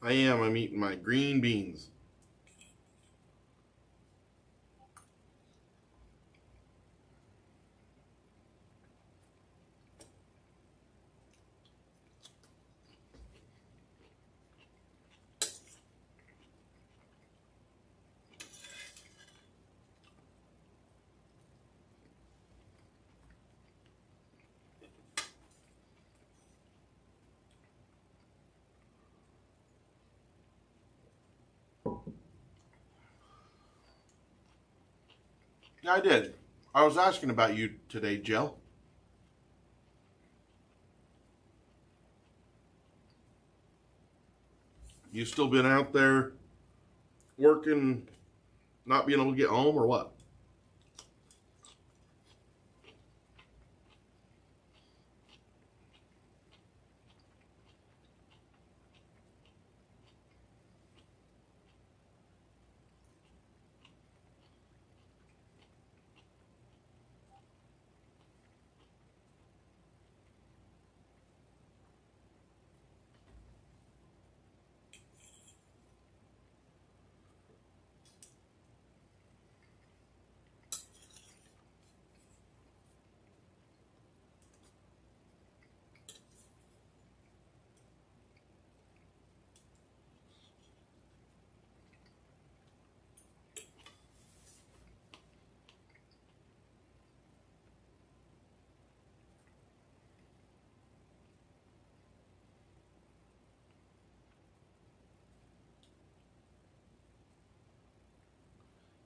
I am. I'm eating my green beans. Yeah, I did. I was asking about you today, Jill. You still been out there working, not being able to get home, or what?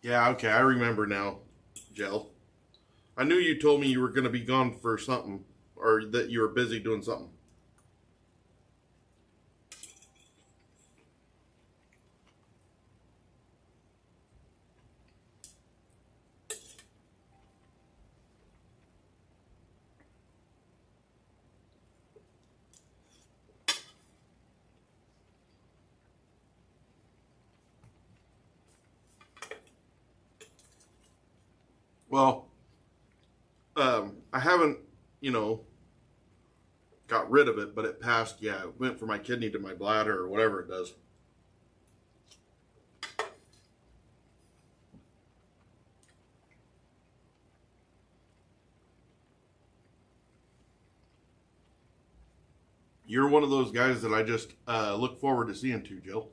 Yeah, okay, I remember now, Jill. I knew you told me you were going to be gone for something, or that you were busy doing something. Well, I haven't, got rid of it, but it passed. Yeah, it went from my kidney to my bladder or whatever it does. You're one of those guys that I just look forward to seeing too, Jill.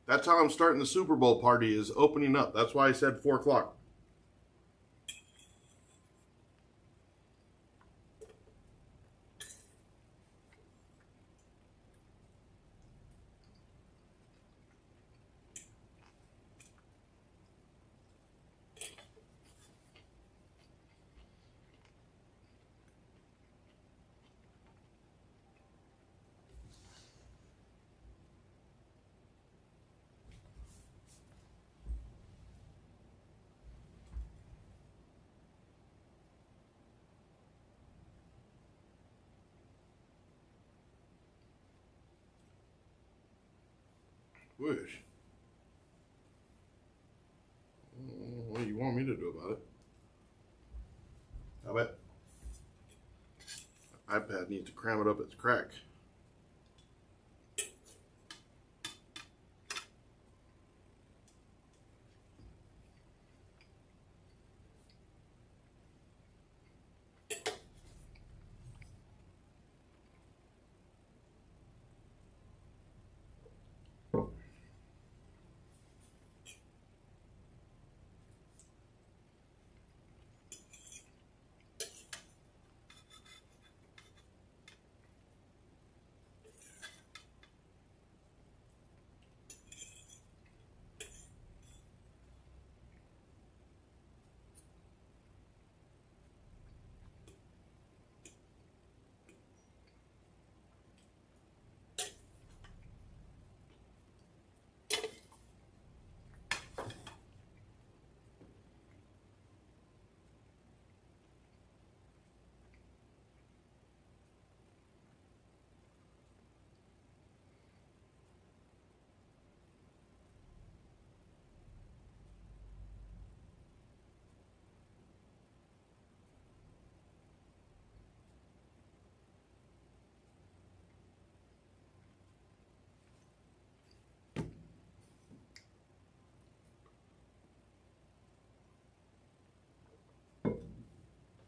That's how I'm starting the Super Bowl party, is opening up. That's why I said 4 o'clock. Wish. What do you want me to do about it? I bet iPad needs to cram it up its crack.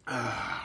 Ah.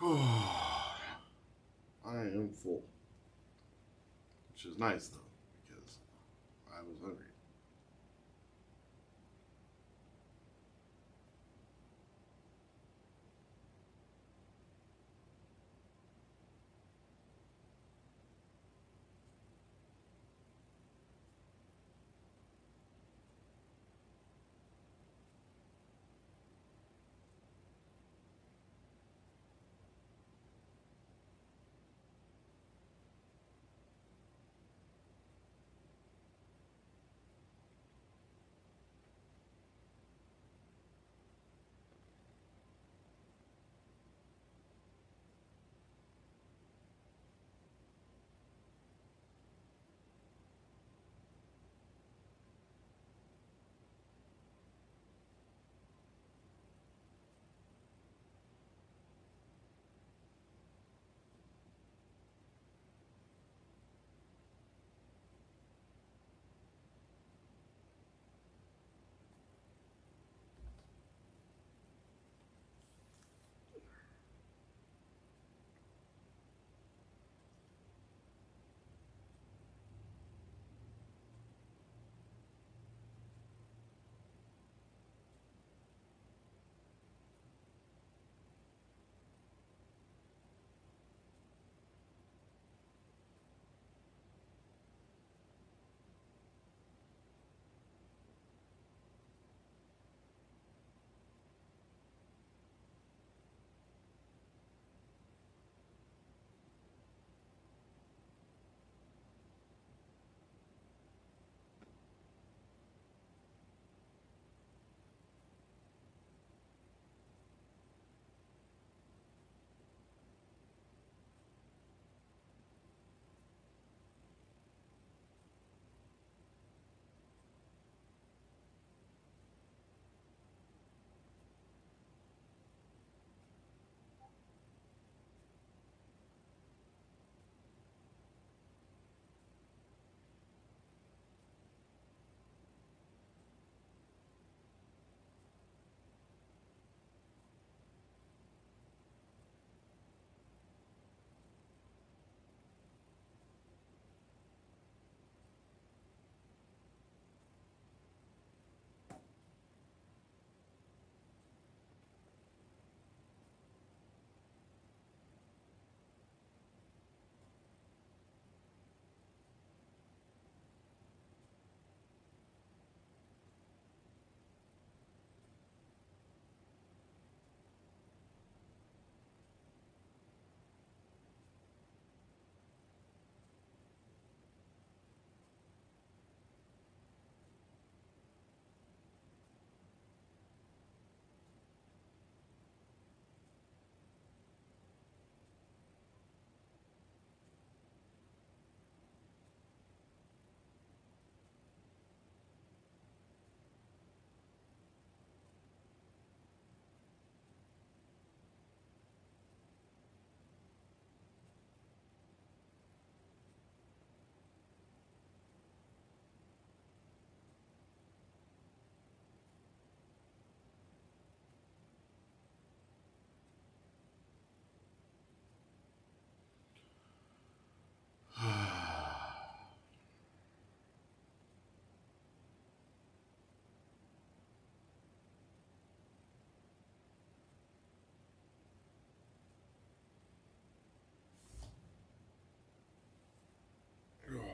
I am full. Which is nice, though, because I was hungry.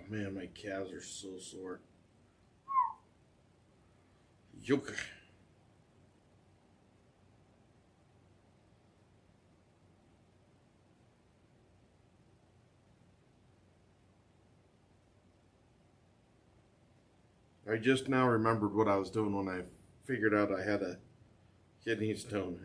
man, my calves are so sore. Yoke. I just now remembered what I was doing when I figured out I had a kidney stone.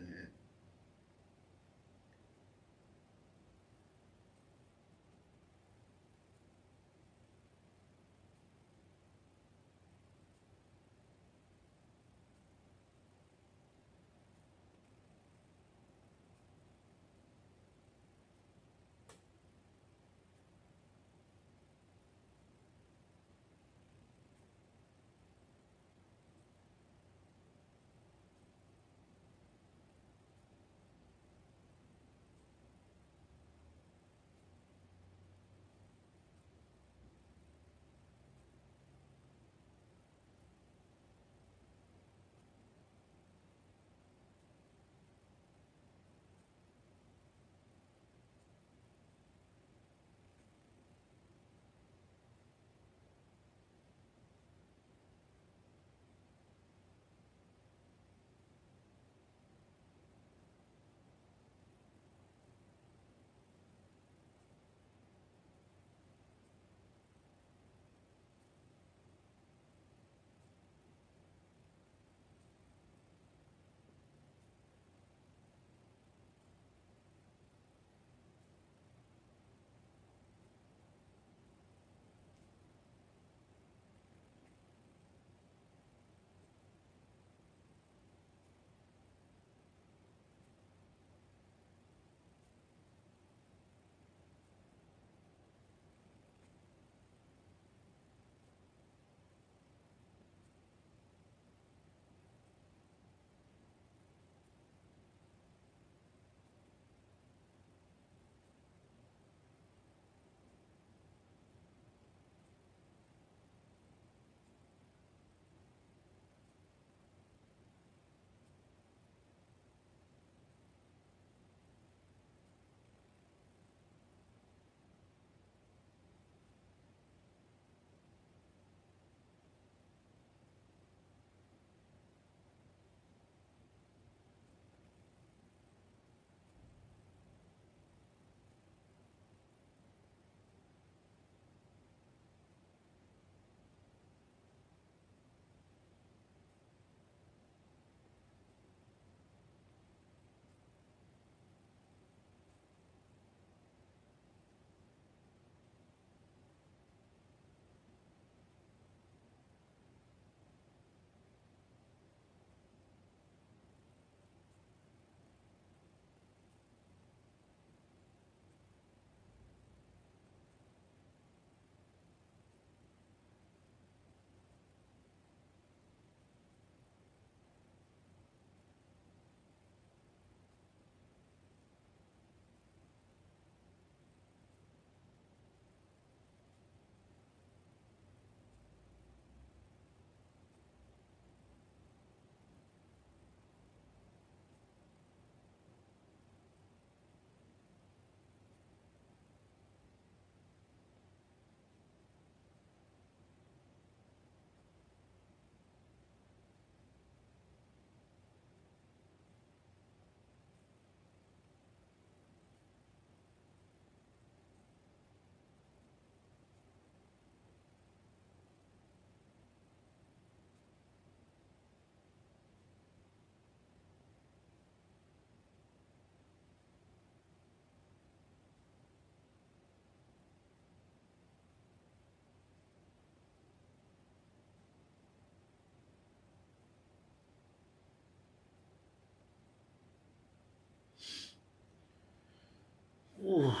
Ooh.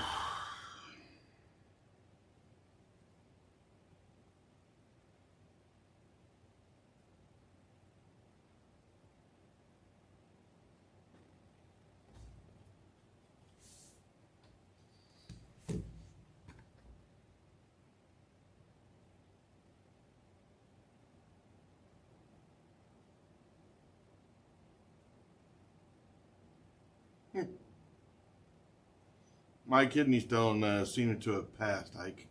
My kidney stone seemed to have passed, Ike.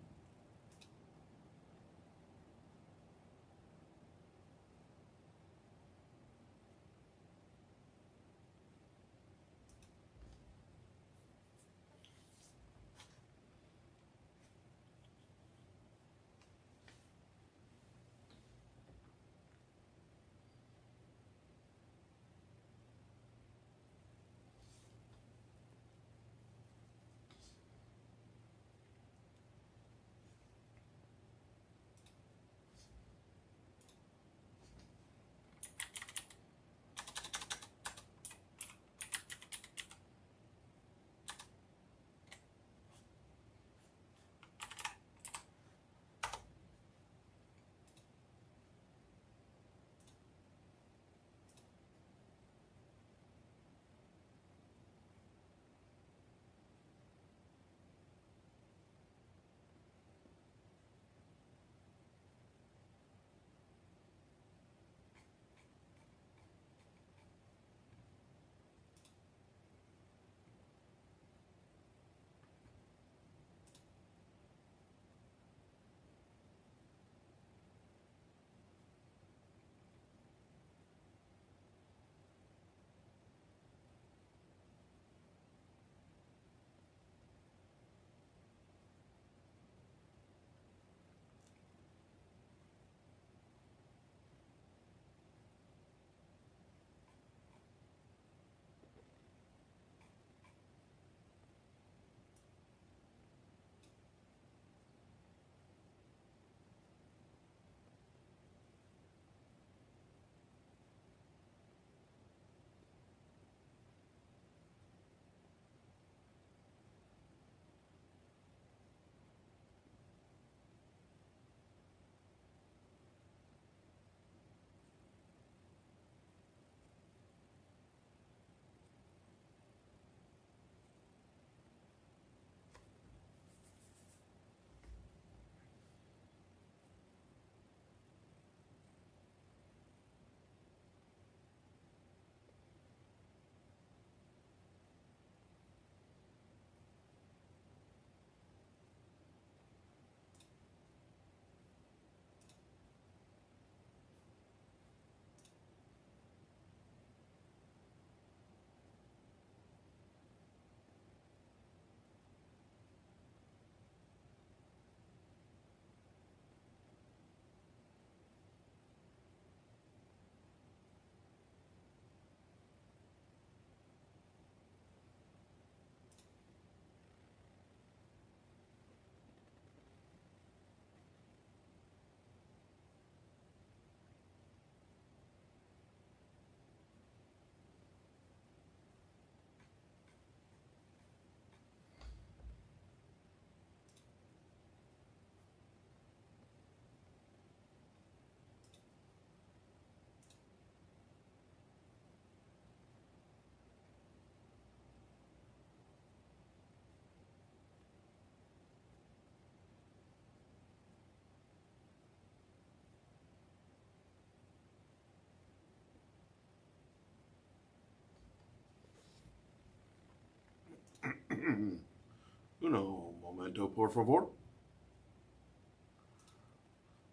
momento, por favor.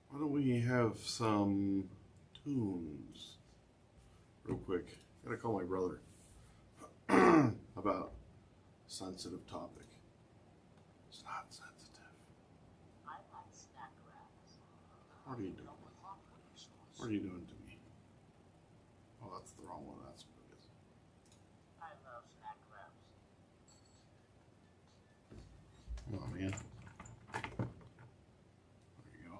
Why don't we have some tunes real quick? Gotta call my brother about sensitive topic. It's not sensitive. I like snack wraps. What are you doing? What are you doing to me? Oh, that's the wrong one. That's what it is. I love snack wraps. Come on, man. There you go.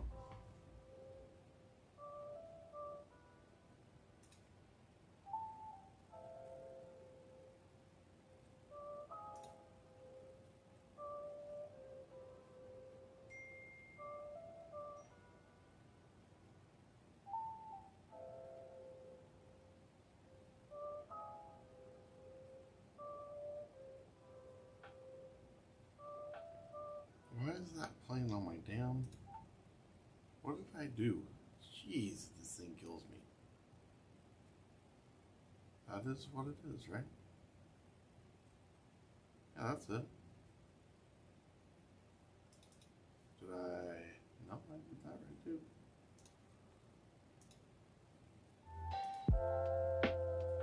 Why is that playing on my damn... What did I do? Jeez, this thing kills me. That is what it is, right? Yeah, that's it. Did I... No, I did that right too.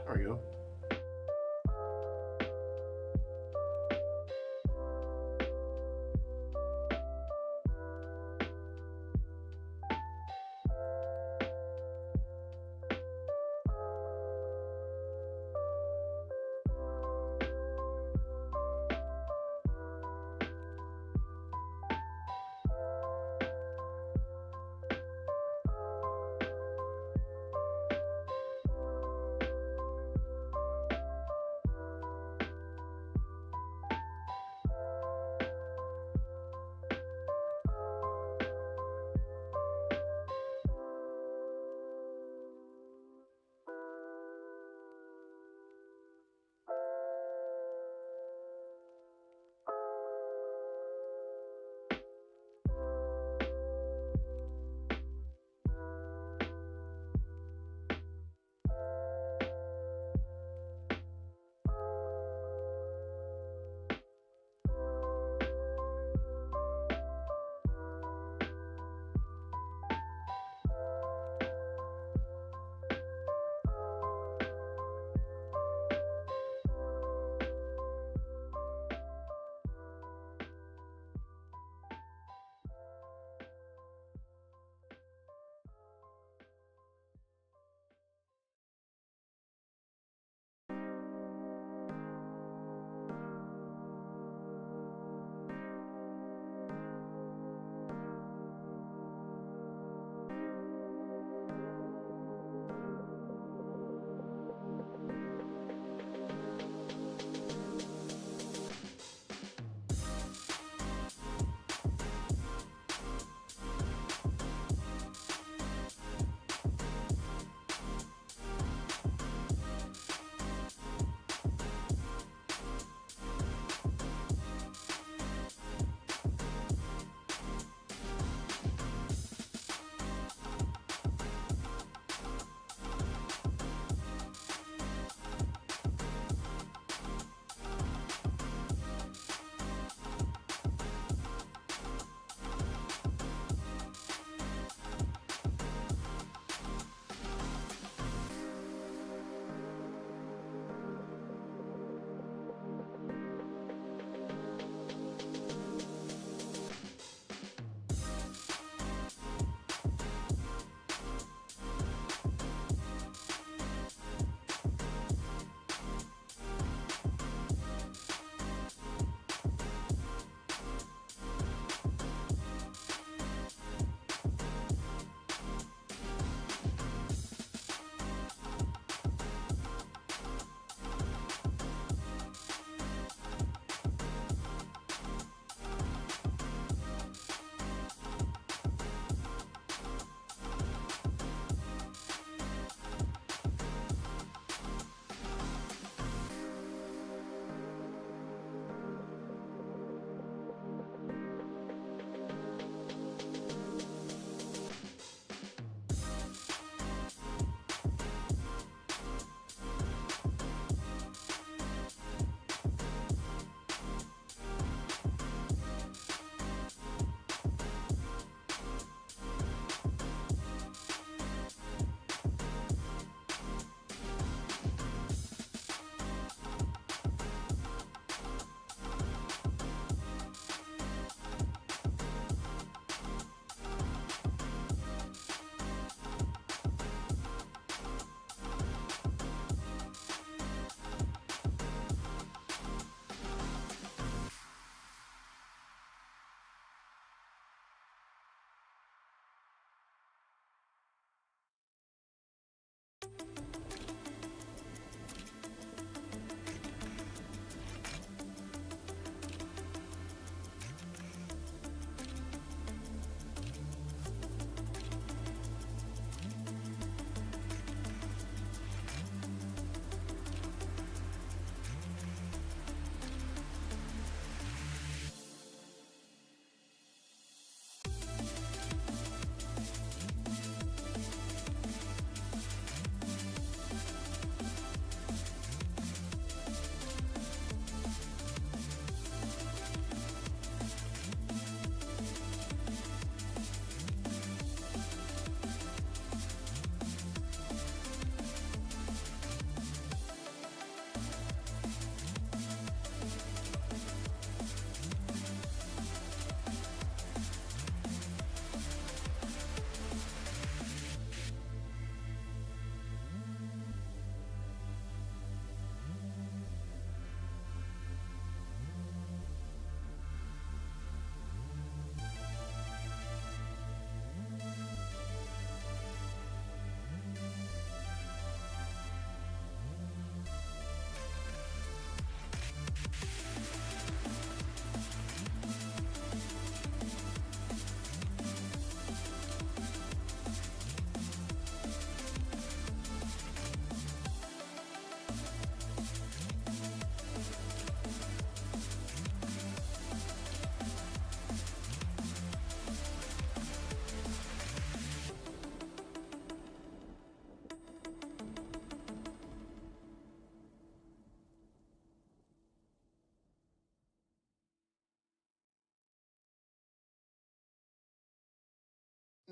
There we go.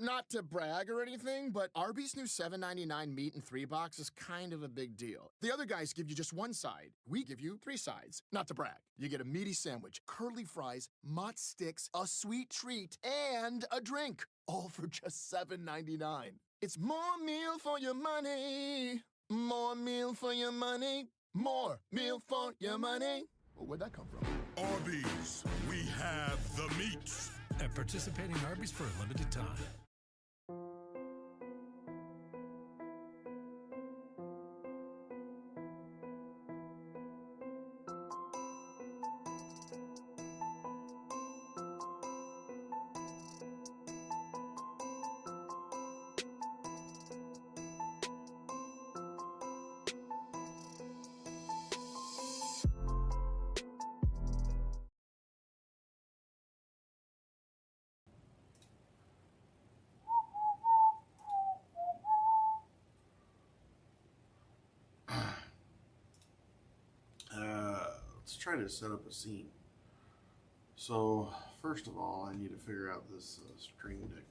Not to brag or anything, but Arby's new $7.99 meat and 3-box is kind of a big deal. The other guys give you just one side. We give you 3 sides. Not to brag. You get a meaty sandwich, curly fries, mott sticks, a sweet treat, and a drink. All for just $7.99. It's more meal for your money. More meal for your money. More meal for your money. Well, where'd that come from? Arby's, we have the meats. At participating Arby's for a limited time. Let's try to set up a scene. So, first of all, I need to figure out this stream deck thing.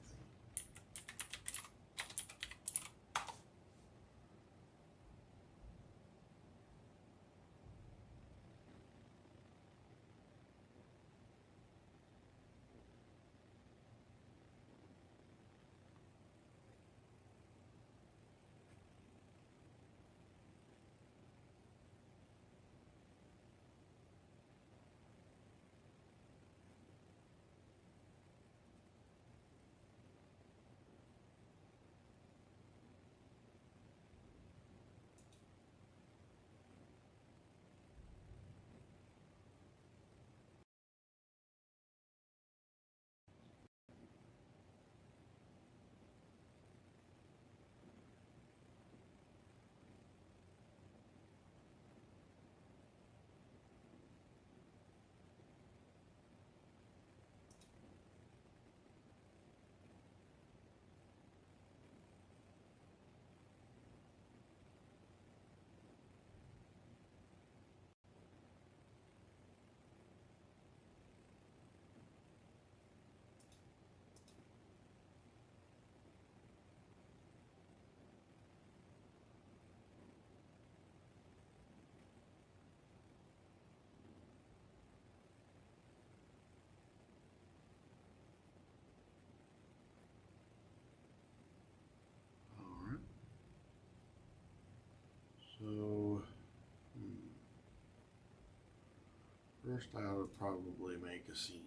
So, first I would probably make a scene.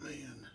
Man.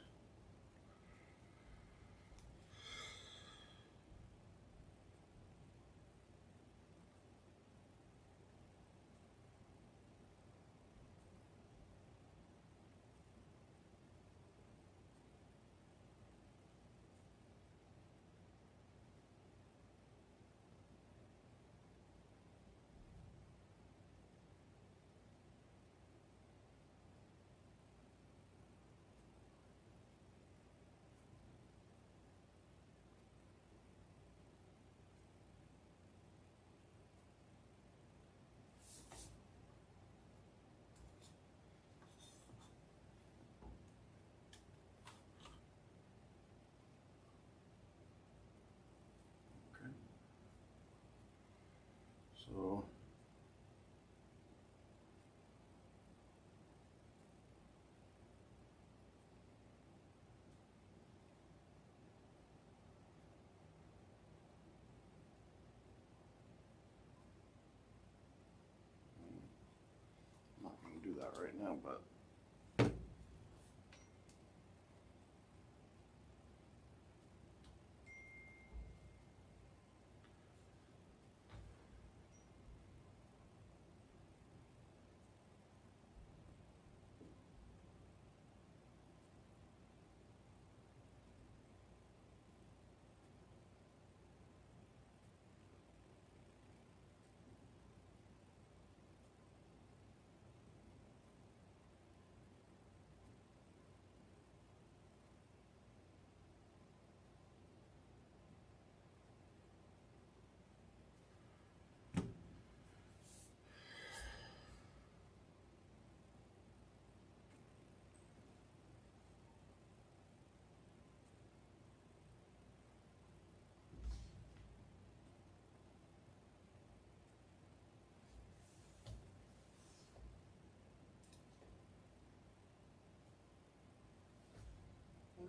So I'm not going to do that right now, but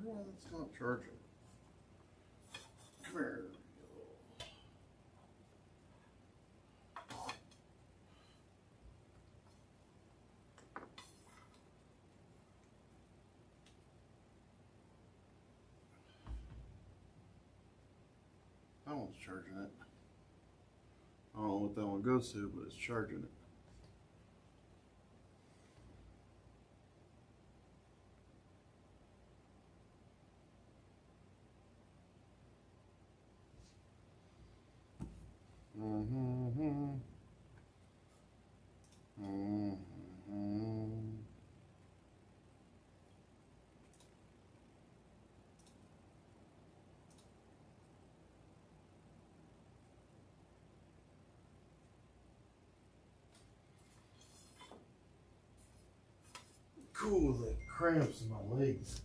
wonder why that's not charging. Come here. That one's charging it. I don't know what that one goes to, but it's charging it. Cool, the cramps in my legs.